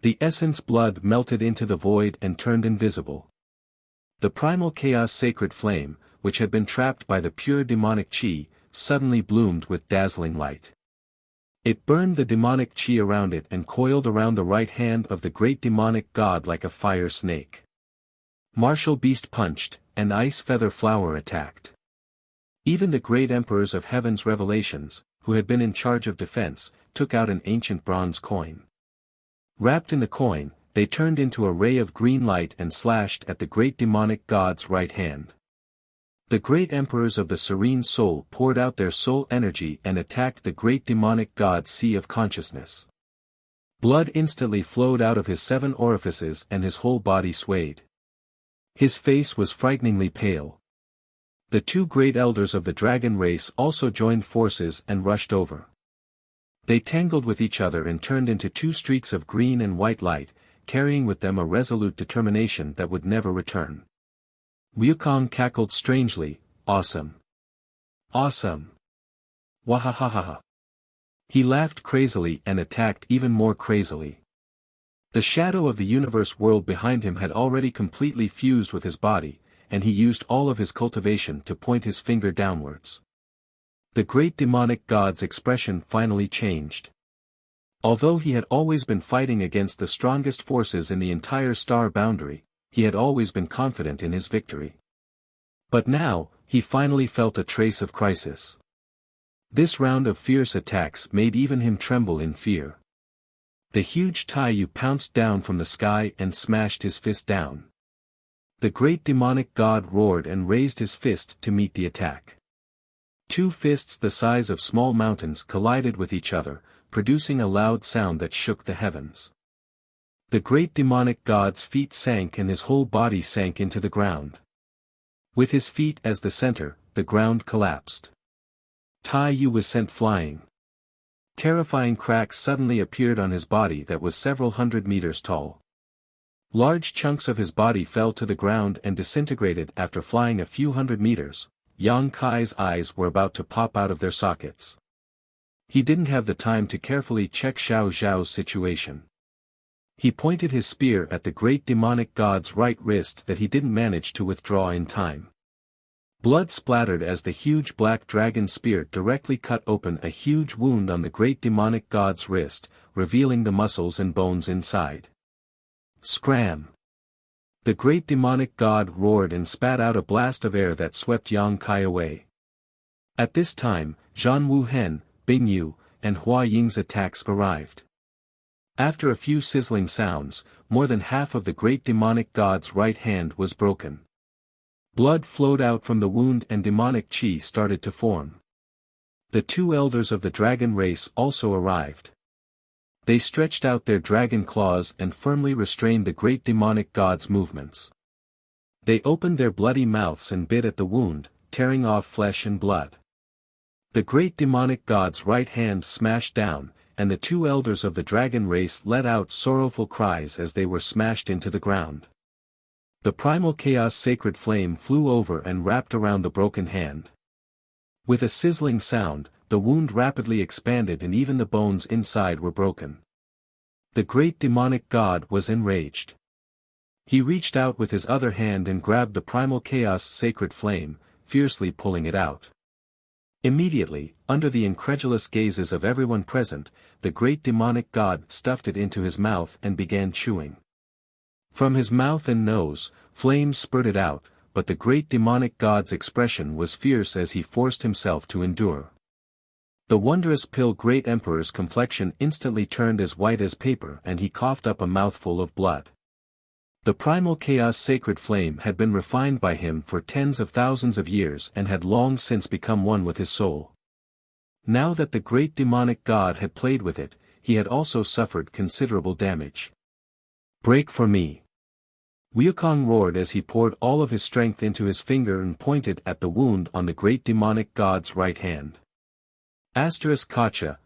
The essence blood melted into the void and turned invisible. The primal chaos sacred flame, which had been trapped by the pure demonic chi, suddenly bloomed with dazzling light. It burned the demonic chi around it and coiled around the right hand of the great demonic god like a fire snake. Martial beast punched, and ice feather flower attacked. Even the great emperors of heaven's revelations, who had been in charge of defense, took out an ancient bronze coin. Wrapped in the coin, they turned into a ray of green light and slashed at the great demonic god's right hand. The great emperors of the serene soul poured out their soul energy and attacked the great demonic god sea of consciousness. Blood instantly flowed out of his 7 orifices and his whole body swayed. His face was frighteningly pale. The 2 great elders of the dragon race also joined forces and rushed over. They tangled with each other and turned into 2 streaks of green and white light, carrying with them a resolute determination that would never return. Wukong cackled strangely, "Awesome! Awesome! Wahahaha!" He laughed crazily and attacked even more crazily. The shadow of the universe world behind him had already completely fused with his body, and he used all of his cultivation to point his finger downwards. The great demonic god's expression finally changed. Although he had always been fighting against the strongest forces in the entire star boundary, he had always been confident in his victory. But now, he finally felt a trace of crisis. This round of fierce attacks made even him tremble in fear. The huge Taiyu pounced down from the sky and smashed his fist down. The great demonic god roared and raised his fist to meet the attack. 2 fists the size of small mountains collided with each other, producing a loud sound that shook the heavens. The great demonic god's feet sank and his whole body sank into the ground. With his feet as the center, the ground collapsed. Taiyu was sent flying. Terrifying cracks suddenly appeared on his body that was several hundred meters tall. Large chunks of his body fell to the ground and disintegrated after flying a few hundred meters. Yang Kai's eyes were about to pop out of their sockets. He didn't have the time to carefully check Xiao Zhao's situation. He pointed his spear at the great demonic god's right wrist that he didn't manage to withdraw in time. Blood splattered as the huge black dragon spear directly cut open a huge wound on the great demonic god's wrist, revealing the muscles and bones inside. Scram! The great demonic god roared and spat out a blast of air that swept Yang Kai away. At this time, Zhan Wuhen, Bing Yu, and Hua Ying's attacks arrived. After a few sizzling sounds, more than half of the great demonic god's right hand was broken. Blood flowed out from the wound and demonic chi started to form. The 2 elders of the dragon race also arrived. They stretched out their dragon claws and firmly restrained the great demonic god's movements. They opened their bloody mouths and bit at the wound, tearing off flesh and blood. The great demonic god's right hand smashed down, and the 2 elders of the dragon race let out sorrowful cries as they were smashed into the ground. The primal chaos sacred flame flew over and wrapped around the broken hand. With a sizzling sound, the wound rapidly expanded and even the bones inside were broken. The great demonic god was enraged. He reached out with his other hand and grabbed the primal chaos sacred flame, fiercely pulling it out. Immediately, under the incredulous gazes of everyone present, the great demonic god stuffed it into his mouth and began chewing. From his mouth and nose, flames spurted out, but the great demonic god's expression was fierce as he forced himself to endure. The wondrous pill great emperor's complexion instantly turned as white as paper and he coughed up a mouthful of blood. The primal chaos sacred flame had been refined by him for tens of thousands of years and had long since become one with his soul. Now that the great demonic god had played with it, he had also suffered considerable damage. "Break for me!" Wukong roared as he poured all of his strength into his finger and pointed at the wound on the great demonic god's right hand. Kacha,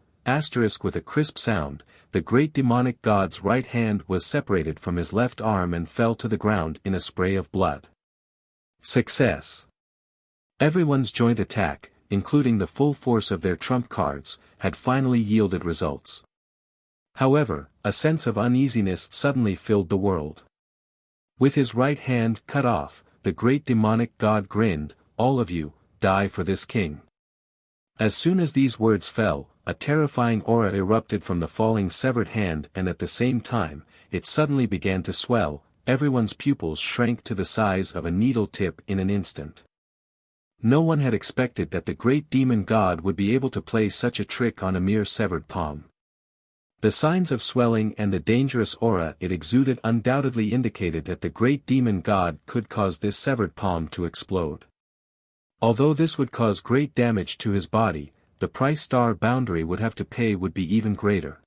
with a crisp sound, the great demonic god's right hand was separated from his left arm and fell to the ground in a spray of blood. Success! Everyone's joint attack, including the full force of their trump cards, had finally yielded results. However, a sense of uneasiness suddenly filled the world. With his right hand cut off, the great demonic god grinned, "All of you, die for this king." As soon as these words fell, a terrifying aura erupted from the falling severed hand and at the same time, it suddenly began to swell, everyone's pupils shrank to the size of a needle tip in an instant. No one had expected that the great demon god would be able to play such a trick on a mere severed palm. The signs of swelling and the dangerous aura it exuded undoubtedly indicated that the great demon god could cause this severed palm to explode. Although this would cause great damage to his body, the price star boundary would have to pay would be even greater.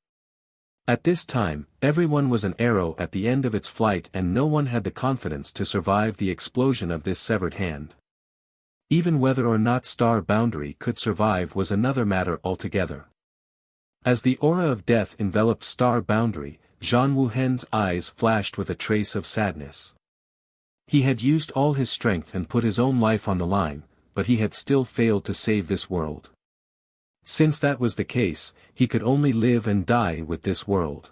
At this time, everyone was an arrow at the end of its flight and no one had the confidence to survive the explosion of this severed hand. Even whether or not star boundary could survive was another matter altogether. As the aura of death enveloped star boundary, Zhang Wuhen's eyes flashed with a trace of sadness. He had used all his strength and put his own life on the line, but he had still failed to save this world. Since that was the case, he could only live and die with this world.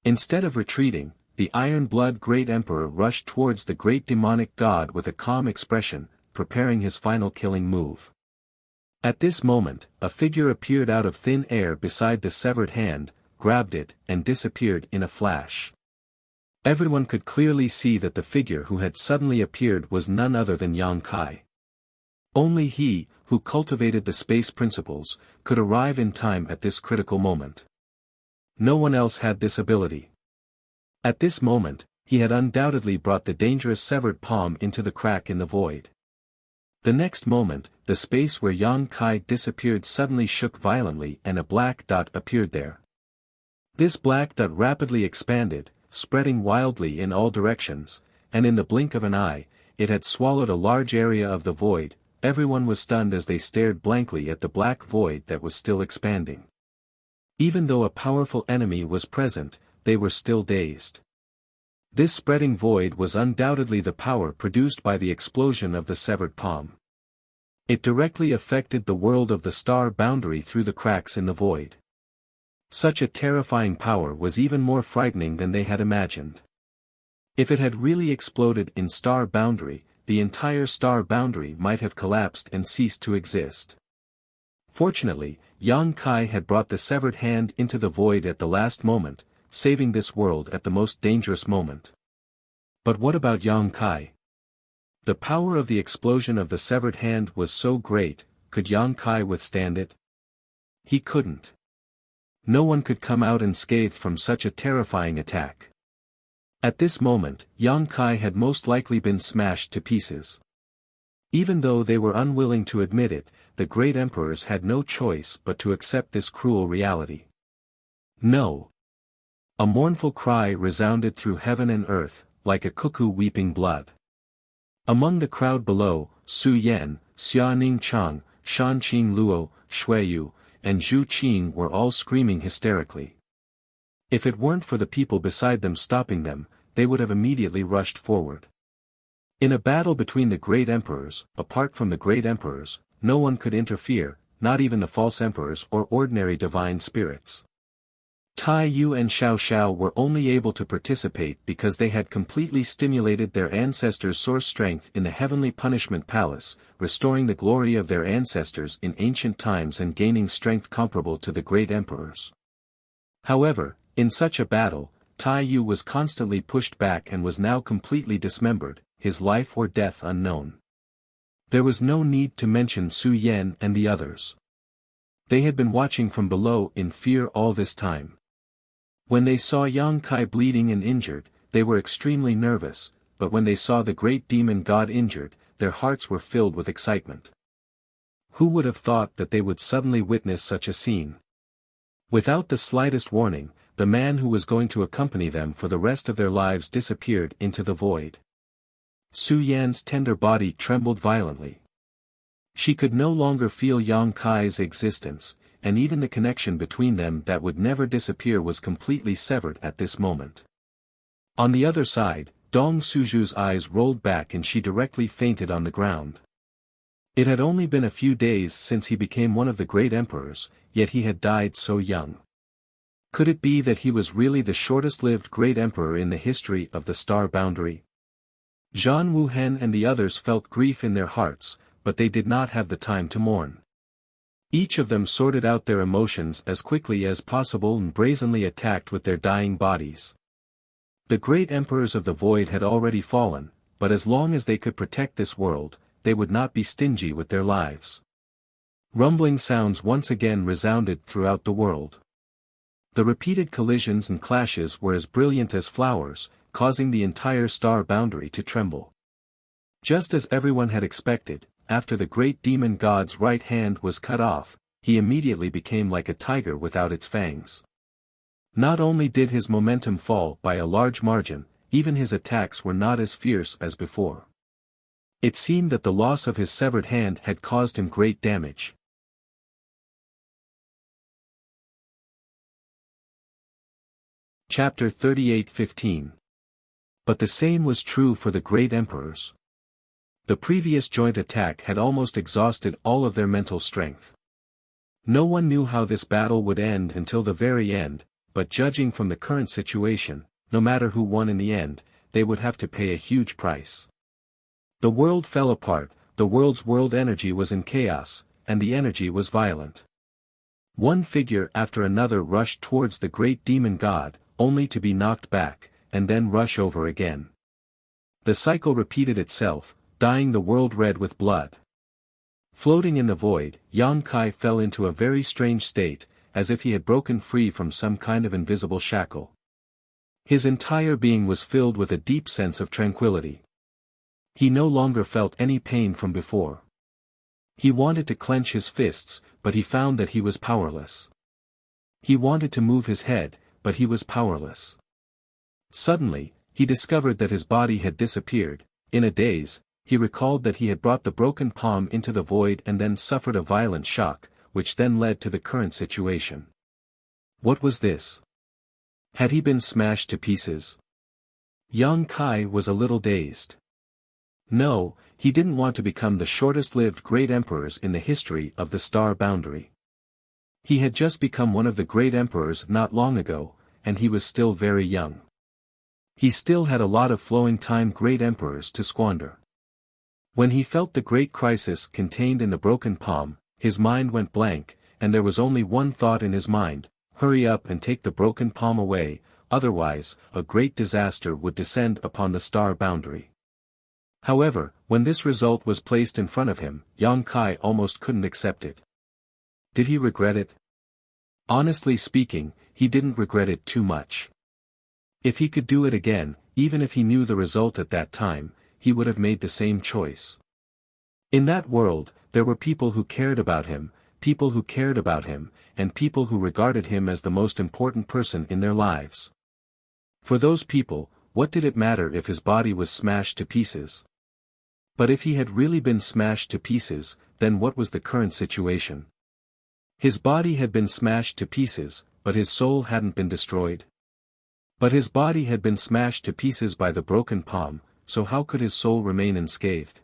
Instead of retreating, the Iron Blood Great Emperor rushed towards the great demonic god with a calm expression, preparing his final killing move. At this moment, a figure appeared out of thin air beside the severed hand, grabbed it, and disappeared in a flash. Everyone could clearly see that the figure who had suddenly appeared was none other than Yang Kai. Only he, who cultivated the space principles, could arrive in time at this critical moment. No one else had this ability. At this moment, he had undoubtedly brought the dangerous severed palm into the crack in the void. The next moment, the space where Yang Kai disappeared suddenly shook violently and a black dot appeared there. This black dot rapidly expanded, spreading wildly in all directions, and in the blink of an eye, it had swallowed a large area of the void. Everyone was stunned as they stared blankly at the black void that was still expanding. Even though a powerful enemy was present, they were still dazed. This spreading void was undoubtedly the power produced by the explosion of the severed palm. It directly affected the world of the star boundary through the cracks in the void. Such a terrifying power was even more frightening than they had imagined. If it had really exploded in star boundary, the entire star boundary might have collapsed and ceased to exist. Fortunately, Yang Kai had brought the severed hand into the void at the last moment, saving this world at the most dangerous moment. But what about Yang Kai? The power of the explosion of the severed hand was so great, could Yang Kai withstand it? He couldn't. No one could come out unscathed from such a terrifying attack. At this moment, Yang Kai had most likely been smashed to pieces. Even though they were unwilling to admit it, the great emperors had no choice but to accept this cruel reality. No. A mournful cry resounded through heaven and earth, like a cuckoo weeping blood. Among the crowd below, Su Yan, Xia Ning Chang, Shan Qing Luo, Shui Yu, and Zhu Qing were all screaming hysterically. If it weren't for the people beside them stopping them, they would have immediately rushed forward. In a battle between the great emperors, apart from the great emperors, no one could interfere, not even the false emperors or ordinary divine spirits. Tai Yu and Xiao Xiao were only able to participate because they had completely stimulated their ancestors' source strength in the heavenly punishment palace, restoring the glory of their ancestors in ancient times and gaining strength comparable to the great emperors. However, in such a battle, Tai Yu was constantly pushed back and was now completely dismembered, his life or death unknown. There was no need to mention Su Yan and the others. They had been watching from below in fear all this time. When they saw Yang Kai bleeding and injured, they were extremely nervous, but when they saw the great demon god injured, their hearts were filled with excitement. Who would have thought that they would suddenly witness such a scene? Without the slightest warning, the man who was going to accompany them for the rest of their lives disappeared into the void. Su Yan's tender body trembled violently. She could no longer feel Yang Kai's existence, and even the connection between them that would never disappear was completely severed at this moment. On the other side, Dong Suju's eyes rolled back and she directly fainted on the ground. It had only been a few days since he became one of the great emperors, yet he had died so young. Could it be that he was really the shortest-lived great emperor in the history of the star boundary? Zhang Wuhen and the others felt grief in their hearts, but they did not have the time to mourn. Each of them sorted out their emotions as quickly as possible and brazenly attacked with their dying bodies. The great emperors of the void had already fallen, but as long as they could protect this world, they would not be stingy with their lives. Rumbling sounds once again resounded throughout the world. The repeated collisions and clashes were as brilliant as flowers, causing the entire star boundary to tremble. Just as everyone had expected, after the great demon god's right hand was cut off, he immediately became like a tiger without its fangs. Not only did his momentum fall by a large margin, even his attacks were not as fierce as before. It seemed that the loss of his severed hand had caused him great damage. Chapter 38:15. But the same was true for the great emperors. The previous joint attack had almost exhausted all of their mental strength. No one knew how this battle would end until the very end, but judging from the current situation, no matter who won in the end, they would have to pay a huge price. The world fell apart, the world's world energy was in chaos, and the energy was violent. One figure after another rushed towards the great demon god, only to be knocked back, and then rush over again. The cycle repeated itself, dyeing the world red with blood. Floating in the void, Yang Kai fell into a very strange state, as if he had broken free from some kind of invisible shackle. His entire being was filled with a deep sense of tranquility. He no longer felt any pain from before. He wanted to clench his fists, but he found that he was powerless. He wanted to move his head, but he was powerless. Suddenly, he discovered that his body had disappeared. In a daze, he recalled that he had brought the broken palm into the void and then suffered a violent shock, which then led to the current situation. What was this? Had he been smashed to pieces? Yang Kai was a little dazed. No, he didn't want to become the shortest-lived great emperors in the history of the star boundary. He had just become one of the great emperors not long ago, and he was still very young. He still had a lot of flowing time great emperors to squander. When he felt the great crisis contained in the broken palm, his mind went blank, and there was only one thought in his mind: hurry up and take the broken palm away, otherwise, a great disaster would descend upon the star boundary. However, when this result was placed in front of him, Yang Kai almost couldn't accept it. Did he regret it? Honestly speaking, he didn't regret it too much. If he could do it again, even if he knew the result at that time, he would have made the same choice. In that world, there were people who cared about him, and people who regarded him as the most important person in their lives. For those people, what did it matter if his body was smashed to pieces? But if he had really been smashed to pieces, then what was the current situation? His body had been smashed to pieces, but his soul hadn't been destroyed. But his body had been smashed to pieces by the broken palm, so how could his soul remain unscathed?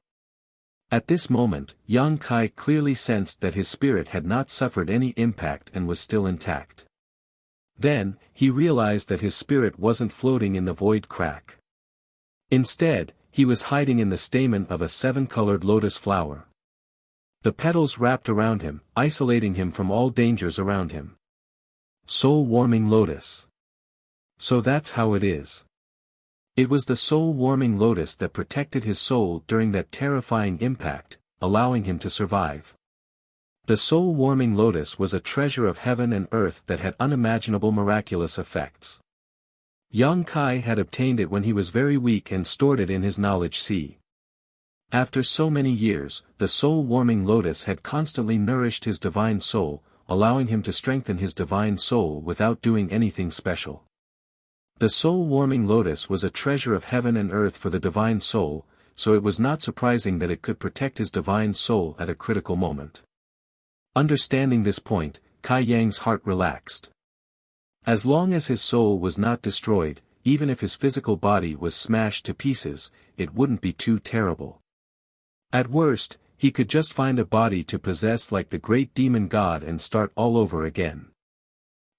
At this moment, Yang Kai clearly sensed that his spirit had not suffered any impact and was still intact. Then, he realized that his spirit wasn't floating in the void crack. Instead, he was hiding in the stamen of a seven-colored lotus flower. The petals wrapped around him, isolating him from all dangers around him. Soul-warming lotus. So that's how it is. It was the soul-warming lotus that protected his soul during that terrifying impact, allowing him to survive. The soul-warming lotus was a treasure of heaven and earth that had unimaginable miraculous effects. Yang Kai had obtained it when he was very weak and stored it in his knowledge sea. After so many years, the soul-warming lotus had constantly nourished his divine soul, allowing him to strengthen his divine soul without doing anything special. The soul-warming lotus was a treasure of heaven and earth for the divine soul, so it was not surprising that it could protect his divine soul at a critical moment. Understanding this point, Kai Yang's heart relaxed. As long as his soul was not destroyed, even if his physical body was smashed to pieces, it wouldn't be too terrible. At worst, he could just find a body to possess like the great demon god and start all over again.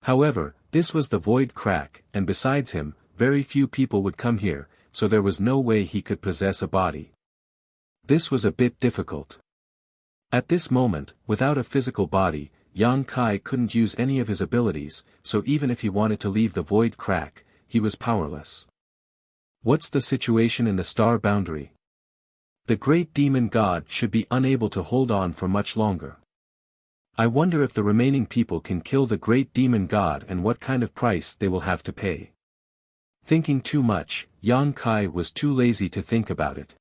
However, this was the void crack, and besides him, very few people would come here, so there was no way he could possess a body. This was a bit difficult. At this moment, without a physical body, Yang Kai couldn't use any of his abilities, so even if he wanted to leave the void crack, he was powerless. What's the situation in the star boundary? The great demon god should be unable to hold on for much longer. I wonder if the remaining people can kill the great demon god and what kind of price they will have to pay. Thinking too much, Yang Kai was too lazy to think about it.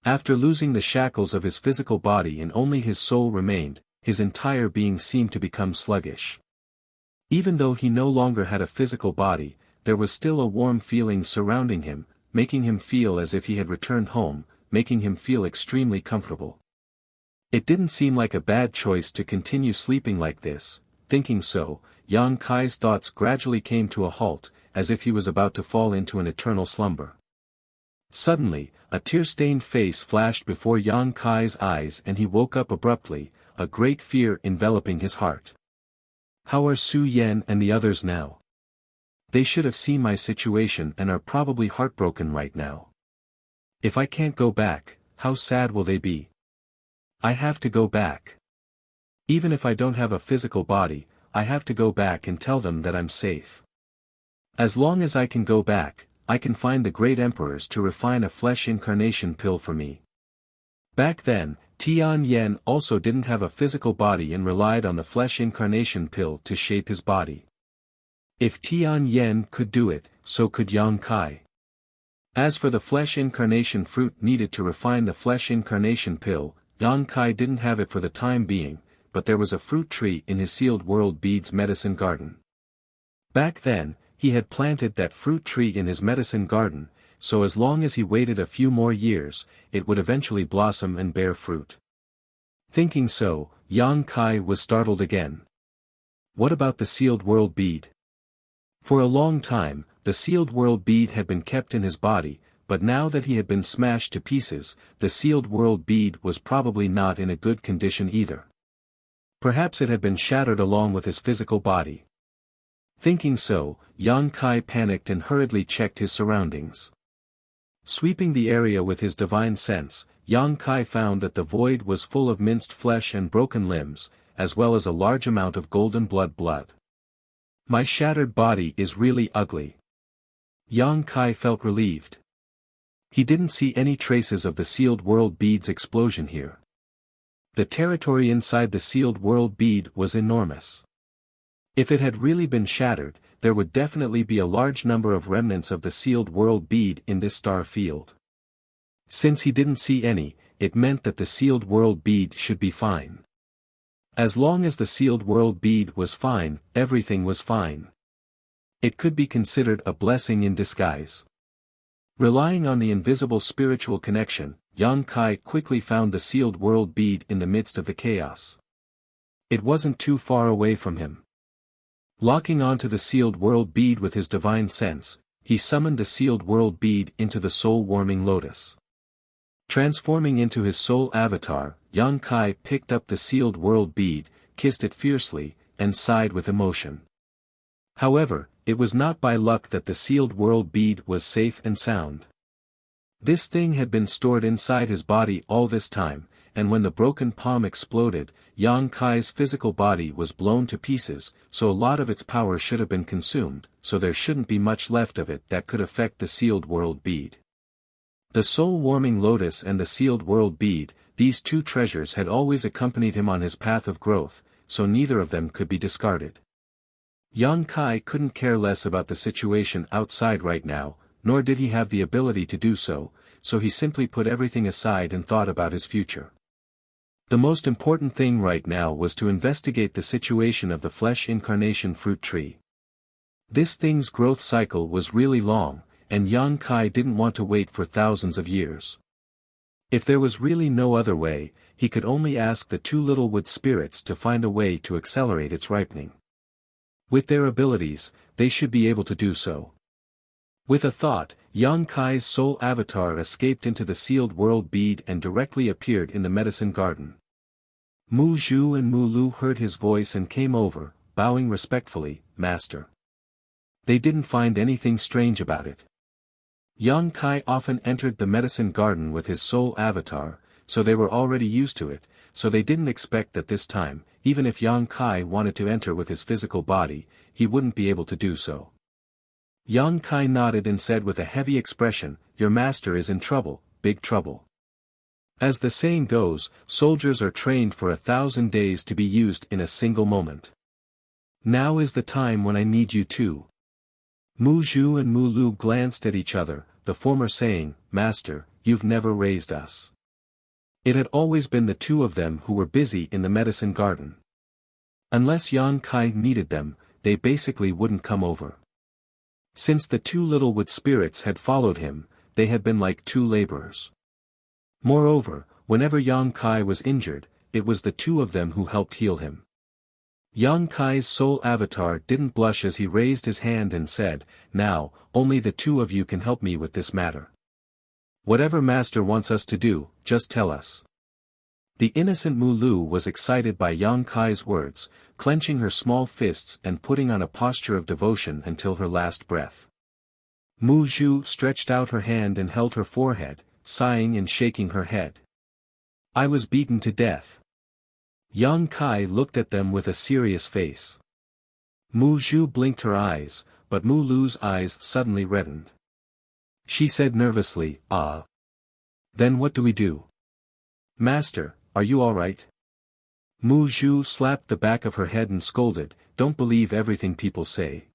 After losing the shackles of his physical body and only his soul remained, his entire being seemed to become sluggish. Even though he no longer had a physical body, there was still a warm feeling surrounding him, making him feel as if he had returned home, making him feel extremely comfortable. It didn't seem like a bad choice to continue sleeping like this. Thinking so, Yang Kai's thoughts gradually came to a halt, as if he was about to fall into an eternal slumber. Suddenly, a tear-stained face flashed before Yang Kai's eyes and he woke up abruptly, a great fear enveloping his heart. How are Su Yan and the others now? They should have seen my situation and are probably heartbroken right now. If I can't go back, how sad will they be? I have to go back. Even if I don't have a physical body, I have to go back and tell them that I'm safe. As long as I can go back, I can find the great emperors to refine a flesh incarnation pill for me. Back then, Tian Yen also didn't have a physical body and relied on the flesh incarnation pill to shape his body. If Tian Yen could do it, so could Yang Kai. As for the flesh incarnation fruit needed to refine the flesh incarnation pill, Yang Kai didn't have it for the time being, but there was a fruit tree in his sealed world beads medicine garden. Back then, he had planted that fruit tree in his medicine garden, so as long as he waited a few more years, it would eventually blossom and bear fruit. Thinking so, Yang Kai was startled again. What about the sealed world bead? For a long time, the sealed world bead had been kept in his body, but now that he had been smashed to pieces, the sealed world bead was probably not in a good condition either. Perhaps it had been shattered along with his physical body. Thinking so, Yang Kai panicked and hurriedly checked his surroundings. Sweeping the area with his divine sense, Yang Kai found that the void was full of minced flesh and broken limbs, as well as a large amount of golden blood. My shattered body is really ugly. Yang Kai felt relieved. He didn't see any traces of the sealed world bead's explosion here. The territory inside the sealed world bead was enormous. If it had really been shattered, there would definitely be a large number of remnants of the sealed world bead in this star field. Since he didn't see any, it meant that the sealed world bead should be fine. As long as the sealed world bead was fine, everything was fine. It could be considered a blessing in disguise. Relying on the invisible spiritual connection, Yang Kai quickly found the sealed world bead in the midst of the chaos. It wasn't too far away from him. Locking onto the sealed world bead with his divine sense, he summoned the sealed world bead into the soul-warming lotus. Transforming into his soul avatar, Yang Kai picked up the sealed world bead, kissed it fiercely, and sighed with emotion. However, it was not by luck that the sealed world bead was safe and sound. This thing had been stored inside his body all this time, and when the broken palm exploded, Yang Kai's physical body was blown to pieces, so a lot of its power should have been consumed, so there shouldn't be much left of it that could affect the sealed world bead. The soul-warming lotus and the sealed world bead, these two treasures had always accompanied him on his path of growth, so neither of them could be discarded. Yang Kai couldn't care less about the situation outside right now, nor did he have the ability to do so, so he simply put everything aside and thought about his future. The most important thing right now was to investigate the situation of the flesh incarnation fruit tree. This thing's growth cycle was really long, and Yang Kai didn't want to wait for thousands of years. If there was really no other way, he could only ask the two little wood spirits to find a way to accelerate its ripening. With their abilities, they should be able to do so. With a thought, Yang Kai's soul avatar escaped into the sealed world bead and directly appeared in the medicine garden. Mu Zhu and Mu Lu heard his voice and came over, bowing respectfully, "Master." They didn't find anything strange about it. Yang Kai often entered the medicine garden with his soul avatar, so they were already used to it, so they didn't expect that this time, even if Yang Kai wanted to enter with his physical body, he wouldn't be able to do so. Yang Kai nodded and said with a heavy expression, "Your master is in trouble, big trouble." As the saying goes, soldiers are trained for 1,000 days to be used in a single moment. Now is the time when I need you too. Mu Zhu and Mu Lu glanced at each other, the former saying, "Master, you've never raised us. It had always been the two of them who were busy in the medicine garden. Unless Yan Kai needed them, they basically wouldn't come over. Since the two little wood spirits had followed him, they had been like two laborers. Moreover, whenever Yan Kai was injured, it was the two of them who helped heal him. Yan Kai's soul avatar didn't blush as he raised his hand and said, "Now, only the two of you can help me with this matter. Whatever Master wants us to do, just tell us." The innocent Mu Lu was excited by Yan Kai's words, clenching her small fists and putting on a posture of devotion until her last breath. Mu Zhu stretched out her hand and held her forehead, sighing and shaking her head. "I was beaten to death." Yan Kai looked at them with a serious face. Mu Zhu blinked her eyes, but Mu Lu's eyes suddenly reddened. She said nervously, "Ah. Then what do we do?" "Master, are you all right?" Mu Zhu slapped the back of her head and scolded, "Don't believe everything people say.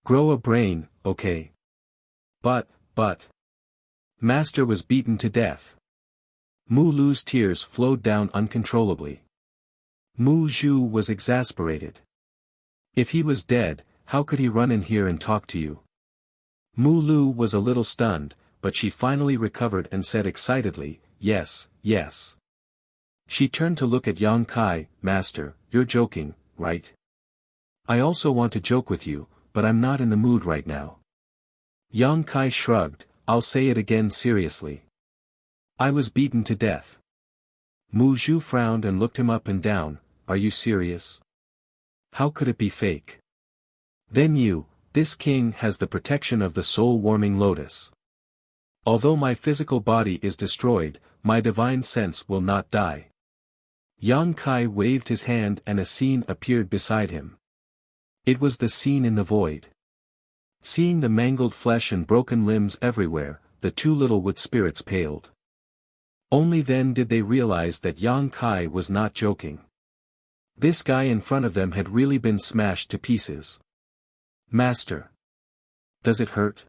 Grow a brain, okay?" But. Master was beaten to death." Mu Lu's tears flowed down uncontrollably. Mu Zhu was exasperated. "If he was dead, how could he run in here and talk to you?" Mu Lu was a little stunned, but she finally recovered and said excitedly, "Yes, yes." She turned to look at Yan Kai, "Master, you're joking, right?" "I also want to joke with you, but I'm not in the mood right now." Yan Kai shrugged, "I'll say it again seriously. I was beaten to death." Mu Zhu frowned and looked him up and down. "Are you serious? How could it be fake?" "Then this king has the protection of the soul-warming lotus. Although my physical body is destroyed, my divine sense will not die." Yan Kai waved his hand and a scene appeared beside him. It was the scene in the void. Seeing the mangled flesh and broken limbs everywhere, the two little wood spirits paled. Only then did they realize that Yan Kai was not joking. This guy in front of them had really been smashed to pieces. "Master. Does it hurt?"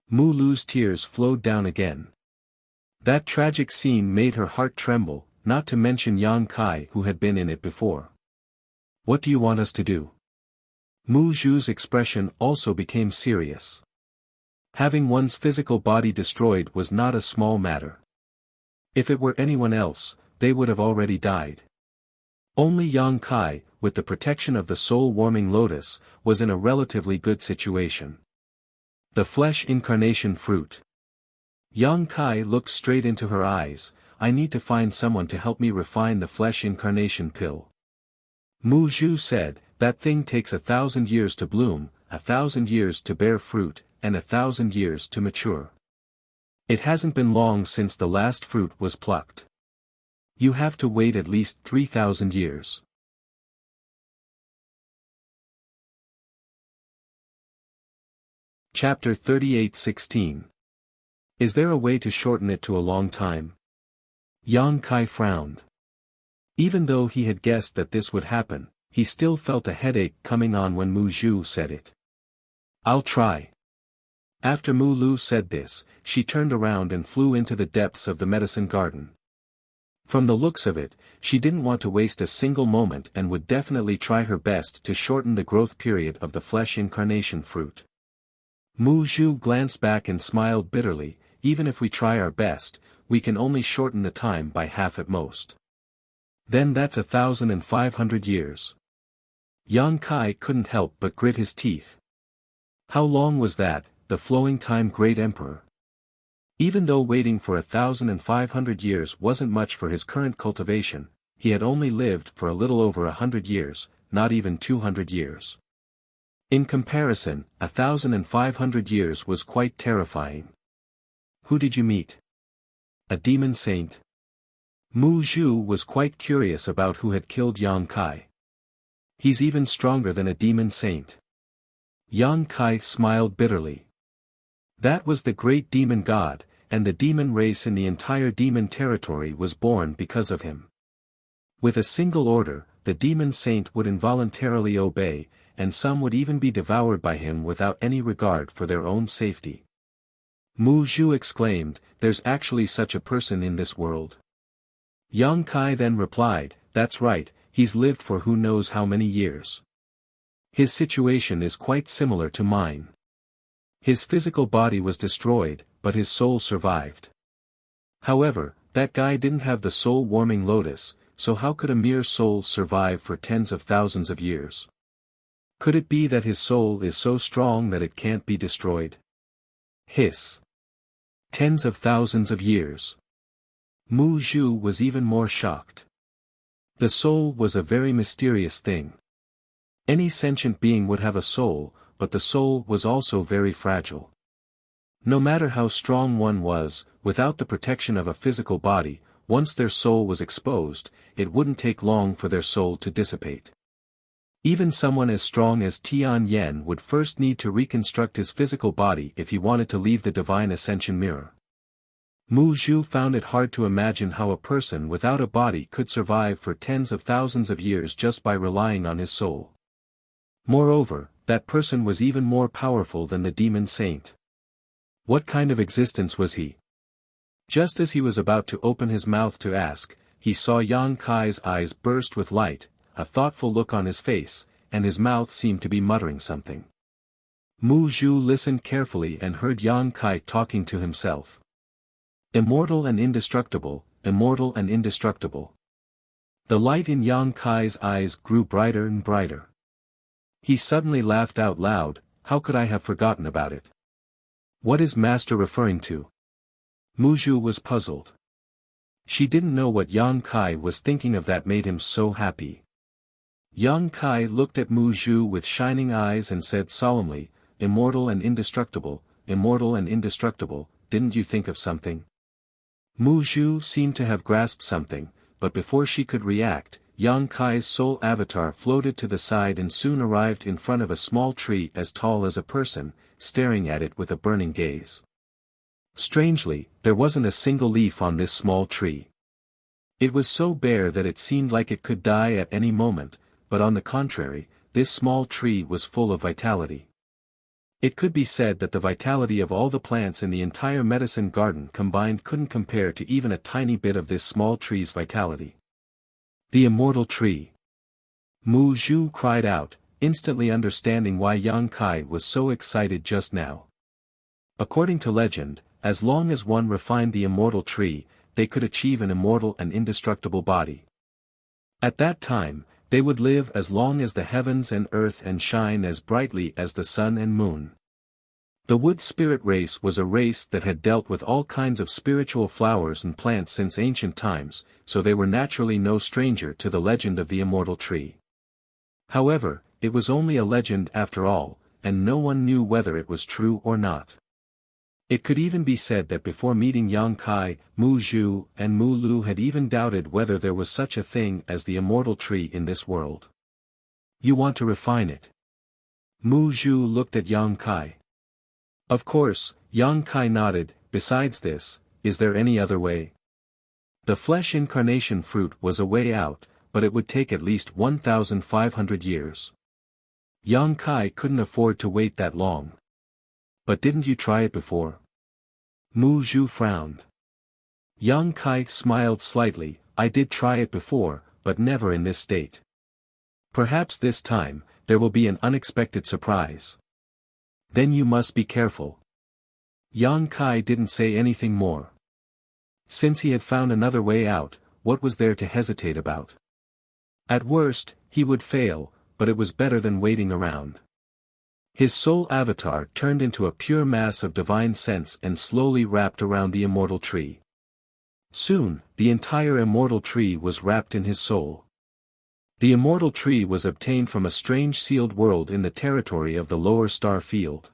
Mu Lu's tears flowed down again. That tragic scene made her heart tremble, not to mention Yan Kai who had been in it before. "What do you want us to do?" Mu Zhu's expression also became serious. Having one's physical body destroyed was not a small matter. If it were anyone else, they would have already died. Only Yan Kai, with the protection of the soul-warming lotus, was in a relatively good situation. The flesh incarnation fruit. Yan Kai looked straight into her eyes. "I need to find someone to help me refine the flesh incarnation pill." Mu Zhu said, "That thing takes 1,000 years to bloom, 1,000 years to bear fruit, and 1,000 years to mature. It hasn't been long since the last fruit was plucked. You have to wait at least 3,000 years. Chapter 38:16. Is there a way to shorten it to a long time? Yan Kai frowned. Even though he had guessed that this would happen, he still felt a headache coming on when Mu Zhu said it. "I'll try." After Mu Lu said this, she turned around and flew into the depths of the medicine garden. From the looks of it, she didn't want to waste a single moment and would definitely try her best to shorten the growth period of the flesh incarnation fruit. Mu Zhu glanced back and smiled bitterly. "Even if we try our best, we can only shorten the time by half at most. Then that's 1,500 years. Yan Kai couldn't help but grit his teeth. How long was that, the flowing time, great emperor? Even though waiting for 1,500 years wasn't much for his current cultivation, he had only lived for a little over 100 years, not even 200 years. In comparison, 1,500 years was quite terrifying. "Who did you meet? A demon saint?" Mu Zhu was quite curious about who had killed Yan Kai. "He's even stronger than a demon saint." Yan Kai smiled bitterly. "That was the great demon god, and the demon race in the entire demon territory was born because of him. With a single order, the demon saint would involuntarily obey, and some would even be devoured by him without any regard for their own safety." Mu Zhu exclaimed, "There's actually such a person in this world." Yang Kai then replied, "That's right, he's lived for who knows how many years. His situation is quite similar to mine. His physical body was destroyed, but his soul survived. However, that guy didn't have the soul-warming lotus, so how could a mere soul survive for tens of thousands of years? Could it be that his soul is so strong that it can't be destroyed?" Hiss. Tens of thousands of years. Mu Zhu was even more shocked. The soul was a very mysterious thing. Any sentient being would have a soul, but the soul was also very fragile. No matter how strong one was, without the protection of a physical body, once their soul was exposed, it wouldn't take long for their soul to dissipate. Even someone as strong as Tian Yen would first need to reconstruct his physical body if he wanted to leave the divine ascension mirror. Mu Zhu found it hard to imagine how a person without a body could survive for tens of thousands of years just by relying on his soul. Moreover, that person was even more powerful than the demon saint. What kind of existence was he? Just as he was about to open his mouth to ask, he saw Yang Kai's eyes burst with light, a thoughtful look on his face, and his mouth seemed to be muttering something. Mu Zhu listened carefully and heard Yang Kai talking to himself. Immortal and indestructible, immortal and indestructible. The light in Yang Kai's eyes grew brighter and brighter. He suddenly laughed out loud, "How could I have forgotten about it? What is Master referring to?" Mu Zhu was puzzled. She didn't know what Yang Kai was thinking of that made him so happy. Yang Kai looked at Mu Zhu with shining eyes and said solemnly, "Immortal and indestructible, immortal and indestructible, didn't you think of something?" Mu Zhu seemed to have grasped something, but before she could react, Yang Kai's soul avatar floated to the side and soon arrived in front of a small tree as tall as a person, staring at it with a burning gaze. Strangely, there wasn't a single leaf on this small tree. It was so bare that it seemed like it could die at any moment, but on the contrary, this small tree was full of vitality. It could be said that the vitality of all the plants in the entire medicine garden combined couldn't compare to even a tiny bit of this small tree's vitality. The immortal tree. Mu Zhu cried out, instantly understanding why Yang Kai was so excited just now. According to legend, as long as one refined the immortal tree, they could achieve an immortal and indestructible body. At that time, they would live as long as the heavens and earth and shine as brightly as the sun and moon. The wood spirit race was a race that had dealt with all kinds of spiritual flowers and plants since ancient times, so they were naturally no stranger to the legend of the immortal tree. However, it was only a legend after all, and no one knew whether it was true or not. It could even be said that before meeting Yang Kai, Mu Zhu and Mu Lu had even doubted whether there was such a thing as the immortal tree in this world. "You want to refine it?" Mu Zhu looked at Yang Kai. Of course, Yang Kai nodded. "Besides this, is there any other way?" The flesh incarnation fruit was a way out, but it would take at least 1,500 years. Yang Kai couldn't afford to wait that long. "But didn't you try it before?" Mu Zhu frowned. Yang Kai smiled slightly. "I did try it before, but never in this state. Perhaps this time, there will be an unexpected surprise." "Then you must be careful." Yang Kai didn't say anything more. Since he had found another way out, what was there to hesitate about? At worst, he would fail, but it was better than waiting around. His soul avatar turned into a pure mass of divine sense and slowly wrapped around the immortal tree. Soon, the entire immortal tree was wrapped in his soul. The immortal tree was obtained from a strange sealed world in the territory of the lower star field.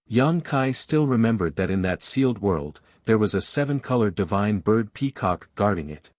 Yang Kai still remembered that in that sealed world, there was a seven-colored divine bird peacock guarding it.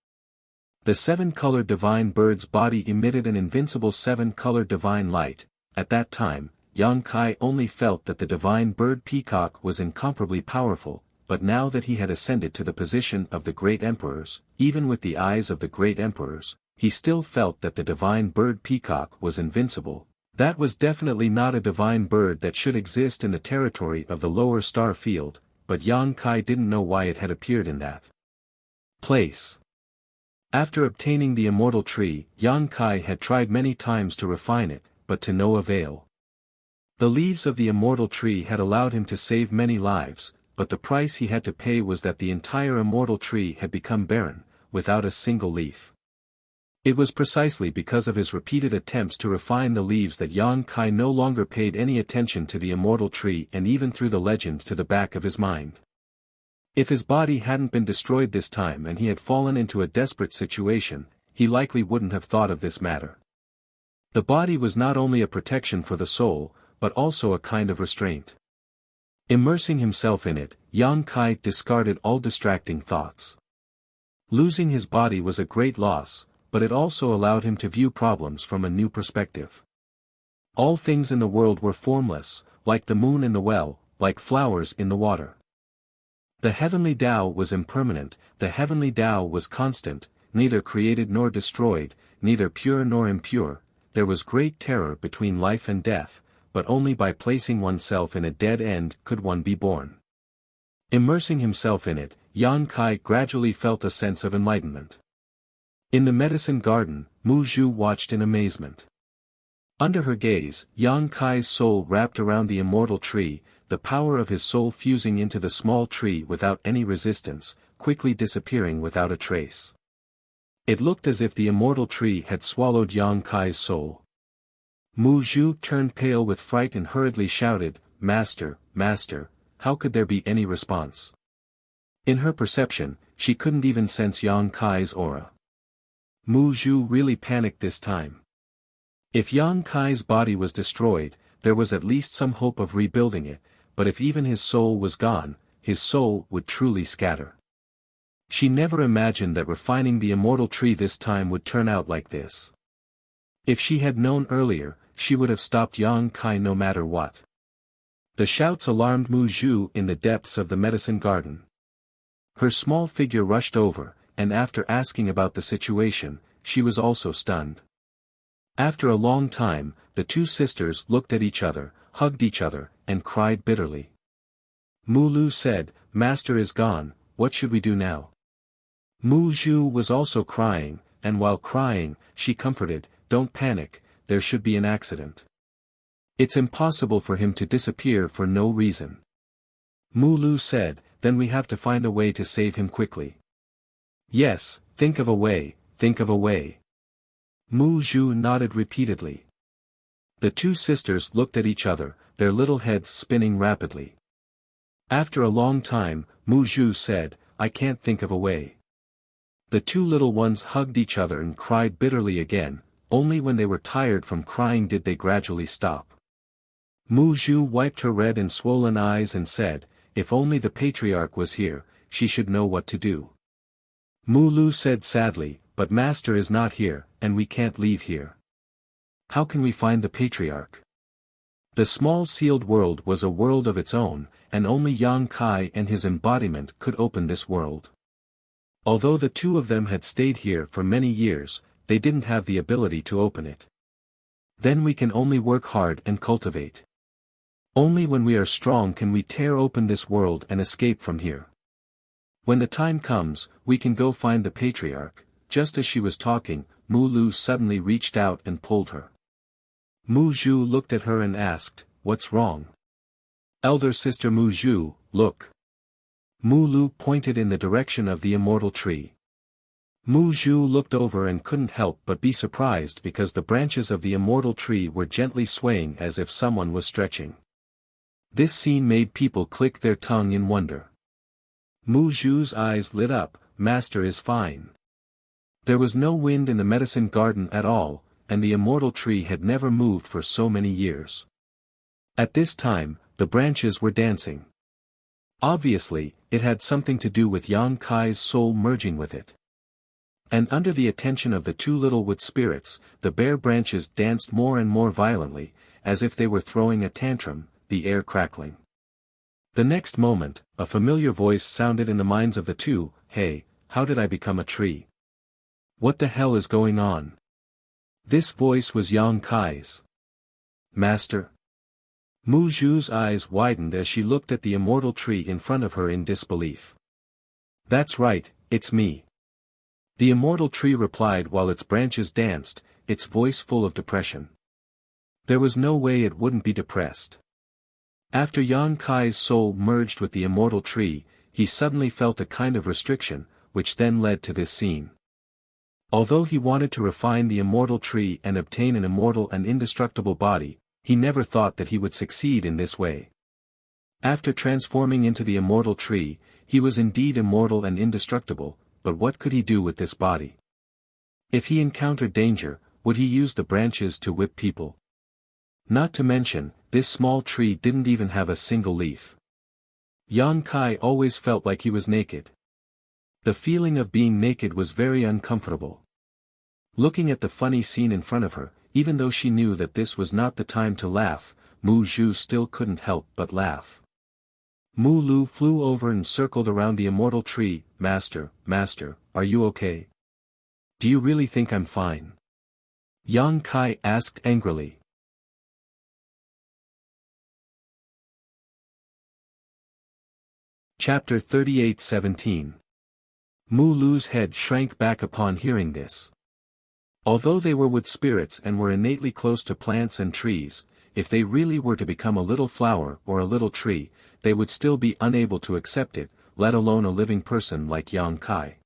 The seven-colored divine bird's body emitted an invincible seven-colored divine light. At that time, Yang Kai only felt that the divine bird peacock was incomparably powerful, but now that he had ascended to the position of the great emperors, even with the eyes of the great emperors, he still felt that the divine bird peacock was invincible. That was definitely not a divine bird that should exist in the territory of the lower star field, but Yang Kai didn't know why it had appeared in that place. After obtaining the immortal tree, Yang Kai had tried many times to refine it, but to no avail. The leaves of the immortal tree had allowed him to save many lives, but the price he had to pay was that the entire immortal tree had become barren, without a single leaf. It was precisely because of his repeated attempts to refine the leaves that Yang Kai no longer paid any attention to the immortal tree and even threw the legend to the back of his mind. If his body hadn't been destroyed this time and he had fallen into a desperate situation, he likely wouldn't have thought of this matter. The body was not only a protection for the soul, but also a kind of restraint. Immersing himself in it, Yang Kai discarded all distracting thoughts. Losing his body was a great loss, but it also allowed him to view problems from a new perspective. All things in the world were formless, like the moon in the well, like flowers in the water. The heavenly Tao was impermanent, the heavenly Tao was constant, neither created nor destroyed, neither pure nor impure. There was great terror between life and death, but only by placing oneself in a dead end could one be born. Immersing himself in it, Yang Kai gradually felt a sense of enlightenment. In the medicine garden, Mu Zhu watched in amazement. Under her gaze, Yang Kai's soul wrapped around the immortal tree, the power of his soul fusing into the small tree without any resistance, quickly disappearing without a trace. It looked as if the immortal tree had swallowed Yang Kai's soul. Mu Zhu turned pale with fright and hurriedly shouted, "Master, Master, how could there be any response?" In her perception, she couldn't even sense Yang Kai's aura. Mu Zhu really panicked this time. If Yang Kai's body was destroyed, there was at least some hope of rebuilding it, but if even his soul was gone, his soul would truly scatter. She never imagined that refining the immortal tree this time would turn out like this. If she had known earlier, she would have stopped Yang Kai no matter what. The shouts alarmed Mu Zhu in the depths of the medicine garden. Her small figure rushed over, and after asking about the situation, she was also stunned. After a long time, the two sisters looked at each other, hugged each other, and cried bitterly. Mu Lu said, "Master is gone, what should we do now?" Mu Zhu was also crying, and while crying, she comforted, "Don't panic, there should be an accident. It's impossible for him to disappear for no reason." Mu Lu said, "Then we have to find a way to save him quickly." "Yes, think of a way, think of a way." Mu Zhu nodded repeatedly. The two sisters looked at each other, their little heads spinning rapidly. After a long time, Mu Zhu said, "I can't think of a way." The two little ones hugged each other and cried bitterly again. Only when they were tired from crying did they gradually stop. Mu Zhu wiped her red and swollen eyes and said, "If only the patriarch was here, she should know what to do." Mu Lu said sadly, "But Master is not here, and we can't leave here. How can we find the patriarch?" The small sealed world was a world of its own, and only Yang Kai and his embodiment could open this world. Although the two of them had stayed here for many years, they didn't have the ability to open it. Then we can only work hard and cultivate. Only when we are strong can we tear open this world and escape from here. When the time comes, we can go find the patriarch. Just as she was talking, Mu Lu suddenly reached out and pulled her. Mu Zhu looked at her and asked, "What's wrong?" "Elder sister Mu Zhu, look." Mu Lu pointed in the direction of the immortal tree. Mu Zhu looked over and couldn't help but be surprised because the branches of the immortal tree were gently swaying as if someone was stretching. This scene made people click their tongue in wonder. Mu Zhu's eyes lit up, "Master is fine." There was no wind in the medicine garden at all, and the immortal tree had never moved for so many years. At this time, the branches were dancing. Obviously, it had something to do with Yang Kai's soul merging with it. And under the attention of the two little wood spirits, the bare branches danced more and more violently, as if they were throwing a tantrum, the air crackling. The next moment, a familiar voice sounded in the minds of the two, "Hey, how did I become a tree? What the hell is going on?" This voice was Yang Kai's. "Master?" Mu Zhu's eyes widened as she looked at the immortal tree in front of her in disbelief. "That's right, it's me. The immortal tree replied while its branches danced, its voice full of depression. There was no way it wouldn't be depressed. After Yang Kai's soul merged with the immortal tree, he suddenly felt a kind of restriction, which then led to this scene. Although he wanted to refine the immortal tree and obtain an immortal and indestructible body, he never thought that he would succeed in this way. After transforming into the immortal tree, he was indeed immortal and indestructible, but what could he do with this body? If he encountered danger, would he use the branches to whip people? Not to mention, this small tree didn't even have a single leaf. Yang Kai always felt like he was naked. The feeling of being naked was very uncomfortable. Looking at the funny scene in front of her, even though she knew that this was not the time to laugh, Mu Zhu still couldn't help but laugh. Mu Lu flew over and circled around the immortal tree. Master, are you okay? Do you really think I'm fine? Yang Kai asked angrily. Chapter 38:17. Mu Lu's head shrank back upon hearing this. Although they were wood spirits and were innately close to plants and trees, if they really were to become a little flower or a little tree, they would still be unable to accept it, let alone a living person like Yang Kai.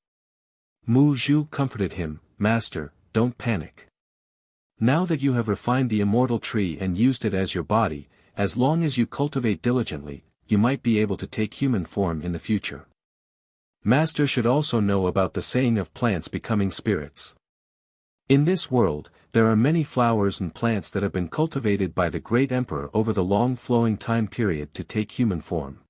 Mu Zhu comforted him, Master, don't panic. Now that you have refined the immortal tree and used it as your body, as long as you cultivate diligently, you might be able to take human form in the future. Master should also know about the saying of plants becoming spirits. In this world, there are many flowers and plants that have been cultivated by the great emperor over the long flowing time period to take human form.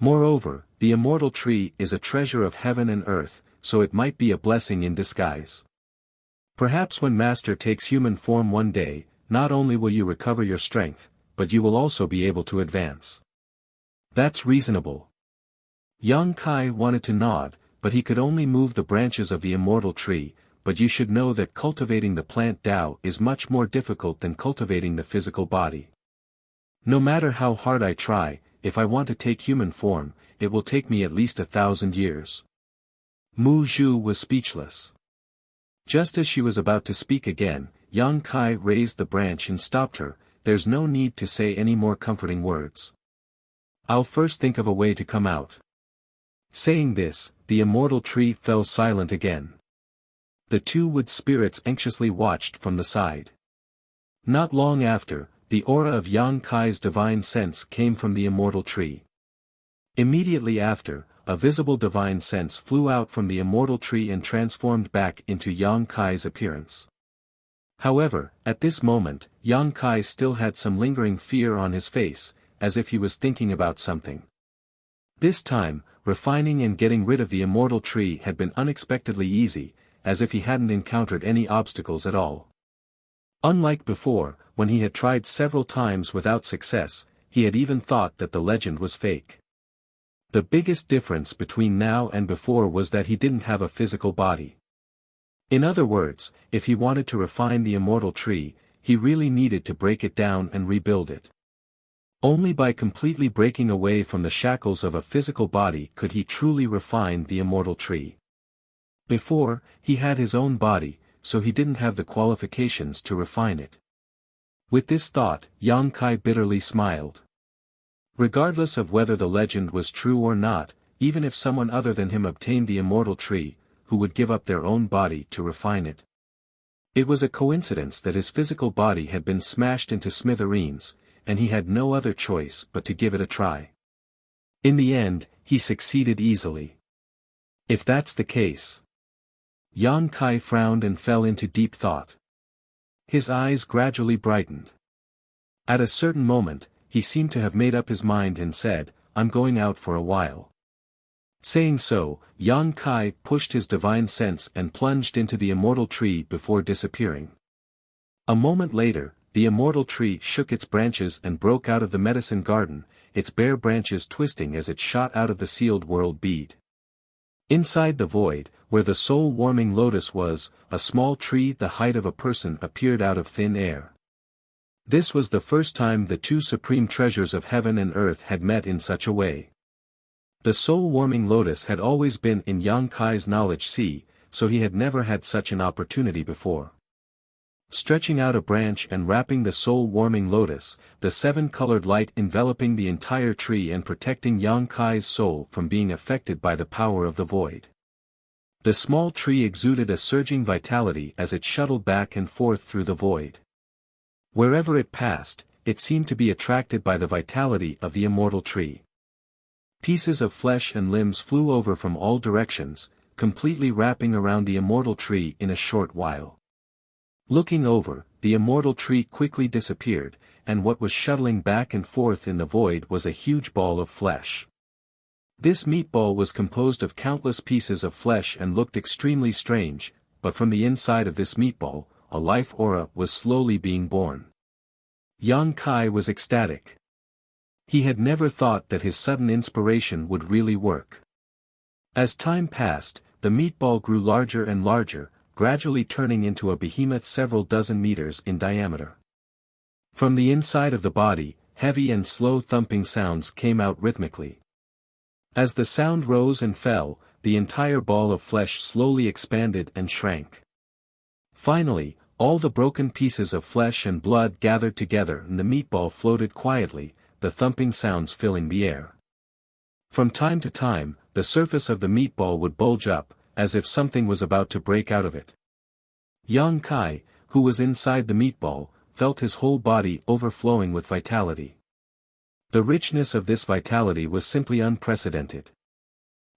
Moreover, the immortal tree is a treasure of heaven and earth, so it might be a blessing in disguise. Perhaps when Master takes human form one day, not only will you recover your strength, but you will also be able to advance. That's reasonable. Yang Kai wanted to nod, but he could only move the branches of the immortal tree, but you should know that cultivating the plant Tao is much more difficult than cultivating the physical body. No matter how hard I try, if I want to take human form, it will take me at least 1,000 years. Mu Zhu was speechless. Just as she was about to speak again, Yang Kai raised the branch and stopped her. There's no need to say any more comforting words. I'll first think of a way to come out. Saying this, the immortal tree fell silent again. The two wood spirits anxiously watched from the side. Not long after, the aura of Yang Kai's divine sense came from the immortal tree. Immediately after, a visible divine sense flew out from the immortal tree and transformed back into Yang Kai's appearance. However, at this moment, Yang Kai still had some lingering fear on his face, as if he was thinking about something. This time, refining and getting rid of the immortal tree had been unexpectedly easy, as if he hadn't encountered any obstacles at all. Unlike before, when he had tried several times without success, he had even thought that the legend was fake. The biggest difference between now and before was that he didn't have a physical body. In other words, if he wanted to refine the immortal tree, he really needed to break it down and rebuild it. Only by completely breaking away from the shackles of a physical body could he truly refine the immortal tree. Before, he had his own body, so he didn't have the qualifications to refine it. With this thought, Yang Kai bitterly smiled. Regardless of whether the legend was true or not, even if someone other than him obtained the immortal tree, who would give up their own body to refine it? It was a coincidence that his physical body had been smashed into smithereens, and he had no other choice but to give it a try. In the end, he succeeded easily. If that's the case. Yang Kai frowned and fell into deep thought. His eyes gradually brightened. At a certain moment, he seemed to have made up his mind and said, I'm going out for a while. Saying so, Yang Kai pushed his divine sense and plunged into the immortal tree before disappearing. A moment later, the immortal tree shook its branches and broke out of the medicine garden, its bare branches twisting as it shot out of the sealed world bead. Inside the void, where the soul-warming lotus was, a small tree the height of a person appeared out of thin air. This was the first time the two supreme treasures of heaven and earth had met in such a way. The soul-warming lotus had always been in Yang Kai's knowledge sea, so he had never had such an opportunity before. Stretching out a branch and wrapping the soul-warming lotus, the seven-colored light enveloping the entire tree and protecting Yang Kai's soul from being affected by the power of the void. The small tree exuded a surging vitality as it shuttled back and forth through the void. Wherever it passed, it seemed to be attracted by the vitality of the immortal tree. Pieces of flesh and limbs flew over from all directions, completely wrapping around the immortal tree in a short while. Looking over, the immortal tree quickly disappeared, and what was shuttling back and forth in the void was a huge ball of flesh. This meatball was composed of countless pieces of flesh and looked extremely strange, but from the inside of this meatball, a life aura was slowly being born. Yang Kai was ecstatic. He had never thought that his sudden inspiration would really work. As time passed, the meatball grew larger and larger, gradually turning into a behemoth several dozen meters in diameter. From the inside of the body, heavy and slow thumping sounds came out rhythmically. As the sound rose and fell, the entire ball of flesh slowly expanded and shrank. Finally, all the broken pieces of flesh and blood gathered together and the meatball floated quietly, the thumping sounds filling the air. From time to time, the surface of the meatball would bulge up, as if something was about to break out of it. Yang Kai, who was inside the meatball, felt his whole body overflowing with vitality. The richness of this vitality was simply unprecedented.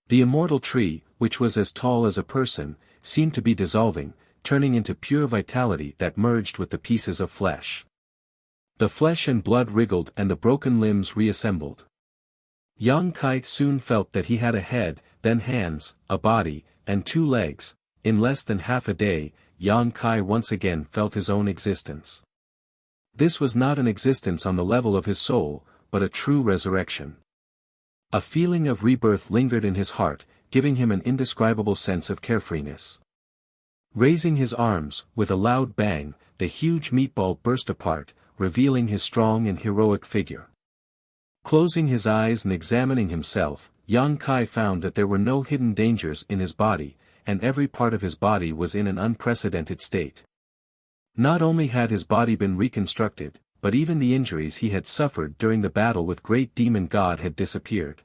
The immortal tree, which was as tall as a person, seemed to be dissolving, turning into pure vitality that merged with the pieces of flesh. The flesh and blood wriggled and the broken limbs reassembled. Yang Kai soon felt that he had a head, then hands, a body, and 2 legs. In less than half a day, Yang Kai once again felt his own existence. This was not an existence on the level of his soul, but a true resurrection. A feeling of rebirth lingered in his heart, giving him an indescribable sense of carefreeness. Raising his arms, with a loud bang, the huge meatball burst apart, revealing his strong and heroic figure. Closing his eyes and examining himself, Yang Kai found that there were no hidden dangers in his body, and every part of his body was in an unprecedented state. Not only had his body been reconstructed, but even the injuries he had suffered during the battle with Great Demon God had disappeared.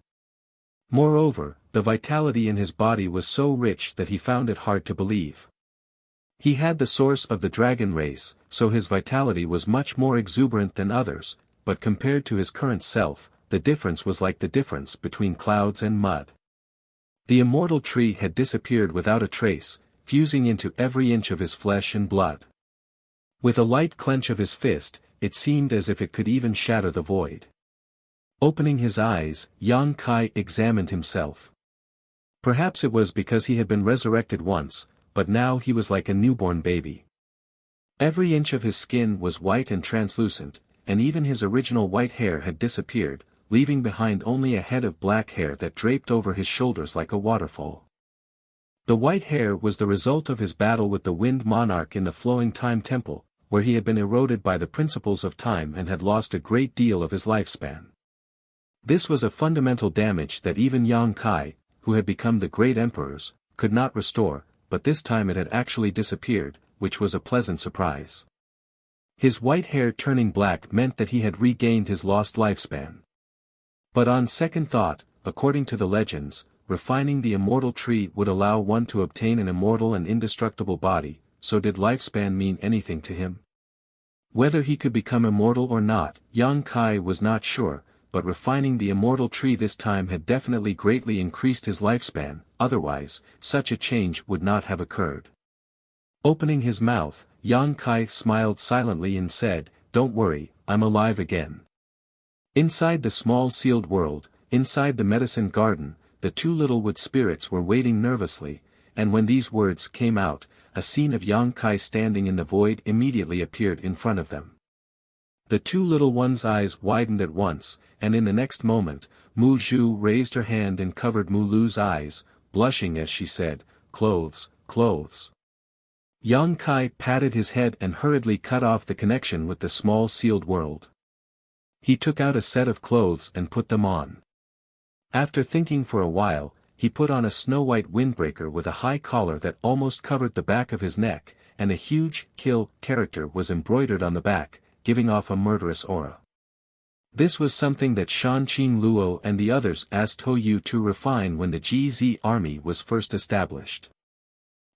Moreover, the vitality in his body was so rich that he found it hard to believe. He had the source of the dragon race, so his vitality was much more exuberant than others, but compared to his current self, the difference was like the difference between clouds and mud. The immortal tree had disappeared without a trace, fusing into every inch of his flesh and blood. With a light clench of his fist, it seemed as if it could even shatter the void. Opening his eyes, Yang Kai examined himself. Perhaps it was because he had been resurrected once, but now he was like a newborn baby. Every inch of his skin was white and translucent, and even his original white hair had disappeared, leaving behind only a head of black hair that draped over his shoulders like a waterfall. The white hair was the result of his battle with the Wind Monarch in the Flowing Time Temple, where he had been eroded by the principles of time and had lost a great deal of his lifespan. This was a fundamental damage that even Yang Kai, who had become the great emperors, could not restore, but this time it had actually disappeared, which was a pleasant surprise. His white hair turning black meant that he had regained his lost lifespan. But on second thought, according to the legends, refining the immortal tree would allow one to obtain an immortal and indestructible body, so did lifespan mean anything to him? Whether he could become immortal or not, Yang Kai was not sure, but refining the immortal tree this time had definitely greatly increased his lifespan, otherwise, such a change would not have occurred. Opening his mouth, Yang Kai smiled silently and said, "Don't worry, I'm alive again." Inside the small sealed world, inside the medicine garden, the 2 little wood spirits were waiting nervously, and when these words came out, a scene of Yang Kai standing in the void immediately appeared in front of them. The 2 little ones' eyes widened at once, and in the next moment, Mu Zhu raised her hand and covered Mu Lu's eyes, blushing as she said, "Clothes, clothes." Yang Kai patted his head and hurriedly cut off the connection with the small sealed world. He took out a set of clothes and put them on. After thinking for a while, he put on a snow-white windbreaker with a high collar that almost covered the back of his neck, and a huge kill character was embroidered on the back, giving off a murderous aura. This was something that Shanqing Luo and the others asked Hou Yu to refine when the GZ army was first established.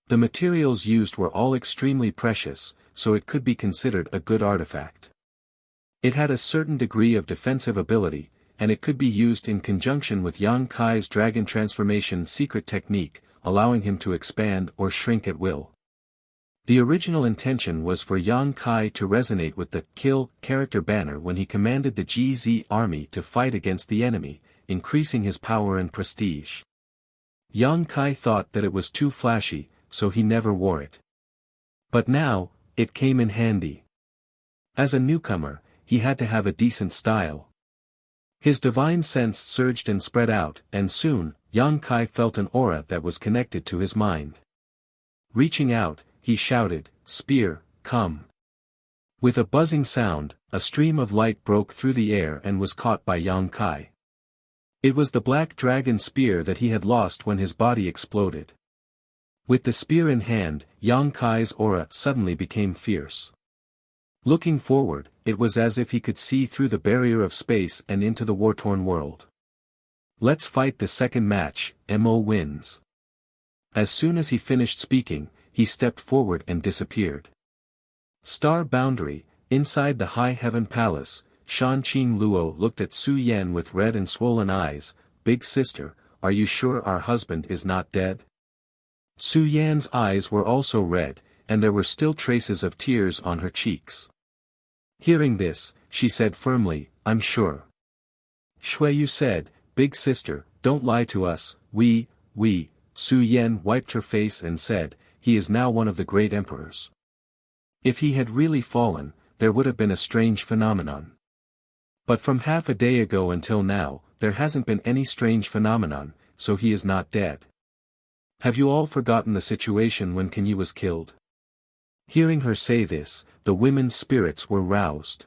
The materials used were all extremely precious, so it could be considered a good artifact. It had a certain degree of defensive ability, and it could be used in conjunction with Yang Kai's dragon transformation secret technique, allowing him to expand or shrink at will. The original intention was for Yang Kai to resonate with the kill character banner when he commanded the GZ army to fight against the enemy, increasing his power and prestige. Yang Kai thought that it was too flashy, so he never wore it. But now, it came in handy. As a newcomer, he had to have a decent style. His divine sense surged and spread out, and soon, Yang Kai felt an aura that was connected to his mind. Reaching out, he shouted, "Spear, come." With a buzzing sound, a stream of light broke through the air and was caught by Yang Kai. It was the black dragon spear that he had lost when his body exploded. With the spear in hand, Yang Kai's aura suddenly became fierce. Looking forward, it was as if he could see through the barrier of space and into the war-torn world. "Let's fight the second match, Mo wins." As soon as he finished speaking, he stepped forward and disappeared. Star Boundary, inside the High Heaven Palace, Shanqing Luo looked at Su Yan with red and swollen eyes. "Big sister, are you sure our husband is not dead?" Su Yan's eyes were also red, and there were still traces of tears on her cheeks. Hearing this, she said firmly, "I'm sure." Shui Yu said, "Big sister, don't lie to us, we. Su Yan wiped her face and said, "He is now one of the great emperors." If he had really fallen, there would have been a strange phenomenon. But from half a day ago until now, there hasn't been any strange phenomenon, so he is not dead. Have you all forgotten the situation when Kenyi was killed? Hearing her say this, the women's spirits were roused.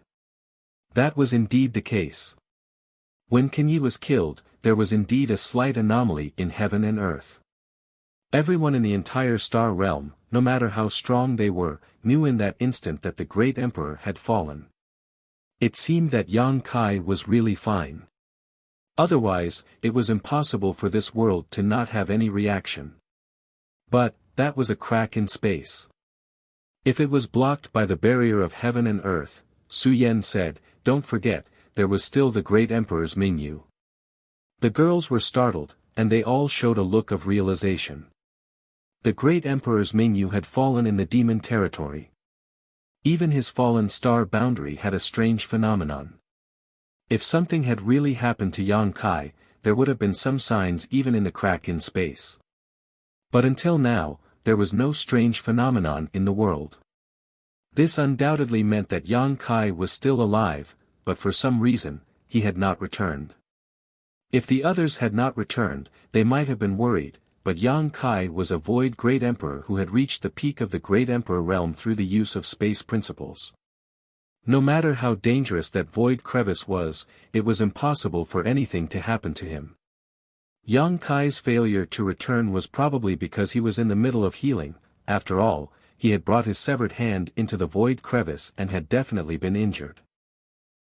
That was indeed the case. When Kenyi was killed, there was indeed a slight anomaly in heaven and earth. Everyone in the entire star realm, no matter how strong they were, knew in that instant that the great emperor had fallen. It seemed that Yang Kai was really fine. Otherwise, it was impossible for this world to not have any reaction. But, that was a crack in space. If it was blocked by the barrier of heaven and earth, Su Yan said, "Don't forget, there was still the great emperor's Mingyu." The girls were startled, and they all showed a look of realization. The great emperor's Mingyu had fallen in the demon territory. Even his fallen star boundary had a strange phenomenon. If something had really happened to Yang Kai, there would have been some signs even in the crack in space. But until now, there was no strange phenomenon in the world. This undoubtedly meant that Yang Kai was still alive, but for some reason, he had not returned. If the others had not returned, they might have been worried, but Yang Kai was a void great emperor who had reached the peak of the great emperor realm through the use of space principles. No matter how dangerous that void crevice was, it was impossible for anything to happen to him. Yang Kai's failure to return was probably because he was in the middle of healing. After all, he had brought his severed hand into the void crevice and had definitely been injured.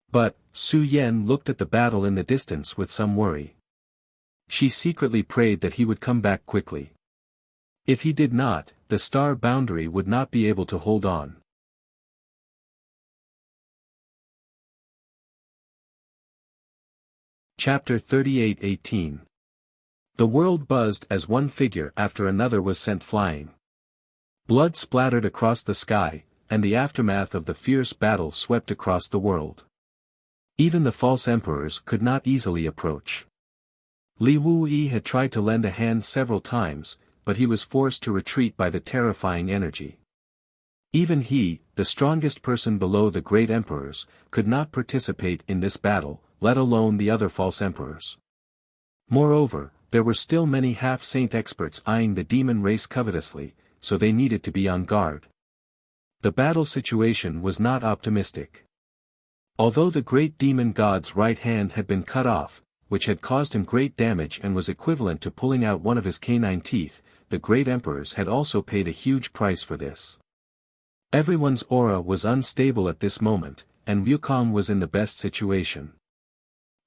But, Su Yan looked at the battle in the distance with some worry. She secretly prayed that he would come back quickly. If he did not, the star boundary would not be able to hold on. Chapter 38:18. The world buzzed as one figure after another was sent flying. Blood splattered across the sky, and the aftermath of the fierce battle swept across the world. Even the false emperors could not easily approach. Li Wuyi had tried to lend a hand several times, but he was forced to retreat by the terrifying energy. Even he, the strongest person below the great emperors, could not participate in this battle, let alone the other false emperors. Moreover, there were still many half-saint experts eyeing the demon race covetously, so they needed to be on guard. The battle situation was not optimistic. Although the great demon god's right hand had been cut off, which had caused him great damage and was equivalent to pulling out one of his canine teeth. The great emperors had also paid a huge price for this. Everyone's aura was unstable at this moment, and Wukong was in the best situation.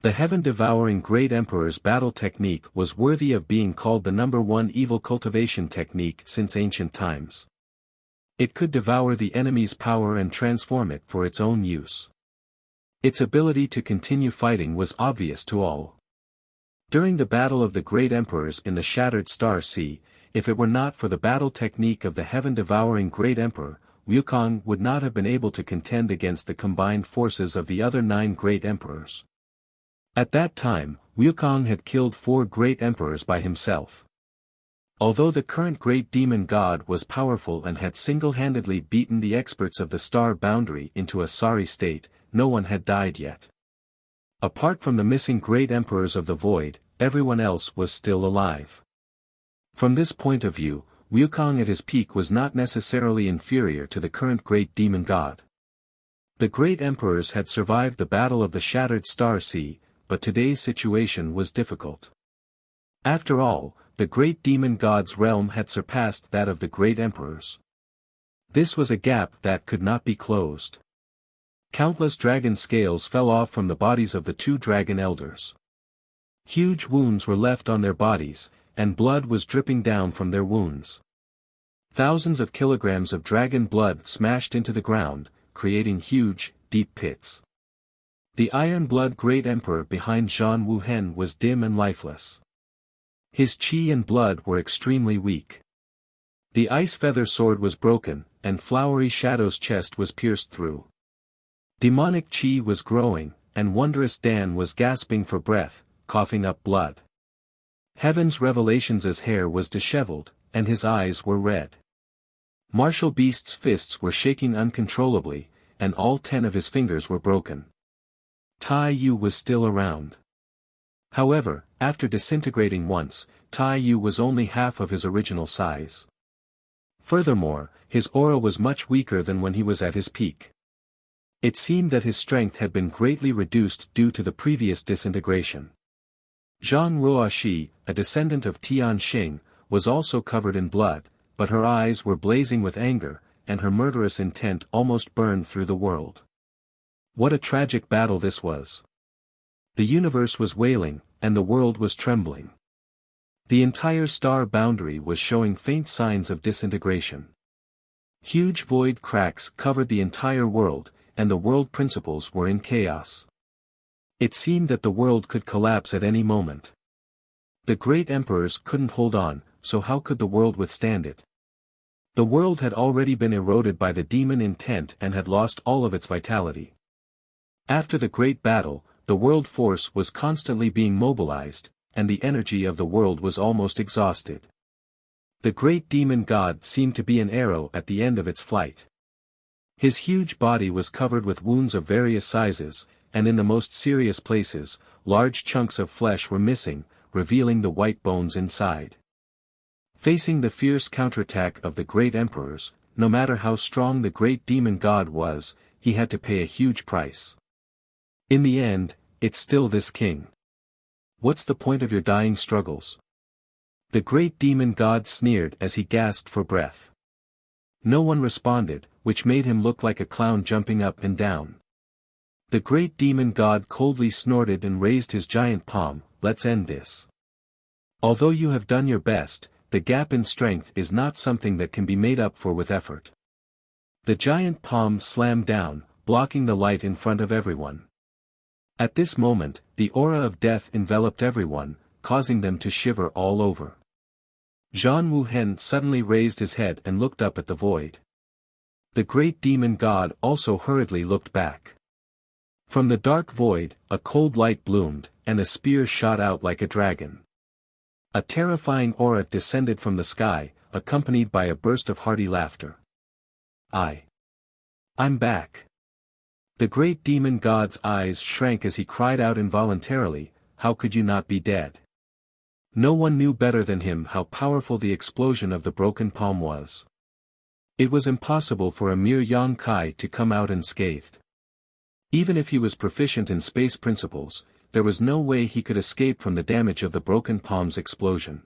The heaven-devouring great emperor's battle technique was worthy of being called the #1 evil cultivation technique since ancient times. It could devour the enemy's power and transform it for its own use. Its ability to continue fighting was obvious to all. During the battle of the great emperors in the Shattered Star Sea, if it were not for the battle technique of the heaven-devouring great emperor, Wukong would not have been able to contend against the combined forces of the other 9 great emperors. At that time, Wukong had killed 4 great emperors by himself. Although the current great demon god was powerful and had single-handedly beaten the experts of the star boundary into a sorry state, no one had died yet. Apart from the missing great emperors of the void, everyone else was still alive. From this point of view, Wukong at his peak was not necessarily inferior to the current great demon god. The great emperors had survived the battle of the Shattered Star Sea, but today's situation was difficult. After all, the great demon god's realm had surpassed that of the great emperors. This was a gap that could not be closed. Countless dragon scales fell off from the bodies of the 2 dragon elders. Huge wounds were left on their bodies, and blood was dripping down from their wounds. Thousands of kilograms of dragon blood smashed into the ground, creating huge, deep pits. The iron-blood great emperor behind Zhang Wuhen was dim and lifeless. His qi and blood were extremely weak. The ice feather sword was broken, and Flowery Shadow's chest was pierced through. Demonic qi was growing, and Wondrous Dan was gasping for breath, coughing up blood. Heaven's Revelations' hair was disheveled, and his eyes were red. Martial Beast's fists were shaking uncontrollably, and all 10 of his fingers were broken. Tai Yu was still around. However, after disintegrating once, Tai Yu was only half of his original size. Furthermore, his aura was much weaker than when he was at his peak. It seemed that his strength had been greatly reduced due to the previous disintegration. Zhang Ruoxi, a descendant of Tian Xing, was also covered in blood, but her eyes were blazing with anger, and her murderous intent almost burned through the world. What a tragic battle this was! The universe was wailing, and the world was trembling. The entire star boundary was showing faint signs of disintegration. Huge void cracks covered the entire world, and the world principles were in chaos. It seemed that the world could collapse at any moment. The great emperors couldn't hold on, so how could the world withstand it? The world had already been eroded by the demon intent and had lost all of its vitality. After the great battle, the world force was constantly being mobilized, and the energy of the world was almost exhausted. The great demon god seemed to be an arrow at the end of its flight. His huge body was covered with wounds of various sizes, and in the most serious places, large chunks of flesh were missing, revealing the white bones inside. Facing the fierce counterattack of the great emperors, no matter how strong the great demon god was, he had to pay a huge price. In the end, it's still this king. What's the point of your dying struggles? The great demon god sneered as he gasped for breath. No one responded, which made him look like a clown jumping up and down. The great demon god coldly snorted and raised his giant palm. Let's end this. Although you have done your best, the gap in strength is not something that can be made up for with effort. The giant palm slammed down, blocking the light in front of everyone. At this moment, the aura of death enveloped everyone, causing them to shiver all over. Zhang Wuhen suddenly raised his head and looked up at the void. The great demon god also hurriedly looked back. From the dark void, a cold light bloomed, and a spear shot out like a dragon. A terrifying aura descended from the sky, accompanied by a burst of hearty laughter. I'm back. The great demon god's eyes shrank as he cried out involuntarily, how could you not be dead? No one knew better than him how powerful the explosion of the broken palm was. It was impossible for a mere Yongkai to come out unscathed. Even if he was proficient in space principles, there was no way he could escape from the damage of the broken palm's explosion.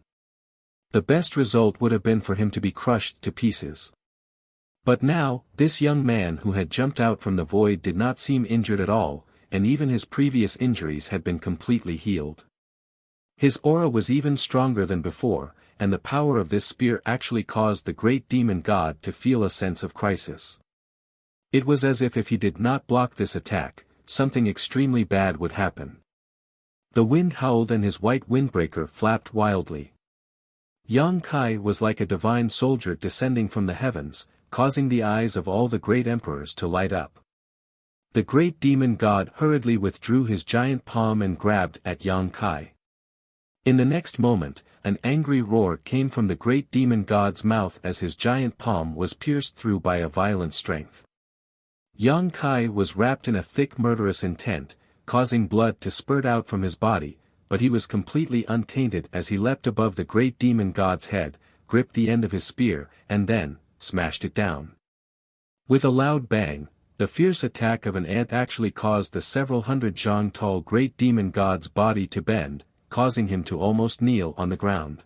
The best result would have been for him to be crushed to pieces. But now, this young man who had jumped out from the void did not seem injured at all, and even his previous injuries had been completely healed. His aura was even stronger than before, and the power of this spear actually caused the great demon god to feel a sense of crisis. It was as if he did not block this attack, something extremely bad would happen. The wind howled and his white windbreaker flapped wildly. Yang Kai was like a divine soldier descending from the heavens, causing the eyes of all the great emperors to light up. The great demon god hurriedly withdrew his giant palm and grabbed at Yang Kai. In the next moment, an angry roar came from the great demon god's mouth as his giant palm was pierced through by a violent strength. Yang Kai was wrapped in a thick murderous intent, causing blood to spurt out from his body, but he was completely untainted as he leapt above the great demon god's head, gripped the end of his spear, and then smashed it down. With a loud bang, the fierce attack of an ant actually caused the several hundred zhang tall great demon god's body to bend, causing him to almost kneel on the ground.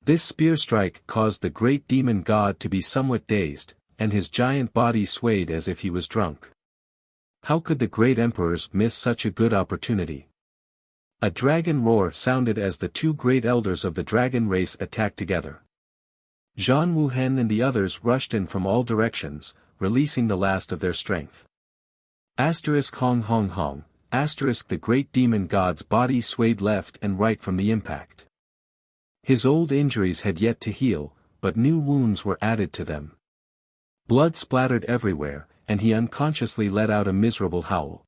This spear strike caused the great demon god to be somewhat dazed, and his giant body swayed as if he was drunk. How could the great emperors miss such a good opportunity? A dragon roar sounded as the two great elders of the dragon race attacked together. Zhan Wuhen and the others rushed in from all directions, releasing the last of their strength. Hong Hong Hong, the great demon god's body swayed left and right from the impact. His old injuries had yet to heal, but new wounds were added to them. Blood splattered everywhere, and he unconsciously let out a miserable howl.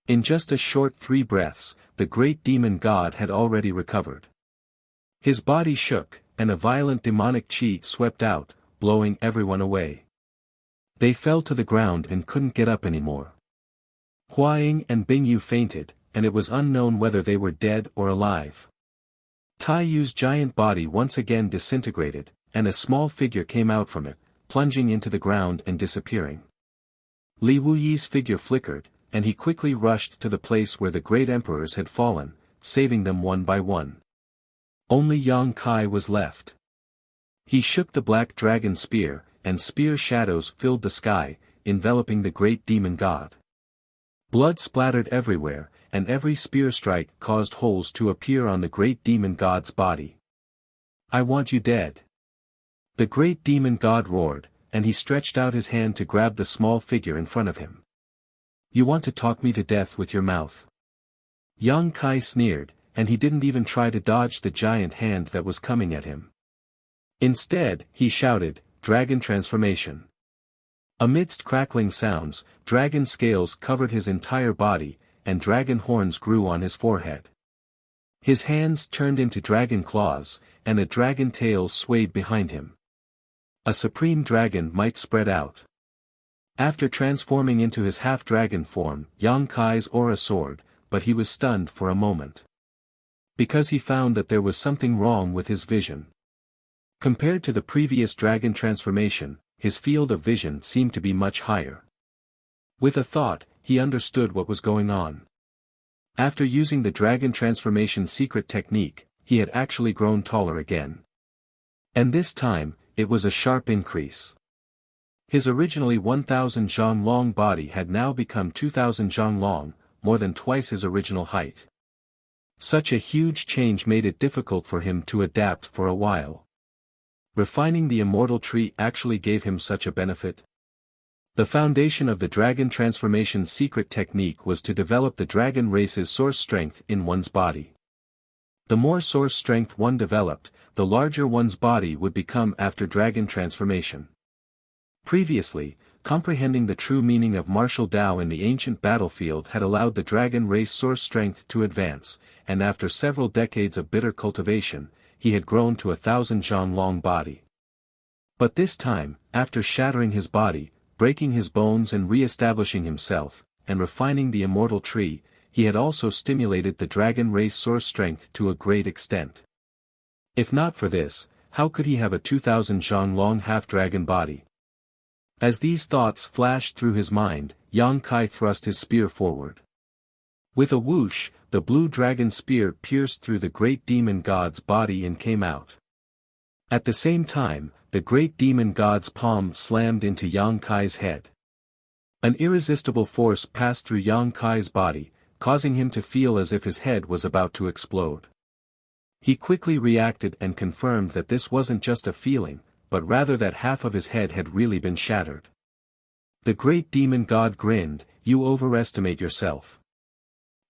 In just a short 3 breaths, the great demon god had already recovered. His body shook, and a violent demonic chi swept out, blowing everyone away. They fell to the ground and couldn't get up anymore. Huaying and Bingyu fainted, and it was unknown whether they were dead or alive. Tai Yu's giant body once again disintegrated, and a small figure came out from it, plunging into the ground and disappearing. Li Wuyi's figure flickered, and he quickly rushed to the place where the great emperors had fallen, saving them one by one. Only Yang Kai was left. He shook the black dragon spear, and spear shadows filled the sky, enveloping the great demon god. Blood splattered everywhere, and every spear strike caused holes to appear on the great demon god's body. "I want you dead." The great demon god roared, and he stretched out his hand to grab the small figure in front of him. "You want to talk me to death with your mouth?" Yang Kai sneered, and he didn't even try to dodge the giant hand that was coming at him. Instead, he shouted, "Dragon transformation." Amidst crackling sounds, dragon scales covered his entire body, and dragon horns grew on his forehead. His hands turned into dragon claws, and a dragon tail swayed behind him. A supreme dragon might spread out. After transforming into his half-dragon form, Yang Kai's aura soared, but he was stunned for a moment. Because he found that there was something wrong with his vision. Compared to the previous dragon transformation, his field of vision seemed to be much higher. With a thought, he understood what was going on. After using the dragon transformation secret technique, he had actually grown taller again. And this time, it was a sharp increase. His originally 1,000 zhang long body had now become 2,000 zhang long, more than twice his original height. Such a huge change made it difficult for him to adapt for a while. Refining the immortal tree actually gave him such a benefit. The foundation of the dragon transformation secret technique was to develop the dragon race's source strength in one's body. The more source strength one developed, the larger one's body would become after dragon transformation. Previously, comprehending the true meaning of martial Tao in the ancient battlefield had allowed the dragon race source strength to advance, and after several decades of bitter cultivation, he had grown to 1,000 zhang long body. But this time, after shattering his body, breaking his bones and re-establishing himself, and refining the immortal tree, he had also stimulated the dragon race source strength to a great extent. If not for this, how could he have a 2,000 zhang long half-dragon body? As these thoughts flashed through his mind, Yang Kai thrust his spear forward. With a whoosh, the blue dragon spear pierced through the great demon god's body and came out. At the same time, the great demon god's palm slammed into Yang Kai's head. An irresistible force passed through Yang Kai's body, causing him to feel as if his head was about to explode. He quickly reacted and confirmed that this wasn't just a feeling, but rather that half of his head had really been shattered. The great demon god grinned, "You overestimate yourself."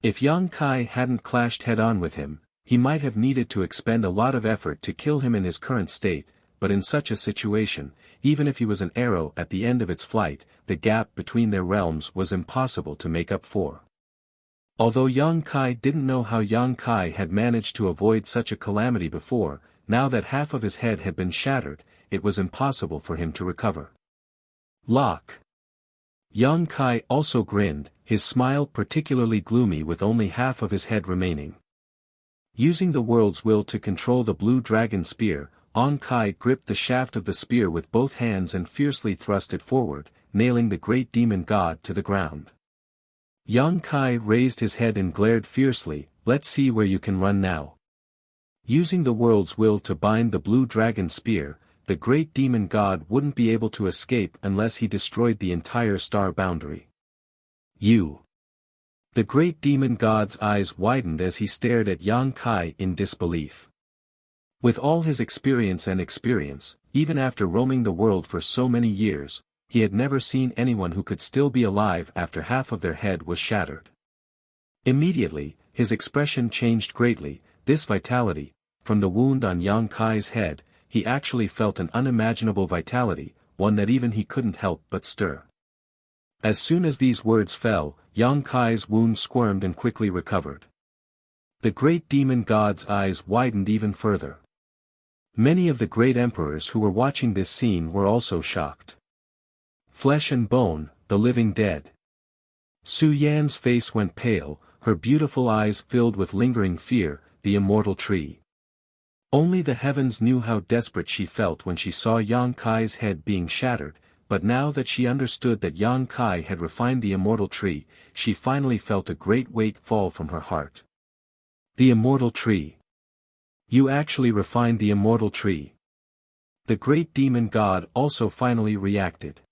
If Yang Kai hadn't clashed head-on with him, he might have needed to expend a lot of effort to kill him in his current state, but in such a situation, even if he was an arrow at the end of its flight, the gap between their realms was impossible to make up for. Although Yang Kai didn't know how Yang Kai had managed to avoid such a calamity before, now that half of his head had been shattered, it was impossible for him to recover. Lock. Yang Kai also grinned, his smile particularly gloomy with only half of his head remaining. Using the world's will to control the blue dragon spear, Yang Kai gripped the shaft of the spear with both hands and fiercely thrust it forward, nailing the great demon god to the ground. Yang Kai raised his head and glared fiercely, "Let's see where you can run now." Using the world's will to bind the blue dragon spear, the great demon god wouldn't be able to escape unless he destroyed the entire star boundary. You. The great demon god's eyes widened as he stared at Yang Kai in disbelief. With all his experience, even after roaming the world for so many years, he had never seen anyone who could still be alive after half of their head was shattered. Immediately, his expression changed greatly. This vitality, from the wound on Yang Kai's head, he actually felt an unimaginable vitality, one that even he couldn't help but stir. As soon as these words fell, Yang Kai's wound squirmed and quickly recovered. The great demon god's eyes widened even further. Many of the great emperors who were watching this scene were also shocked. Flesh and bone, the living dead. Su Yan's face went pale, her beautiful eyes filled with lingering fear, the immortal tree. Only the heavens knew how desperate she felt when she saw Yang Kai's head being shattered, but now that she understood that Yang Kai had refined the immortal tree, she finally felt a great weight fall from her heart. The immortal tree. You actually refined the immortal tree. The great demon god also finally reacted.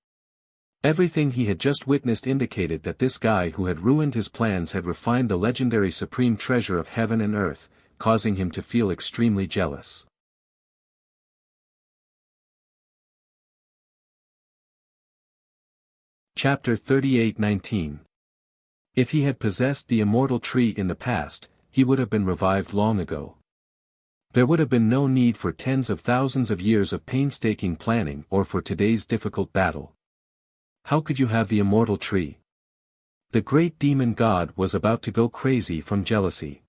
Everything he had just witnessed indicated that this guy who had ruined his plans had refined the legendary supreme treasure of heaven and earth, causing him to feel extremely jealous. Chapter 38:19. If he had possessed the immortal tree in the past, he would have been revived long ago. There would have been no need for tens of thousands of years of painstaking planning or for today's difficult battle. How could you have the immortal tree? The great demon god was about to go crazy from jealousy.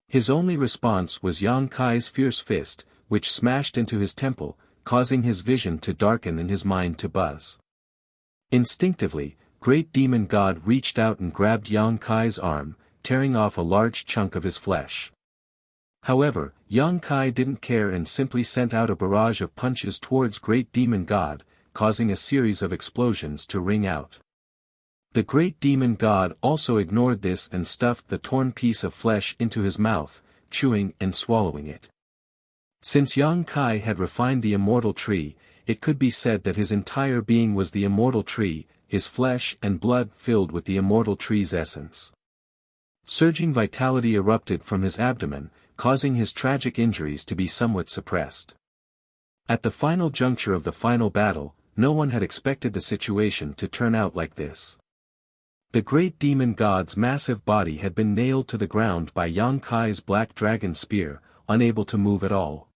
His only response was Yang Kai's fierce fist, which smashed into his temple, causing his vision to darken and his mind to buzz. Instinctively, great demon god reached out and grabbed Yang Kai's arm, tearing off a large chunk of his flesh. However, Yang Kai didn't care and simply sent out a barrage of punches towards great demon god, causing a series of explosions to ring out. The great demon god also ignored this and stuffed the torn piece of flesh into his mouth, chewing and swallowing it. Since Yang Kai had refined the immortal tree, it could be said that his entire being was the immortal tree, his flesh and blood filled with the immortal tree's essence. Surging vitality erupted from his abdomen, causing his tragic injuries to be somewhat suppressed. At the final juncture of the final battle, no one had expected the situation to turn out like this. The great demon god's massive body had been nailed to the ground by Yang Kai's black dragon spear, unable to move at all.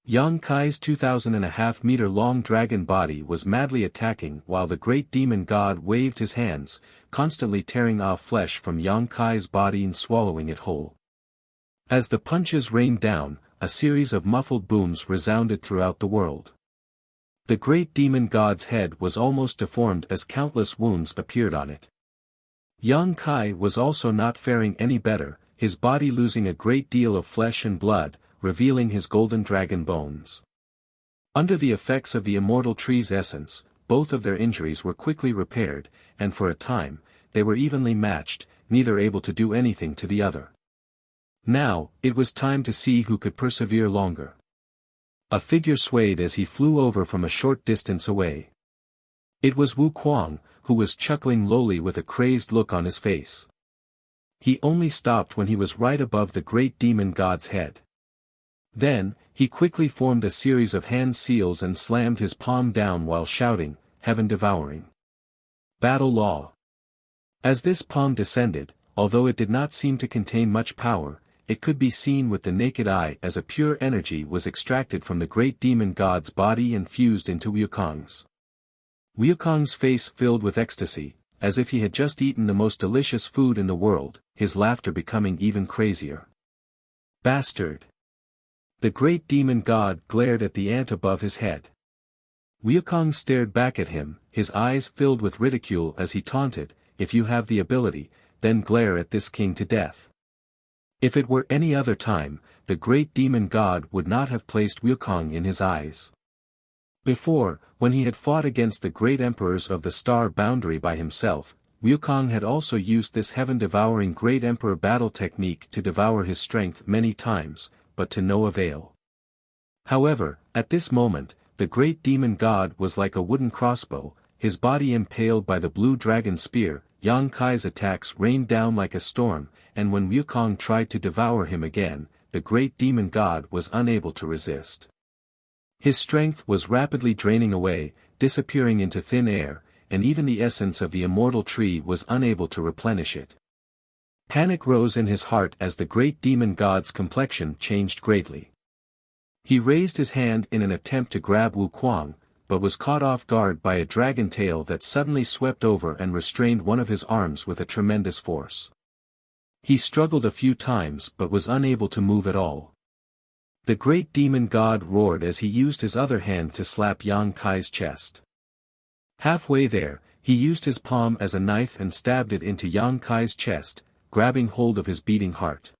Yang Kai's 2,500 meter long dragon body was madly attacking while the great demon god waved his hands, constantly tearing off flesh from Yang Kai's body and swallowing it whole. As the punches rained down, a series of muffled booms resounded throughout the world. The great demon god's head was almost deformed as countless wounds appeared on it. Yang Kai was also not faring any better, his body losing a great deal of flesh and blood, revealing his golden dragon bones. Under the effects of the immortal tree's essence, both of their injuries were quickly repaired, and for a time, they were evenly matched, neither able to do anything to the other. Now, it was time to see who could persevere longer. A figure swayed as he flew over from a short distance away. It was Wuquang, who was chuckling lowly with a crazed look on his face. He only stopped when he was right above the great demon god's head. Then, he quickly formed a series of hand seals and slammed his palm down while shouting, "Heaven devouring. Battle law." As this palm descended, although it did not seem to contain much power, it could be seen with the naked eye as a pure energy was extracted from the great demon god's body and fused into Wukong's. Wukong's face filled with ecstasy, as if he had just eaten the most delicious food in the world, his laughter becoming even crazier. "Bastard!" The great demon god glared at the ant above his head. Wukong stared back at him, his eyes filled with ridicule as he taunted, "If you have the ability, then glare at this king to death." If it were any other time, the great demon god would not have placed Wukong in his eyes. Before, when he had fought against the great emperors of the star boundary by himself, Wukong had also used this heaven-devouring great emperor battle technique to devour his strength many times, but to no avail. However, at this moment, the great demon god was like a wooden crossbow, his body impaled by the blue dragon spear. Yang Kai's attacks rained down like a storm, and when Wukong tried to devour him again, the great demon god was unable to resist. His strength was rapidly draining away, disappearing into thin air, and even the essence of the immortal tree was unable to replenish it. Panic rose in his heart as the great demon god's complexion changed greatly. He raised his hand in an attempt to grab Wuquang, but was caught off guard by a dragon tail that suddenly swept over and restrained one of his arms with a tremendous force. He struggled a few times but was unable to move at all. The great demon god roared as he used his other hand to slap Yang Kai's chest. Halfway there, he used his palm as a knife and stabbed it into Yang Kai's chest, grabbing hold of his beating heart.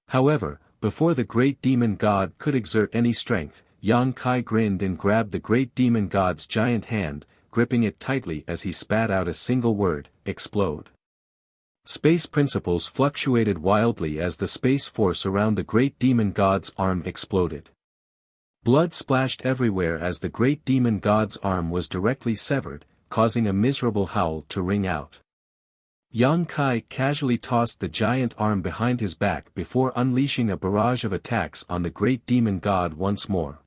However, before the great demon god could exert any strength, Yang Kai grinned and grabbed the great demon god's giant hand, gripping it tightly as he spat out a single word, "Explode." Space principles fluctuated wildly as the space force around the great demon god's arm exploded. Blood splashed everywhere as the great demon god's arm was directly severed, causing a miserable howl to ring out. Yang Kai casually tossed the giant arm behind his back before unleashing a barrage of attacks on the great demon god once more.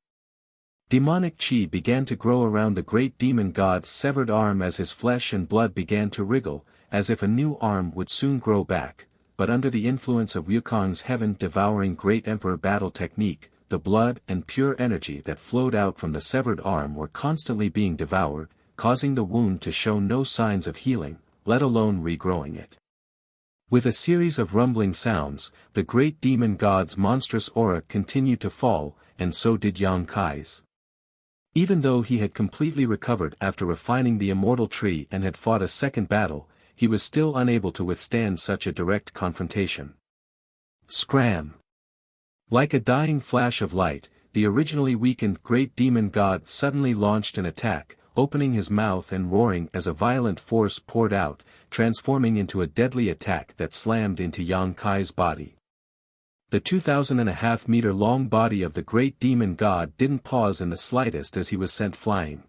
Demonic chi began to grow around the great demon god's severed arm as his flesh and blood began to wriggle, as if a new arm would soon grow back, but under the influence of Wukong's heaven-devouring great emperor battle technique, the blood and pure energy that flowed out from the severed arm were constantly being devoured, causing the wound to show no signs of healing, let alone regrowing it. With a series of rumbling sounds, the great demon god's monstrous aura continued to fall, and so did Yang Kai's. Even though he had completely recovered after refining the immortal tree and had fought a second battle, he was still unable to withstand such a direct confrontation. Scram! Like a dying flash of light, the originally weakened great demon god suddenly launched an attack, opening his mouth and roaring as a violent force poured out, transforming into a deadly attack that slammed into Yang Kai's body. The 2,500 meter long body of the great demon god didn't pause in the slightest as he was sent flying.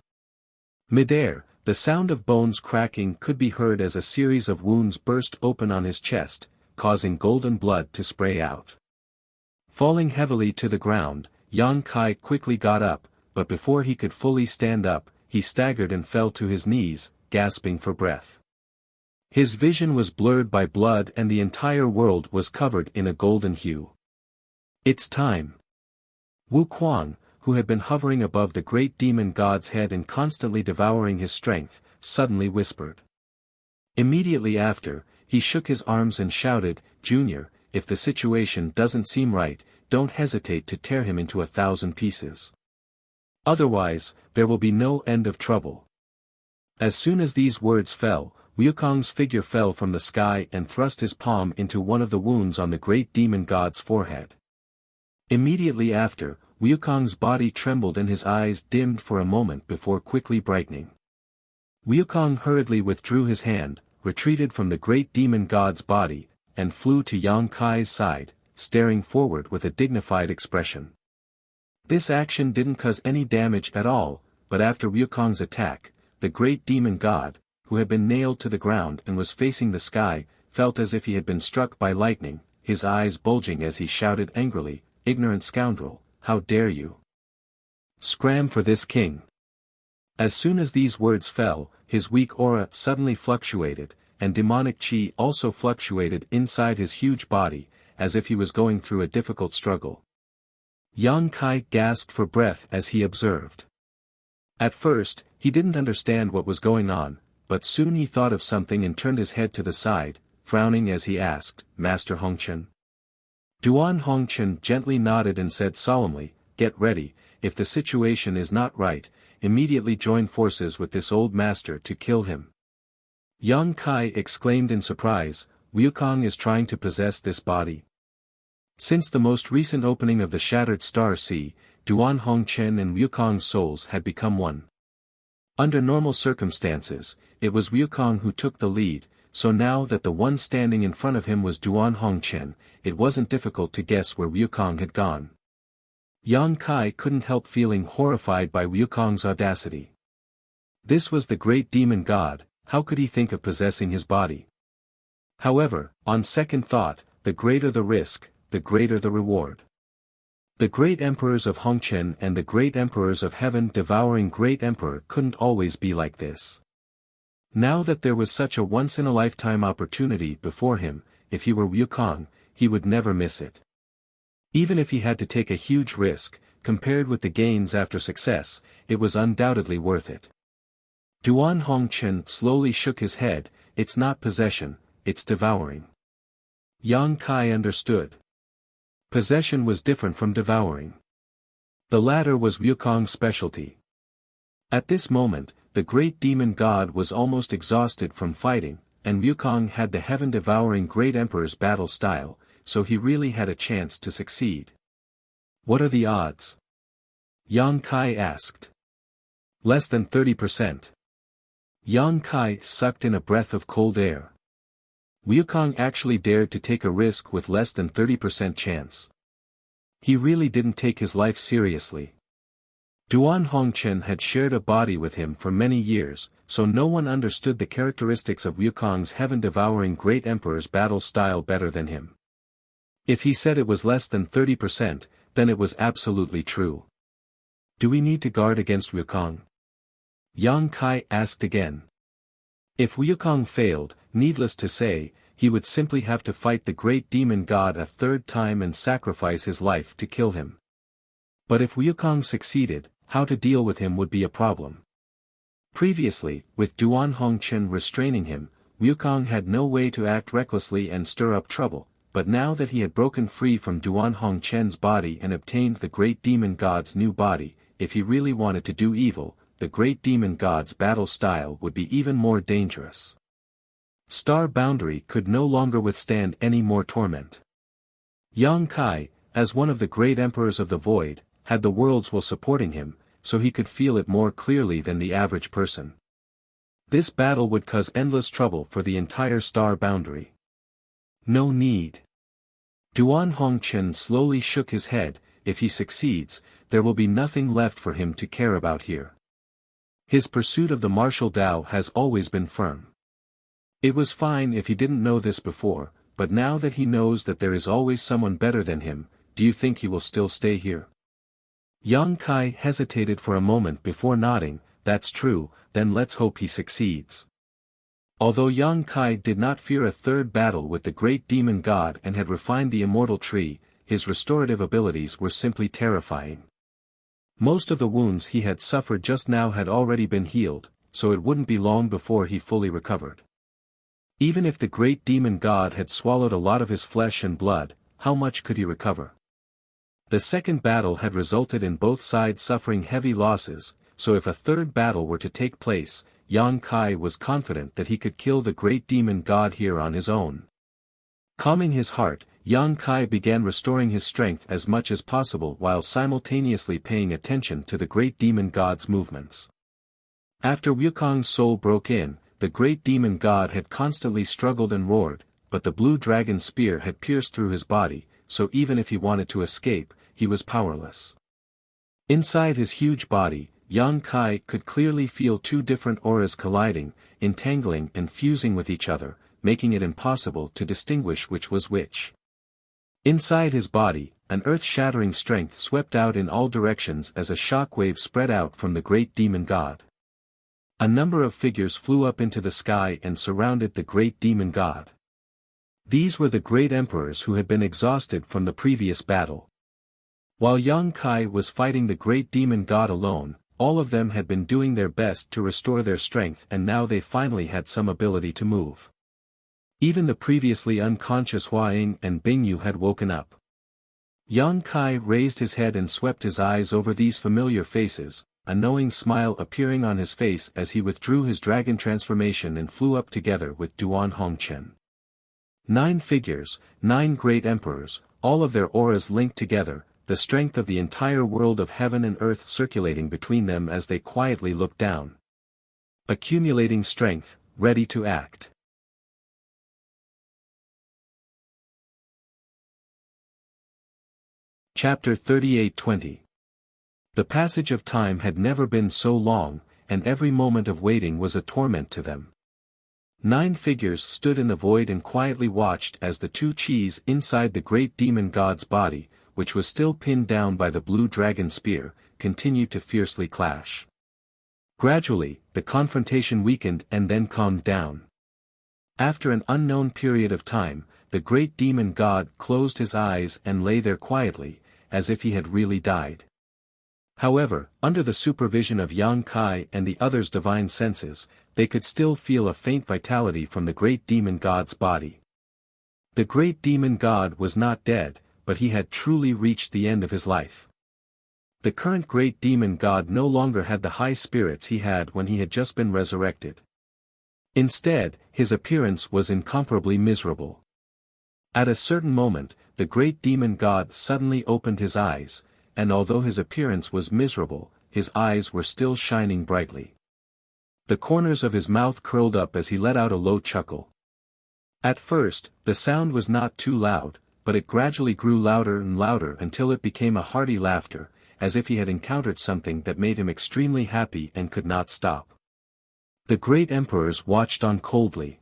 Midair, the sound of bones cracking could be heard as a series of wounds burst open on his chest, causing golden blood to spray out. Falling heavily to the ground, Yang Kai quickly got up, but before he could fully stand up, he staggered and fell to his knees, gasping for breath. His vision was blurred by blood and the entire world was covered in a golden hue. It's time. Wuquang, who had been hovering above the great demon god's head and constantly devouring his strength, suddenly whispered. Immediately after, he shook his arms and shouted, "Junior, if the situation doesn't seem right, don't hesitate to tear him into 1,000 pieces. Otherwise, there will be no end of trouble." As soon as these words fell, Wukong's figure fell from the sky and thrust his palm into one of the wounds on the great demon god's forehead. Immediately after, Wukong's body trembled and his eyes dimmed for a moment before quickly brightening. Wukong hurriedly withdrew his hand, retreated from the great demon god's body, and flew to Yang Kai's side, staring forward with a dignified expression. This action didn't cause any damage at all, but after Wukong's attack, the great demon god, who had been nailed to the ground and was facing the sky, felt as if he had been struck by lightning, his eyes bulging as he shouted angrily, "Ignorant scoundrel, how dare you? Scram for this king!" As soon as these words fell, his weak aura suddenly fluctuated, and demonic chi also fluctuated inside his huge body, as if he was going through a difficult struggle. Yang Kai gasped for breath as he observed. At first, he didn't understand what was going on, but soon he thought of something and turned his head to the side, frowning as he asked, "Master Hongchen?" Duan Hongchen gently nodded and said solemnly, "Get ready, if the situation is not right, immediately join forces with this old master to kill him." Yang Kai exclaimed in surprise, "Wukong is trying to possess this body?" Since the most recent opening of the Shattered Star Sea, Duan Hongchen and Wukong's souls had become one. Under normal circumstances, it was Wukong who took the lead, so now that the one standing in front of him was Duan Hongchen, it wasn't difficult to guess where Wukong had gone. Yang Kai couldn't help feeling horrified by Wukong's audacity. This was the great demon god, how could he think of possessing his body? However, on second thought, the greater the risk, the greater the reward. The great emperors of Hongchen and the great emperors of heaven-devouring great emperor couldn't always be like this. Now that there was such a once-in-a-lifetime opportunity before him, if he were Wukong, he would never miss it. Even if he had to take a huge risk, compared with the gains after success, it was undoubtedly worth it. Duan Hongchen slowly shook his head, "It's not possession, it's devouring." Yang Kai understood. Possession was different from devouring. The latter was Wukong's specialty. At this moment, the great demon god was almost exhausted from fighting, and Wukong had the heaven-devouring great emperor's battle style, so he really had a chance to succeed. "What are the odds?" Yang Kai asked. "Less than 30%. Yang Kai sucked in a breath of cold air. Wukong actually dared to take a risk with less than 30% chance. He really didn't take his life seriously. Duan Hongchen had shared a body with him for many years, so no one understood the characteristics of Wukong's heaven-devouring great emperor's battle style better than him. If he said it was less than 30%, then it was absolutely true. "Do we need to guard against Wukong?" Yang Kai asked again. If Wukong failed, needless to say, he would simply have to fight the great demon god a third time and sacrifice his life to kill him. But if Wukong succeeded, how to deal with him would be a problem. Previously, with Duan Hongchen restraining him, Wukong had no way to act recklessly and stir up trouble, but now that he had broken free from Duan Hongchen's body and obtained the great demon god's new body, if he really wanted to do evil, the great demon god's battle style would be even more dangerous. Star Boundary could no longer withstand any more torment. Yang Kai, as one of the great emperors of the void, had the world's will supporting him, so he could feel it more clearly than the average person. This battle would cause endless trouble for the entire Star Boundary. No need. Duan Hongchen slowly shook his head, if he succeeds, there will be nothing left for him to care about here. His pursuit of the martial Tao has always been firm. It was fine if he didn't know this before, but now that he knows that there is always someone better than him, do you think he will still stay here? Yang Kai hesitated for a moment before nodding, "That's true, then let's hope he succeeds." Although Yang Kai did not fear a third battle with the great demon god and had refined the immortal tree, his restorative abilities were simply terrifying. Most of the wounds he had suffered just now had already been healed, so it wouldn't be long before he fully recovered. Even if the great demon god had swallowed a lot of his flesh and blood, how much could he recover? The second battle had resulted in both sides suffering heavy losses, so if a third battle were to take place, Yang Kai was confident that he could kill the great demon god here on his own. Calming his heart, Yang Kai began restoring his strength as much as possible while simultaneously paying attention to the great demon god's movements. After Wukong's soul broke in, the great demon god had constantly struggled and roared, but the blue dragon spear had pierced through his body, so even if he wanted to escape, he was powerless. Inside his huge body, Yang Kai could clearly feel two different auras colliding, entangling and fusing with each other, making it impossible to distinguish which was which. Inside his body, an earth-shattering strength swept out in all directions as a shockwave spread out from the great demon god. A number of figures flew up into the sky and surrounded the great demon god. These were the great emperors who had been exhausted from the previous battle. While Yang Kai was fighting the great demon god alone, all of them had been doing their best to restore their strength, and now they finally had some ability to move. Even the previously unconscious Hua Ying and Bing Yu had woken up. Yang Kai raised his head and swept his eyes over these familiar faces, a knowing smile appearing on his face as he withdrew his dragon transformation and flew up together with Duan Hongchen. 9 figures, 9 great emperors, all of their auras linked together, the strength of the entire world of heaven and earth circulating between them as they quietly looked down. Accumulating strength, ready to act. Chapter 38:20. The passage of time had never been so long, and every moment of waiting was a torment to them. 9 figures stood in the void and quietly watched as the 2 Qis inside the great demon god's body, which was still pinned down by the blue dragon spear, continued to fiercely clash. Gradually, the confrontation weakened and then calmed down. After an unknown period of time, the great demon god closed his eyes and lay there quietly, as if he had really died. However, under the supervision of Yang Kai and the others' divine senses, they could still feel a faint vitality from the great demon god's body. The great demon god was not dead, but he had truly reached the end of his life. The current great demon god no longer had the high spirits he had when he had just been resurrected. Instead, his appearance was incomparably miserable. At a certain moment, the great demon god suddenly opened his eyes, and although his appearance was miserable, his eyes were still shining brightly. The corners of his mouth curled up as he let out a low chuckle. At first, the sound was not too loud, but it gradually grew louder and louder until it became a hearty laughter, as if he had encountered something that made him extremely happy and could not stop. The great emperors watched on coldly.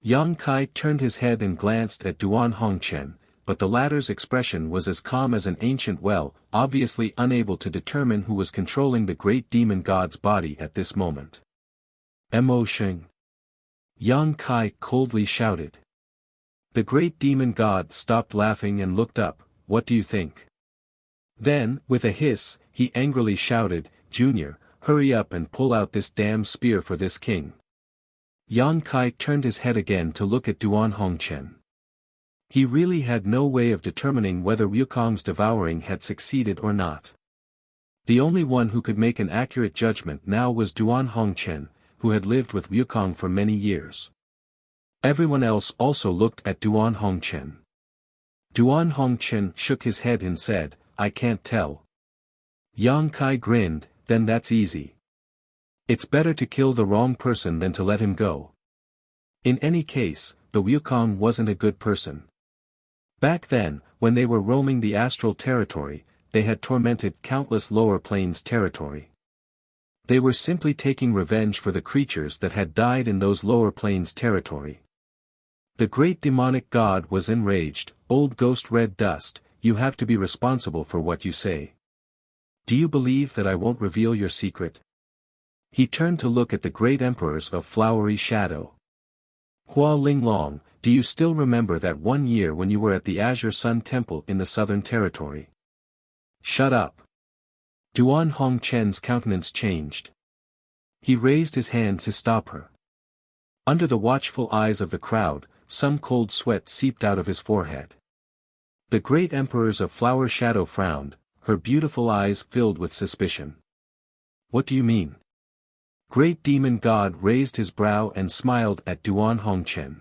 Yang Kai turned his head and glanced at Duan Hongchen, but the latter's expression was as calm as an ancient well, obviously unable to determine who was controlling the great demon god's body at this moment. Emotion. Yang Kai coldly shouted. The great demon god stopped laughing and looked up. What do you think? Then, with a hiss, he angrily shouted, Junior, hurry up and pull out this damn spear for this king. Yang Kai turned his head again to look at Duan Hongchen. He really had no way of determining whether Wukong's devouring had succeeded or not. The only one who could make an accurate judgment now was Duan Hongchen, who had lived with Wukong for many years. Everyone else also looked at Duan Hongchen. Duan Hongchen shook his head and said, I can't tell. Yang Kai grinned, then that's easy. It's better to kill the wrong person than to let him go. In any case, the Wukong wasn't a good person. Back then, when they were roaming the astral territory, they had tormented countless lower planes territory. They were simply taking revenge for the creatures that had died in those lower planes territory. The great demonic god was enraged. Old ghost red dust, you have to be responsible for what you say. Do you believe that I won't reveal your secret? He turned to look at the great emperors of flowery shadow. Hua Linglong, do you still remember that one year when you were at the Azure Sun Temple in the Southern Territory? Shut up. Duan Hongchen's countenance changed. He raised his hand to stop her. Under the watchful eyes of the crowd, some cold sweat seeped out of his forehead. The great emperors of Flower Shadow frowned, her beautiful eyes filled with suspicion. What do you mean? Great Demon God raised his brow and smiled at Duan Hongchen.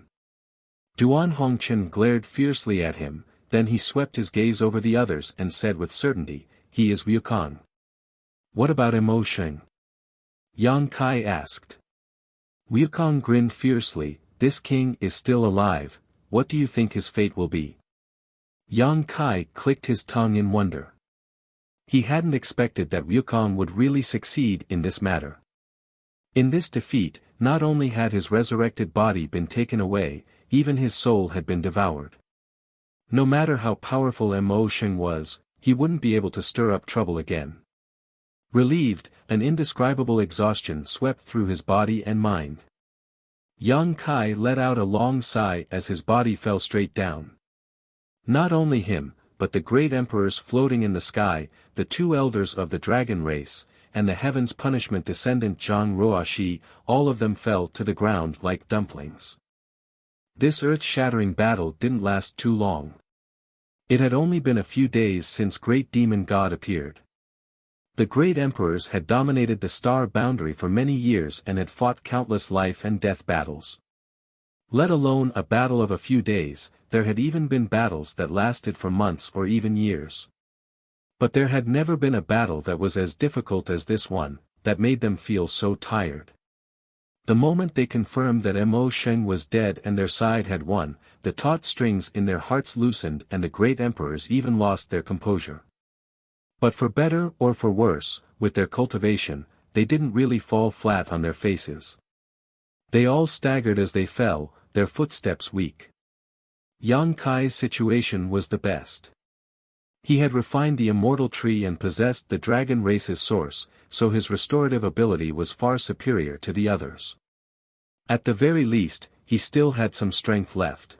Duan Hongchen glared fiercely at him, then he swept his gaze over the others and said with certainty, he is Wukong. What about emotion? Yang Kai asked. Wukong grinned fiercely. This king is still alive, what do you think his fate will be? Yang Kai clicked his tongue in wonder. He hadn't expected that Wukong would really succeed in this matter. In this defeat, not only had his resurrected body been taken away, even his soul had been devoured. No matter how powerful Mo Sheng was, he wouldn't be able to stir up trouble again. Relieved, an indescribable exhaustion swept through his body and mind. Yang Kai let out a long sigh as his body fell straight down. Not only him, but the great emperors floating in the sky, the two elders of the dragon race, and the heaven's punishment descendant Zhang Ruoxi, all of them fell to the ground like dumplings. This earth-shattering battle didn't last too long. It had only been a few days since Great Demon God appeared. The great emperors had dominated the star boundary for many years and had fought countless life and death battles. Let alone a battle of a few days, there had even been battles that lasted for months or even years. But there had never been a battle that was as difficult as this one, that made them feel so tired. The moment they confirmed that Mo Sheng was dead and their side had won, the taut strings in their hearts loosened and the great emperors even lost their composure. But for better or for worse, with their cultivation, they didn't really fall flat on their faces. They all staggered as they fell, their footsteps weak. Yang Kai's situation was the best. He had refined the immortal tree and possessed the dragon race's source, so his restorative ability was far superior to the others. At the very least, he still had some strength left.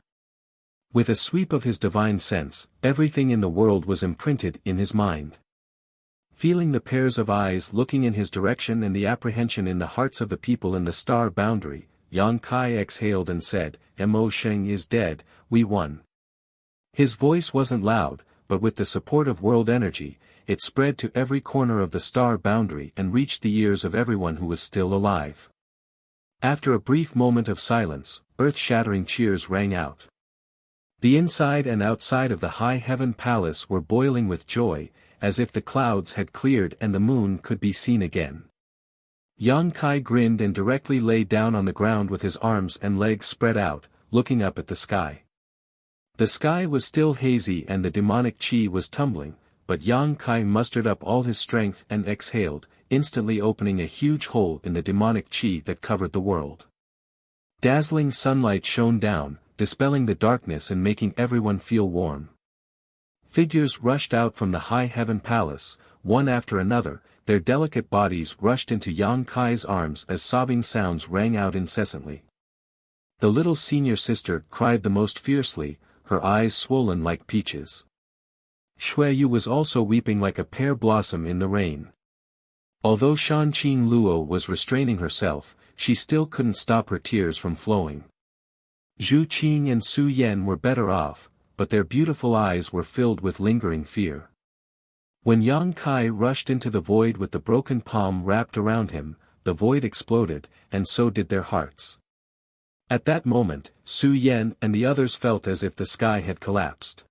With a sweep of his divine sense, everything in the world was imprinted in his mind. Feeling the pairs of eyes looking in his direction and the apprehension in the hearts of the people in the star boundary, Yang Kai exhaled and said, Mo Sheng is dead, we won. His voice wasn't loud, but with the support of world energy, it spread to every corner of the star boundary and reached the ears of everyone who was still alive. After a brief moment of silence, earth-shattering cheers rang out. The inside and outside of the high heaven palace were boiling with joy, as if the clouds had cleared and the moon could be seen again. Yang Kai grinned and directly lay down on the ground with his arms and legs spread out, looking up at the sky. The sky was still hazy and the demonic chi was tumbling, but Yang Kai mustered up all his strength and exhaled, instantly opening a huge hole in the demonic chi that covered the world. Dazzling sunlight shone down, dispelling the darkness and making everyone feel warm. Figures rushed out from the high heaven palace, one after another, their delicate bodies rushed into Yang Kai's arms as sobbing sounds rang out incessantly. The little senior sister cried the most fiercely, her eyes swollen like peaches. Shui Yu was also weeping like a pear blossom in the rain. Although Shan Qing Luo was restraining herself, she still couldn't stop her tears from flowing. Zhu Qing and Su Yan were better off, but their beautiful eyes were filled with lingering fear. When Yang Kai rushed into the void with the broken palm wrapped around him, the void exploded, and so did their hearts. At that moment, Su Yan and the others felt as if the sky had collapsed.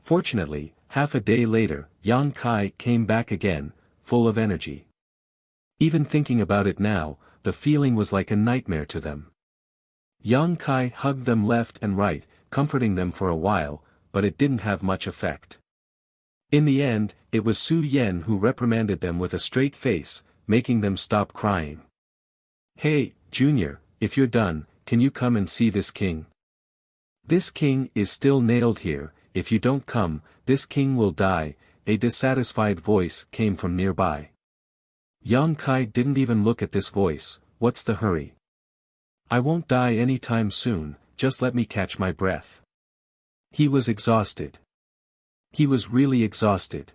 Fortunately, half a day later, Yang Kai came back again, full of energy. Even thinking about it now, the feeling was like a nightmare to them. Yang Kai hugged them left and right, comforting them for a while, but it didn't have much effect. In the end, it was Su Yan who reprimanded them with a straight face, making them stop crying. Hey, Junior, if you're done, can you come and see this king? This king is still nailed here, if you don't come, this king will die, a dissatisfied voice came from nearby. Yang Kai didn't even look at this voice, what's the hurry? I won't die anytime soon, just let me catch my breath. He was exhausted. He was really exhausted.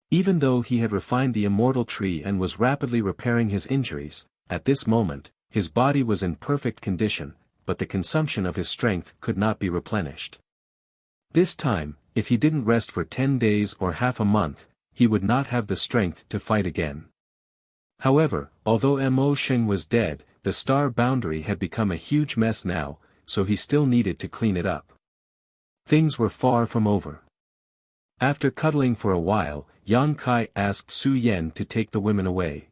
Even though he had refined the immortal tree and was rapidly repairing his injuries, at this moment, his body was in perfect condition, but the consumption of his strength could not be replenished. This time, if he didn't rest for 10 days or half a month, he would not have the strength to fight again. However, although Mo Sheng was dead, the star boundary had become a huge mess now, so he still needed to clean it up. Things were far from over. After cuddling for a while, Yang Kai asked Su Yan to take the women away.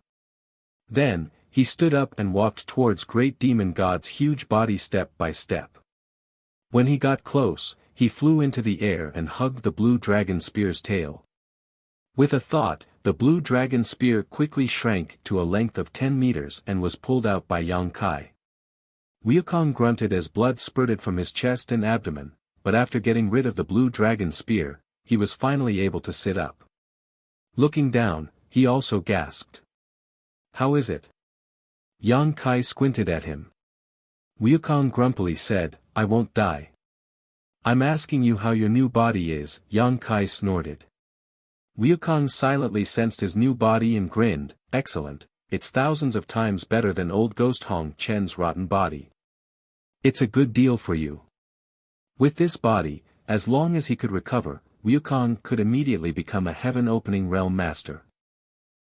Then, He stood up and walked towards Great Demon God's huge body step by step. When he got close, he flew into the air and hugged the blue dragon spear's tail. With a thought, the blue dragon spear quickly shrank to a length of 10 meters and was pulled out by Yang Kai. Wukong grunted as blood spurted from his chest and abdomen, but after getting rid of the blue dragon spear, he was finally able to sit up. Looking down, he also gasped. "How is it?" Yang Kai squinted at him. Wukong grumpily said, "I won't die." "I'm asking you how your new body is," Yang Kai snorted. Wukong silently sensed his new body and grinned, "Excellent, it's thousands of times better than old Ghost Hong Chen's rotten body. It's a good deal for you." With this body, as long as he could recover, Wukong could immediately become a heaven-opening realm master.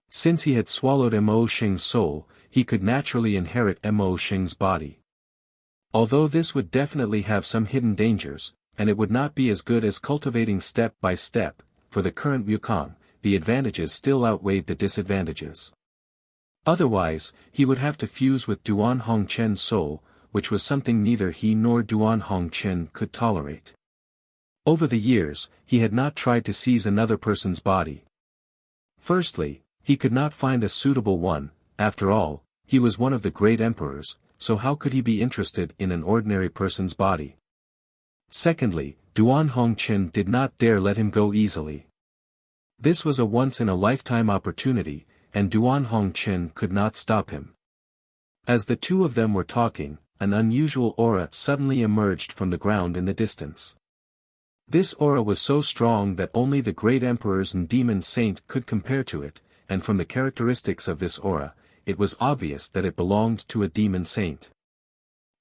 Since he had swallowed Mo Xing's soul, he could naturally inherit Mo Xing's body. Although this would definitely have some hidden dangers, and it would not be as good as cultivating step by step, for the current Wukong, the advantages still outweighed the disadvantages. Otherwise, he would have to fuse with Duan Hongchen's soul, which was something neither he nor Duan Hongchen could tolerate. Over the years, he had not tried to seize another person's body. Firstly, he could not find a suitable one. After all, he was one of the great emperors, so how could he be interested in an ordinary person's body? Secondly, Duan Hongchen did not dare let him go easily. This was a once-in-a-lifetime opportunity, and Duan Hongchen could not stop him. As the two of them were talking, an unusual aura suddenly emerged from the ground in the distance. This aura was so strong that only the great emperors and demon saint could compare to it, and from the characteristics of this aura, it was obvious that it belonged to a demon saint.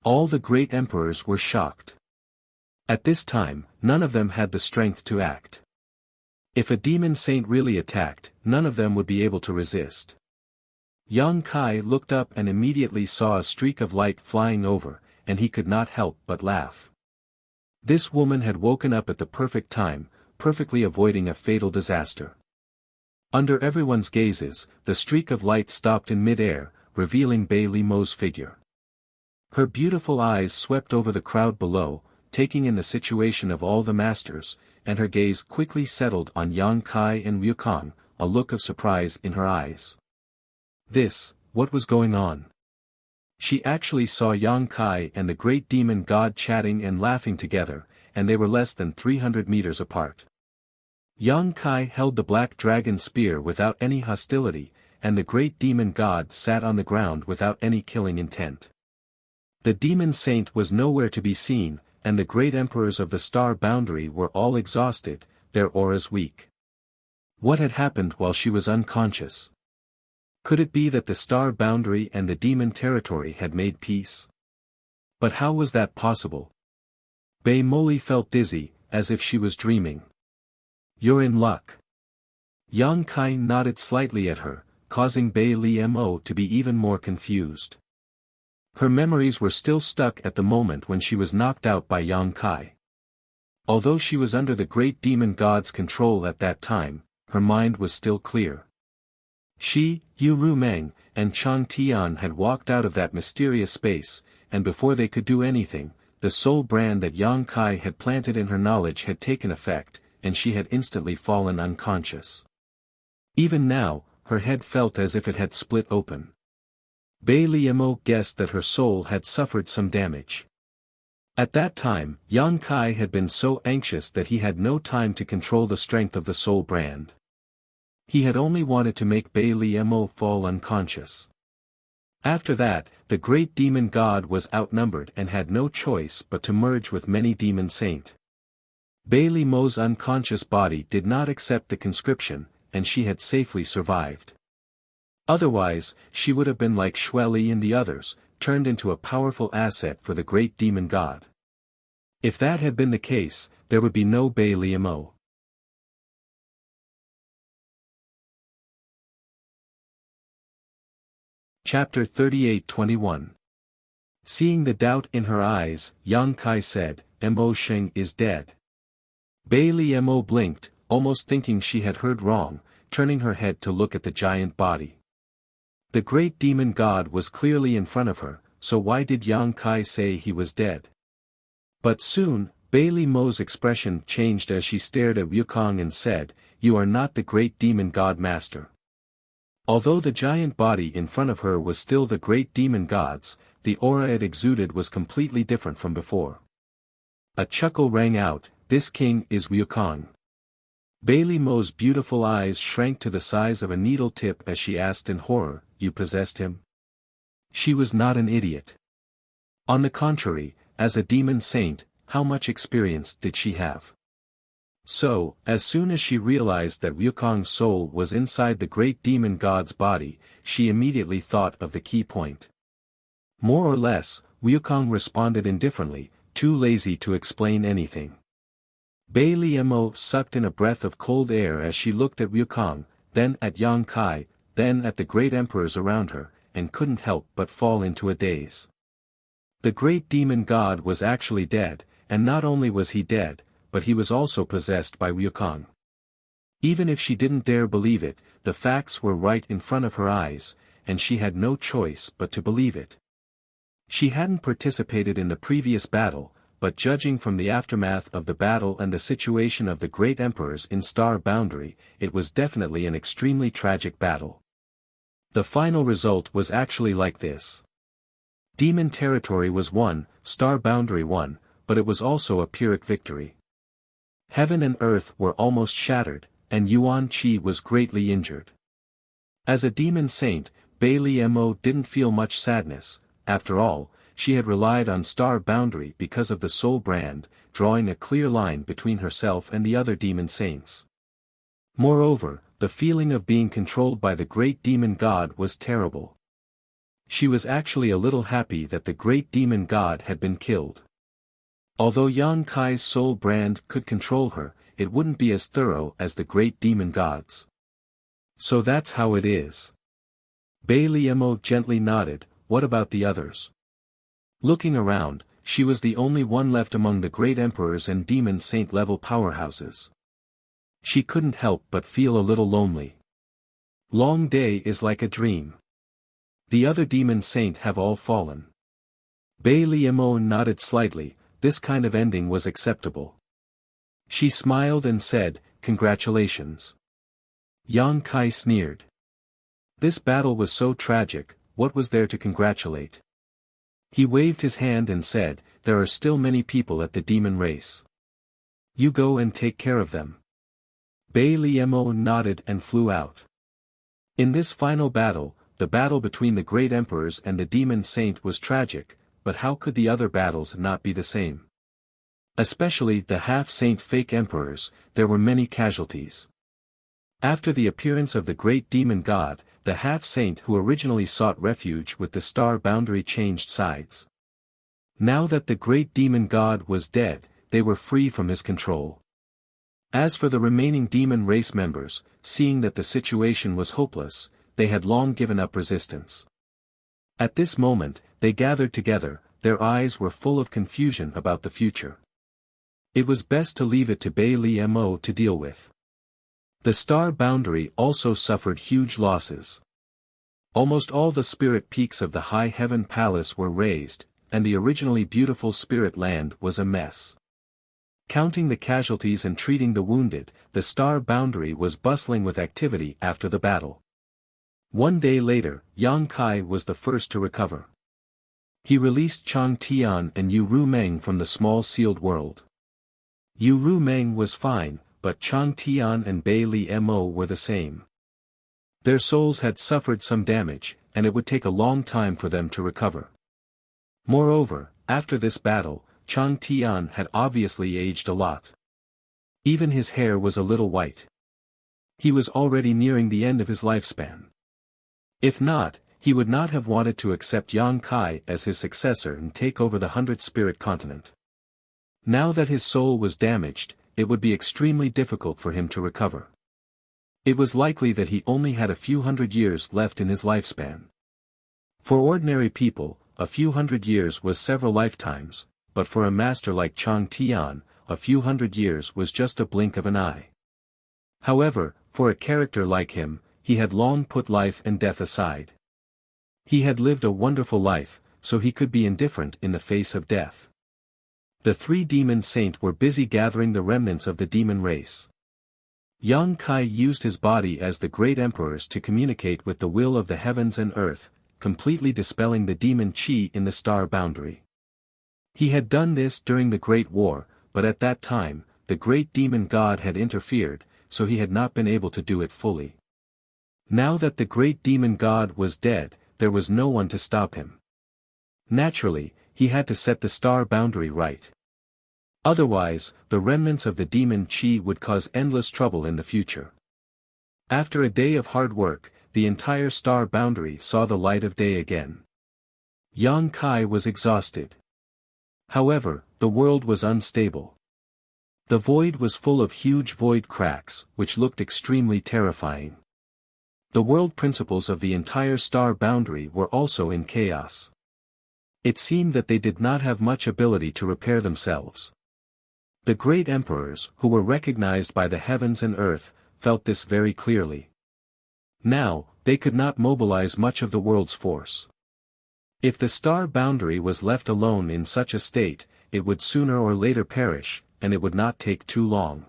All the great emperors were shocked. At this time, none of them had the strength to act. If a demon saint really attacked, none of them would be able to resist. Yang Kai looked up and immediately saw a streak of light flying over, and he could not help but laugh. This woman had woken up at the perfect time, perfectly avoiding a fatal disaster. Under everyone's gazes, the streak of light stopped in mid-air, revealing Bai Li Mo's figure. Her beautiful eyes swept over the crowd below, taking in the situation of all the masters, and her gaze quickly settled on Yang Kai and Wukong, a look of surprise in her eyes. What was going on? She actually saw Yang Kai and the great demon god chatting and laughing together, and they were less than 300 meters apart. Yang Kai held the black dragon spear without any hostility, and the great demon god sat on the ground without any killing intent. The demon saint was nowhere to be seen, and the great emperors of the star boundary were all exhausted, their auras weak. What had happened while she was unconscious? Could it be that the star boundary and the demon territory had made peace? But how was that possible? Bai Moli felt dizzy, as if she was dreaming. "You're in luck." Yang Kai nodded slightly at her, causing Bai Li Mo to be even more confused. Her memories were still stuck at the moment when she was knocked out by Yang Kai. Although she was under the great demon god's control at that time, her mind was still clear. She, Yu Rumeng, and Chang Tian had walked out of that mysterious space, and before they could do anything, the soul brand that Yang Kai had planted in her knowledge had taken effect, and she had instantly fallen unconscious. Even now, her head felt as if it had split open. Bai Li Mo guessed that her soul had suffered some damage. At that time, Yang Kai had been so anxious that he had no time to control the strength of the soul brand. He had only wanted to make Bai Li Mo fall unconscious. After that, the great demon god was outnumbered and had no choice but to merge with many demon saint. Bai Li Mo's unconscious body did not accept the conscription, and she had safely survived. Otherwise, she would have been like Xue Li and the others, turned into a powerful asset for the great demon god. If that had been the case, there would be no Bai Li Mo. Chapter 38-21. Seeing the doubt in her eyes, Yang Kai said, "Mo Xing is dead." Bai Li Mo blinked, almost thinking she had heard wrong, turning her head to look at the giant body. The great demon god was clearly in front of her, so why did Yang Kai say he was dead? But soon, Bailey Mo's expression changed as she stared at Wukong and said, "You are not the great demon god master." Although the giant body in front of her was still the great demon god's, the aura it exuded was completely different from before. A chuckle rang out, "This king is Wukong." Bailey Mo's beautiful eyes shrank to the size of a needle tip as she asked in horror, "You possessed him?" She was not an idiot. On the contrary, as a demon saint, how much experience did she have? So, as soon as she realized that Wukong's soul was inside the great demon god's body, she immediately thought of the key point. More or less, Wukong responded indifferently, too lazy to explain anything. Bailey Mo sucked in a breath of cold air as she looked at Wukong, then at Yang Kai, then at the great emperors around her, and couldn't help but fall into a daze. The great demon god was actually dead, and not only was he dead, but he was also possessed by Wukong. Even if she didn't dare believe it, the facts were right in front of her eyes, and she had no choice but to believe it. She hadn't participated in the previous battle, but judging from the aftermath of the battle and the situation of the great emperors in Star Boundary, it was definitely an extremely tragic battle. The final result was actually like this. Demon territory was won, Star Boundary won, but it was also a Pyrrhic victory. Heaven and earth were almost shattered, and Yuan Qi was greatly injured. As a demon saint, Bailey Mo didn't feel much sadness. After all, she had relied on Star Boundary because of the soul brand, drawing a clear line between herself and the other demon saints. Moreover, the feeling of being controlled by the great demon god was terrible. She was actually a little happy that the great demon god had been killed. Although Yang Kai's soul brand could control her, it wouldn't be as thorough as the great demon god's. So that's how it is. Bailey Mo gently nodded. What about the others? Looking around, she was the only one left among the great emperors and demon saint level powerhouses. She couldn't help but feel a little lonely. Long day is like a dream. The other demon saint have all fallen. Bailey Mo nodded slightly. This kind of ending was acceptable. She smiled and said, "Congratulations." Yang Kai sneered. This battle was so tragic, what was there to congratulate? He waved his hand and said, "There are still many people at the demon race. You go and take care of them." Bailey Mo nodded and flew out. In this final battle, the battle between the great emperors and the demon saint was tragic, but how could the other battles not be the same? Especially the half-saint fake emperors, there were many casualties. After the appearance of the great demon god, the half-saint who originally sought refuge with the Star Boundary changed sides. Now that the great demon god was dead, they were free from his control. As for the remaining demon race members, seeing that the situation was hopeless, they had long given up resistance. At this moment, they gathered together, their eyes were full of confusion about the future. It was best to leave it to Bailey Mo to deal with. The Star Boundary also suffered huge losses. Almost all the spirit peaks of the High Heaven Palace were razed, and the originally beautiful Spirit Land was a mess. Counting the casualties and treating the wounded, the Star Boundary was bustling with activity after the battle. One day later, Yang Kai was the first to recover. He released Chang Tian and Yu Rumeng from the small sealed world. Yu Rumeng was fine, but Chang Tian and Bailey Mo were the same. Their souls had suffered some damage, and it would take a long time for them to recover. Moreover, after this battle, Chang Tian had obviously aged a lot. Even his hair was a little white. He was already nearing the end of his lifespan. If not, he would not have wanted to accept Yang Kai as his successor and take over the 100th Spirit Continent. Now that his soul was damaged, it would be extremely difficult for him to recover. It was likely that he only had a few hundred years left in his lifespan. For ordinary people, a few hundred years was several lifetimes, but for a master like Chang Tian, a few hundred years was just a blink of an eye. However, for a character like him, he had long put life and death aside. He had lived a wonderful life, so he could be indifferent in the face of death. The three demon saints were busy gathering the remnants of the demon race. Yang Kai used his body as the great emperors to communicate with the will of the heavens and earth, completely dispelling the demon chi in the star boundary. He had done this during the Great War, but at that time, the great demon god had interfered, so he had not been able to do it fully. Now that the great demon god was dead, there was no one to stop him. Naturally, he had to set the star boundary right. Otherwise, the remnants of the demon chi would cause endless trouble in the future. After a day of hard work, the entire star boundary saw the light of day again. Yang Kai was exhausted. However, the world was unstable. The void was full of huge void cracks, which looked extremely terrifying. The world principles of the entire star boundary were also in chaos. It seemed that they did not have much ability to repair themselves. The great emperors, who were recognized by the heavens and earth, felt this very clearly. Now, they could not mobilize much of the world's force. If the star boundary was left alone in such a state, it would sooner or later perish, and it would not take too long.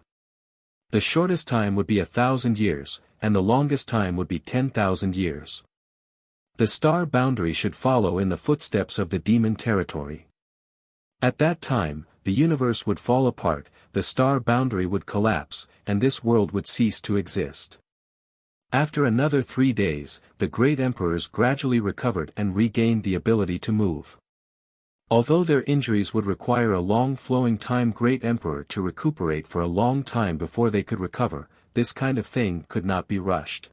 The shortest time would be 1,000 years, and the longest time would be 10,000 years. The star boundary should follow in the footsteps of the demon territory. At that time, the universe would fall apart, the star boundary would collapse, and this world would cease to exist. After another 3 days, the great emperors gradually recovered and regained the ability to move. Although their injuries would require a long flowing time great emperor to recuperate for a long time before they could recover, this kind of thing could not be rushed.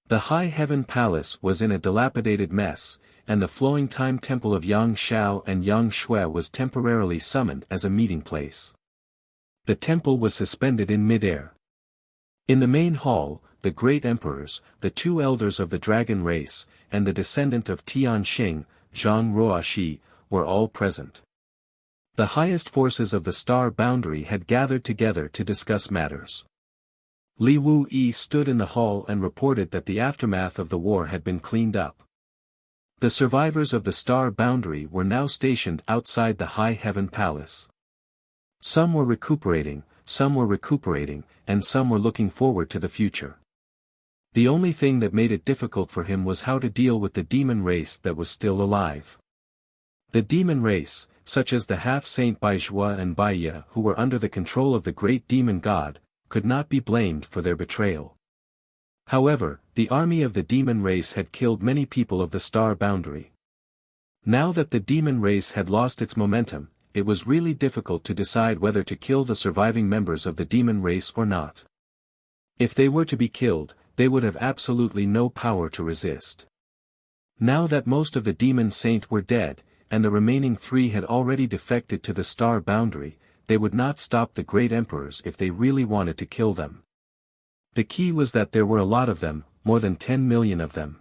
The High Heaven Palace was in a dilapidated mess, and the flowing time temple of Yang Shao and Yang Shui was temporarily summoned as a meeting place. The temple was suspended in midair. In the main hall, the great emperors, the 2 elders of the dragon race, and the descendant of Tian Xing, Zhang Ruoxi, were all present. The highest forces of the star boundary had gathered together to discuss matters. Li Wuyi stood in the hall and reported that the aftermath of the war had been cleaned up. The survivors of the star boundary were now stationed outside the High Heaven Palace. Some were recuperating, and some were looking forward to the future. The only thing that made it difficult for him was how to deal with the demon race that was still alive. The demon race, such as the half-saint Baizhua and Baiya who were under the control of the great demon god, could not be blamed for their betrayal. However, the army of the demon race had killed many people of the star boundary. Now that the demon race had lost its momentum, it was really difficult to decide whether to kill the surviving members of the demon race or not. If they were to be killed, they would have absolutely no power to resist. Now that most of the demon saint were dead, and the remaining 3 had already defected to the star boundary, they would not stop the great emperors if they really wanted to kill them. The key was that there were a lot of them, more than 10 million of them.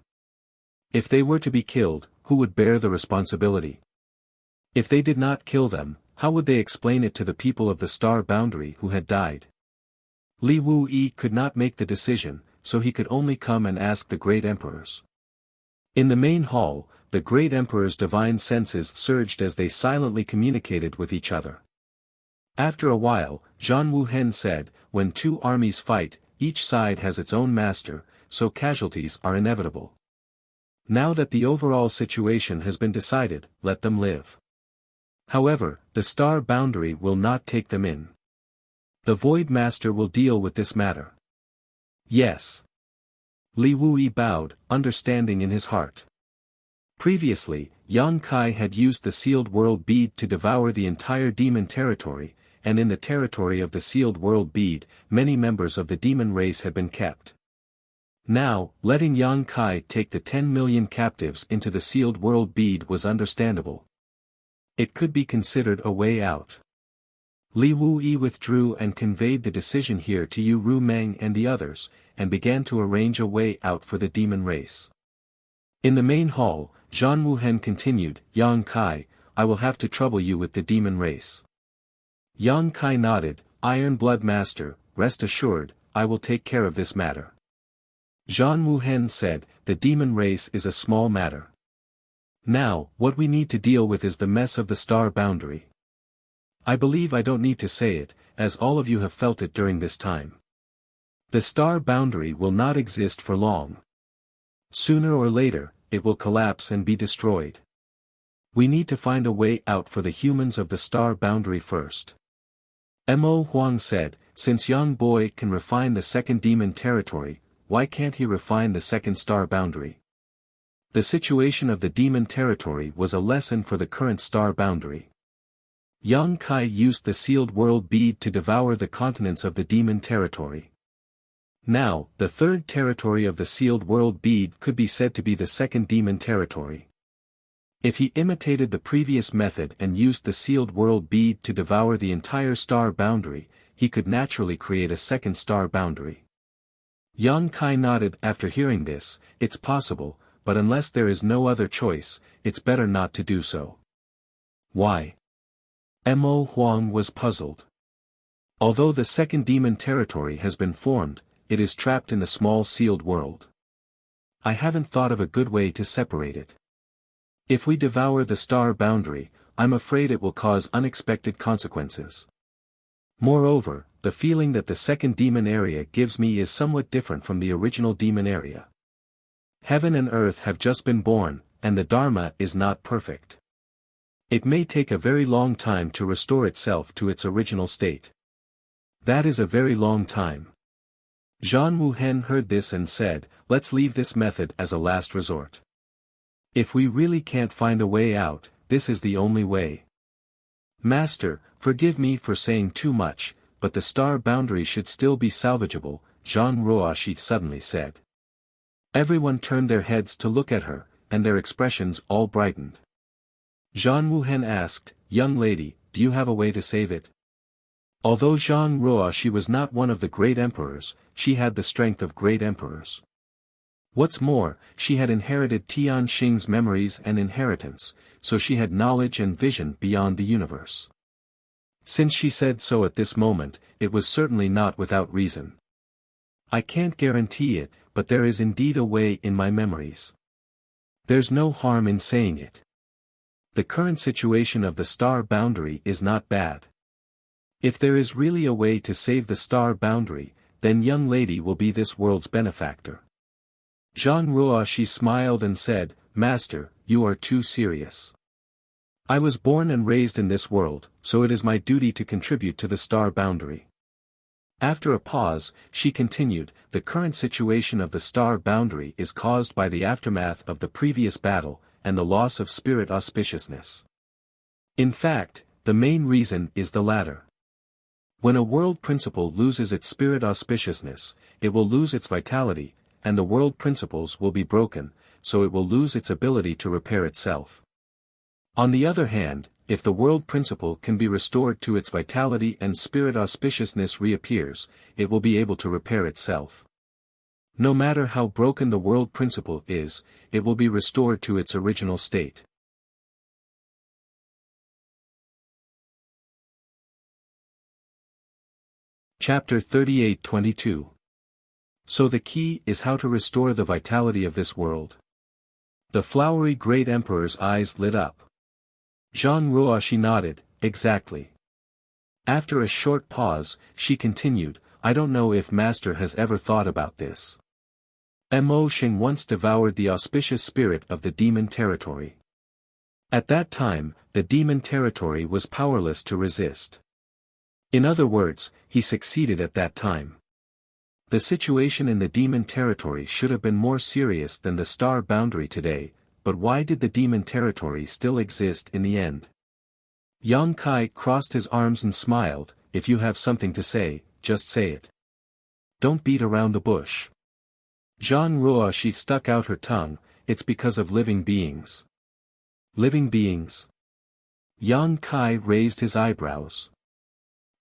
If they were to be killed, who would bear the responsibility? If they did not kill them, how would they explain it to the people of the star boundary who had died? Li Wuyi could not make the decision, so he could only come and ask the great emperors. In the main hall, the great emperor's divine senses surged as they silently communicated with each other. After a while, Zhan Wuhen said, "When 2 armies fight, each side has its own master, so casualties are inevitable. Now that the overall situation has been decided, let them live. However, the star boundary will not take them in. The Void Master will deal with this matter." Yes. Li Wuyi bowed, understanding in his heart. Previously, Yang Kai had used the sealed world bead to devour the entire demon territory, and in the territory of the sealed world bead, many members of the demon race had been kept. Now, letting Yang Kai take the 10 million captives into the sealed world bead was understandable. It could be considered a way out. Li Wuyi withdrew and conveyed the decision here to Yu Rumeng and the others, and began to arrange a way out for the demon race. In the main hall, Zhan Wuhen continued, "Yang Kai, I will have to trouble you with the demon race." Yang Kai nodded, "Iron Blood Master, rest assured, I will take care of this matter." Zhan Wuhen said, the demon race is a small matter. Now, what we need to deal with is the mess of the star boundary. I believe I don't need to say it, as all of you have felt it during this time. The star boundary will not exist for long. Sooner or later, it will collapse and be destroyed. We need to find a way out for the humans of the star boundary first. Mo Huang said, since young boy can refine the second demon territory, why can't he refine the second star boundary? The situation of the demon territory was a lesson for the current star boundary. Yang Kai used the sealed world bead to devour the continents of the demon territory. Now, the third territory of the sealed world bead could be said to be the second demon territory. If he imitated the previous method and used the sealed world bead to devour the entire star boundary, he could naturally create a second star boundary. Yang Kai nodded after hearing this. It's possible, but unless there is no other choice, it's better not to do so. Why? Mo Huang was puzzled. Although the second demon territory has been formed, it is trapped in the small sealed world. I haven't thought of a good way to separate it. If we devour the star boundary, I'm afraid it will cause unexpected consequences. Moreover, the feeling that the second demon area gives me is somewhat different from the original demon area. Heaven and earth have just been born, and the Dharma is not perfect. It may take a very long time to restore itself to its original state. That is a very long time. Zhang Wuhen heard this and said, let's leave this method as a last resort. If we really can't find a way out, this is the only way. Master, forgive me for saying too much, but the star boundary should still be salvageable, Zhang Ruoshi suddenly said. Everyone turned their heads to look at her, and their expressions all brightened. Zhang Wuhen asked, young lady, do you have a way to save it? Although Zhang Ruoshi was not one of the great emperors, she had the strength of great emperors. What's more, she had inherited Tian Xing's memories and inheritance, so she had knowledge and vision beyond the universe. Since she said so at this moment, it was certainly not without reason. I can't guarantee it, but there is indeed a way in my memories. There's no harm in saying it. The current situation of the star boundary is not bad. If there is really a way to save the star boundary, then young lady will be this world's benefactor. Zhang Ruoshi smiled and said, Master, you are too serious. I was born and raised in this world, so it is my duty to contribute to the star boundary. After a pause, she continued, the current situation of the star boundary is caused by the aftermath of the previous battle, and the loss of spirit auspiciousness. In fact, the main reason is the latter. When a world principle loses its spirit auspiciousness, it will lose its vitality, and the world principles will be broken, so it will lose its ability to repair itself. On the other hand, if the world principle can be restored to its vitality and spirit auspiciousness reappears, it will be able to repair itself. No matter how broken the world principle is, it will be restored to its original state. Chapter 38-22. So the key is how to restore the vitality of this world. The flowery great emperor's eyes lit up. Zhang Ruoshi nodded, exactly. After a short pause, she continued, I don't know if Master has ever thought about this. Mo Xing once devoured the auspicious spirit of the demon territory. At that time, the demon territory was powerless to resist. In other words, he succeeded at that time. The situation in the demon territory should have been more serious than the star boundary today, but why did the demon territory still exist in the end? Yang Kai crossed his arms and smiled, if you have something to say, just say it. Don't beat around the bush. Zhang Ruoshi stuck out her tongue, it's because of living beings. Living beings? Yang Kai raised his eyebrows.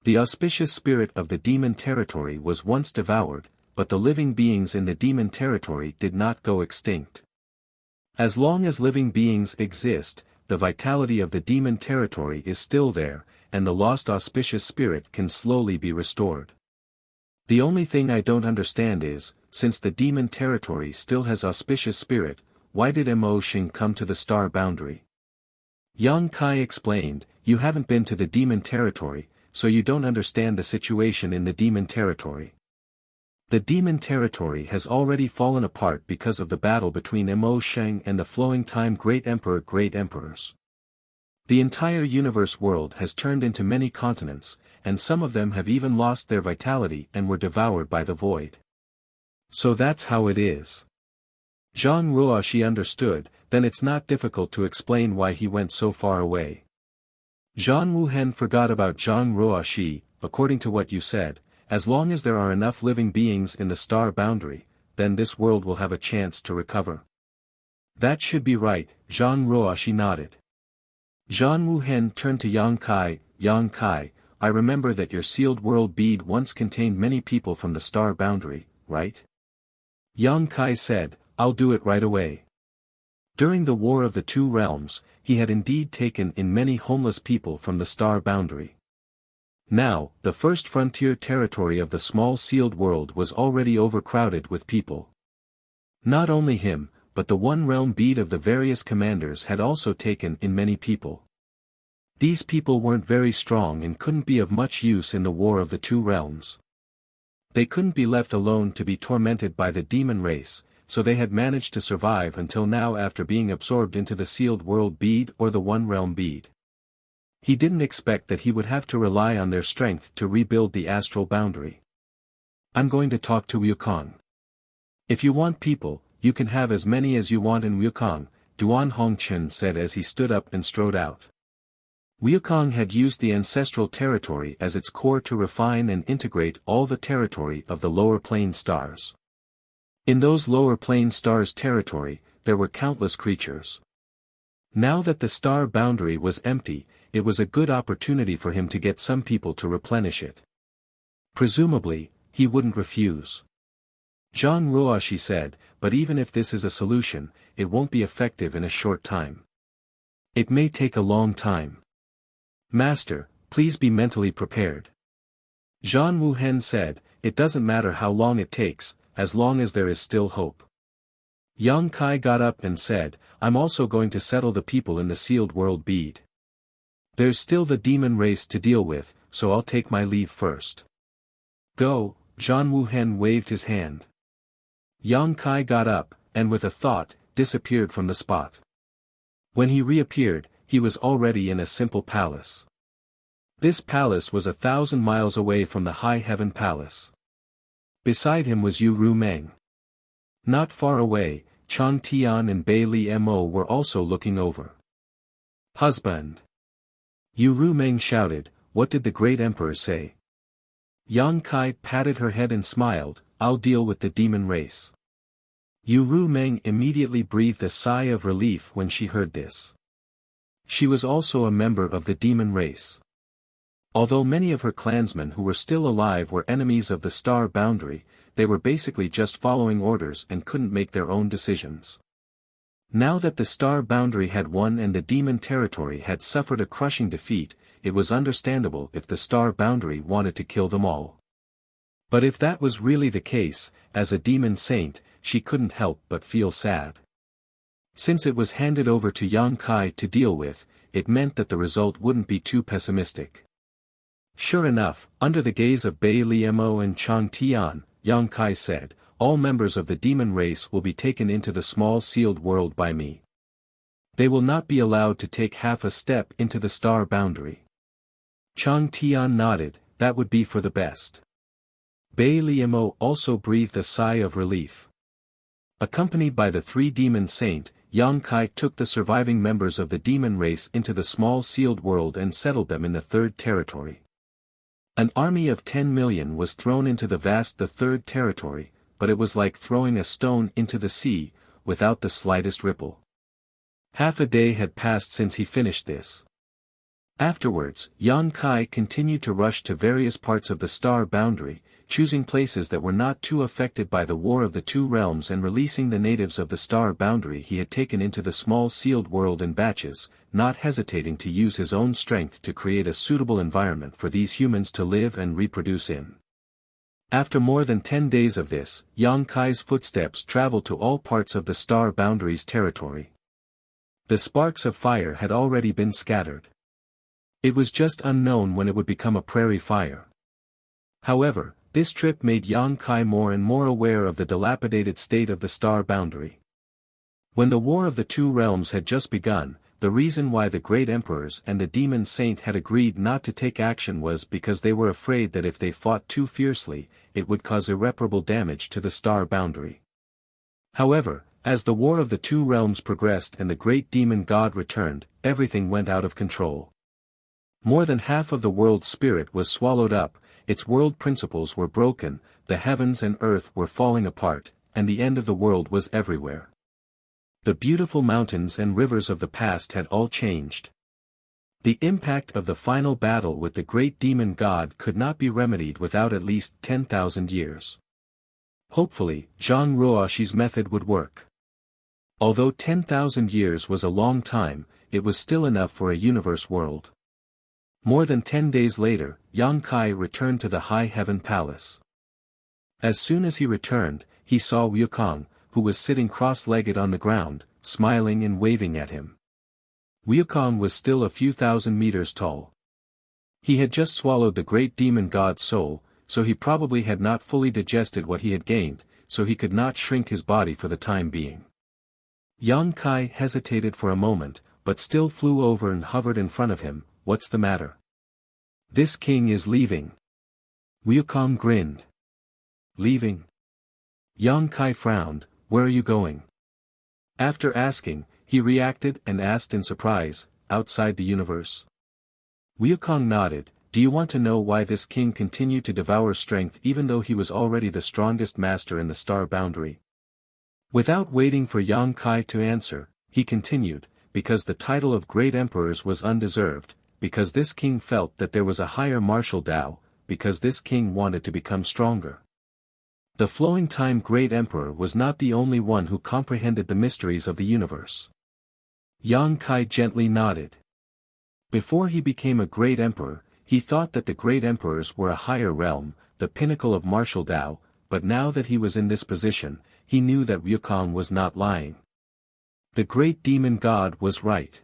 The auspicious spirit of the demon territory was once devoured, but the living beings in the demon territory did not go extinct. As long as living beings exist, the vitality of the demon territory is still there, and the lost auspicious spirit can slowly be restored. The only thing I don't understand is, since the demon territory still has auspicious spirit, why did Mo Xing come to the star boundary? Yang Kai explained, you haven't been to the demon territory, so you don't understand the situation in the demon territory. The demon territory has already fallen apart because of the battle between Mo Xing and the Flowing Time Great Emperors. The entire universe world has turned into many continents, and some of them have even lost their vitality and were devoured by the void. So that's how it is. Zhang Ruoxi understood, then it's not difficult to explain why he went so far away. Zhang Wuhen forgot about Zhang Ruoxi, according to what you said, as long as there are enough living beings in the star boundary, then this world will have a chance to recover. That should be right, Zhang Ruoxi nodded. Zhang Wuhen turned to Yang Kai, I remember that your sealed world bead once contained many people from the star boundary, right? Yang Kai said, I'll do it right away. During the War of the Two Realms, he had indeed taken in many homeless people from the star boundary. Now, the first frontier territory of the small sealed world was already overcrowded with people. Not only him, but the one realm bead of the various commanders had also taken in many people. These people weren't very strong and couldn't be of much use in the War of the Two Realms. They couldn't be left alone to be tormented by the demon race, so they had managed to survive until now after being absorbed into the sealed world bead or the one realm bead. He didn't expect that he would have to rely on their strength to rebuild the astral boundary. I'm going to talk to Wukong. If you want people, you can have as many as you want in Wukong, Duan Hongchen said as he stood up and strode out. Wukong had used the ancestral territory as its core to refine and integrate all the territory of the lower plane stars. In those lower plane stars' territory, there were countless creatures. Now that the star boundary was empty, it was a good opportunity for him to get some people to replenish it. Presumably, he wouldn't refuse. Zhang Ruoxi said, but even if this is a solution, it won't be effective in a short time. It may take a long time. Master, please be mentally prepared. Zhang Wuhen said, it doesn't matter how long it takes, as long as there is still hope. Yang Kai got up and said, I'm also going to settle the people in the sealed world bead. There's still the demon race to deal with, so I'll take my leave first. Go, Zhang Wuhen waved his hand. Yang Kai got up, and with a thought, disappeared from the spot. When he reappeared, he was already in a simple palace. This palace was 1,000 miles away from the High Heaven Palace. Beside him was Yu Rumeng. Not far away, Chang Tian and Bei Li Mo were also looking over. Husband! Yu Rumeng shouted, what did the great emperor say? Yang Kai patted her head and smiled, I'll deal with the demon race. Yu Rumeng immediately breathed a sigh of relief when she heard this. She was also a member of the demon race. Although many of her clansmen who were still alive were enemies of the star boundary, they were basically just following orders and couldn't make their own decisions. Now that the star boundary had won and the demon territory had suffered a crushing defeat, it was understandable if the star boundary wanted to kill them all. But if that was really the case, as a demon saint, she couldn't help but feel sad. Since it was handed over to Yang Kai to deal with, it meant that the result wouldn't be too pessimistic. Sure enough, under the gaze of Bei Li Mo and Chang Tian, Yang Kai said, all members of the demon race will be taken into the small sealed world by me. They will not be allowed to take half a step into the star boundary. Chang Tian nodded, that would be for the best. Bei Li Mo also breathed a sigh of relief. Accompanied by the three demon saint, Yang Kai took the surviving members of the demon race into the small sealed world and settled them in the third territory. An army of 10 million was thrown into the vast third territory, but it was like throwing a stone into the sea, without the slightest ripple. Half a day had passed since he finished this. Afterwards, Yang Kai continued to rush to various parts of the star boundary, choosing places that were not too affected by the War of the Two Realms and releasing the natives of the star boundary he had taken into the small sealed world in batches, not hesitating to use his own strength to create a suitable environment for these humans to live and reproduce in. After more than 10 days of this, Yang Kai's footsteps traveled to all parts of the Star Boundaries territory. The sparks of fire had already been scattered. It was just unknown when it would become a prairie fire. However, this trip made Yang Kai more and more aware of the dilapidated state of the Star Boundary. When the War of the Two Realms had just begun, the reason why the Great Emperors and the Demon Saint had agreed not to take action was because they were afraid that if they fought too fiercely, it would cause irreparable damage to the Star Boundary. However, as the War of the Two Realms progressed and the Great Demon God returned, everything went out of control. More than half of the world's spirit was swallowed up, its world principles were broken, the heavens and earth were falling apart, and the end of the world was everywhere. The beautiful mountains and rivers of the past had all changed. The impact of the final battle with the great demon god could not be remedied without at least 10,000 years. Hopefully, Zhang Ruoxi's method would work. Although 10,000 years was a long time, it was still enough for a universe world. More than 10 days later, Yang Kai returned to the High Heaven Palace. As soon as he returned, he saw Wukong, who was sitting cross-legged on the ground, smiling and waving at him. Wukong was still a few thousand meters tall. He had just swallowed the great demon god's soul, so he probably had not fully digested what he had gained, so he could not shrink his body for the time being. Yang Kai hesitated for a moment, but still flew over and hovered in front of him. What's the matter? This king is leaving. Wukong grinned. Leaving? Yang Kai frowned. Where are you going? After asking, he reacted and asked in surprise, outside the universe. Wukong nodded. Do you want to know why this king continued to devour strength even though he was already the strongest master in the Star Boundary? Without waiting for Yang Kai to answer, he continued, because the title of Great Emperors was undeserved, because this king felt that there was a higher martial Tao, because this king wanted to become stronger. The flowing time Great Emperor was not the only one who comprehended the mysteries of the universe. Yang Kai gently nodded. Before he became a Great Emperor, he thought that the Great Emperors were a higher realm, the pinnacle of martial Tao, but now that he was in this position, he knew that Wukong was not lying. The Great Demon God was right.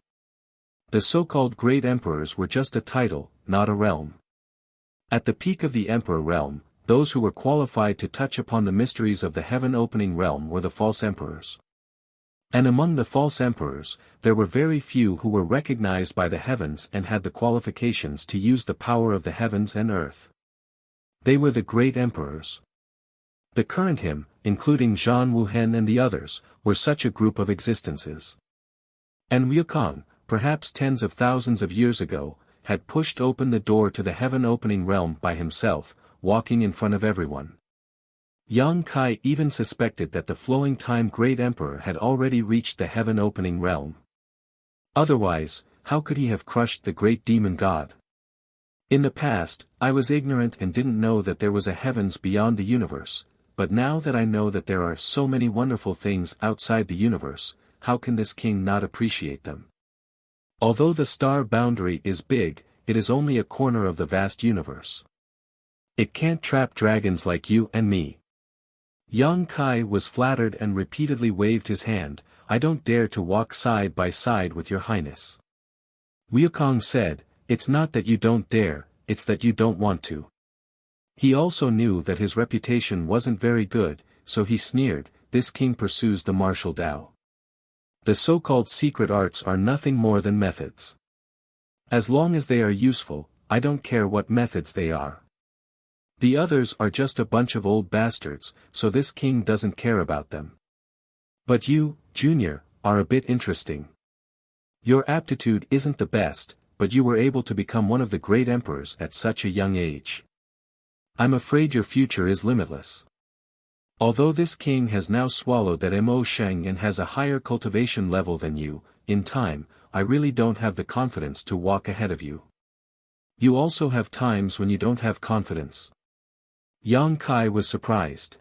The so-called Great Emperors were just a title, not a realm. At the peak of the Emperor realm, those who were qualified to touch upon the mysteries of the heaven-opening realm were the false emperors. And among the false emperors, there were very few who were recognized by the heavens and had the qualifications to use the power of the heavens and earth. They were the great emperors. The current him, including Zhan Wuhen and the others, were such a group of existences. And Wukong, perhaps tens of thousands of years ago, had pushed open the door to the heaven-opening realm by himself, walking in front of everyone. Yang Kai even suspected that the flowing time Great Emperor had already reached the heaven-opening realm. Otherwise, how could he have crushed the great demon god? In the past, I was ignorant and didn't know that there was a heavens beyond the universe, but now that I know that there are so many wonderful things outside the universe, how can this king not appreciate them? Although the Star Boundary is big, it is only a corner of the vast universe. It can't trap dragons like you and me. Yang Kai was flattered and repeatedly waved his hand. I don't dare to walk side by side with your highness. Wukong said, it's not that you don't dare, it's that you don't want to. He also knew that his reputation wasn't very good, so he sneered, this king pursues the martial Tao. The so-called secret arts are nothing more than methods. As long as they are useful, I don't care what methods they are. The others are just a bunch of old bastards, so this king doesn't care about them. But you, Junior, are a bit interesting. Your aptitude isn't the best, but you were able to become one of the great emperors at such a young age. I'm afraid your future is limitless. Although this king has now swallowed that Mo Sheng and has a higher cultivation level than you, in time, I really don't have the confidence to walk ahead of you. You also have times when you don't have confidence. Yang Kai was surprised.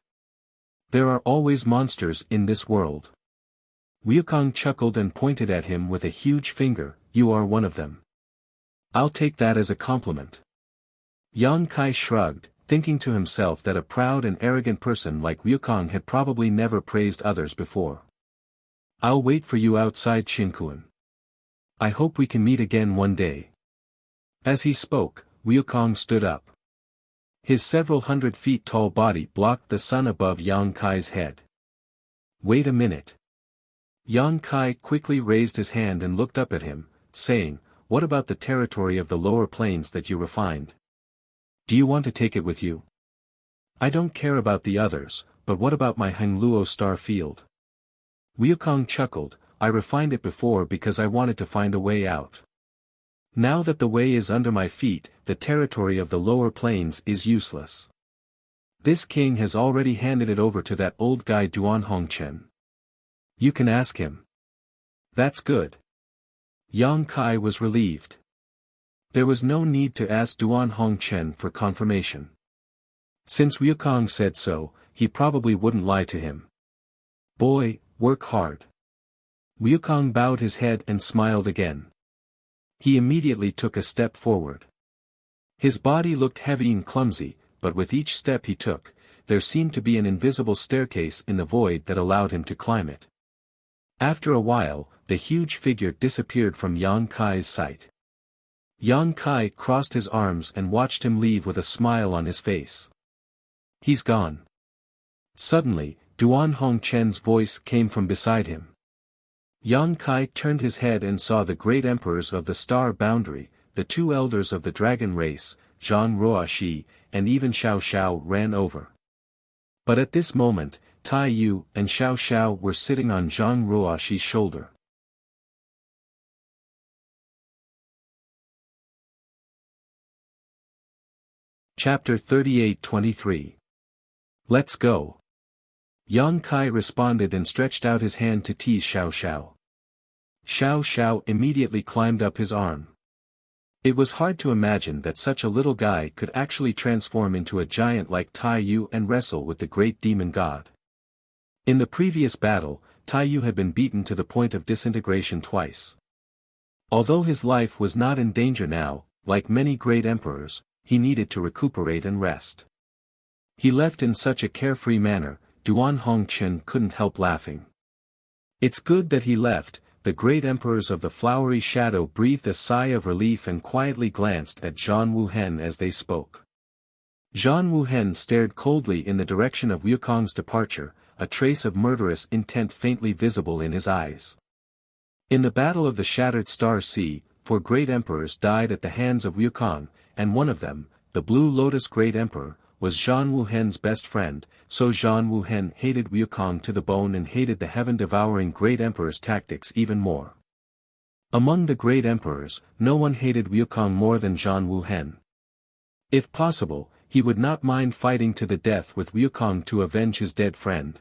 There are always monsters in this world. Wukong chuckled and pointed at him with a huge finger, you are one of them. I'll take that as a compliment. Yang Kai shrugged, thinking to himself that a proud and arrogant person like Wukong had probably never praised others before. "I'll wait for you outside Qinkuan. I hope we can meet again one day." As he spoke, Wukong stood up. His several hundred feet tall body blocked the sun above Yang Kai's head. "Wait a minute." Yang Kai quickly raised his hand and looked up at him, saying, "What about the territory of the lower plains that you refined? Do you want to take it with you?" "I don't care about the others, but what about my Hengluo star field?" Wukong chuckled, "I refined it before because I wanted to find a way out. Now that the way is under my feet, the territory of the lower plains is useless. This king has already handed it over to that old guy Duan Hongchen. You can ask him." "That's good." Yang Kai was relieved. There was no need to ask Duan Hongchen for confirmation. Since Wukong said so, he probably wouldn't lie to him. "Boy, work hard." Wukong bowed his head and smiled again. He immediately took a step forward. His body looked heavy and clumsy, but with each step he took, there seemed to be an invisible staircase in the void that allowed him to climb it. After a while, the huge figure disappeared from Yang Kai's sight. Yang Kai crossed his arms and watched him leave with a smile on his face. "He's gone." Suddenly, Duan Hongchen's voice came from beside him. Yang Kai turned his head and saw the great emperors of the star boundary, the two elders of the dragon race, Zhang Ruoxi, and even Xiao Xiao ran over. But at this moment, Tai Yu and Xiao Xiao were sitting on Zhang Ruoxi's shoulder. Chapter 38-23. Let's go. Yang Kai responded and stretched out his hand to tease Xiao Xiao. Xiao Xiao immediately climbed up his arm. It was hard to imagine that such a little guy could actually transform into a giant like Tai Yu and wrestle with the great demon god. In the previous battle, Tai Yu had been beaten to the point of disintegration twice. Although his life was not in danger now, like many great emperors, he needed to recuperate and rest. He left in such a carefree manner, Duan Hongchen couldn't help laughing. "It's good that he left." The great emperors of the flowery shadow breathed a sigh of relief and quietly glanced at Zhang Wuhen as they spoke. Zhang Wuhen stared coldly in the direction of Wukong's departure, a trace of murderous intent faintly visible in his eyes. In the Battle of the Shattered Star Sea, 4 great emperors died at the hands of Wukong, and one of them, the Blue Lotus Great Emperor, was Zhang Wuhen's best friend, so Zhang Wuhen hated Wukong to the bone and hated the heaven-devouring Great Emperor's tactics even more. Among the Great Emperors, no one hated Wukong more than Zhang Wuhen. If possible, he would not mind fighting to the death with Wukong to avenge his dead friend.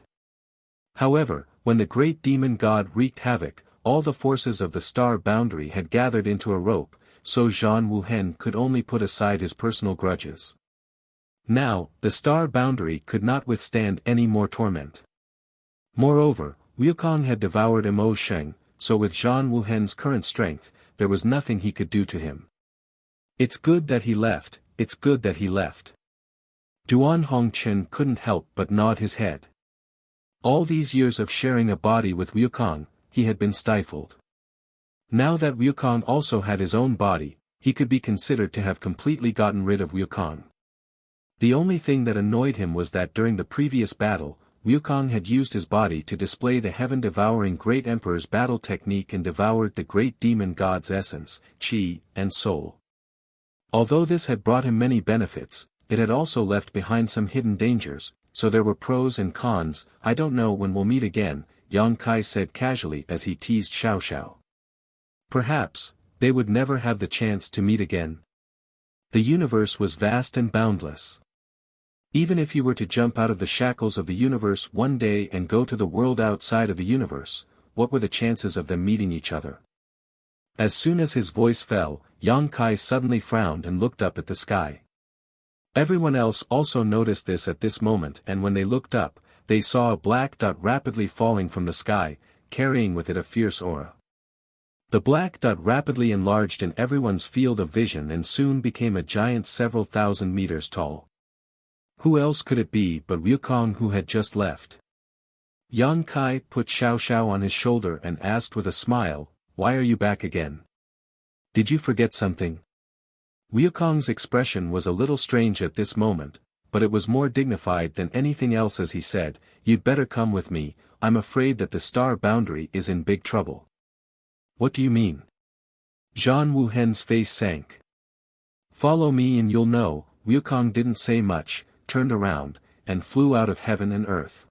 However, when the great demon god wreaked havoc, all the forces of the star boundary had gathered into a rope, so Zhang Wuhen could only put aside his personal grudges. Now, the star boundary could not withstand any more torment. Moreover, Wukong had devoured Mo Sheng, so with Zhang Wuhen's current strength, there was nothing he could do to him. "It's good that he left, it's good that he left." Duan Hongchen couldn't help but nod his head. All these years of sharing a body with Wukong, he had been stifled. Now that Wukong also had his own body, he could be considered to have completely gotten rid of Wukong. The only thing that annoyed him was that during the previous battle, Wukong had used his body to display the heaven-devouring Great Emperor's battle technique and devoured the great demon god's essence, chi, and soul. Although this had brought him many benefits, it had also left behind some hidden dangers, so there were pros and cons. "I don't know when we'll meet again," Yang Kai said casually as he teased Xiao Xiao. Perhaps, they would never have the chance to meet again. The universe was vast and boundless. Even if you were to jump out of the shackles of the universe one day and go to the world outside of the universe, what were the chances of them meeting each other? As soon as his voice fell, Yang Kai suddenly frowned and looked up at the sky. Everyone else also noticed this at this moment, and when they looked up, they saw a black dot rapidly falling from the sky, carrying with it a fierce aura. The black dot rapidly enlarged in everyone's field of vision and soon became a giant several thousand meters tall. Who else could it be but Wukong, who had just left? Yang Kai put Xiao Xiao on his shoulder and asked with a smile, "Why are you back again? Did you forget something?" Wukong's expression was a little strange at this moment, but it was more dignified than anything else as he said, "You'd better come with me, I'm afraid that the star boundary is in big trouble." "What do you mean?" Zhan Wuhen's face sank. "Follow me and you'll know." Wukong didn't say much, turned around, and flew out of heaven and earth.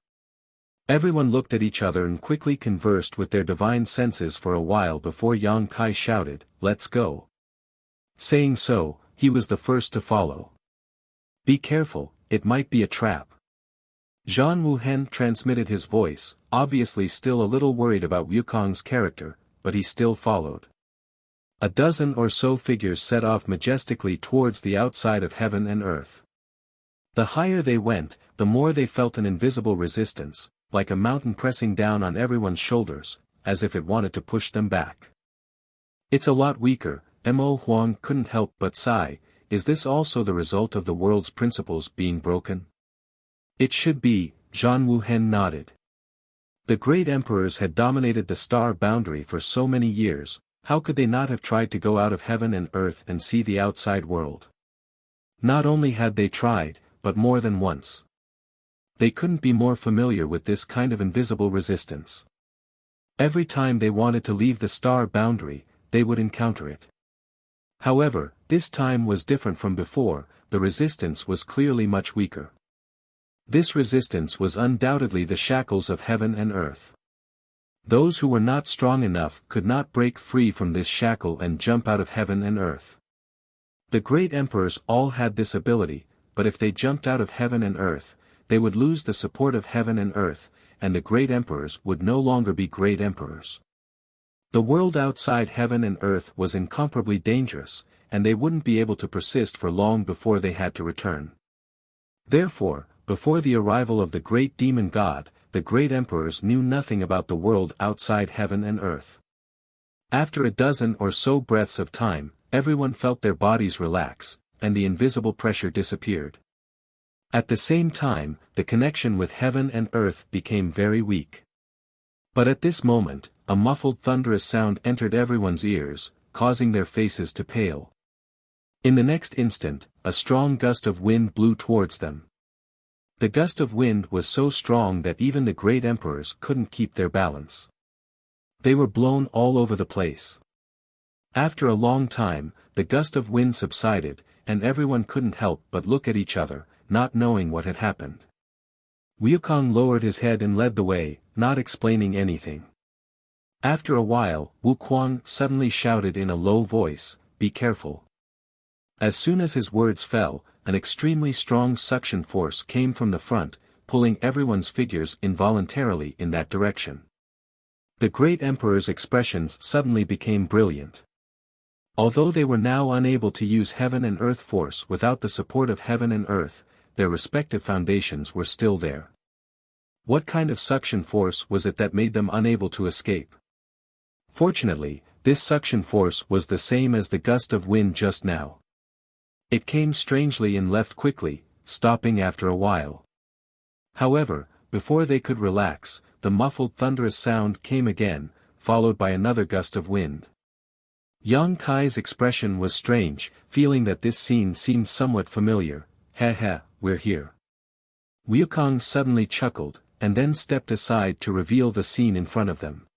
Everyone looked at each other and quickly conversed with their divine senses for a while before Yang Kai shouted, "Let's go." Saying so, he was the first to follow. "Be careful, it might be a trap." Zhan Wuhen transmitted his voice, obviously still a little worried about Wukong's character, but he still followed. A dozen or so figures set off majestically towards the outside of heaven and earth. The higher they went, the more they felt an invisible resistance, like a mountain pressing down on everyone's shoulders, as if it wanted to push them back. "It's a lot weaker," Mo Huang couldn't help but sigh. "Is this also the result of the world's principles being broken?" "It should be," Zhan Wuhen nodded. The great emperors had dominated the star boundary for so many years, how could they not have tried to go out of heaven and earth and see the outside world? Not only had they tried, but more than once. They couldn't be more familiar with this kind of invisible resistance. Every time they wanted to leave the star boundary, they would encounter it. However, this time was different from before, the resistance was clearly much weaker. This resistance was undoubtedly the shackles of heaven and earth. Those who were not strong enough could not break free from this shackle and jump out of heaven and earth. The great emperors all had this ability, but if they jumped out of heaven and earth, they would lose the support of heaven and earth, and the great emperors would no longer be great emperors. The world outside heaven and earth was incomparably dangerous, and they wouldn't be able to persist for long before they had to return. Therefore, before the arrival of the great demon god, the great emperors knew nothing about the world outside heaven and earth. After a dozen or so breaths of time, everyone felt their bodies relax, and the invisible pressure disappeared. At the same time, the connection with heaven and earth became very weak. But at this moment, a muffled thunderous sound entered everyone's ears, causing their faces to pale. In the next instant, a strong gust of wind blew towards them. The gust of wind was so strong that even the great emperors couldn't keep their balance. They were blown all over the place. After a long time, the gust of wind subsided, and everyone couldn't help but look at each other, not knowing what had happened. Wukong lowered his head and led the way, not explaining anything. After a while, Wukong suddenly shouted in a low voice, "Be careful." As soon as his words fell, an extremely strong suction force came from the front, pulling everyone's figures involuntarily in that direction. The great emperor's expressions suddenly became brilliant. Although they were now unable to use heaven and earth force without the support of heaven and earth, their respective foundations were still there. What kind of suction force was it that made them unable to escape? Fortunately, this suction force was the same as the gust of wind just now. It came strangely and left quickly, stopping after a while. However, before they could relax, the muffled thunderous sound came again, followed by another gust of wind. Yang Kai's expression was strange, feeling that this scene seemed somewhat familiar. "Heh, we're here." Wukong suddenly chuckled, and then stepped aside to reveal the scene in front of them.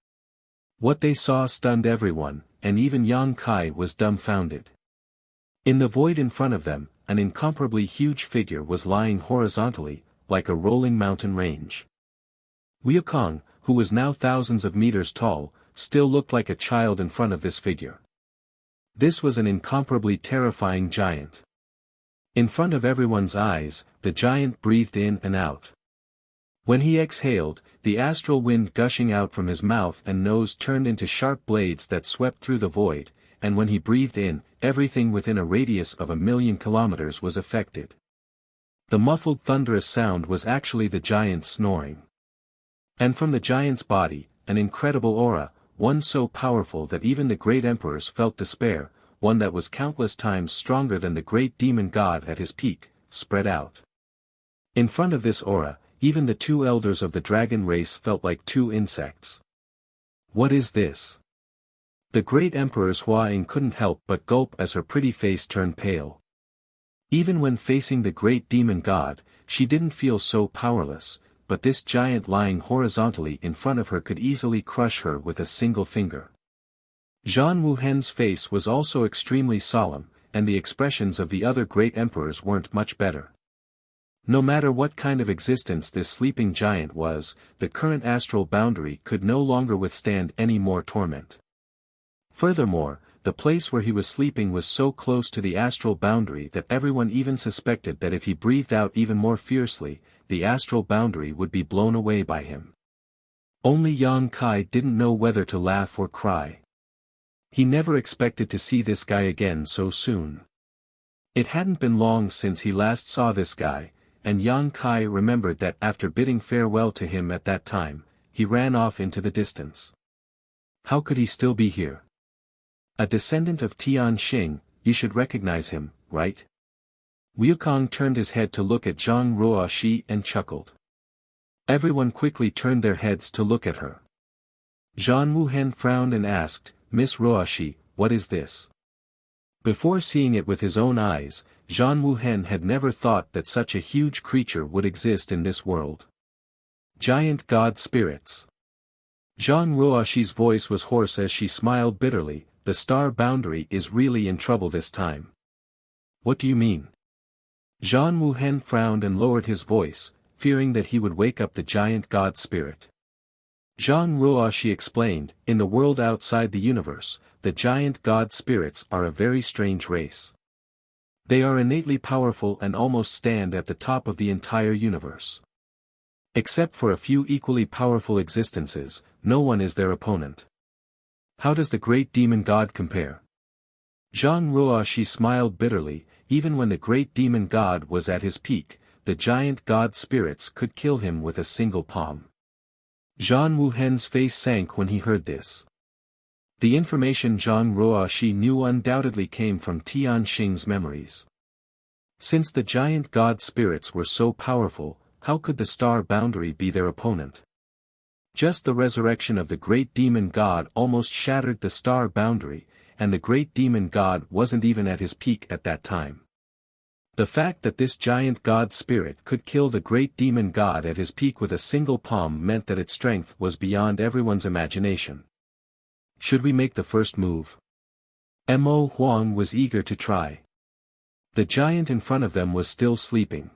What they saw stunned everyone, and even Yang Kai was dumbfounded. In the void in front of them, an incomparably huge figure was lying horizontally, like a rolling mountain range. Wukong, who was now thousands of meters tall, still looked like a child in front of this figure. This was an incomparably terrifying giant. In front of everyone's eyes, the giant breathed in and out. When he exhaled, the astral wind gushing out from his mouth and nose turned into sharp blades that swept through the void, and when he breathed in, everything within a radius of 1,000,000 kilometers was affected. The muffled thunderous sound was actually the giant's snoring. And from the giant's body, an incredible aura, one so powerful that even the great emperors felt despair, one that was countless times stronger than the great demon god at his peak, spread out. In front of this aura, even the two elders of the dragon race felt like two insects. What is this? The great Emperor's Hua-Ing couldn't help but gulp as her pretty face turned pale. Even when facing the great demon god, she didn't feel so powerless, but this giant lying horizontally in front of her could easily crush her with a single finger. Zhang Wuhen's face was also extremely solemn, and the expressions of the other great emperors weren't much better. No matter what kind of existence this sleeping giant was, the current astral boundary could no longer withstand any more torment. Furthermore, the place where he was sleeping was so close to the astral boundary that everyone even suspected that if he breathed out even more fiercely, the astral boundary would be blown away by him. Only Yang Kai didn't know whether to laugh or cry. He never expected to see this guy again so soon. It hadn't been long since he last saw this guy, and Yang Kai remembered that after bidding farewell to him at that time, he ran off into the distance. How could he still be here? A descendant of Tian Xing, you should recognize him, right? Wukong turned his head to look at Zhang Ruoxi and chuckled. Everyone quickly turned their heads to look at her. Zhang Wuhen frowned and asked, Miss Ruoxi, what is this? Before seeing it with his own eyes, Zhang Wuhen had never thought that such a huge creature would exist in this world. Giant god spirits. Zhang Ruoxi's voice was hoarse as she smiled bitterly. The star boundary is really in trouble this time. What do you mean? Zhang Wuhen frowned and lowered his voice, fearing that he would wake up the giant god spirit. Zhang Ruoxi explained, in the world outside the universe, the giant god spirits are a very strange race. They are innately powerful and almost stand at the top of the entire universe. Except for a few equally powerful existences, no one is their opponent. How does the great demon god compare? Zhang Ruoxi smiled bitterly. Even when the great demon god was at his peak, the giant god spirits could kill him with a single palm. Zhang Wuhen's face sank when he heard this. The information Zhang Ruoxi knew undoubtedly came from Tian Xing's memories. Since the giant god spirits were so powerful, how could the star boundary be their opponent? Just the resurrection of the great demon god almost shattered the star boundary, and the great demon god wasn't even at his peak at that time. The fact that this giant god spirit could kill the great demon god at his peak with a single palm meant that its strength was beyond everyone's imagination. Should we make the first move? Mo Huang was eager to try. The giant in front of them was still sleeping.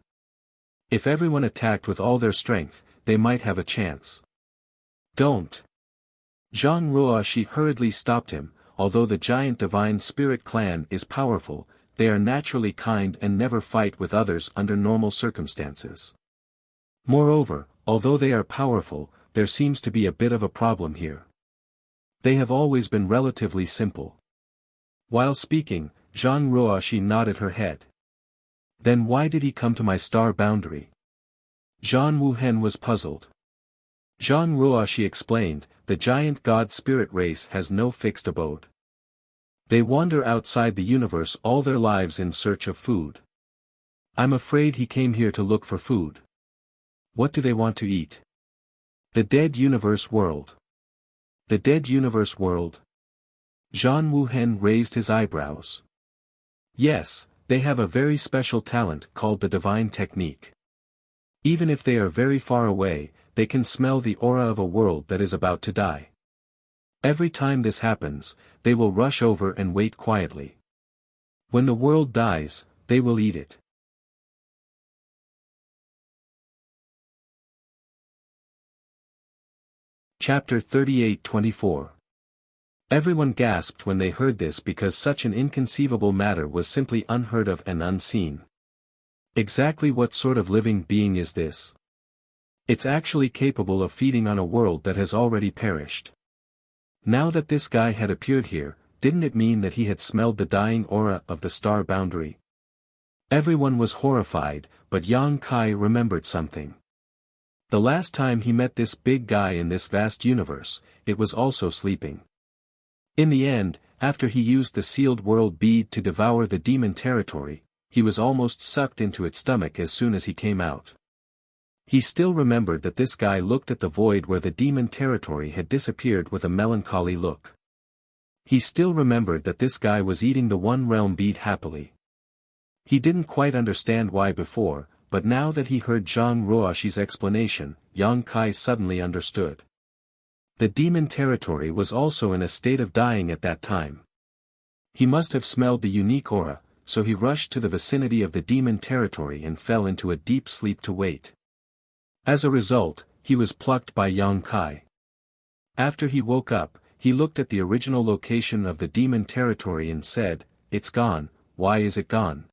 If everyone attacked with all their strength, they might have a chance. Don't. Zhang Ruoxi hurriedly stopped him. Although the giant divine spirit clan is powerful, they are naturally kind and never fight with others under normal circumstances. Moreover, although they are powerful, there seems to be a bit of a problem here. They have always been relatively simple. While speaking, Zhang Ruoxi nodded her head. Then why did he come to my star boundary? Zhang Wuhen was puzzled. Zhang Ruoxi explained, the giant god spirit race has no fixed abode. They wander outside the universe all their lives in search of food. I'm afraid he came here to look for food. What do they want to eat? The dead universe world. The dead universe world? Zhang Wuhen raised his eyebrows. Yes, they have a very special talent called the divine technique. Even if they are very far away, they can smell the aura of a world that is about to die. Every time this happens, they will rush over and wait quietly. When the world dies, they will eat it. Chapter 38-24. Everyone gasped when they heard this because such an inconceivable matter was simply unheard of and unseen. Exactly what sort of living being is this? It's actually capable of feeding on a world that has already perished. Now that this guy had appeared here, didn't it mean that he had smelled the dying aura of the star boundary? Everyone was horrified, but Yang Kai remembered something. The last time he met this big guy in this vast universe, it was also sleeping. In the end, after he used the sealed world bead to devour the demon territory, he was almost sucked into its stomach as soon as he came out. He still remembered that this guy looked at the void where the demon territory had disappeared with a melancholy look. He still remembered that this guy was eating the one realm bead happily. He didn't quite understand why before, but now that he heard Zhang Ruoxi's explanation, Yang Kai suddenly understood. The demon territory was also in a state of dying at that time. He must have smelled the unique aura, so he rushed to the vicinity of the demon territory and fell into a deep sleep to wait. As a result, he was plucked by Yang Kai. After he woke up, he looked at the original location of the demon territory and said, "It's gone. Why is it gone?"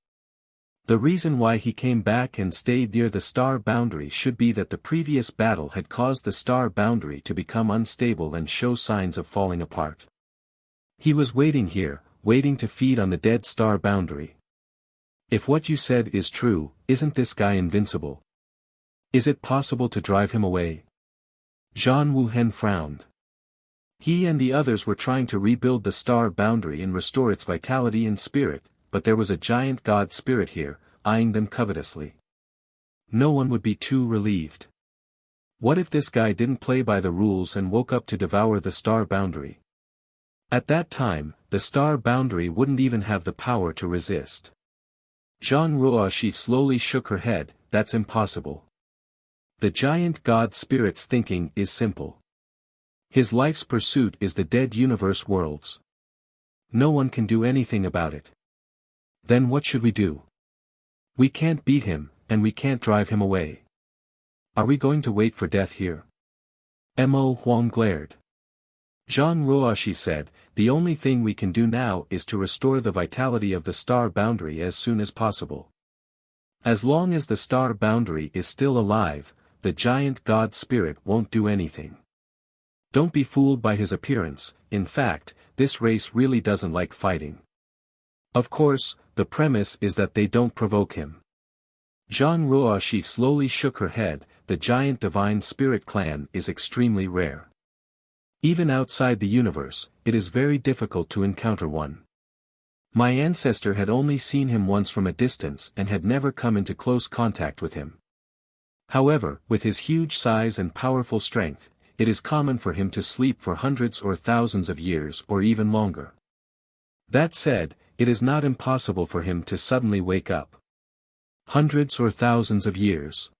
The reason why he came back and stayed near the star boundary should be that the previous battle had caused the star boundary to become unstable and show signs of falling apart. He was waiting here, waiting to feed on the dead star boundary. If what you said is true, isn't this guy invincible? Is it possible to drive him away? Zhan Wuhen frowned. He and the others were trying to rebuild the star boundary and restore its vitality and spirit, but there was a giant god spirit here, eyeing them covetously. No one would be too relieved. What if this guy didn't play by the rules and woke up to devour the star boundary? At that time, the star boundary wouldn't even have the power to resist. Zhang Ruoxi slowly shook her head, "That's impossible. The giant god spirit's thinking is simple. His life's pursuit is the dead universe worlds. No one can do anything about it. Then what should we do? We can't beat him, and we can't drive him away. Are we going to wait for death here?" Mo Huang glared. Zhang Ruoxi said, "The only thing we can do now is to restore the vitality of the star boundary as soon as possible. As long as the star boundary is still alive, the giant god spirit won't do anything. Don't be fooled by his appearance. In fact, this race really doesn't like fighting. Of course, the premise is that they don't provoke him." Zhang Ruoxi slowly shook her head. "The giant divine spirit clan is extremely rare. Even outside the universe, it is very difficult to encounter one. My ancestor had only seen him once from a distance and had never come into close contact with him. However, with his huge size and powerful strength, it is common for him to sleep for hundreds or thousands of years or even longer. That said, it is not impossible for him to suddenly wake up. Hundreds or thousands of years."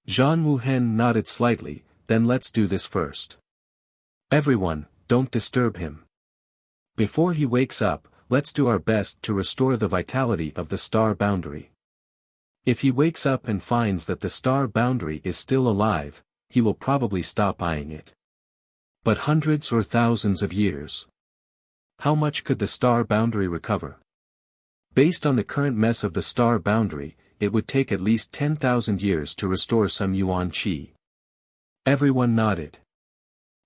Zhan Wuhen nodded slightly. "Then let's do this first. Everyone, don't disturb him. Before he wakes up, let's do our best to restore the vitality of the star boundary. If he wakes up and finds that the star boundary is still alive, he will probably stop eyeing it. But hundreds or thousands of years. How much could the star boundary recover? Based on the current mess of the star boundary, it would take at least 10,000 years to restore some yuan qi." Everyone nodded.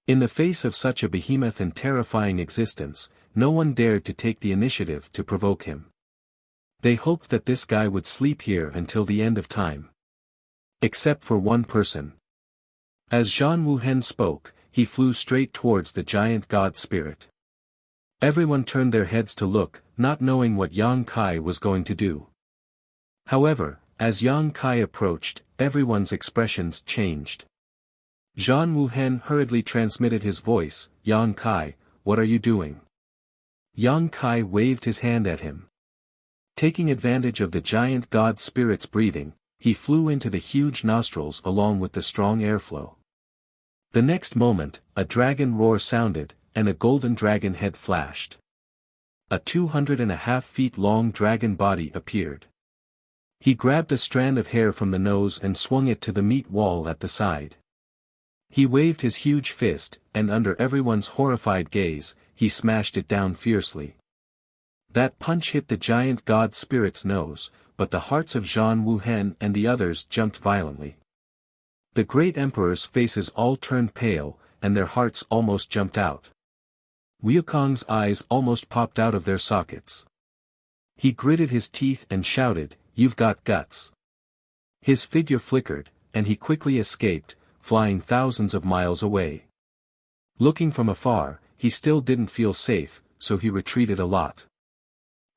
In the face of such a behemoth and terrifying existence, no one dared to take the initiative to provoke him. They hoped that this guy would sleep here until the end of time. Except for one person. As Zhan Wuhen spoke, he flew straight towards the giant god spirit. Everyone turned their heads to look, not knowing what Yang Kai was going to do. However, as Yang Kai approached, everyone's expressions changed. Zhan Wuhen hurriedly transmitted his voice, "Yang Kai, what are you doing?" Yang Kai waved his hand at him. Taking advantage of the giant god spirit's breathing, he flew into the huge nostrils along with the strong airflow. The next moment, a dragon roar sounded, and a golden dragon head flashed. A 2.5 feet long dragon body appeared. He grabbed a strand of hair from the nose and swung it to the meat wall at the side. He waved his huge fist, and under everyone's horrified gaze, he smashed it down fiercely. That punch hit the giant god spirit's nose, but the hearts of Zhan Wuhen and the others jumped violently. The great emperor's faces all turned pale, and their hearts almost jumped out. Wukong's eyes almost popped out of their sockets. He gritted his teeth and shouted, "You've got guts." His figure flickered, and he quickly escaped, flying thousands of miles away. Looking from afar, he still didn't feel safe, so he retreated a lot.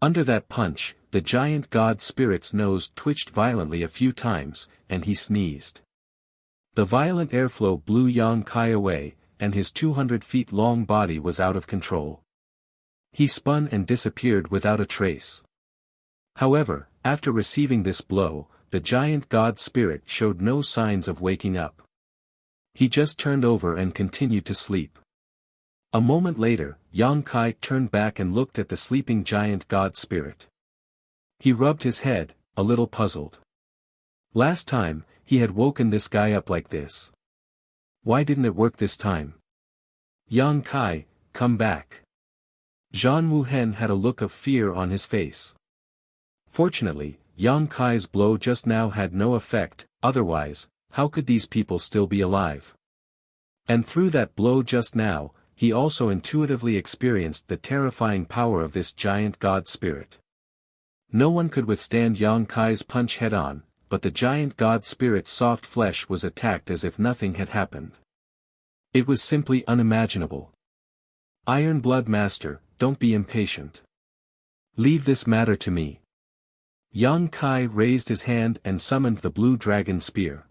Under that punch, the giant god spirit's nose twitched violently a few times, and he sneezed. The violent airflow blew Yang Kai away, and his 200 feet long body was out of control. He spun and disappeared without a trace. However, after receiving this blow, the giant god spirit showed no signs of waking up. He just turned over and continued to sleep. A moment later, Yang Kai turned back and looked at the sleeping giant god spirit. He rubbed his head, a little puzzled. Last time, he had woken this guy up like this. Why didn't it work this time? Yang Kai, come back. Zhan Wuhen had a look of fear on his face. Fortunately, Yang Kai's blow just now had no effect, otherwise, how could these people still be alive? And through that blow just now, he also intuitively experienced the terrifying power of this giant god spirit. No one could withstand Yang Kai's punch head-on, but the giant god spirit's soft flesh was attacked as if nothing had happened. It was simply unimaginable. Iron Blood Master, don't be impatient. Leave this matter to me. Yang Kai raised his hand and summoned the blue dragon spear.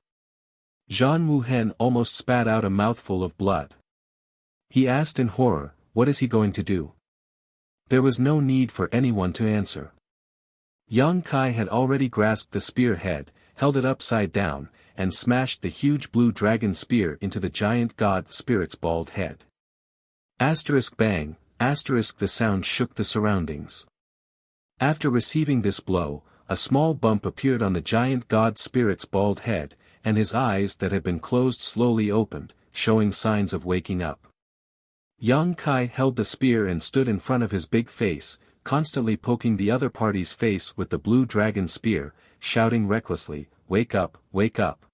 Zhan Wuhen almost spat out a mouthful of blood. He asked in horror, what is he going to do? There was no need for anyone to answer. Yang Kai had already grasped the spearhead, held it upside down, and smashed the huge blue dragon spear into the giant god spirit's bald head. Asterisk bang, asterisk the sound shook the surroundings. After receiving this blow, a small bump appeared on the giant god spirit's bald head, and his eyes that had been closed slowly opened, showing signs of waking up. Yang Kai held the spear and stood in front of his big face, constantly poking the other party's face with the blue dragon spear, shouting recklessly, wake up, wake up.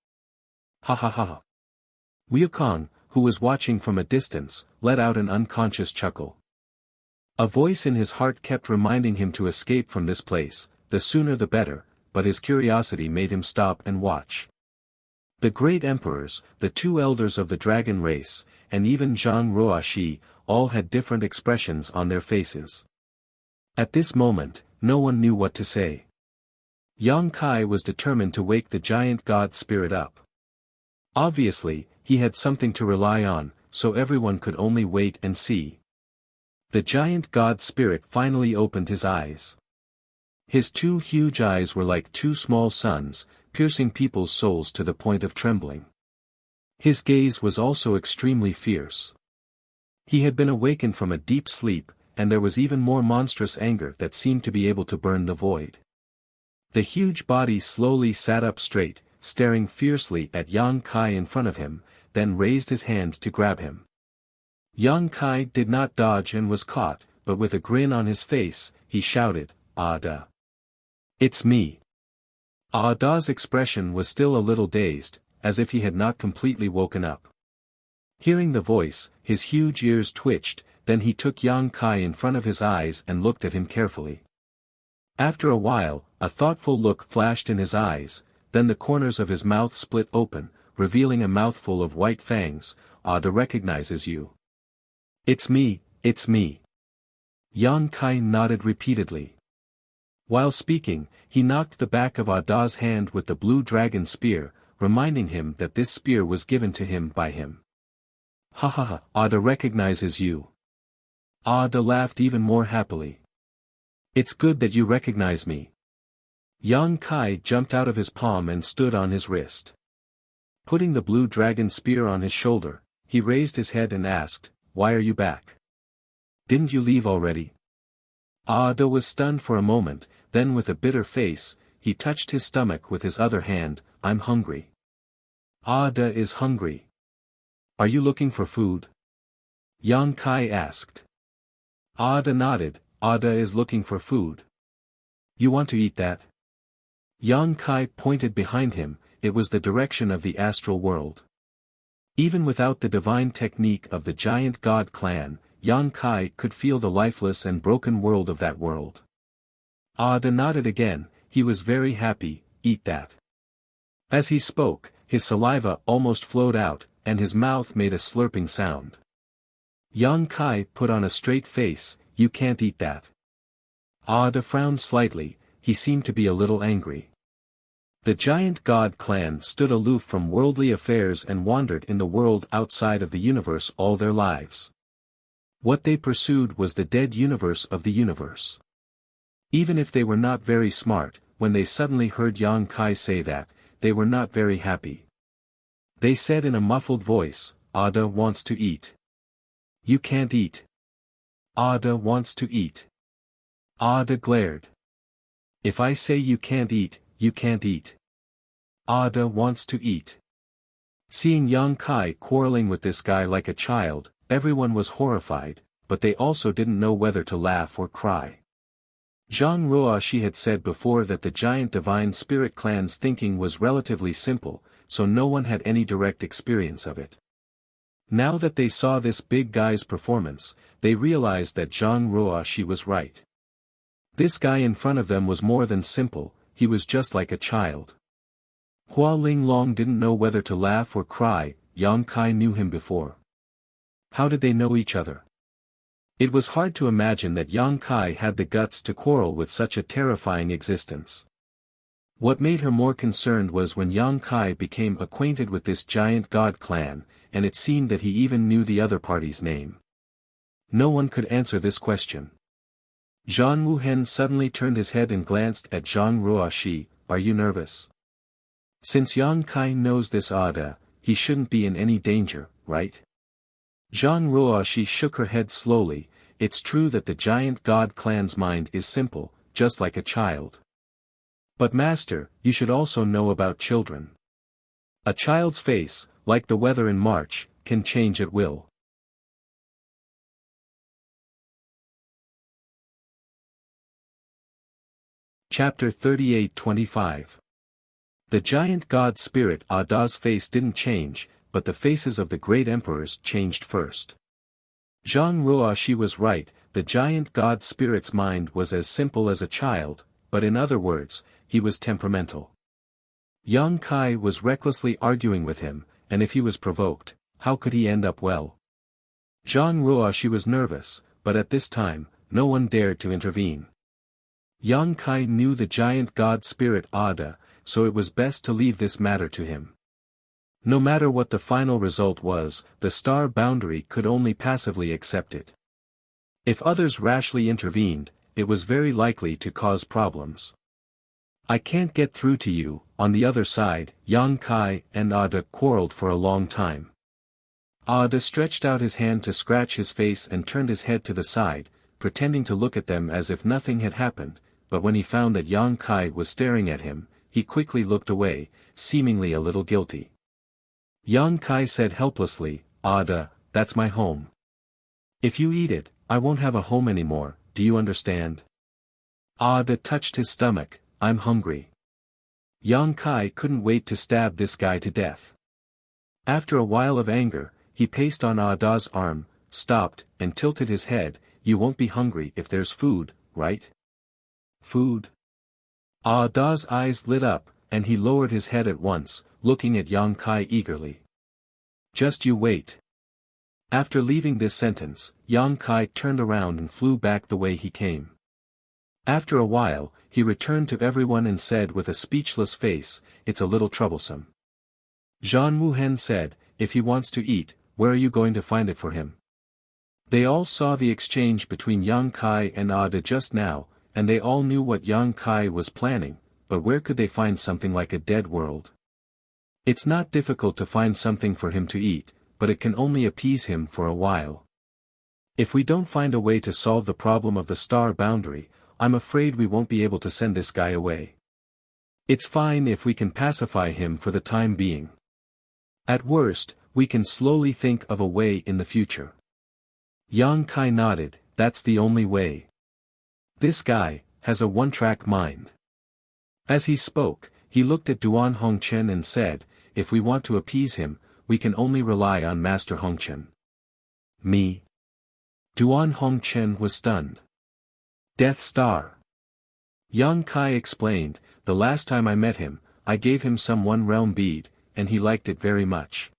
Ha ha ha ha. Wukong, who was watching from a distance, let out an unconscious chuckle. A voice in his heart kept reminding him to escape from this place, the sooner the better, but his curiosity made him stop and watch. The great emperors, the two elders of the dragon race, and even Zhang Ruoxi, all had different expressions on their faces. At this moment, no one knew what to say. Yang Kai was determined to wake the giant god spirit up. Obviously, he had something to rely on, so everyone could only wait and see. The giant god spirit finally opened his eyes. His two huge eyes were like two small suns, piercing people's souls to the point of trembling. His gaze was also extremely fierce. He had been awakened from a deep sleep, and there was even more monstrous anger that seemed to be able to burn the void. The huge body slowly sat up straight, staring fiercely at Yang Kai in front of him, then raised his hand to grab him. Yang Kai did not dodge and was caught, but with a grin on his face, he shouted, "Ah da. It's me." Ah Da's expression was still a little dazed, as if he had not completely woken up. Hearing the voice, his huge ears twitched, then he took Yang Kai in front of his eyes and looked at him carefully. After a while, a thoughtful look flashed in his eyes, then the corners of his mouth split open, revealing a mouthful of white fangs. "Ah Da recognizes you." It's me, it's me." Yang Kai nodded repeatedly. While speaking, he knocked the back of Ah Da's hand with the blue dragon spear, reminding him that this spear was given to him by him. "Ha ha ha, Ah Da recognizes you." Ah Da laughed even more happily. "It's good that you recognize me." Yang Kai jumped out of his palm and stood on his wrist. Putting the blue dragon spear on his shoulder, he raised his head and asked, "Why are you back? Didn't you leave already?" Ah Da was stunned for a moment, then with a bitter face, he touched his stomach with his other hand. "I'm hungry." Ah Da is hungry. "Are you looking for food?" Yang Kai asked. Ah Da nodded. "Ah Da is looking for food. You want to eat that?" Yang Kai pointed behind him. It was the direction of the astral world. Even without the divine technique of the giant god clan, Yang Kai could feel the lifeless and broken world of that world. Ah Da nodded again. He was very happy. "Eat that." As he spoke, his saliva almost flowed out, and his mouth made a slurping sound. Yang Kai put on a straight face. "You can't eat that." Ah Da frowned slightly. He seemed to be a little angry. The giant god clan stood aloof from worldly affairs and wandered in the world outside of the universe all their lives. What they pursued was the dead universe of the universe. Even if they were not very smart, when they suddenly heard Yang Kai say that, they were not very happy. They said in a muffled voice, "Ada wants to eat." "You can't eat." "Ada wants to eat." Ada glared. "If I say you can't eat, you can't eat." "Ada wants to eat." Seeing Yang Kai quarreling with this guy like a child, everyone was horrified, but they also didn't know whether to laugh or cry. Zhang Ruoxi had said before that the giant divine spirit clan's thinking was relatively simple, so no one had any direct experience of it. Now that they saw this big guy's performance, they realized that Zhang Ruoxi was right. This guy in front of them was more than simple, he was just like a child. Hua Linglong didn't know whether to laugh or cry. Yang Kai knew him before. How did they know each other? It was hard to imagine that Yang Kai had the guts to quarrel with such a terrifying existence. What made her more concerned was when Yang Kai became acquainted with this giant god clan, and it seemed that he even knew the other party's name. No one could answer this question. Zhang Wuhen suddenly turned his head and glanced at Zhang Ruoxi. "Are you nervous?" Since Yang Kai knows this Ada, he shouldn't be in any danger, right? Zhang Ruoxi shook her head slowly. It's true that the giant god clan's mind is simple, just like a child. But master, you should also know about children. A child's face, like the weather in March, can change at will. Chapter 38-25. The giant god spirit Ada's face didn't change, but the faces of the great emperors changed first. Zhang Ruoxi was right, the giant god spirit's mind was as simple as a child, but in other words, he was temperamental. Yang Kai was recklessly arguing with him, and if he was provoked, how could he end up well? Zhang Ruoxi was nervous, but at this time, no one dared to intervene. Yang Kai knew the giant god spirit Ada, so it was best to leave this matter to him. No matter what the final result was, the star boundary could only passively accept it. If others rashly intervened, it was very likely to cause problems. "I can't get through to you." On the other side, Yang Kai and Ada quarreled for a long time. Ada stretched out his hand to scratch his face and turned his head to the side, pretending to look at them as if nothing had happened, but when he found that Yang Kai was staring at him, he quickly looked away, seemingly a little guilty. Yang Kai said helplessly, "Ada, that's my home. If you eat it, I won't have a home anymore, do you understand?" Ada touched his stomach. "I'm hungry." Yang Kai couldn't wait to stab this guy to death. After a while of anger, he paced on Ada's arm, stopped, and tilted his head. "You won't be hungry if there's food, right?" "Food?" Ada's eyes lit up, and he lowered his head at once, looking at Yang Kai eagerly. "Just you wait." After leaving this sentence, Yang Kai turned around and flew back the way he came. After a while, he returned to everyone and said with a speechless face, "It's a little troublesome." Zhang Wuhen said, "If he wants to eat, where are you going to find it for him?" They all saw the exchange between Yang Kai and Ada just now, and they all knew what Yang Kai was planning, but where could they find something like a dead world? It's not difficult to find something for him to eat, but it can only appease him for a while. If we don't find a way to solve the problem of the star boundary, I'm afraid we won't be able to send this guy away. It's fine if we can pacify him for the time being. At worst, we can slowly think of a way in the future. Yang Kai nodded. "That's the only way. This guy has a one-track mind." As he spoke, he looked at Duan Hongchen and said, "If we want to appease him, we can only rely on Master Hongchen." "Me?" Duan Hongchen was stunned. "Death Star." Yang Kai explained, "The last time I met him, I gave him some one-realm bead, and he liked it very much.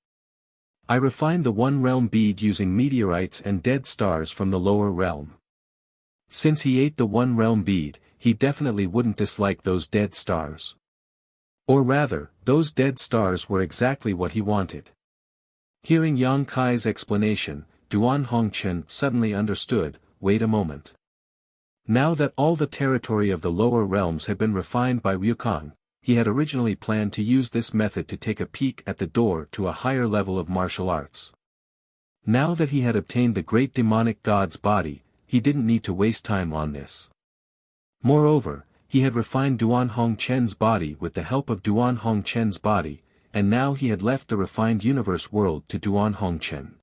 I refined the one-realm bead using meteorites and dead stars from the lower realm. Since he ate the one-realm bead, he definitely wouldn't dislike those dead stars. Or rather, those dead stars were exactly what he wanted. Hearing Yang Kai's explanation, Duan Hongchen suddenly understood. Wait a moment. Now that all the territory of the lower realms had been refined by Wukong, he had originally planned to use this method to take a peek at the door to a higher level of martial arts. Now that he had obtained the great demonic god's body, he didn't need to waste time on this. Moreover, he had refined Duan Hongchen's body with the help of Duan Hongchen's body, and now he had left the refined universe world to Duan Hongchen.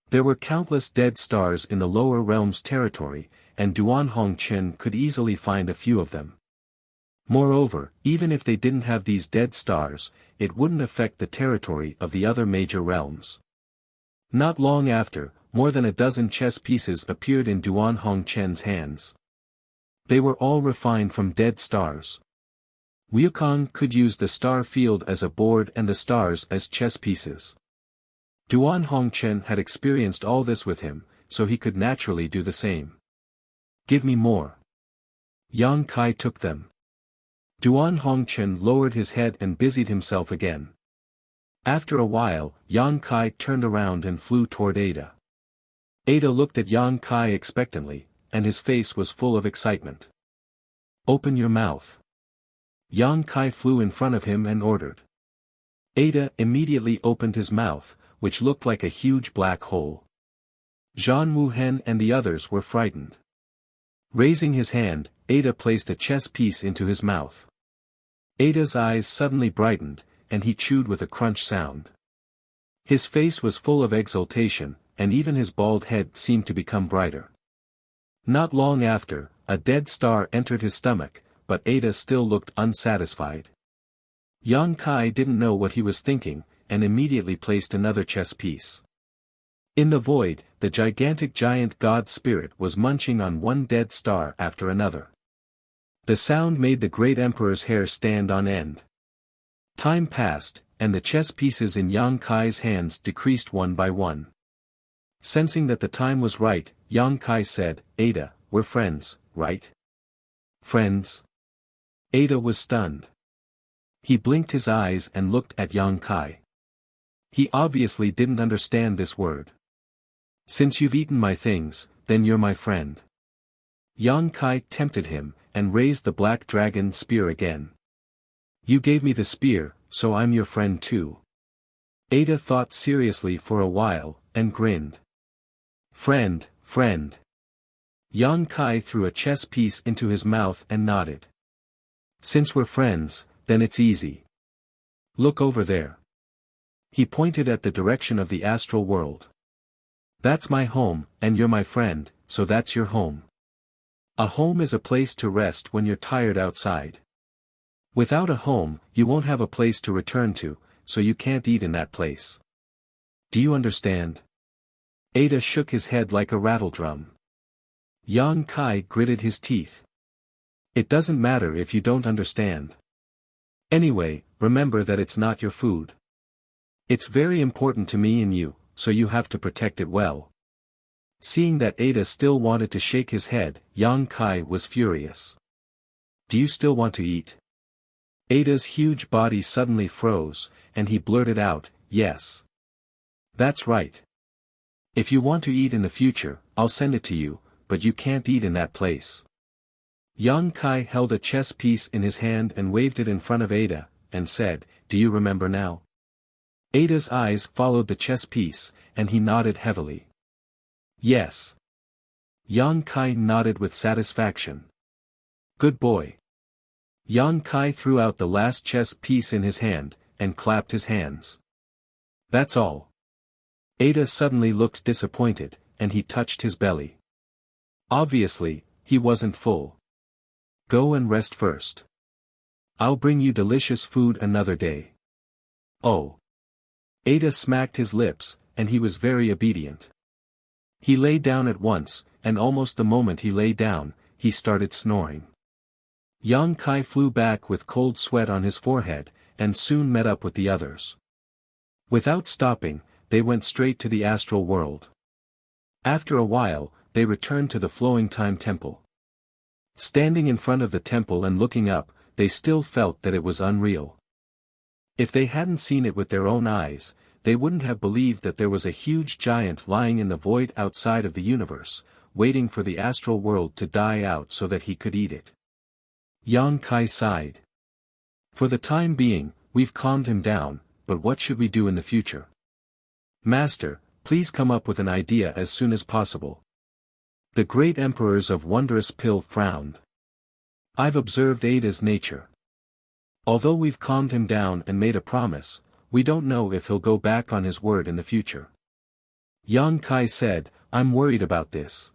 There were countless dead stars in the lower realms territory, and Duan Hongchen could easily find a few of them. Moreover, even if they didn't have these dead stars, it wouldn't affect the territory of the other major realms. Not long after, more than a dozen chess pieces appeared in Duan Hongchen's hands. They were all refined from dead stars. Wukong could use the star field as a board and the stars as chess pieces. Duan Hongchen had experienced all this with him, so he could naturally do the same. Give me more. Yang Kai took them. Duan Hongchen lowered his head and busied himself again. After a while, Yang Kai turned around and flew toward Ada. Ada looked at Yang Kai expectantly, and his face was full of excitement. Open your mouth. Yang Kai flew in front of him and ordered. Ada immediately opened his mouth, which looked like a huge black hole. Zhan Wuhen and the others were frightened. Raising his hand, Ada placed a chess piece into his mouth. Ada's eyes suddenly brightened, and he chewed with a crunch sound. His face was full of exultation, and even his bald head seemed to become brighter. Not long after, a dead star entered his stomach, but Ada still looked unsatisfied. Yang Kai didn't know what he was thinking, and immediately placed another chess piece. In the void, the gigantic giant god spirit was munching on one dead star after another. The sound made the great emperor's hair stand on end. Time passed, and the chess pieces in Yang Kai's hands decreased one by one. Sensing that the time was right, Yang Kai said, Ada, we're friends, right? Friends? Ada was stunned. He blinked his eyes and looked at Yang Kai. He obviously didn't understand this word. Since you've eaten my things, then you're my friend. Yang Kai tempted him, and raised the black dragon spear again. You gave me the spear, so I'm your friend too. Ada thought seriously for a while, and grinned. Friend, friend. Yang Kai threw a chess piece into his mouth and nodded. Since we're friends, then it's easy. Look over there. He pointed at the direction of the astral world. That's my home, and you're my friend, so that's your home. A home is a place to rest when you're tired outside. Without a home, you won't have a place to return to, so you can't eat in that place. Do you understand? Ada shook his head like a rattledrum. Yang Kai gritted his teeth. It doesn't matter if you don't understand. Anyway, remember that it's not your food. It's very important to me and you, so you have to protect it well. Seeing that Ada still wanted to shake his head, Yang Kai was furious. Do you still want to eat? Ada's huge body suddenly froze, and he blurted out, yes. That's right. If you want to eat in the future, I'll send it to you, but you can't eat in that place. Yang Kai held a chess piece in his hand and waved it in front of Ada, and said, Do you remember now? Ada's eyes followed the chess piece, and he nodded heavily. Yes. Yang Kai nodded with satisfaction. Good boy. Yang Kai threw out the last chess piece in his hand, and clapped his hands. That's all. Ada suddenly looked disappointed, and he touched his belly. Obviously, he wasn't full. Go and rest first. I'll bring you delicious food another day. Oh. Ada smacked his lips, and he was very obedient. He lay down at once, and almost the moment he lay down, he started snoring. Yang Kai flew back with cold sweat on his forehead, and soon met up with the others. Without stopping, they went straight to the astral world. After a while, they returned to the Flowing Time Temple. Standing in front of the temple and looking up, they still felt that it was unreal. If they hadn't seen it with their own eyes, they wouldn't have believed that there was a huge giant lying in the void outside of the universe, waiting for the astral world to die out so that he could eat it. Yang Kai sighed. For the time being, we've calmed him down, but what should we do in the future? Master, please come up with an idea as soon as possible. The great emperors of Wondrous Pill frowned. I've observed Ada's nature. Although we've calmed him down and made a promise, we don't know if he'll go back on his word in the future. Yang Kai said, I'm worried about this.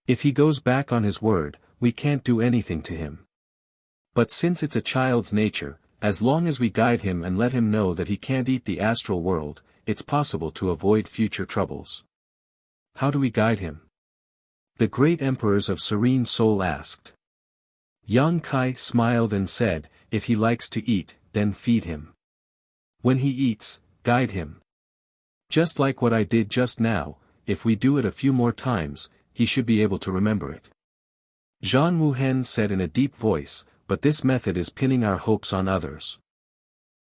If he goes back on his word, we can't do anything to him. But since it's a child's nature, as long as we guide him and let him know that he can't eat the astral world, it's possible to avoid future troubles. How do we guide him? The great emperors of Serene Soul asked. Yang Kai smiled and said, if he likes to eat, then feed him. When he eats, guide him. Just like what I did just now, if we do it a few more times, he should be able to remember it. Zhang Wuhen said in a deep voice, but this method is pinning our hopes on others.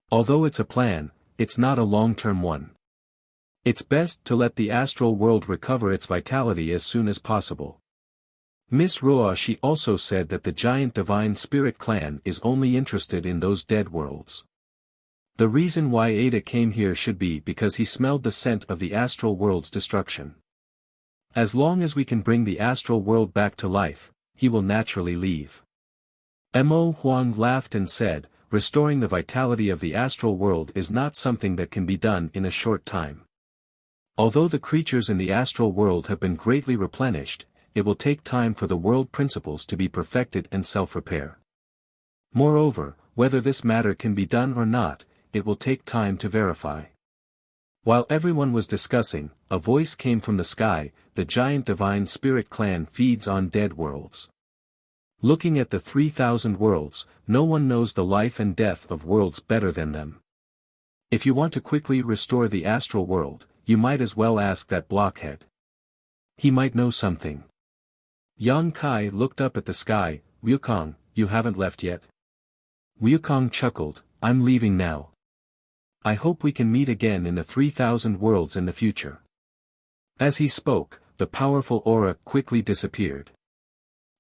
Although it's a plan, it's not a long-term one. It's best to let the astral world recover its vitality as soon as possible. Miss Ruoshi also said that the giant divine spirit clan is only interested in those dead worlds. The reason why Ada came here should be because he smelled the scent of the astral world's destruction. As long as we can bring the astral world back to life, he will naturally leave. Mo Huang laughed and said, restoring the vitality of the astral world is not something that can be done in a short time. Although the creatures in the astral world have been greatly replenished, it will take time for the world principles to be perfected and self-repair. Moreover, whether this matter can be done or not, it will take time to verify. While everyone was discussing, a voice came from the sky, the giant divine spirit clan feeds on dead worlds. Looking at the 3,000 worlds, no one knows the life and death of worlds better than them. If you want to quickly restore the astral world, you might as well ask that blockhead. He might know something. Yang Kai looked up at the sky. Wukong, you haven't left yet? Wukong chuckled, I'm leaving now. I hope we can meet again in the 3,000 worlds in the future. As he spoke, the powerful aura quickly disappeared.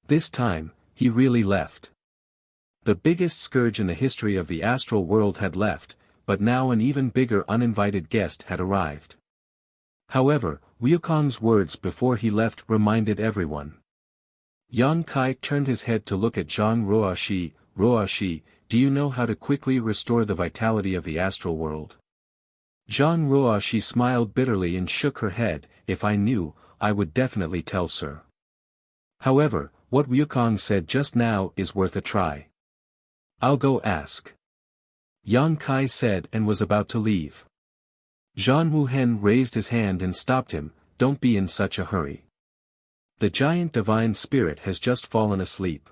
This time, he really left. The biggest scourge in the history of the astral world had left, but now an even bigger uninvited guest had arrived. However, Wukong's words before he left reminded everyone. Yang Kai turned his head to look at Zhang Ruoshi. Ruoshi, do you know how to quickly restore the vitality of the astral world? Zhang Ruoshi smiled bitterly and shook her head, if I knew, I would definitely tell sir. However, what Wukong said just now is worth a try. I'll go ask. Yang Kai said and was about to leave. Zhang Wuhen raised his hand and stopped him, don't be in such a hurry. The giant divine spirit has just fallen asleep.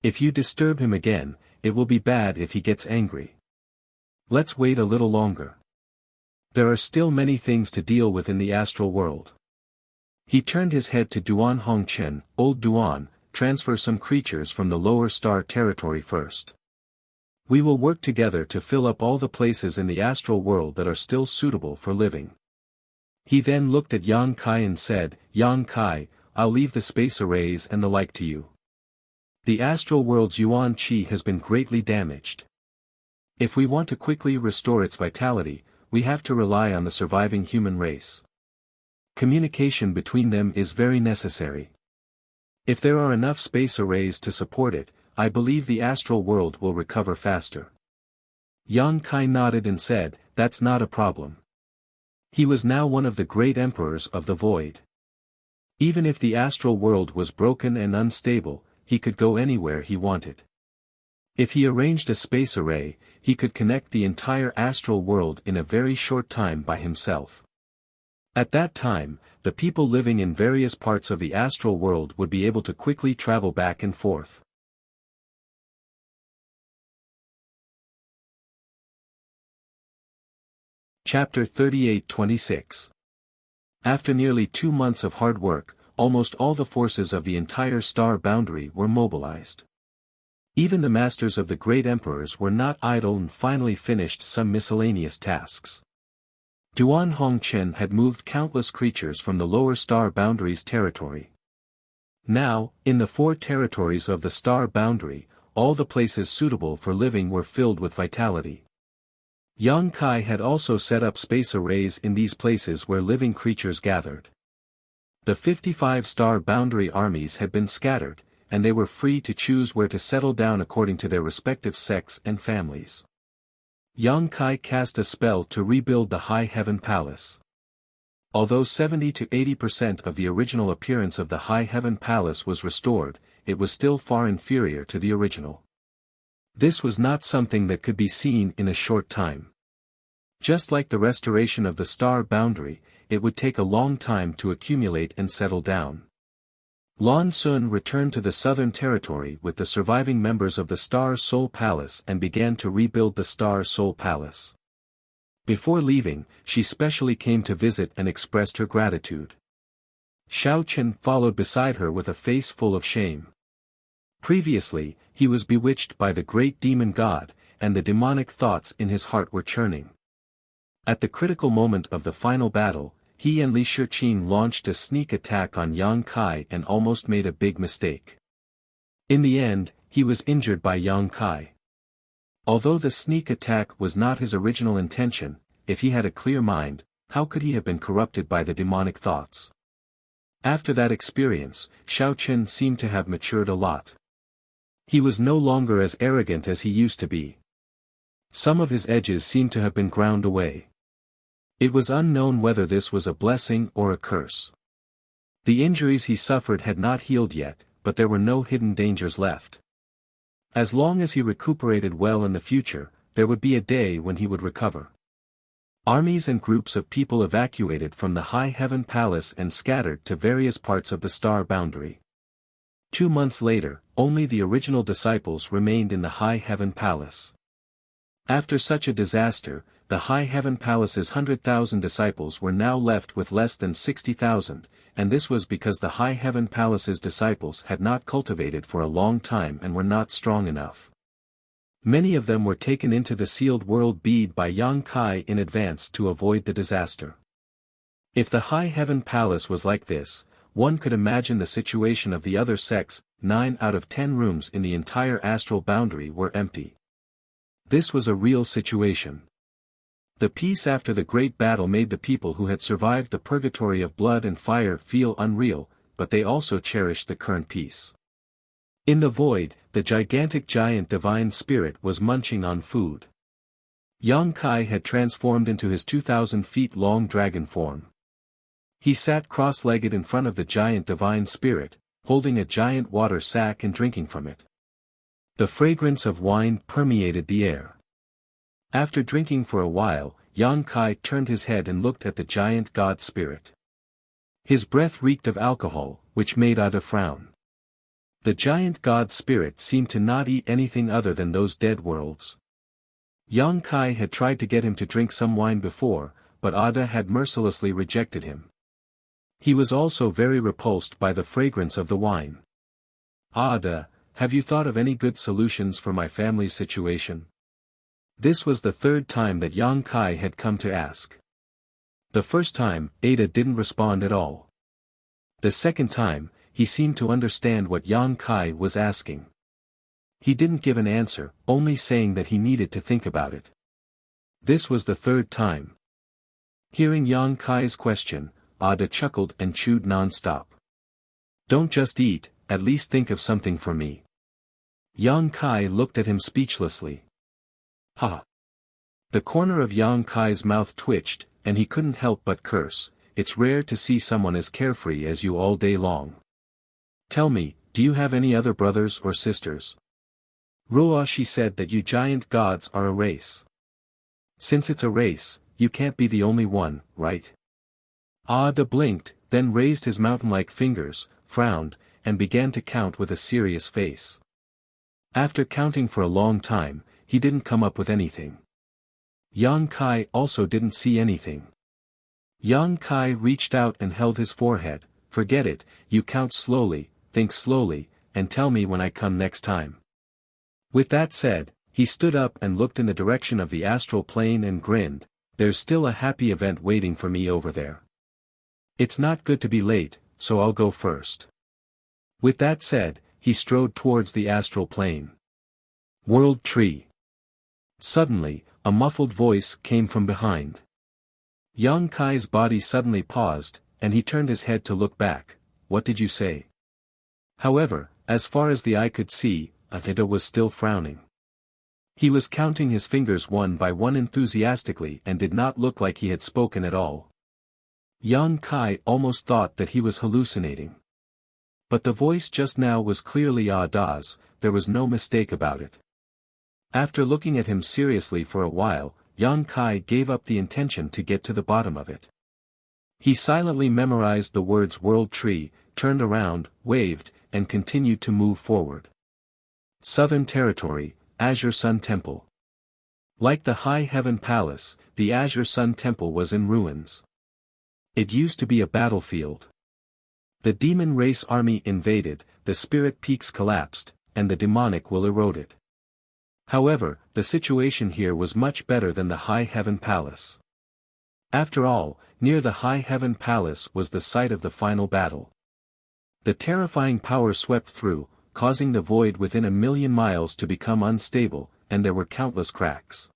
If you disturb him again, it will be bad if he gets angry. Let's wait a little longer. There are still many things to deal with in the astral world. He turned his head to Duan Hongchen, old Duan, transfer some creatures from the lower star territory first. We will work together to fill up all the places in the astral world that are still suitable for living. He then looked at Yang Kai and said, Yang Kai, I'll leave the space arrays and the like to you. The astral world's yuan qi has been greatly damaged. If we want to quickly restore its vitality, we have to rely on the surviving human race. Communication between them is very necessary. If there are enough space arrays to support it, I believe the astral world will recover faster. Yang Kai nodded and said, that's not a problem. He was now one of the great emperors of the void. Even if the astral world was broken and unstable, he could go anywhere he wanted. If he arranged a space array, he could connect the entire astral world in a very short time by himself. At that time, the people living in various parts of the astral world would be able to quickly travel back and forth. Chapter 38-26. After nearly 2 months of hard work, almost all the forces of the entire star boundary were mobilized. Even the masters of the great emperors were not idle and finally finished some miscellaneous tasks. Duan Hongchen had moved countless creatures from the lower star boundary's territory. Now, in the 4 territories of the star boundary, all the places suitable for living were filled with vitality. Yang Kai had also set up space arrays in these places where living creatures gathered. The 55 star boundary armies had been scattered, and they were free to choose where to settle down according to their respective sects and families. Yang Kai cast a spell to rebuild the High Heaven Palace. Although 70 to 80% of the original appearance of the High Heaven Palace was restored, it was still far inferior to the original. This was not something that could be seen in a short time. Just like the restoration of the star boundary, it would take a long time to accumulate and settle down. Lan Sun returned to the Southern Territory with the surviving members of the Star Soul Palace and began to rebuild the Star Soul Palace. Before leaving, she specially came to visit and expressed her gratitude. Xiao Chen followed beside her with a face full of shame. Previously, he was bewitched by the great demon god, and the demonic thoughts in his heart were churning. At the critical moment of the final battle, he and Li Shiqing launched a sneak attack on Yang Kai and almost made a big mistake. In the end, he was injured by Yang Kai. Although the sneak attack was not his original intention, if he had a clear mind, how could he have been corrupted by the demonic thoughts? After that experience, Xiao Chen seemed to have matured a lot. He was no longer as arrogant as he used to be. Some of his edges seemed to have been ground away. It was unknown whether this was a blessing or a curse. The injuries he suffered had not healed yet, but there were no hidden dangers left. As long as he recuperated well in the future, there would be a day when he would recover. Armies and groups of people evacuated from the High Heaven Palace and scattered to various parts of the star boundary. 2 months later, only the original disciples remained in the High Heaven Palace. After such a disaster, the High Heaven Palace's 100,000 disciples were now left with less than 60,000, and this was because the High Heaven Palace's disciples had not cultivated for a long time and were not strong enough. Many of them were taken into the sealed world bead by Yang Kai in advance to avoid the disaster. If the High Heaven Palace was like this, one could imagine the situation of the other sects. 9 out of 10 rooms in the entire astral boundary were empty. This was a real situation. The peace after the great battle made the people who had survived the purgatory of blood and fire feel unreal, but they also cherished the current peace. In the void, the gigantic giant divine spirit was munching on food. Yang Kai had transformed into his 2,000 feet long dragon form. He sat cross-legged in front of the giant divine spirit, holding a giant water sack and drinking from it. The fragrance of wine permeated the air. After drinking for a while, Yang Kai turned his head and looked at the giant god spirit. His breath reeked of alcohol, which made Ada frown. The giant god spirit seemed to not eat anything other than those dead worlds. Yang Kai had tried to get him to drink some wine before, but Ada had mercilessly rejected him. He was also very repulsed by the fragrance of the wine. Ada, have you thought of any good solutions for my family's situation? This was the 3rd time that Yang Kai had come to ask. The first time, Ada didn't respond at all. The 2nd time, he seemed to understand what Yang Kai was asking. He didn't give an answer, only saying that he needed to think about it. This was the 3rd time. Hearing Yang Kai's question, Ada chuckled and chewed non-stop. Don't just eat, at least think of something for me. Yang Kai looked at him speechlessly. Ha! The corner of Yang Kai's mouth twitched, and he couldn't help but curse. It's rare to see someone as carefree as you all day long. Tell me, do you have any other brothers or sisters? Ruoshi said that you giant gods are a race. Since it's a race, you can't be the only one, right? Ada blinked, then raised his mountain-like fingers, frowned, and began to count with a serious face. After counting for a long time, he didn't come up with anything. Yang Kai also didn't see anything. Yang Kai reached out and held his forehead. Forget it, you count slowly, think slowly, and tell me when I come next time. With that said, he stood up and looked in the direction of the astral plane and grinned, "There's still a happy event waiting for me over there. It's not good to be late, so I'll go first." With that said, he strode towards the astral plane. World Tree. Suddenly, a muffled voice came from behind. Yang Kai's body suddenly paused, and he turned his head to look back. "What did you say?" However, as far as the eye could see, Ahita was still frowning. He was counting his fingers one by one enthusiastically and did not look like he had spoken at all. Yang Kai almost thought that he was hallucinating. But the voice just now was clearly Daz, there was no mistake about it. After looking at him seriously for a while, Yang Kai gave up the intention to get to the bottom of it. He silently memorized the words World Tree, turned around, waved, and continued to move forward. Southern Territory, Azure Sun Temple. Like the High Heaven Palace, the Azure Sun Temple was in ruins. It used to be a battlefield. The demon race army invaded, the spirit peaks collapsed, and the demonic will eroded. However, the situation here was much better than the High Heaven Palace. After all, near the High Heaven Palace was the site of the final battle. The terrifying power swept through, causing the void within 1,000,000 miles to become unstable, and there were countless cracks.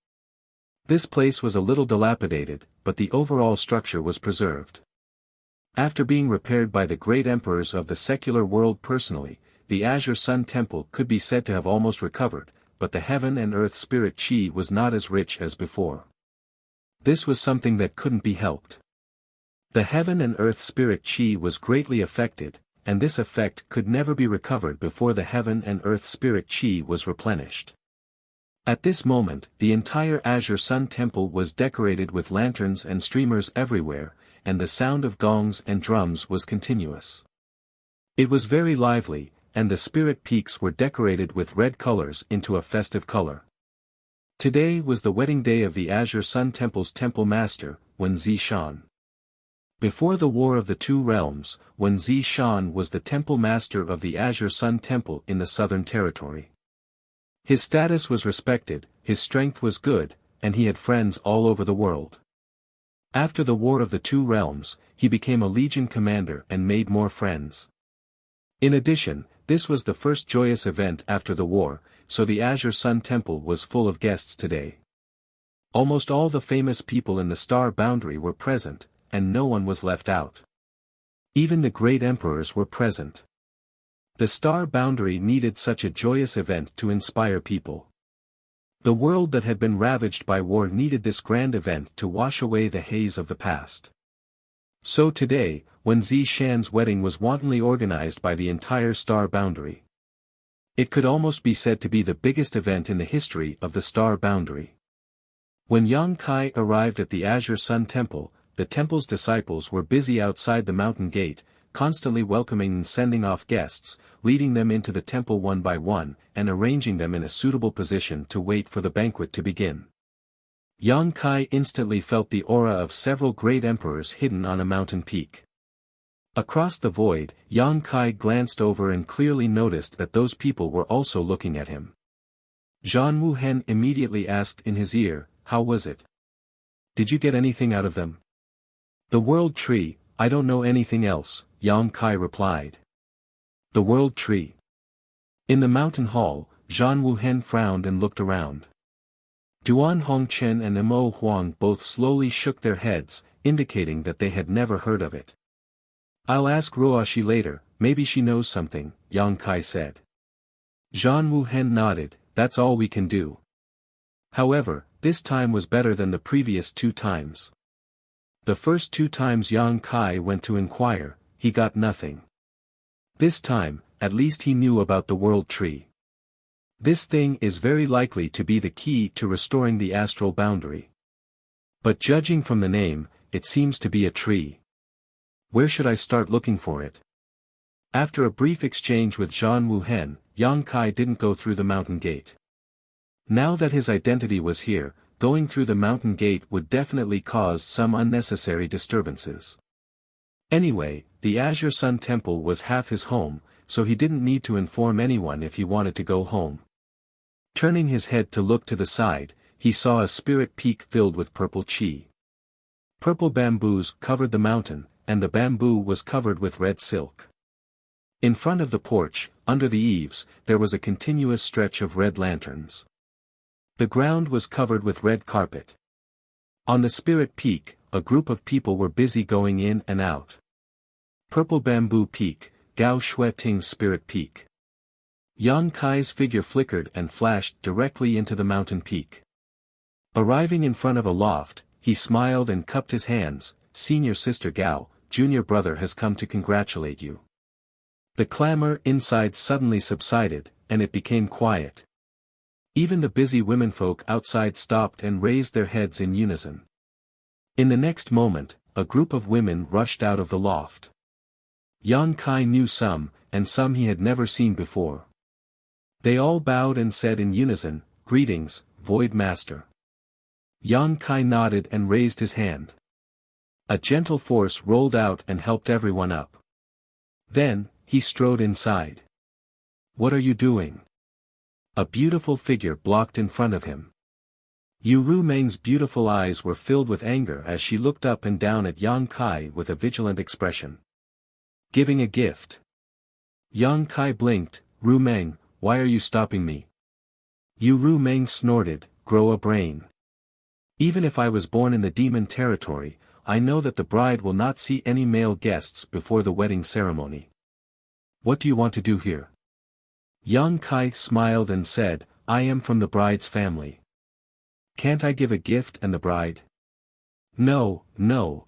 This place was a little dilapidated, but the overall structure was preserved. After being repaired by the great emperors of the secular world personally, the Azure Sun Temple could be said to have almost recovered, but the heaven and earth spirit chi was not as rich as before. This was something that couldn't be helped. The heaven and earth spirit chi was greatly affected, and this effect could never be recovered before the heaven and earth spirit chi was replenished. At this moment, the entire Azure Sun Temple was decorated with lanterns and streamers everywhere, and the sound of gongs and drums was continuous. It was very lively, and the spirit peaks were decorated with red colors into a festive color. Today was the wedding day of the Azure Sun Temple's temple master, Wen Zishan. Before the War of the Two Realms, Wen Zishan was the temple master of the Azure Sun Temple in the Southern Territory. His status was respected, his strength was good, and he had friends all over the world. After the War of the Two Realms, he became a legion commander and made more friends. In addition, this was the first joyous event after the war, so the Azure Sun Temple was full of guests today. Almost all the famous people in the Star Boundary were present, and no one was left out. Even the great emperors were present. The Star Boundary needed such a joyous event to inspire people. The world that had been ravaged by war needed this grand event to wash away the haze of the past. So today, Wen Zishan's wedding was wantonly organized by the entire Star Boundary. It could almost be said to be the biggest event in the history of the Star Boundary. When Yang Kai arrived at the Azure Sun Temple, the temple's disciples were busy outside the mountain gate, constantly welcoming and sending off guests, leading them into the temple one by one, and arranging them in a suitable position to wait for the banquet to begin. Yang Kai instantly felt the aura of several great emperors hidden on a mountain peak. Across the void, Yang Kai glanced over and clearly noticed that those people were also looking at him. Zhan Wuhen immediately asked in his ear, "How was it? Did you get anything out of them?" "The World Tree, I don't know anything else," Yang Kai replied. "The World Tree." In the mountain hall, Zhan Wuhen frowned and looked around. Duan Hongchen and Mo Huang both slowly shook their heads, indicating that they had never heard of it. "I'll ask Ruoshi later, maybe she knows something," Yang Kai said. Zhan Wuhen nodded, "That's all we can do." However, this time was better than the previous 2 times. The first 2 times Yang Kai went to inquire, he got nothing. This time, at least he knew about the World Tree. This thing is very likely to be the key to restoring the astral boundary. But judging from the name, it seems to be a tree. Where should I start looking for it? After a brief exchange with Zhan Wuhen, Yang Kai didn't go through the mountain gate. Now that his identity was here, going through the mountain gate would definitely cause some unnecessary disturbances. Anyway, the Azure Sun Temple was half his home, so he didn't need to inform anyone if he wanted to go home. Turning his head to look to the side, he saw a spirit peak filled with purple chi. Purple bamboos covered the mountain, and the bamboo was covered with red silk. In front of the porch, under the eaves, there was a continuous stretch of red lanterns. The ground was covered with red carpet. On the spirit peak, a group of people were busy going in and out. Purple bamboo peak, Gao Shui Ting spirit peak. Yang Kai's figure flickered and flashed directly into the mountain peak. Arriving in front of a loft, he smiled and cupped his hands. "Senior sister Gao, junior brother has come to congratulate you." The clamor inside suddenly subsided, and it became quiet. Even the busy womenfolk outside stopped and raised their heads in unison. In the next moment, a group of women rushed out of the loft. Yang Kai knew some, and some he had never seen before. They all bowed and said in unison, "Greetings, Void Master." Yang Kai nodded and raised his hand. A gentle force rolled out and helped everyone up. Then, he strode inside. "What are you doing?" A beautiful figure blocked in front of him. Yu Rumeng's beautiful eyes were filled with anger as she looked up and down at Yang Kai with a vigilant expression. "Giving a gift." Yang Kai blinked. "Rumeng, why are you stopping me?" Yu Rumeng snorted, "Grow a brain. Even if I was born in the demon territory, I know that the bride will not see any male guests before the wedding ceremony. What do you want to do here?" Yang Kai smiled and said, "I am from the bride's family. Can't I give a gift and the bride?" "No, no."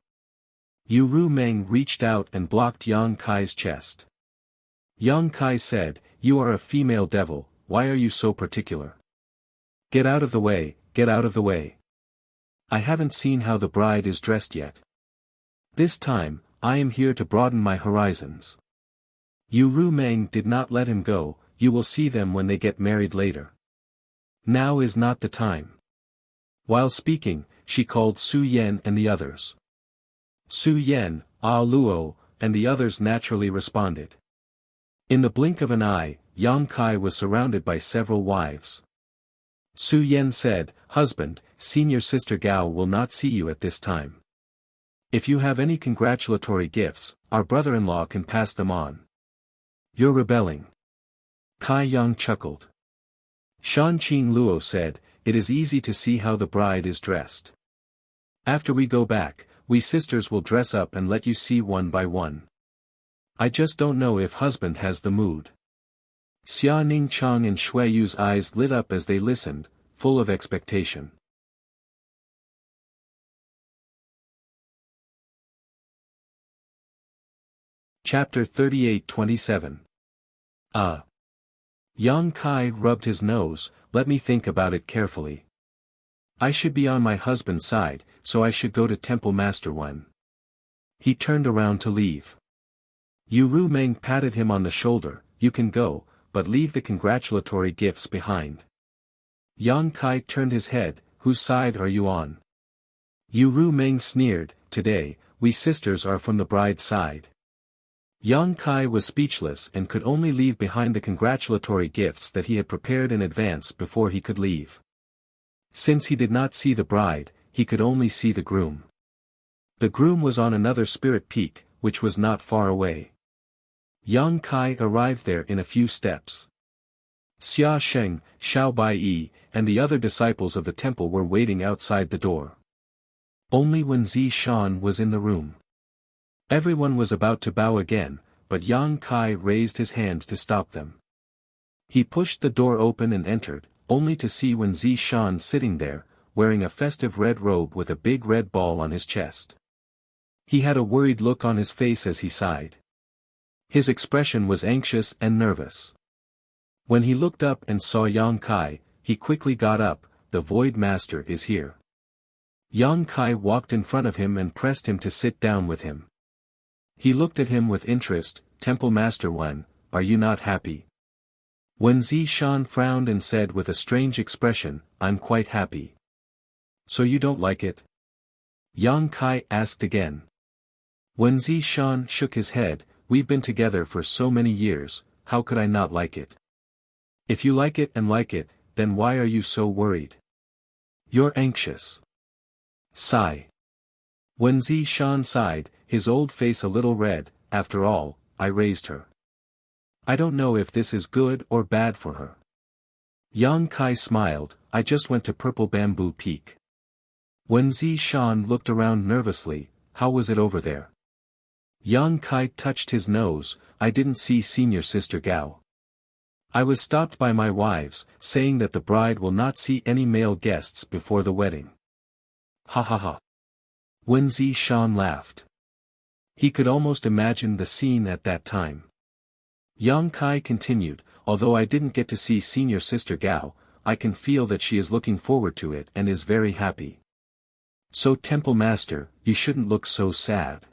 Yu Rumeng reached out and blocked Yang Kai's chest. Yang Kai said, "You are a female devil, why are you so particular? Get out of the way, get out of the way. I haven't seen how the bride is dressed yet. This time, I am here to broaden my horizons." Yu Rumeng did not let him go. "You will see them when they get married later. Now is not the time." While speaking, she called Su Yen and the others. Su Yen, Ah Luo, and the others naturally responded. In the blink of an eye, Yang Kai was surrounded by several wives. Su Yen said, "Husband, senior sister Gao will not see you at this time. If you have any congratulatory gifts, our brother-in-law can pass them on." "You're rebelling." Kai Yang chuckled. Shan Qing Luo said, "It is easy to see how the bride is dressed. After we go back, we sisters will dress up and let you see one by one. I just don't know if husband has the mood." Xia Ning Chang and Shui Yu's eyes lit up as they listened, full of expectation. Chapter 38-27. Yang Kai rubbed his nose. "Let me think about it carefully. I should be on my husband's side, so I should go to Temple Master Wen." He turned around to leave. Yu Rumeng patted him on the shoulder. "You can go, but leave the congratulatory gifts behind." Yang Kai turned his head. "Whose side are you on?" Yu Rumeng sneered. "Today, we sisters are from the bride's side." Yang Kai was speechless and could only leave behind the congratulatory gifts that he had prepared in advance before he could leave. Since he did not see the bride, he could only see the groom. The groom was on another spirit peak, which was not far away. Yang Kai arrived there in a few steps. Xia Sheng, Xiao Bai, and the other disciples of the temple were waiting outside the door. Only Wenzi Shan was in the room. Everyone was about to bow again, but Yang Kai raised his hand to stop them. He pushed the door open and entered, only to see Wenzi Shan sitting there, wearing a festive red robe with a big red ball on his chest. He had a worried look on his face as he sighed. His expression was anxious and nervous. When he looked up and saw Yang Kai, he quickly got up. "The Void Master is here." Yang Kai walked in front of him and pressed him to sit down with him. He looked at him with interest. "Temple Master Wen, are you not happy?" Wenzi Shan frowned and said with a strange expression, "I'm quite happy." "So you don't like it?" Yang Kai asked again. Wenzi Shan shook his head. "We've been together for so many years, how could I not like it? If you like it, then why are you so worried? You're anxious. Sigh. Wen Zishan sighed, his old face a little red. After all, I raised her. I don't know if this is good or bad for her. Yang Kai smiled, I just went to Purple Bamboo Peak. Wen Zishan looked around nervously, how was it over there? Yang Kai touched his nose, I didn't see senior sister Gao. I was stopped by my wives, saying that the bride will not see any male guests before the wedding. Ha ha ha. Wen Zishan laughed. He could almost imagine the scene at that time. Yang Kai continued, although I didn't get to see senior sister Gao, I can feel that she is looking forward to it and is very happy. So Temple Master, you shouldn't look so sad.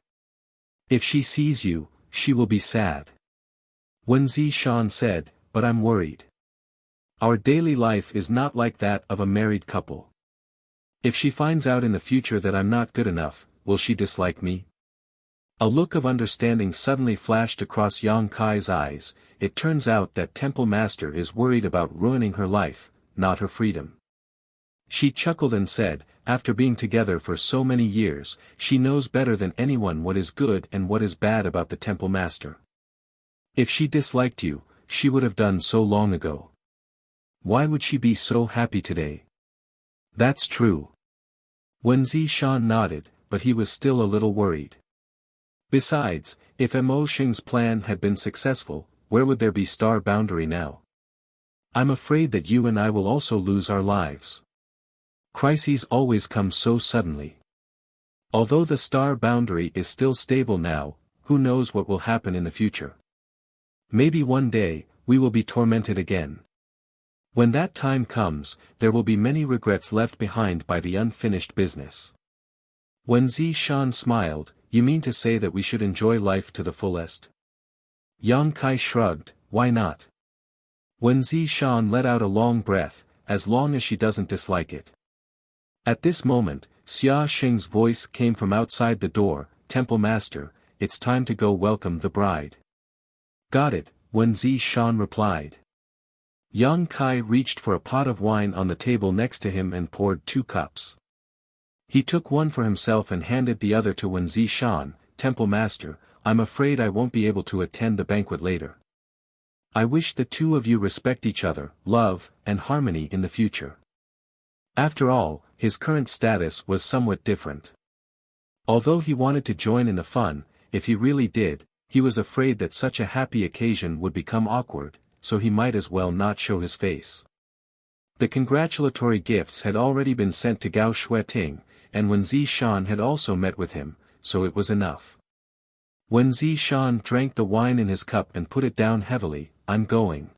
If she sees you, she will be sad. Wen Zishan said, but I'm worried. Our daily life is not like that of a married couple. If she finds out in the future that I'm not good enough, will she dislike me? A look of understanding suddenly flashed across Yang Kai's eyes. It turns out that Temple Master is worried about ruining her life, not her freedom. She chuckled and said, after being together for so many years, she knows better than anyone what is good and what is bad about the Temple Master. If she disliked you, she would have done so long ago. Why would she be so happy today? That's true. Wen Zishan nodded, but he was still a little worried. Besides, if Mo Xing's plan had been successful, where would there be Star Boundary now? I'm afraid that you and I will also lose our lives. Crises always come so suddenly. Although the Star Boundary is still stable now, who knows what will happen in the future? Maybe one day, we will be tormented again. When that time comes, there will be many regrets left behind by the unfinished business. Wen Zishan smiled, you mean to say that we should enjoy life to the fullest? Yang Kai shrugged, why not? Wen Zishan let out a long breath, as long as she doesn't dislike it. At this moment, Xia Xing's voice came from outside the door, Temple Master, it's time to go welcome the bride. Got it, Wen Zishan replied. Yang Kai reached for a pot of wine on the table next to him and poured 2 cups. He took one for himself and handed the other to Wen Zishan, Temple Master, I'm afraid I won't be able to attend the banquet later. I wish the two of you respect each other, love, and harmony in the future. After all, his current status was somewhat different. Although he wanted to join in the fun, if he really did, he was afraid that such a happy occasion would become awkward, so he might as well not show his face. The congratulatory gifts had already been sent to Gao Shueting, and Wen Zishan had also met with him, so it was enough. Wen Zishan drank the wine in his cup and put it down heavily, I'm going.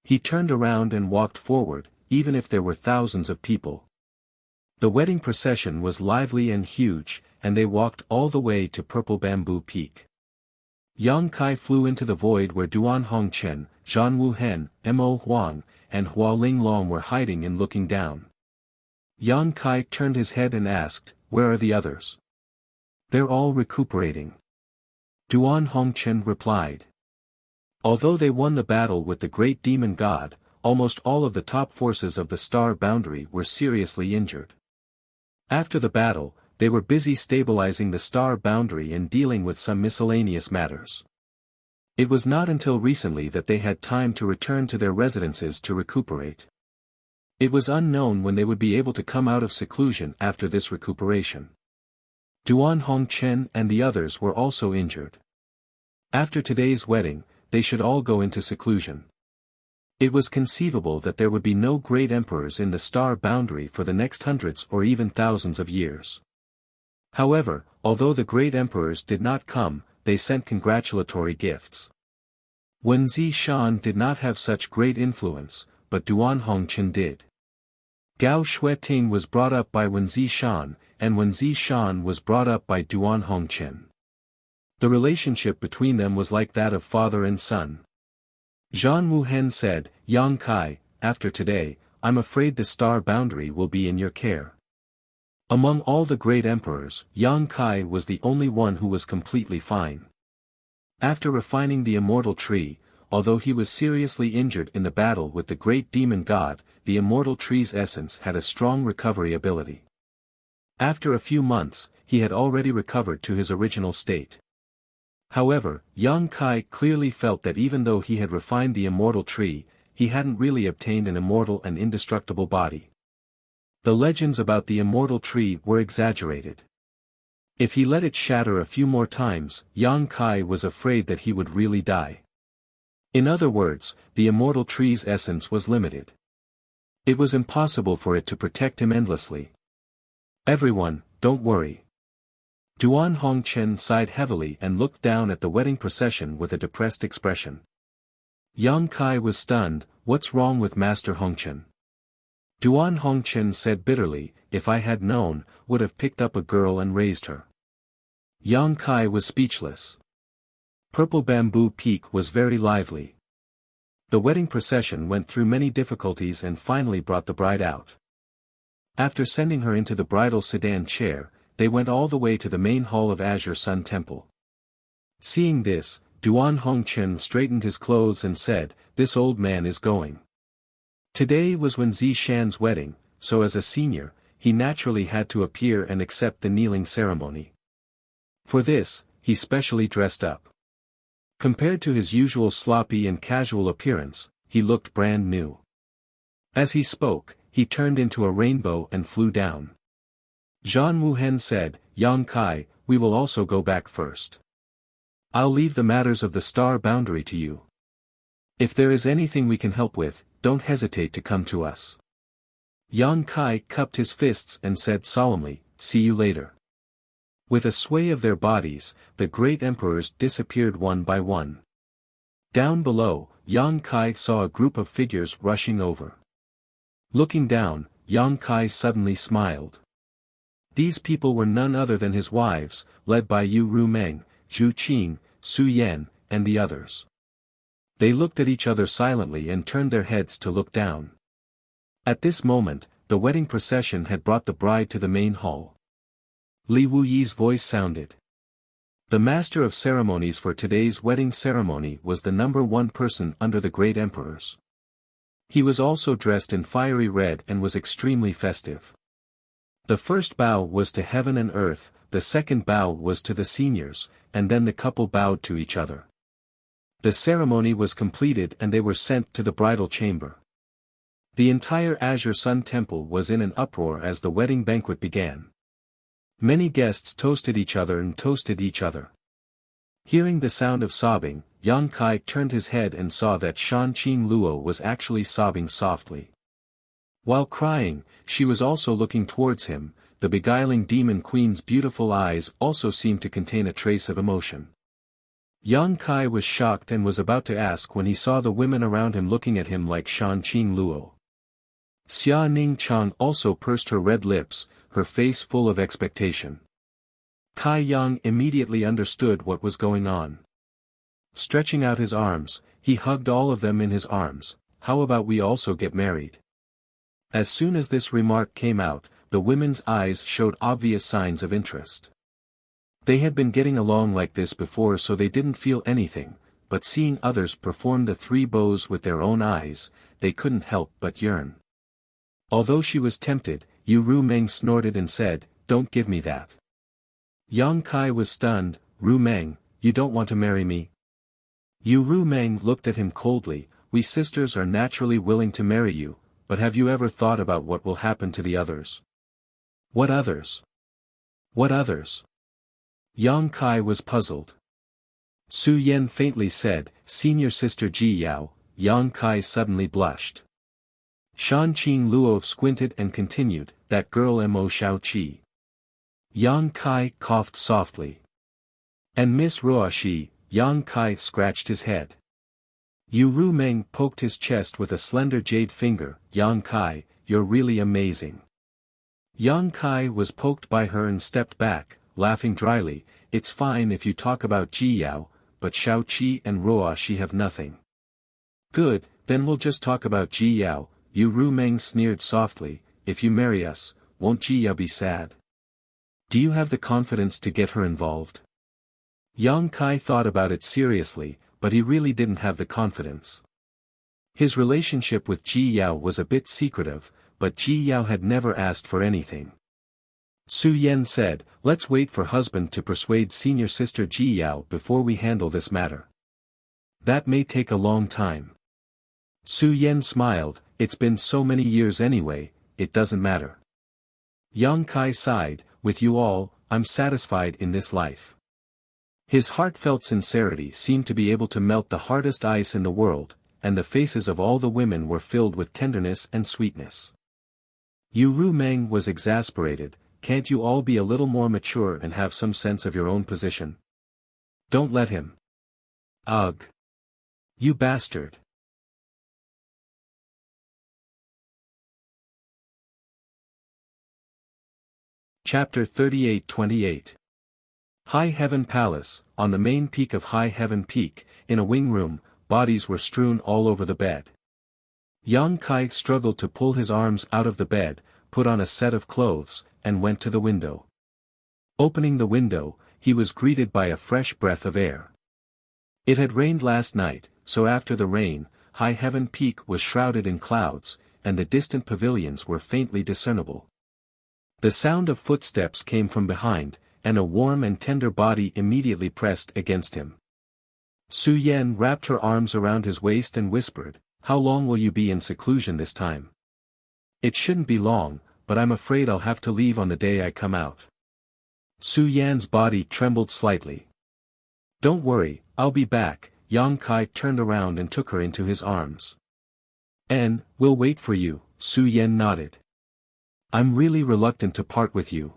He turned around and walked forward, even if there were thousands of people. The wedding procession was lively and huge, and they walked all the way to Purple Bamboo Peak. Yang Kai flew into the void where Duan Hongchen, Zhan Wuhen, Mo Huang, and Hua Linglong were hiding and looking down. Yang Kai turned his head and asked, where are the others? They're all recuperating. Duan Hongchen replied. Although they won the battle with the great demon god, almost all of the top forces of the Star Boundary were seriously injured. After the battle, they were busy stabilizing the Star Boundary and dealing with some miscellaneous matters. It was not until recently that they had time to return to their residences to recuperate. It was unknown when they would be able to come out of seclusion after this recuperation. Duan Hongchen and the others were also injured. After today's wedding, they should all go into seclusion. It was conceivable that there would be no great emperors in the Star Boundary for the next hundreds or even thousands of years. However, although the great emperors did not come, they sent congratulatory gifts. Wen Zishan did not have such great influence, but Duan Hongchen did. Gao Shueting was brought up by Wen Zishan, and Wen Zishan was brought up by Duan Hongchen. The relationship between them was like that of father and son. Zhan Wuhen said, Yang Kai, after today, I'm afraid the Star Boundary will be in your care. Among all the great emperors, Yang Kai was the only one who was completely fine. After refining the immortal tree, although he was seriously injured in the battle with the great demon god, the immortal tree's essence had a strong recovery ability. After a few months, he had already recovered to his original state. However, young Kai clearly felt that even though he had refined the immortal tree, he hadn't really obtained an immortal and indestructible body. The legends about the immortal tree were exaggerated. If he let it shatter a few more times, young Kai was afraid that he would really die. In other words, the immortal tree's essence was limited. It was impossible for it to protect him endlessly. Everyone, don't worry. Duan Hongchen sighed heavily and looked down at the wedding procession with a depressed expression. Yang Kai was stunned. What's wrong with Master Hongchen? Duan Hongchen said bitterly, if I had known, would have picked up a girl and raised her. Yang Kai was speechless. Purple Bamboo Peak was very lively. The wedding procession went through many difficulties and finally brought the bride out. After sending her into the bridal sedan chair, they went all the way to the main hall of Azure Sun Temple. Seeing this, Duan Hongchen straightened his clothes and said, this old man is going. Today was Wen Zishan's wedding, so as a senior, he naturally had to appear and accept the kneeling ceremony. For this, he specially dressed up. Compared to his usual sloppy and casual appearance, he looked brand new. As he spoke, he turned into a rainbow and flew down. Zhan Wuhen said, Yang Kai, we will also go back first. I'll leave the matters of the star boundary to you. If there is anything we can help with, don't hesitate to come to us. Yang Kai cupped his fists and said solemnly, see you later. With a sway of their bodies, the great emperors disappeared one by one. Down below, Yang Kai saw a group of figures rushing over. Looking down, Yang Kai suddenly smiled. These people were none other than his wives, led by Yu Rumeng, Zhu Qing, Su Yan, and the others. They looked at each other silently and turned their heads to look down. At this moment, the wedding procession had brought the bride to the main hall. Li Wuyi's voice sounded. The master of ceremonies for today's wedding ceremony was the #1 person under the great emperors. He was also dressed in fiery red and was extremely festive. The first bow was to heaven and earth, the second bow was to the seniors, and then the couple bowed to each other. The ceremony was completed and they were sent to the bridal chamber. The entire Azure Sun Temple was in an uproar as the wedding banquet began. Many guests toasted each other and toasted each other. Hearing the sound of sobbing, Yang Kai turned his head and saw that Shan Qing Luo was actually sobbing softly. While crying, she was also looking towards him. The beguiling demon queen's beautiful eyes also seemed to contain a trace of emotion. Yang Kai was shocked and was about to ask when he saw the women around him looking at him like Shan Qing Luo. Xia Ning Chang also pursed her red lips, her face full of expectation. Kai Yang immediately understood what was going on. Stretching out his arms, he hugged all of them in his arms. How about we also get married? As soon as this remark came out, the women's eyes showed obvious signs of interest. They had been getting along like this before, so they didn't feel anything, but seeing others perform the 3 bows with their own eyes, they couldn't help but yearn. Although she was tempted, Yu Rumeng snorted and said, don't give me that. Yang Kai was stunned. Rumeng, you don't want to marry me? Yu Rumeng looked at him coldly. We sisters are naturally willing to marry you, but have you ever thought about what will happen to the others? What others? What others? Yang Kai was puzzled. Su Yan faintly said, senior sister Ji Yao. Yang Kai suddenly blushed. Shan Qing Luo squinted and continued, that girl Mo Shao Qi. Yang Kai coughed softly. And Miss Ruoxi. Yang Kai scratched his head. Yu Rumeng poked his chest with a slender jade finger. Yang Kai, you're really amazing. Yang Kai was poked by her and stepped back, laughing dryly. It's fine if you talk about Ji Yao, but Shao Qi and Ruoxi have nothing. Good, then we'll just talk about Ji Yao. Yu Rumeng sneered softly, if you marry us, won't Ji Yao be sad? Do you have the confidence to get her involved? Yang Kai thought about it seriously, but he really didn't have the confidence. His relationship with Ji Yao was a bit secretive, but Ji Yao had never asked for anything. Su Yan said, "Let's wait for husband to persuade senior sister Ji Yao before we handle this matter. That may take a long time." Su Yan smiled, "It's been so many years anyway, it doesn't matter." Yang Kai sighed, "With you all, I'm satisfied in this life." His heartfelt sincerity seemed to be able to melt the hardest ice in the world, and the faces of all the women were filled with tenderness and sweetness. Yu Ru Meng was exasperated. "Can't you all be a little more mature and have some sense of your own position? Don't let him. Ugh. You bastard." Chapter 38-28. High Heaven Palace. On the main peak of High Heaven Peak, in a wing room, bodies were strewn all over the bed. Yang Kai struggled to pull his arms out of the bed, put on a set of clothes, and went to the window. Opening the window, he was greeted by a fresh breath of air. It had rained last night, so after the rain, High Heaven Peak was shrouded in clouds, and the distant pavilions were faintly discernible. The sound of footsteps came from behind, and a warm and tender body immediately pressed against him. Su Yan wrapped her arms around his waist and whispered, "How long will you be in seclusion this time?" "It shouldn't be long, but I'm afraid I'll have to leave on the day I come out." Su Yan's body trembled slightly. "Don't worry, I'll be back." Yang Kai turned around and took her into his arms. "And, we'll wait for you," Su Yan nodded. "I'm really reluctant to part with you."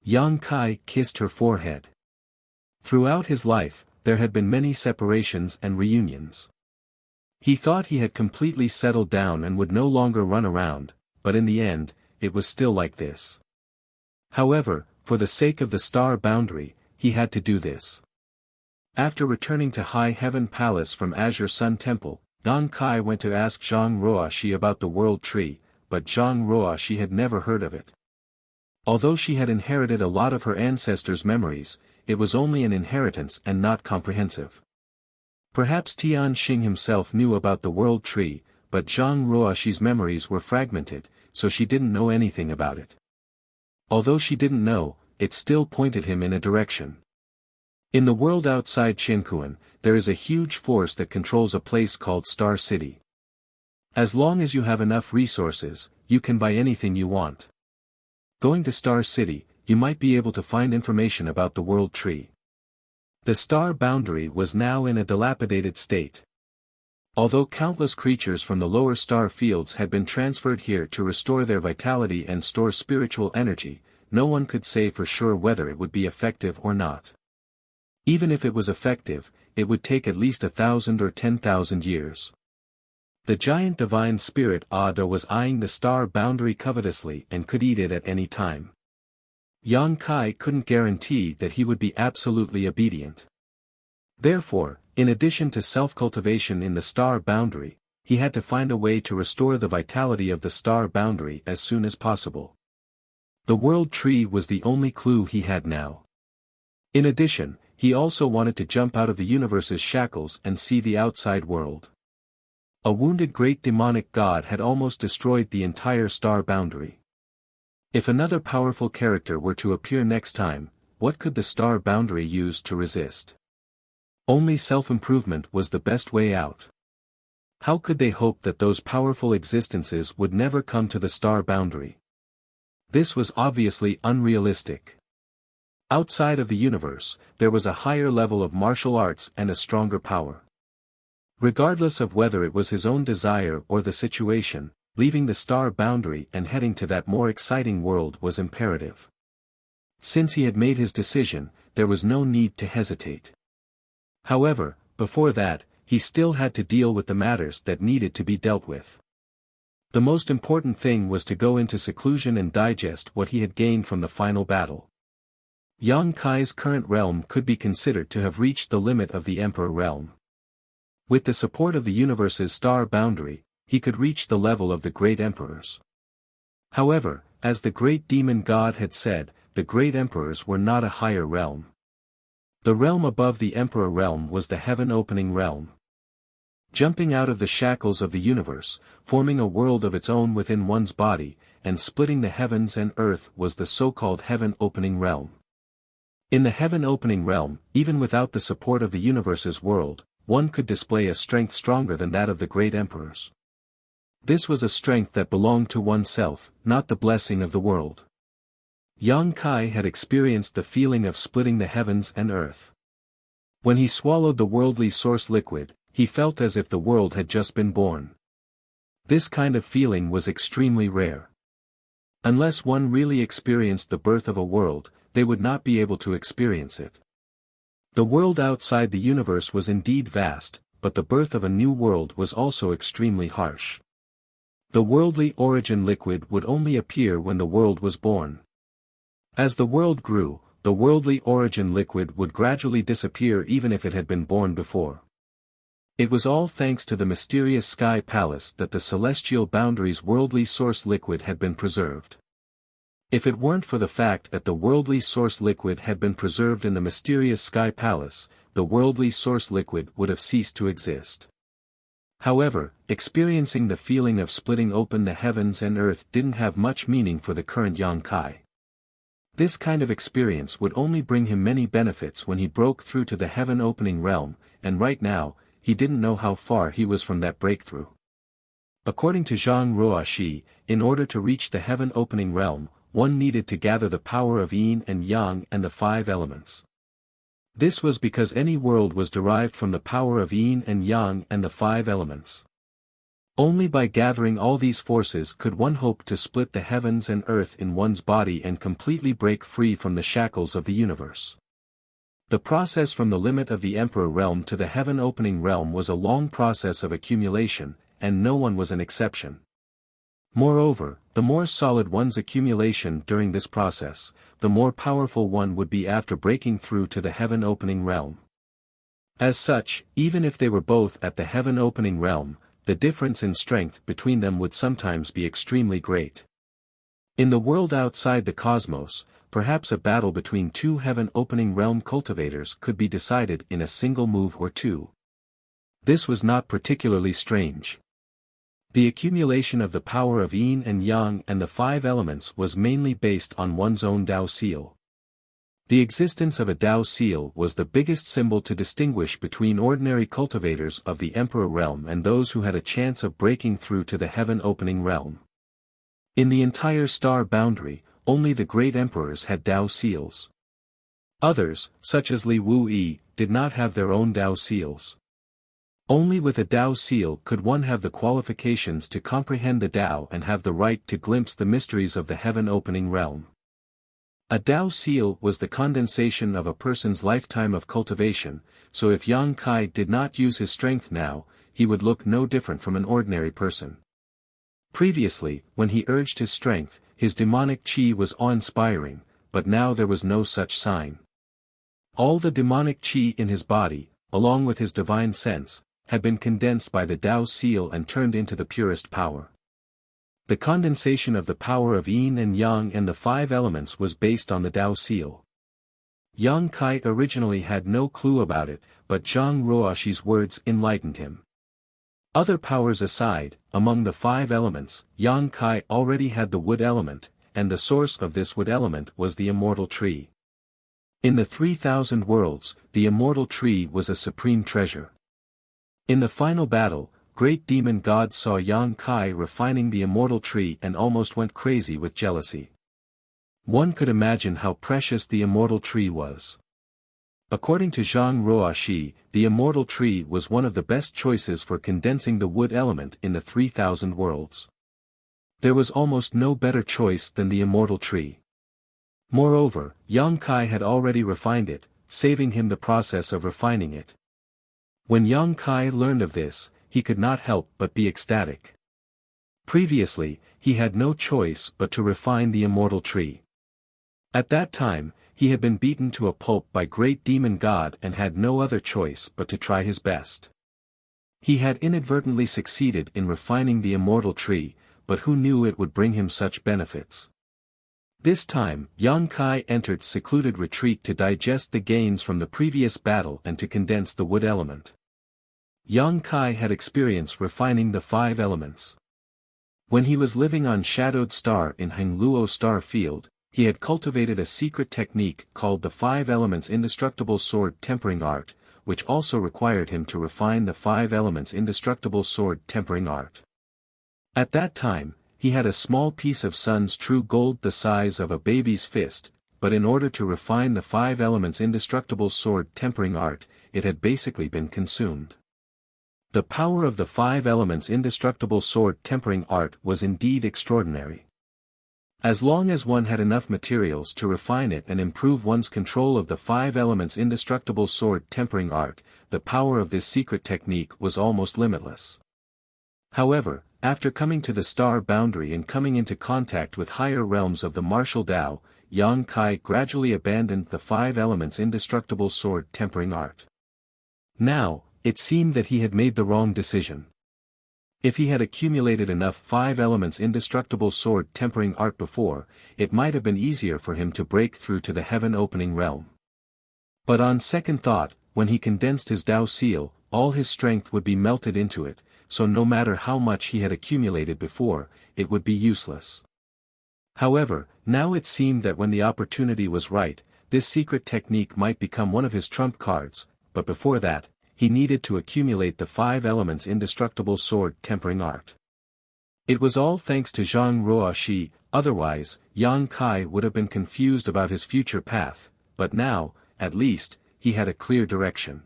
Yang Kai kissed her forehead. Throughout his life, there had been many separations and reunions. He thought he had completely settled down and would no longer run around, but in the end, it was still like this. However, for the sake of the star boundary, he had to do this. After returning to High Heaven Palace from Azure Sun Temple, Yang Kai went to ask Zhang Ruoxi about the World Tree, but Zhang Ruoxi had never heard of it. Although she had inherited a lot of her ancestors' memories, it was only an inheritance and not comprehensive. Perhaps Tian Xing himself knew about the World Tree, but Zhang Ruoxi's memories were fragmented, so she didn't know anything about it. Although she didn't know, it still pointed him in a direction. In the world outside Qinkuan, there is a huge force that controls a place called Star City. As long as you have enough resources, you can buy anything you want. Going to Star City, you might be able to find information about the World Tree. The star boundary was now in a dilapidated state. Although countless creatures from the lower star fields had been transferred here to restore their vitality and store spiritual energy, no one could say for sure whether it would be effective or not. Even if it was effective, it would take at least 1,000 or 10,000 years. The giant divine spirit Ada was eyeing the star boundary covetously and could eat it at any time. Yang Kai couldn't guarantee that he would be absolutely obedient. Therefore, in addition to self-cultivation in the star boundary, he had to find a way to restore the vitality of the star boundary as soon as possible. The World Tree was the only clue he had now. In addition, he also wanted to jump out of the universe's shackles and see the outside world. A wounded great demonic god had almost destroyed the entire star boundary. If another powerful character were to appear next time, what could the star boundary use to resist? Only self-improvement was the best way out. How could they hope that those powerful existences would never come to the star boundary? This was obviously unrealistic. Outside of the universe, there was a higher level of martial arts and a stronger power. Regardless of whether it was his own desire or the situation, leaving the star boundary and heading to that more exciting world was imperative. Since he had made his decision, there was no need to hesitate. However, before that, he still had to deal with the matters that needed to be dealt with. The most important thing was to go into seclusion and digest what he had gained from the final battle. Yang Kai's current realm could be considered to have reached the limit of the Emperor realm. With the support of the universe's star boundary, he could reach the level of the great emperors. However, as the great demon god had said, the great emperors were not a higher realm. The realm above the emperor realm was the heaven-opening realm. jumping out of the shackles of the universe, forming a world of its own within one's body, and splitting the heavens and earth was the so-called heaven-opening realm. In the heaven-opening realm, even without the support of the universe's world, one could display a strength stronger than that of the great emperors. This was a strength that belonged to oneself, not the blessing of the world. Yang Kai had experienced the feeling of splitting the heavens and earth. When he swallowed the worldly source liquid, he felt as if the world had just been born. This kind of feeling was extremely rare. Unless one really experienced the birth of a world, they would not be able to experience it. The world outside the universe was indeed vast, but the birth of a new world was also extremely harsh. The worldly origin liquid would only appear when the world was born. As the world grew, the worldly origin liquid would gradually disappear even if it had been born before. It was all thanks to the mysterious Sky Palace that the celestial boundary's worldly source liquid had been preserved. If it weren't for the fact that the worldly source liquid had been preserved in the mysterious Sky Palace, the worldly source liquid would have ceased to exist. However, experiencing the feeling of splitting open the heavens and earth didn't have much meaning for the current Yang Kai. This kind of experience would only bring him many benefits when he broke through to the heaven-opening realm, and right now, he didn't know how far he was from that breakthrough. According to Zhang Ruoxi, in order to reach the heaven-opening realm, one needed to gather the power of yin and yang and the 5 elements. This was because any world was derived from the power of yin and yang and the 5 elements. Only by gathering all these forces could one hope to split the heavens and earth in one's body and completely break free from the shackles of the universe. The process from the limit of the Emperor realm to the heaven-opening realm was a long process of accumulation, and no one was an exception. Moreover, the more solid one's accumulation during this process, the more powerful one would be after breaking through to the heaven-opening realm. As such, even if they were both at the heaven-opening realm, the difference in strength between them would sometimes be extremely great. In the world outside the cosmos, perhaps a battle between 2 heaven-opening realm cultivators could be decided in a single move or 2. This was not particularly strange. The accumulation of the power of yin and yang and the 5 elements was mainly based on one's own Dao seal. The existence of a Dao seal was the biggest symbol to distinguish between ordinary cultivators of the Emperor realm and those who had a chance of breaking through to the heaven-opening realm. In the entire star boundary, only the great emperors had Dao seals. Others, such as Li Wuyi, did not have their own Dao seals. Only with a Dao seal could one have the qualifications to comprehend the Dao and have the right to glimpse the mysteries of the heaven-opening realm. A Dao seal was the condensation of a person's lifetime of cultivation, so if Yang Kai did not use his strength now, he would look no different from an ordinary person. Previously, when he urged his strength, his demonic chi was awe-inspiring, but now there was no such sign. All the demonic chi in his body, along with his divine sense, had been condensed by the Dao seal and turned into the purest power. The condensation of the power of yin and yang and the 5 elements was based on the Dao seal. Yang Kai originally had no clue about it, but Zhang Ruoxi's words enlightened him. Other powers aside, among the 5 elements, Yang Kai already had the wood element, and the source of this wood element was the immortal tree. In the 3,000 worlds, the immortal tree was a supreme treasure. In the final battle, great demon gods saw Yang Kai refining the immortal tree and almost went crazy with jealousy. One could imagine how precious the immortal tree was. According to Zhang Ruoxi, the immortal tree was one of the best choices for condensing the wood element in the 3,000 worlds. There was almost no better choice than the immortal tree. Moreover, Yang Kai had already refined it, saving him the process of refining it. When Yang Kai learned of this, he could not help but be ecstatic. Previously, he had no choice but to refine the immortal tree. At that time, he had been beaten to a pulp by great demon god and had no other choice but to try his best. He had inadvertently succeeded in refining the immortal tree, but who knew it would bring him such benefits? This time, Yang Kai entered secluded retreat to digest the gains from the previous battle and to condense the wood element. Yang Kai had experience refining the 5 elements. When he was living on Shadowed Star in Hengluo Star Field, he had cultivated a secret technique called the 5 Elements Indestructible Sword Tempering Art, which also required him to refine the 5 Elements Indestructible Sword Tempering Art. At that time, he had a small piece of Sun's true gold the size of a baby's fist, but in order to refine the 5 Elements Indestructible Sword Tempering Art, it had basically been consumed. The power of the 5 Elements Indestructible Sword Tempering Art was indeed extraordinary. As long as one had enough materials to refine it and improve one's control of the 5 Elements Indestructible Sword Tempering Art, the power of this secret technique was almost limitless. However, after coming to the star boundary and coming into contact with higher realms of the martial Tao, Yang Kai gradually abandoned the 5 Elements Indestructible Sword Tempering Art. Now, it seemed that he had made the wrong decision. If he had accumulated enough 5 Elements Indestructible Sword Tempering Art before, it might have been easier for him to break through to the heaven-opening realm. But on second thought, when he condensed his Tao seal, all his strength would be melted into it, so no matter how much he had accumulated before, it would be useless. However, now it seemed that when the opportunity was right, this secret technique might become one of his trump cards, but before that, he needed to accumulate the 5 Elements Indestructible Sword Tempering Art. It was all thanks to Zhang Ruoxi, otherwise, Yang Kai would have been confused about his future path, but now, at least, he had a clear direction.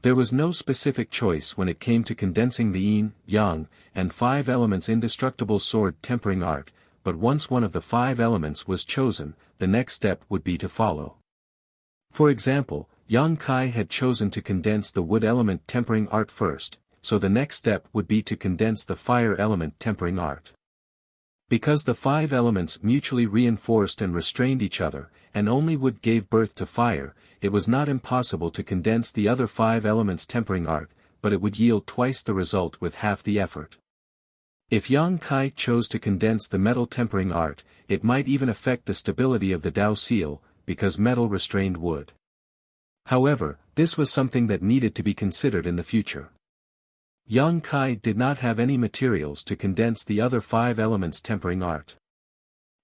There was no specific choice when it came to condensing the Yin, Yang, and 5 Elements Indestructible Sword Tempering Art, but once one of the 5 elements was chosen, the next step would be to follow. For example, Yang Kai had chosen to condense the wood element tempering art first, so the next step would be to condense the fire element tempering art. Because the 5 elements mutually reinforced and restrained each other, and only wood gave birth to fire, it was not impossible to condense the other 5 elements tempering art, but it would yield twice the result with half the effort. If Yang Kai chose to condense the metal tempering art, it might even affect the stability of the Tao seal, because metal restrained wood. However, this was something that needed to be considered in the future. Yang Kai did not have any materials to condense the other 5 elements tempering art.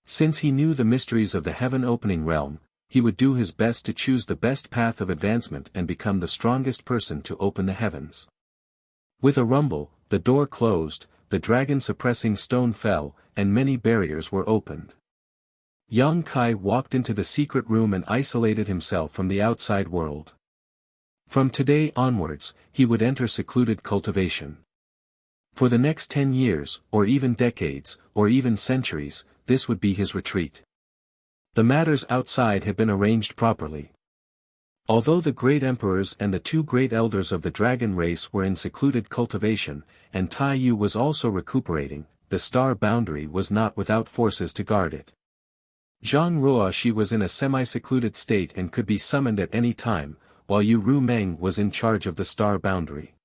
Since he knew the mysteries of the heaven-opening realm, he would do his best to choose the best path of advancement and become the strongest person to open the heavens. With a rumble, the door closed, the dragon-suppressing stone fell, and many barriers were opened. Yang Kai walked into the secret room and isolated himself from the outside world. From today onwards, he would enter secluded cultivation. For the next 10 years, or even decades, or even centuries, this would be his retreat. The matters outside had been arranged properly. Although the great emperors and the 2 great elders of the dragon race were in secluded cultivation, and Tai Yu was also recuperating, the star boundary was not without forces to guard it. Zhang Ruoxi was in a semi-secluded state and could be summoned at any time, while Yu Rumeng was in charge of the star boundary.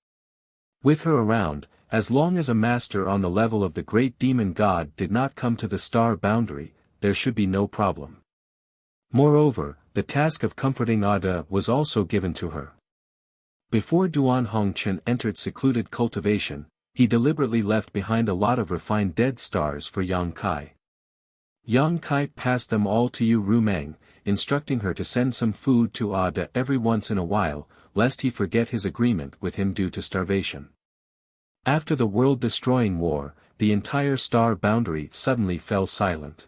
With her around, as long as a master on the level of the great demon god did not come to the star boundary, there should be no problem. Moreover, the task of comforting Ada was also given to her. Before Duan Hongchen entered secluded cultivation, he deliberately left behind a lot of refined dead stars for Yang Kai. Yang Kai passed them all to Yu Rumeng, instructing her to send some food to Ada every once in a while, lest he forget his agreement with him due to starvation. After the world-destroying war, the entire star boundary suddenly fell silent.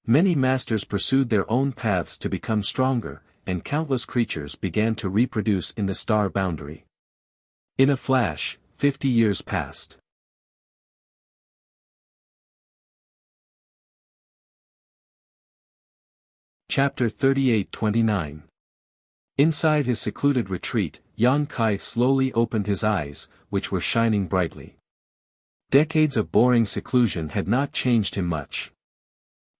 Many masters pursued their own paths to become stronger, and countless creatures began to reproduce in the star boundary. In a flash, 50 years passed. Chapter 38-29. Inside his secluded retreat, Yang Kai slowly opened his eyes, which were shining brightly. Decades of boring seclusion had not changed him much.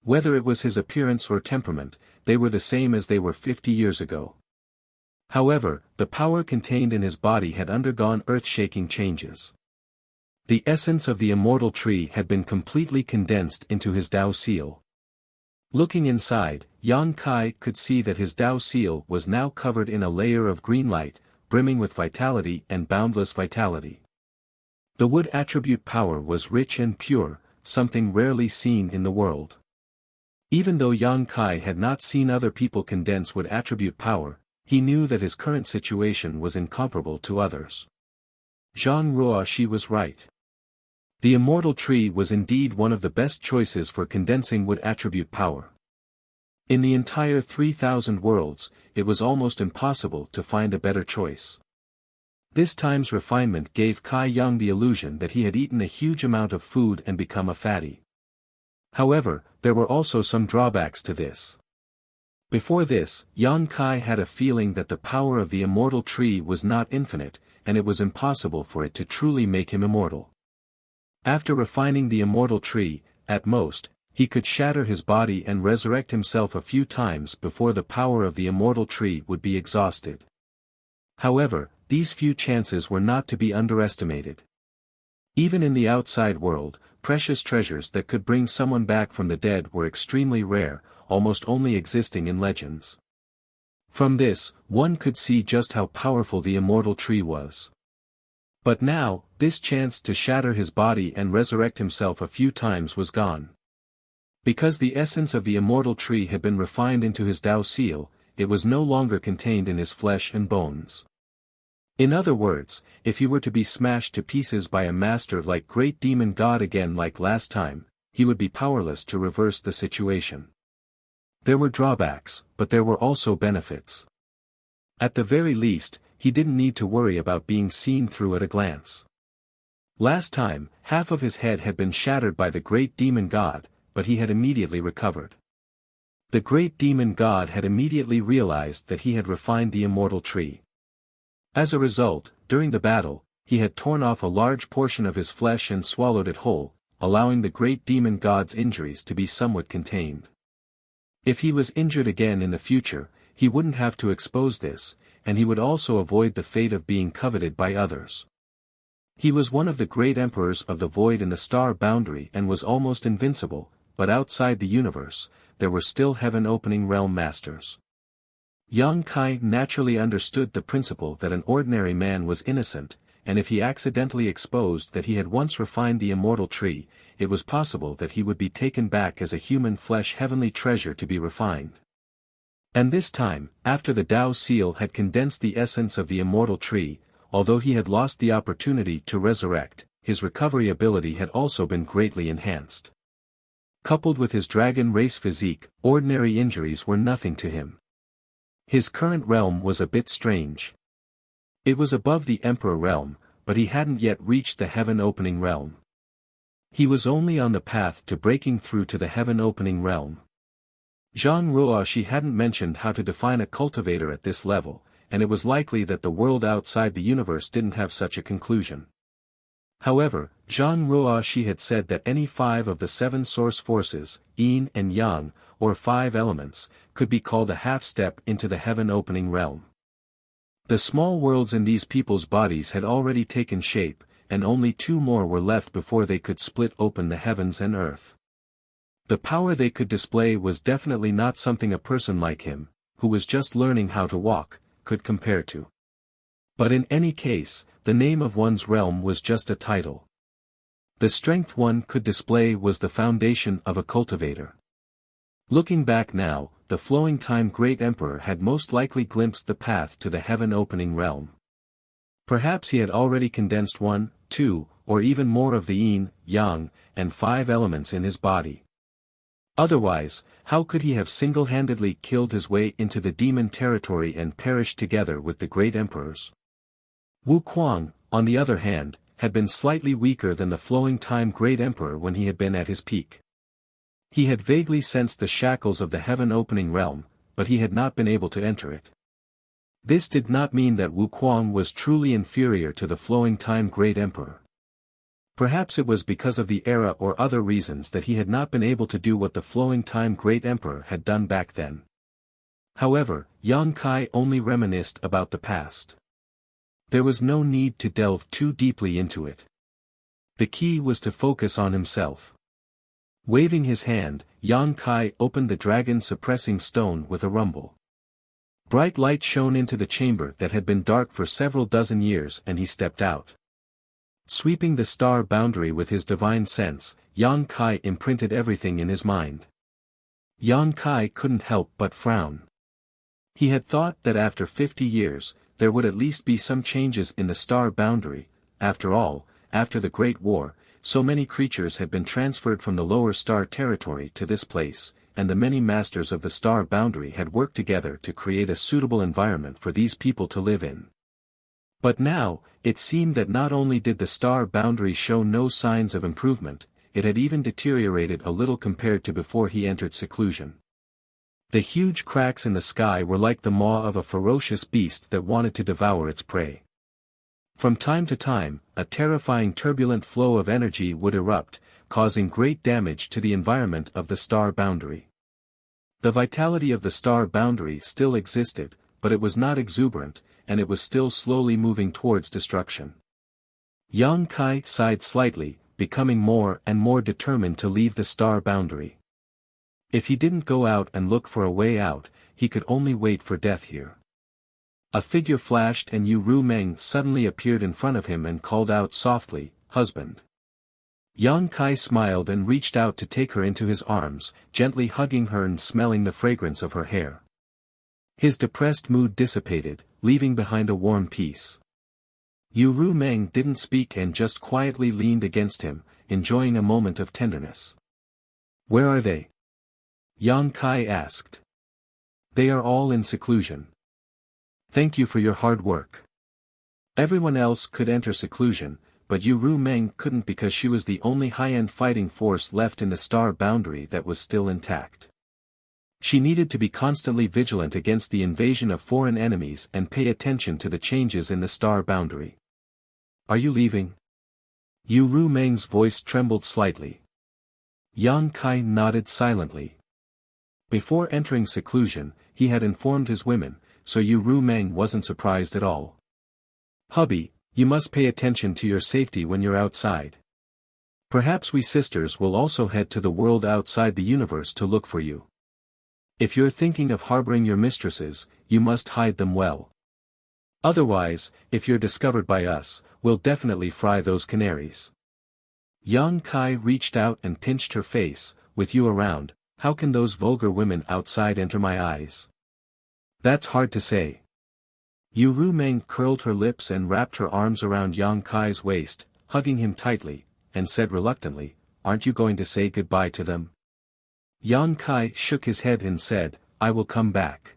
Whether it was his appearance or temperament, they were the same as they were 50 years ago. However, the power contained in his body had undergone earth-shaking changes. The essence of the immortal tree had been completely condensed into his Tao seal. Looking inside, Yang Kai could see that his Tao seal was now covered in a layer of green light, brimming with vitality and boundless vitality. The wood attribute power was rich and pure, something rarely seen in the world. Even though Yang Kai had not seen other people condense wood attribute power, he knew that his current situation was incomparable to others. Zhang Ruoxi was right. The immortal tree was indeed one of the best choices for condensing wood attribute power. In the entire 3,000 worlds, it was almost impossible to find a better choice. This time's refinement gave Kai Yang the illusion that he had eaten a huge amount of food and become a fatty. However, there were also some drawbacks to this. Before this, Yang Kai had a feeling that the power of the immortal tree was not infinite, and it was impossible for it to truly make him immortal. After refining the immortal tree, at most, he could shatter his body and resurrect himself a few times before the power of the immortal tree would be exhausted. However, these few chances were not to be underestimated. Even in the outside world, precious treasures that could bring someone back from the dead were extremely rare, almost only existing in legends. From this, one could see just how powerful the immortal tree was. But now, this chance to shatter his body and resurrect himself a few times was gone. Because the essence of the immortal tree had been refined into his Tao seal, it was no longer contained in his flesh and bones. In other words, if he were to be smashed to pieces by a master like Great Demon God again like last time, he would be powerless to reverse the situation. There were drawbacks, but there were also benefits. At the very least, he didn't need to worry about being seen through at a glance. Last time, half of his head had been shattered by the Great Demon God, but he had immediately recovered. The Great Demon God had immediately realized that he had refined the immortal tree. As a result, during the battle, he had torn off a large portion of his flesh and swallowed it whole, allowing the Great Demon God's injuries to be somewhat contained. If he was injured again in the future, he wouldn't have to expose this, and he would also avoid the fate of being coveted by others. He was one of the great emperors of the void in the star boundary and was almost invincible, but outside the universe, there were still heaven-opening realm masters. Yang Kai naturally understood the principle that an ordinary man was innocent, and if he accidentally exposed that he had once refined the immortal tree, it was possible that he would be taken back as a human flesh heavenly treasure to be refined. And this time, after the Tao seal had condensed the essence of the immortal tree, although he had lost the opportunity to resurrect, his recovery ability had also been greatly enhanced. Coupled with his dragon race physique, ordinary injuries were nothing to him. His current realm was a bit strange. It was above the Emperor realm, but he hadn't yet reached the heaven-opening realm. He was only on the path to breaking through to the heaven-opening realm. Zhang Ruoxi hadn't mentioned how to define a cultivator at this level, and it was likely that the world outside the universe didn't have such a conclusion. However, Zhang Ruoxi had said that any 5 of the 7 source forces, yin and yang, or 5 elements, could be called a half-step into the heaven-opening realm. The small worlds in these people's bodies had already taken shape, and only 2 more were left before they could split open the heavens and earth. The power they could display was definitely not something a person like him, who was just learning how to walk, could compare to. But in any case, the name of one's realm was just a title. The strength one could display was the foundation of a cultivator. Looking back now, the flowing time Great Emperor had most likely glimpsed the path to the heaven-opening realm. Perhaps he had already condensed 1, 2, or even more of the yin, yang, and 5 elements in his body. Otherwise, how could he have single-handedly killed his way into the demon territory and perished together with the great emperors? Wu Kuang, on the other hand, had been slightly weaker than the flowing time Great Emperor when he had been at his peak. He had vaguely sensed the shackles of the heaven-opening realm, but he had not been able to enter it. This did not mean that Wu Kuang was truly inferior to the flowing time Great Emperor. Perhaps it was because of the era or other reasons that he had not been able to do what the flowing time Great Emperor had done back then. However, Yang Kai only reminisced about the past. There was no need to delve too deeply into it. The key was to focus on himself. Waving his hand, Yang Kai opened the dragon-suppressing stone with a rumble. Bright light shone into the chamber that had been dark for several dozen years, and he stepped out. Sweeping the star boundary with his divine sense, Yang Kai imprinted everything in his mind. Yang Kai couldn't help but frown. He had thought that after 50 years, there would at least be some changes in the star boundary. After all, after the Great War, so many creatures had been transferred from the lower star territory to this place, and the many masters of the star boundary had worked together to create a suitable environment for these people to live in. But now, it seemed that not only did the star boundary show no signs of improvement, it had even deteriorated a little compared to before he entered seclusion. The huge cracks in the sky were like the maw of a ferocious beast that wanted to devour its prey. From time to time, a terrifying turbulent flow of energy would erupt, causing great damage to the environment of the star boundary. The vitality of the star boundary still existed, but it was not exuberant, and it was still slowly moving towards destruction. Yang Kai sighed slightly, becoming more and more determined to leave the star boundary. If he didn't go out and look for a way out, he could only wait for death here. A figure flashed and Yu Ru Meng suddenly appeared in front of him and called out softly, "Husband." Yang Kai smiled and reached out to take her into his arms, gently hugging her and smelling the fragrance of her hair. His depressed mood dissipated, leaving behind a warm peace. Yu Ru Meng didn't speak and just quietly leaned against him, enjoying a moment of tenderness. "Where are they?" Yang Kai asked. "They are all in seclusion. Thank you for your hard work." Everyone else could enter seclusion, but Yu Ru Meng couldn't because she was the only high-end fighting force left in the star boundary that was still intact. She needed to be constantly vigilant against the invasion of foreign enemies and pay attention to the changes in the star boundary. "Are you leaving?" Yu Ru Meng's voice trembled slightly. Yang Kai nodded silently. Before entering seclusion, he had informed his women, so Yu Ru Meng wasn't surprised at all. "Hubby, you must pay attention to your safety when you're outside. Perhaps we sisters will also head to the world outside the universe to look for you. If you're thinking of harboring your mistresses, you must hide them well. Otherwise, if you're discovered by us, we'll definitely fry those canaries." Yang Kai reached out and pinched her face. "With you around, how can those vulgar women outside enter my eyes?" "That's hard to say." Yu Ru Meng curled her lips and wrapped her arms around Yang Kai's waist, hugging him tightly, and said reluctantly, "Aren't you going to say goodbye to them?" Yang Kai shook his head and said, "I will come back."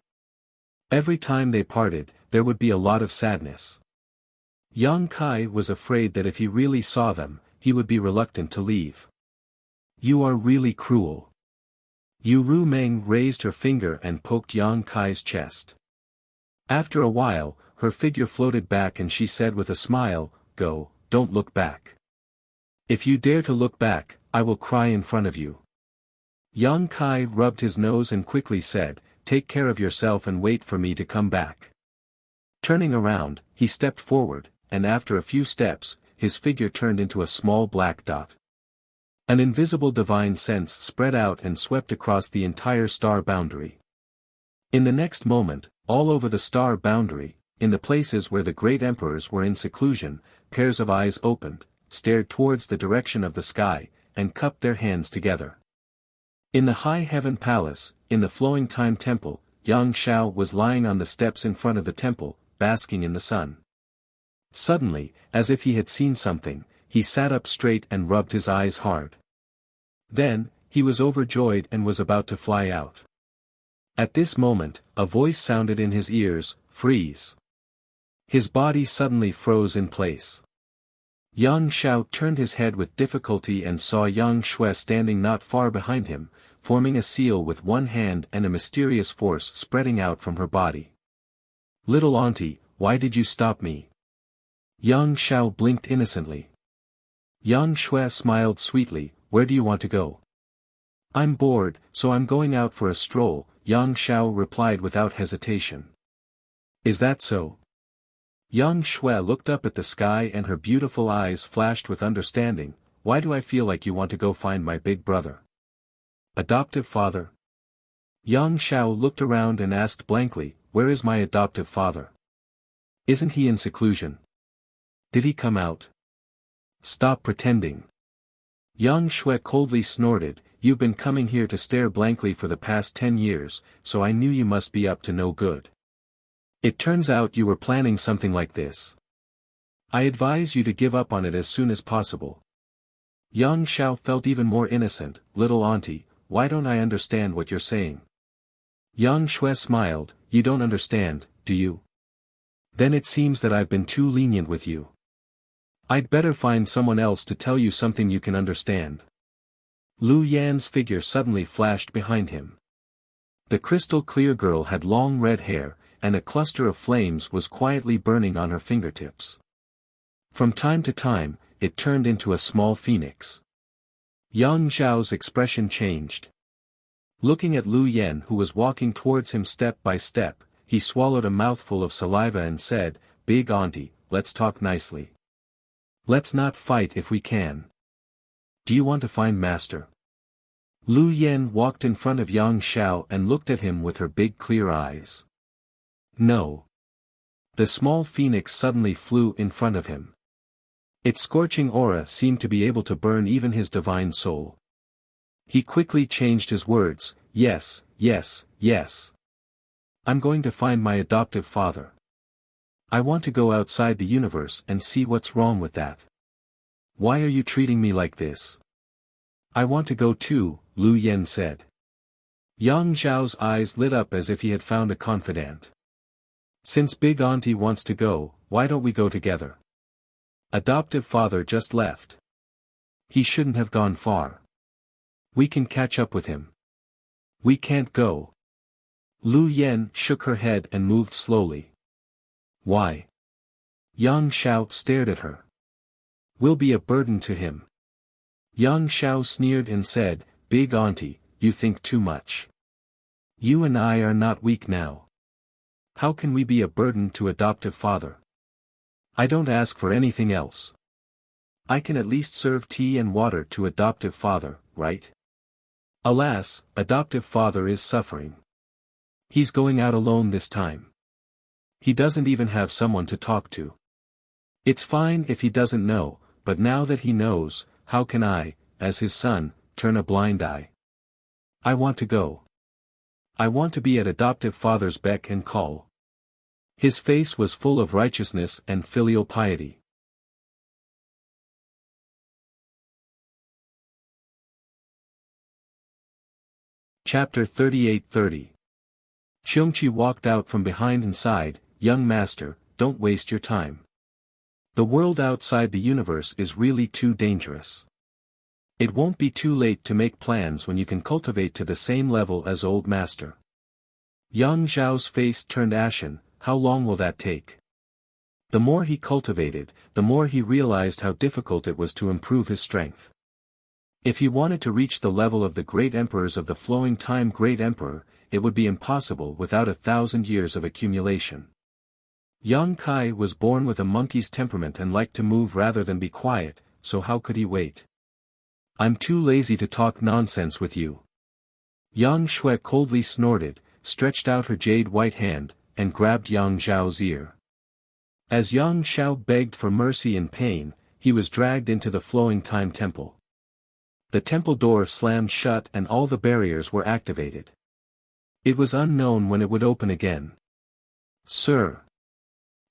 Every time they parted, there would be a lot of sadness. Yang Kai was afraid that if he really saw them, he would be reluctant to leave. "You are really cruel." Yu Ru Meng raised her finger and poked Yang Kai's chest. After a while, her figure floated back and she said with a smile, "Go, don't look back. If you dare to look back, I will cry in front of you." Yang Kai rubbed his nose and quickly said, "Take care of yourself and wait for me to come back." Turning around, he stepped forward, and after a few steps, his figure turned into a small black dot. An invisible divine sense spread out and swept across the entire star boundary. In the next moment, all over the star boundary, in the places where the great emperors were in seclusion, pairs of eyes opened, stared towards the direction of the sky, and cupped their hands together. In the high heaven palace, in the flowing time temple, Yang Shao was lying on the steps in front of the temple, basking in the sun. Suddenly, as if he had seen something, he sat up straight and rubbed his eyes hard. Then, he was overjoyed and was about to fly out. At this moment, a voice sounded in his ears, "Freeze." His body suddenly froze in place. Yang Shao turned his head with difficulty and saw Yang Shui standing not far behind him, forming a seal with one hand and a mysterious force spreading out from her body. "Little auntie, why did you stop me?" Yang Shao blinked innocently. Yang Shui smiled sweetly, "Where do you want to go?" "I'm bored, so I'm going out for a stroll," Yang Shao replied without hesitation. "Is that so?" Yang Shui looked up at the sky and her beautiful eyes flashed with understanding. "Why do I feel like you want to go find my big brother?" "Adoptive father?" Yang Shao looked around and asked blankly, where is my adoptive father? Isn't he in seclusion? Did he come out? Stop pretending. Yang Shui coldly snorted, you've been coming here to stare blankly for the past 10 years, so I knew you must be up to no good. It turns out you were planning something like this. I advise you to give up on it as soon as possible. Yang Xiao felt even more innocent, little auntie, why don't I understand what you're saying? Yang Shui smiled, you don't understand, do you? Then it seems that I've been too lenient with you. I'd better find someone else to tell you something you can understand. Lu Yan's figure suddenly flashed behind him. The crystal-clear girl had long red hair, and a cluster of flames was quietly burning on her fingertips. From time to time, it turned into a small phoenix. Yang Zhao's expression changed. Looking at Lu Yan who was walking towards him step by step, he swallowed a mouthful of saliva and said, Big auntie, let's talk nicely. Let's not fight if we can. Do you want to find master? Lu Yan walked in front of Yang Xiao and looked at him with her big clear eyes. No. The small phoenix suddenly flew in front of him. Its scorching aura seemed to be able to burn even his divine soul. He quickly changed his words, yes, yes, yes. I'm going to find my adoptive father. I want to go outside the universe and see what's wrong with that. Why are you treating me like this? I want to go too, Lu Yan said. Yang Zhao's eyes lit up as if he had found a confidant. Since Big Auntie wants to go, why don't we go together? Adoptive father just left. He shouldn't have gone far. We can catch up with him. We can't go. Lu Yan shook her head and moved slowly. Why? Yang Xiao stared at her. We'll be a burden to him. Yang Xiao sneered and said, Big Auntie, you think too much. You and I are not weak now. How can we be a burden to adoptive father? I don't ask for anything else. I can at least serve tea and water to adoptive father, right? Alas, adoptive father is suffering. He's going out alone this time. He doesn't even have someone to talk to. It's fine if he doesn't know, but now that he knows, how can I, as his son, turn a blind eye? I want to go. I want to be at adoptive father's beck and call. His face was full of righteousness and filial piety. Chapter 38:30. Xiongqi walked out from behind and sighed, Young master, don't waste your time. The world outside the universe is really too dangerous. It won't be too late to make plans when you can cultivate to the same level as old master. Yang Zhao's face turned ashen, how long will that take? The more he cultivated, the more he realized how difficult it was to improve his strength. If he wanted to reach the level of the great emperors of the flowing time great emperor, it would be impossible without 1,000 years of accumulation. Yang Kai was born with a monkey's temperament and liked to move rather than be quiet, so how could he wait? I'm too lazy to talk nonsense with you. Yang Shui coldly snorted, stretched out her jade white hand, and grabbed Yang Zhao's ear. As Yang Xiao begged for mercy and pain, he was dragged into the flowing time temple. The temple door slammed shut and all the barriers were activated. It was unknown when it would open again. Sir.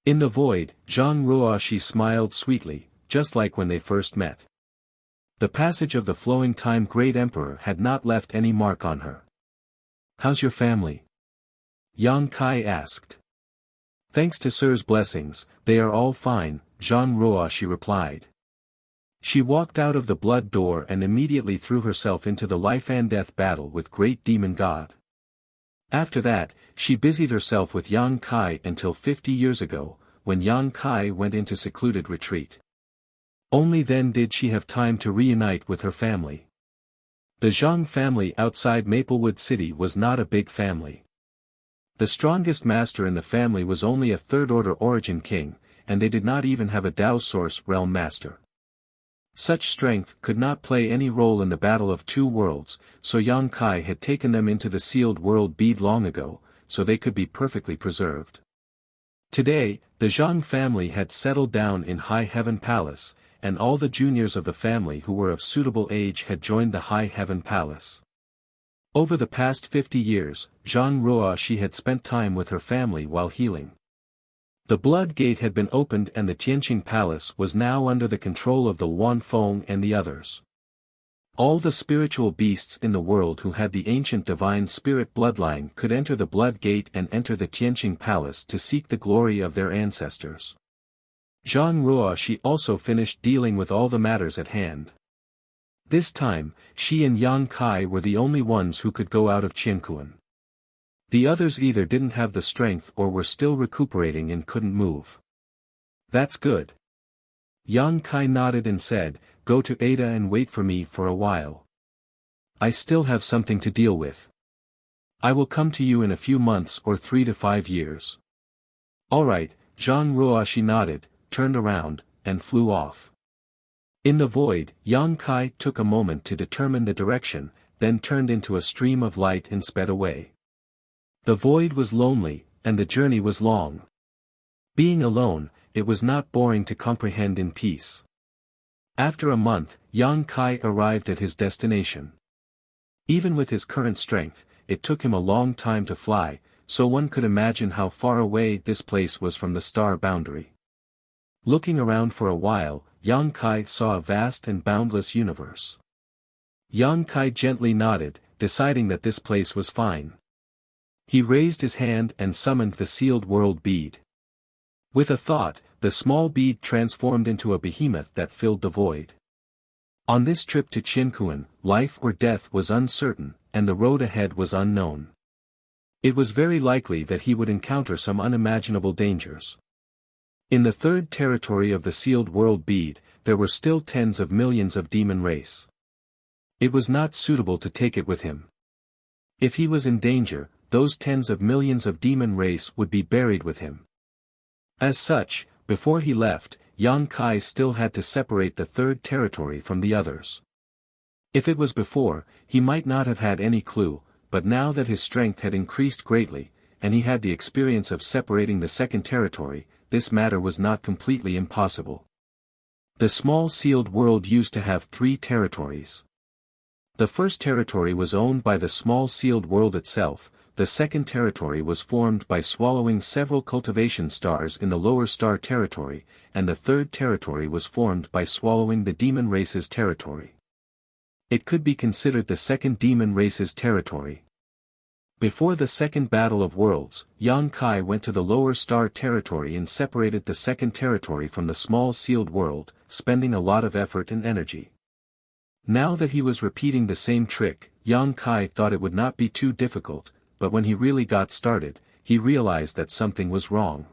In the void, Zhang Ruoxi smiled sweetly, just like when they first met. The passage of the flowing time great emperor had not left any mark on her. How's your family? Yang Kai asked. Thanks to Sir's blessings, they are all fine, Zhang Ruoxi replied. She walked out of the blood door and immediately threw herself into the life and death battle with great demon god. After that, she busied herself with Yang Kai until 50 years ago, when Yang Kai went into secluded retreat. Only then did she have time to reunite with her family. The Zhang family outside Maplewood City was not a big family. The strongest master in the family was only a third-order origin king, and they did not even have a Dao Source realm master. Such strength could not play any role in the battle of two worlds, so Yang Kai had taken them into the sealed world bead long ago, so they could be perfectly preserved. Today, the Zhang family had settled down in High Heaven Palace, and all the juniors of the family who were of suitable age had joined the High Heaven Palace. Over the past 50 years, Zhang Ruoxi had spent time with her family while healing. The Blood Gate had been opened and the Tianqing Palace was now under the control of the Wanfeng and the others. All the spiritual beasts in the world who had the ancient divine spirit bloodline could enter the Blood Gate and enter the Tianqing Palace to seek the glory of their ancestors. Zhang Ruoxi also finished dealing with all the matters at hand. This time, she and Yang Kai were the only ones who could go out of Qianquan. The others either didn't have the strength or were still recuperating and couldn't move. That's good. Yang Kai nodded and said, "Go to Ada and wait for me for a while. I still have something to deal with. I will come to you in a few months or 3 to 5 years." Alright, Zhang Ruoxi nodded, turned around, and flew off. In the void, Yang Kai took a moment to determine the direction, then turned into a stream of light and sped away. The void was lonely, and the journey was long. Being alone, it was not boring to comprehend in peace. After a month, Yang Kai arrived at his destination. Even with his current strength, it took him a long time to fly, so one could imagine how far away this place was from the star boundary. Looking around for a while, Yang Kai saw a vast and boundless universe. Yang Kai gently nodded, deciding that this place was fine. He raised his hand and summoned the sealed world bead. With a thought, the small bead transformed into a behemoth that filled the void. On this trip to Qianquan, life or death was uncertain, and the road ahead was unknown. It was very likely that he would encounter some unimaginable dangers. In the third territory of the sealed world bead, there were still tens of millions of demon race. It was not suitable to take it with him. If he was in danger, those tens of millions of demon race would be buried with him. As such, before he left, Yang Kai still had to separate the third territory from the others. If it was before, he might not have had any clue, but now that his strength had increased greatly, and he had the experience of separating the second territory, this matter was not completely impossible. The small sealed world used to have 3 territories. The first territory was owned by the small sealed world itself, the second territory was formed by swallowing several cultivation stars in the lower star territory, and the third territory was formed by swallowing the demon race's territory. It could be considered the second demon race's territory. Before the second Battle of Worlds, Yang Kai went to the lower star territory and separated the second territory from the small sealed world, spending a lot of effort and energy. Now that he was repeating the same trick, Yang Kai thought it would not be too difficult, but when he really got started, he realized that something was wrong.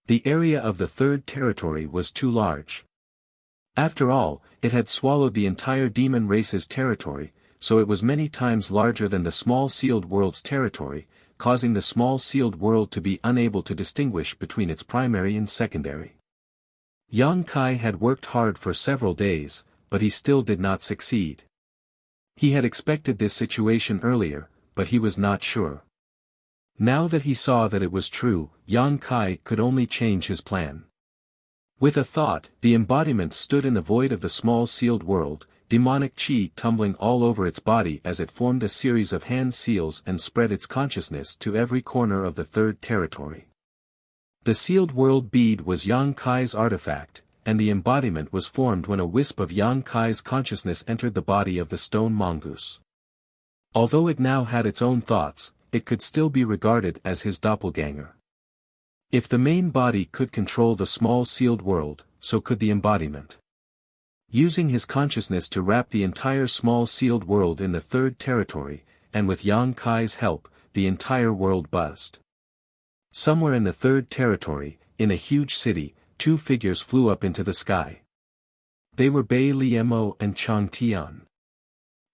The area of the third territory was too large. After all, it had swallowed the entire demon race's territory, so it was many times larger than the small sealed world's territory, causing the small sealed world to be unable to distinguish between its primary and secondary. Yang Kai had worked hard for several days, but he still did not succeed. He had expected this situation earlier, but he was not sure. Now that he saw that it was true, Yang Kai could only change his plan. With a thought, the embodiment stood in the void of the small sealed world, demonic chi tumbling all over its body as it formed a series of hand seals and spread its consciousness to every corner of the third territory. The sealed world bead was Yang Kai's artifact, and the embodiment was formed when a wisp of Yang Kai's consciousness entered the body of the stone mongoose. Although it now had its own thoughts, it could still be regarded as his doppelganger. If the main body could control the small sealed world, so could the embodiment. Using his consciousness to wrap the entire small sealed world in the third territory, and with Yang Kai's help, the entire world buzzed. Somewhere in the third territory, in a huge city, 2 figures flew up into the sky. They were Bai Liemo and Chang Tian.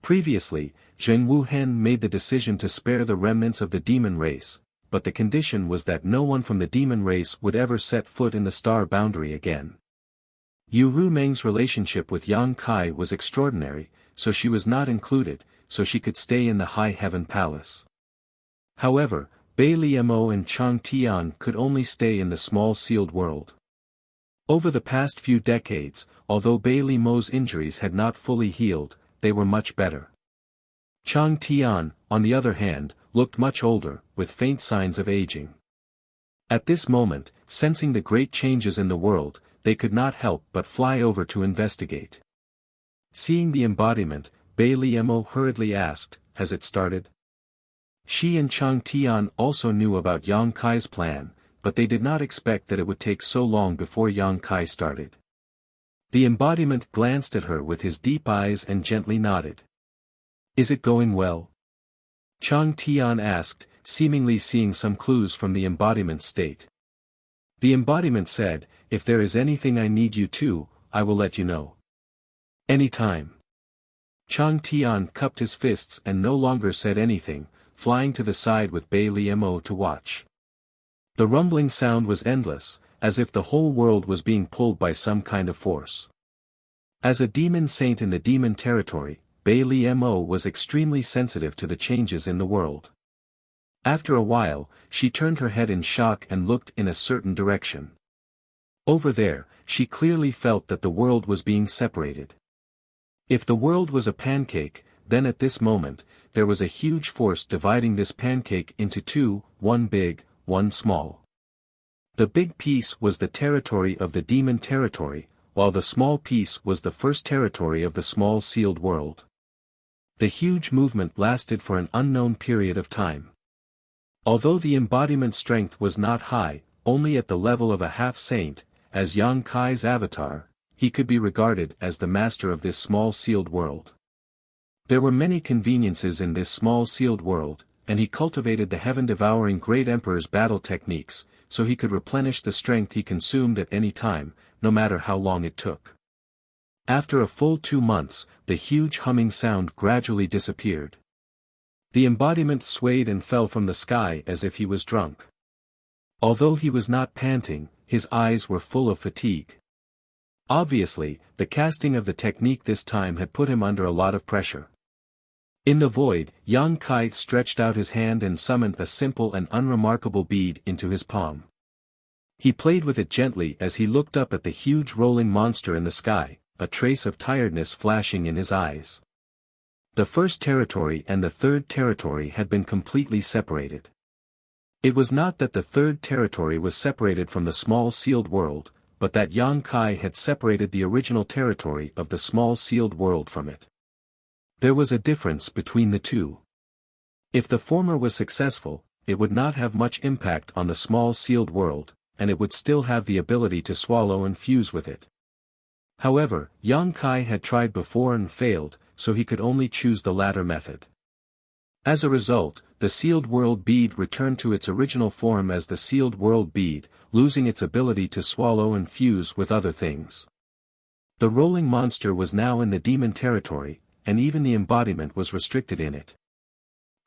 Previously, Zheng Wuhen made the decision to spare the remnants of the demon race, but the condition was that no one from the demon race would ever set foot in the star boundary again. Yu Rumeng's relationship with Yang Kai was extraordinary, so she was not included, so she could stay in the High Heaven Palace. However, Bai Liemo and Chang Tian could only stay in the small sealed world. Over the past few decades, although Bai Liemo's injuries had not fully healed, they were much better. Chang Tian, on the other hand, looked much older, with faint signs of aging. At this moment, sensing the great changes in the world, they could not help but fly over to investigate. Seeing the embodiment, Bai Liemo hurriedly asked, "Has it started?" She and Chang Tian also knew about Yang Kai's plan, but they did not expect that it would take so long before Yang Kai started. The embodiment glanced at her with his deep eyes and gently nodded. "Is it going well?" Chang Tian asked, seemingly seeing some clues from the embodiment's state. The embodiment said, "If there is anything I need you to, I will let you know. Anytime." Chang Tian cupped his fists and no longer said anything, flying to the side with Bai Liemo to watch. The rumbling sound was endless, as if the whole world was being pulled by some kind of force. As a demon saint in the demon territory, Bai Liemo was extremely sensitive to the changes in the world. After a while, she turned her head in shock and looked in a certain direction. Over there, she clearly felt that the world was being separated. If the world was a pancake, then at this moment, there was a huge force dividing this pancake into two, one big, one small. The big piece was the territory of the demon territory, while the small piece was the first territory of the small sealed world. The huge movement lasted for an unknown period of time. Although the embodiment strength was not high, only at the level of a half-saint, as Yang Kai's avatar, he could be regarded as the master of this small sealed world. There were many conveniences in this small sealed world, and he cultivated the heaven-devouring Great Emperor's battle techniques, so he could replenish the strength he consumed at any time, no matter how long it took. After a full 2 months, the huge humming sound gradually disappeared. The embodiment swayed and fell from the sky as if he was drunk. Although he was not panting, his eyes were full of fatigue. Obviously, the casting of the technique this time had put him under a lot of pressure. In the void, Yang Kai stretched out his hand and summoned a simple and unremarkable bead into his palm. He played with it gently as he looked up at the huge rolling monster in the sky, a trace of tiredness flashing in his eyes. The first territory and the third territory had been completely separated. It was not that the third territory was separated from the small sealed world, but that Yang Kai had separated the original territory of the small sealed world from it. There was a difference between the two. If the former was successful, it would not have much impact on the small sealed world, and it would still have the ability to swallow and fuse with it. However, Yang Kai had tried before and failed, so he could only choose the latter method. As a result, the sealed world bead returned to its original form as the sealed world bead, losing its ability to swallow and fuse with other things. The rolling monster was now in the demon territory, and even the embodiment was restricted in it.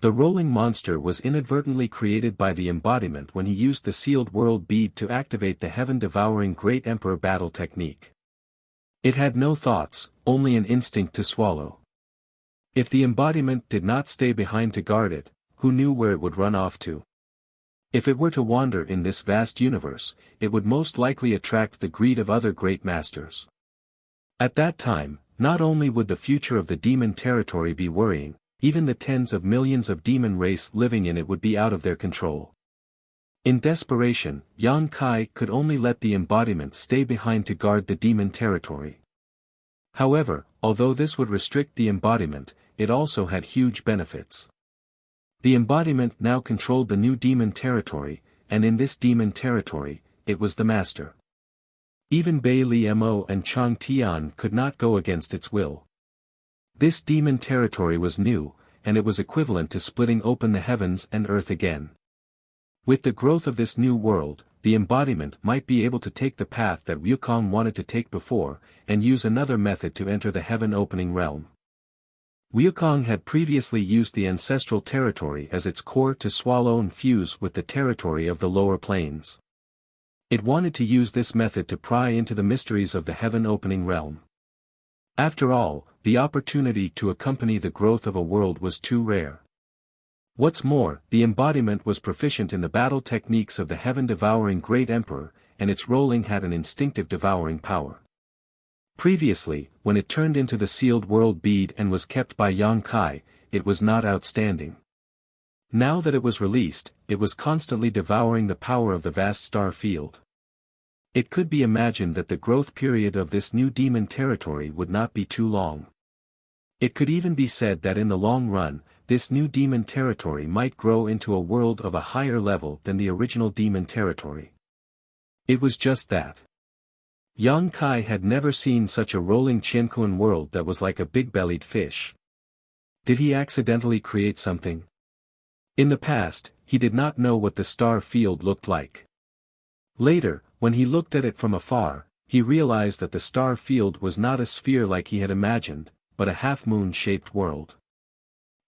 The rolling monster was inadvertently created by the embodiment when he used the sealed world bead to activate the heaven-devouring Great Emperor battle technique. It had no thoughts, only an instinct to swallow. If the embodiment did not stay behind to guard it, who knew where it would run off to? If it were to wander in this vast universe, it would most likely attract the greed of other great masters. At that time, not only would the future of the demon territory be worrying, even the tens of millions of demon race living in it would be out of their control. In desperation, Yang Kai could only let the embodiment stay behind to guard the demon territory. However, although this would restrict the embodiment, it also had huge benefits. The embodiment now controlled the new demon territory, and in this demon territory, it was the master. Even Bai Liemo and Chang Tian could not go against its will. This demon territory was new, and it was equivalent to splitting open the heavens and earth again. With the growth of this new world, the embodiment might be able to take the path that Wukong wanted to take before, and use another method to enter the heaven-opening realm. Wukong had previously used the ancestral territory as its core to swallow and fuse with the territory of the lower planes. It wanted to use this method to pry into the mysteries of the heaven-opening realm. After all, the opportunity to accompany the growth of a world was too rare. What's more, the embodiment was proficient in the battle techniques of the heaven-devouring Great Emperor, and its rolling had an instinctive devouring power. Previously, when it turned into the sealed world bead and was kept by Yang Kai, it was not outstanding. Now that it was released, it was constantly devouring the power of the vast star field. It could be imagined that the growth period of this new demon territory would not be too long. It could even be said that in the long run, this new demon territory might grow into a world of a higher level than the original demon territory. It was just that. Yang Kai had never seen such a rolling Qianquan world that was like a big-bellied fish. Did he accidentally create something? In the past, he did not know what the star field looked like. Later, when he looked at it from afar, he realized that the star field was not a sphere like he had imagined, but a half-moon-shaped world.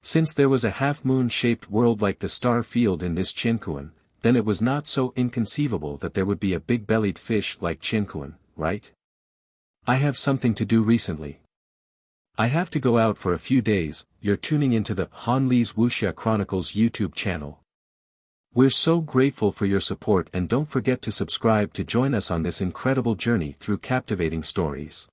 Since there was a half-moon-shaped world like the star field in this Qianquan, then it was not so inconceivable that there would be a big-bellied fish like Qianquan, right? I have something to do recently. I have to go out for a few days. You're tuning into the Han Li's Wuxia Chronicles YouTube channel. We're so grateful for your support, and don't forget to subscribe to join us on this incredible journey through captivating stories.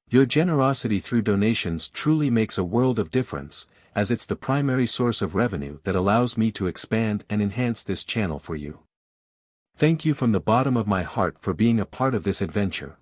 Your generosity through donations truly makes a world of difference, as it's the primary source of revenue that allows me to expand and enhance this channel for you. Thank you from the bottom of my heart for being a part of this adventure.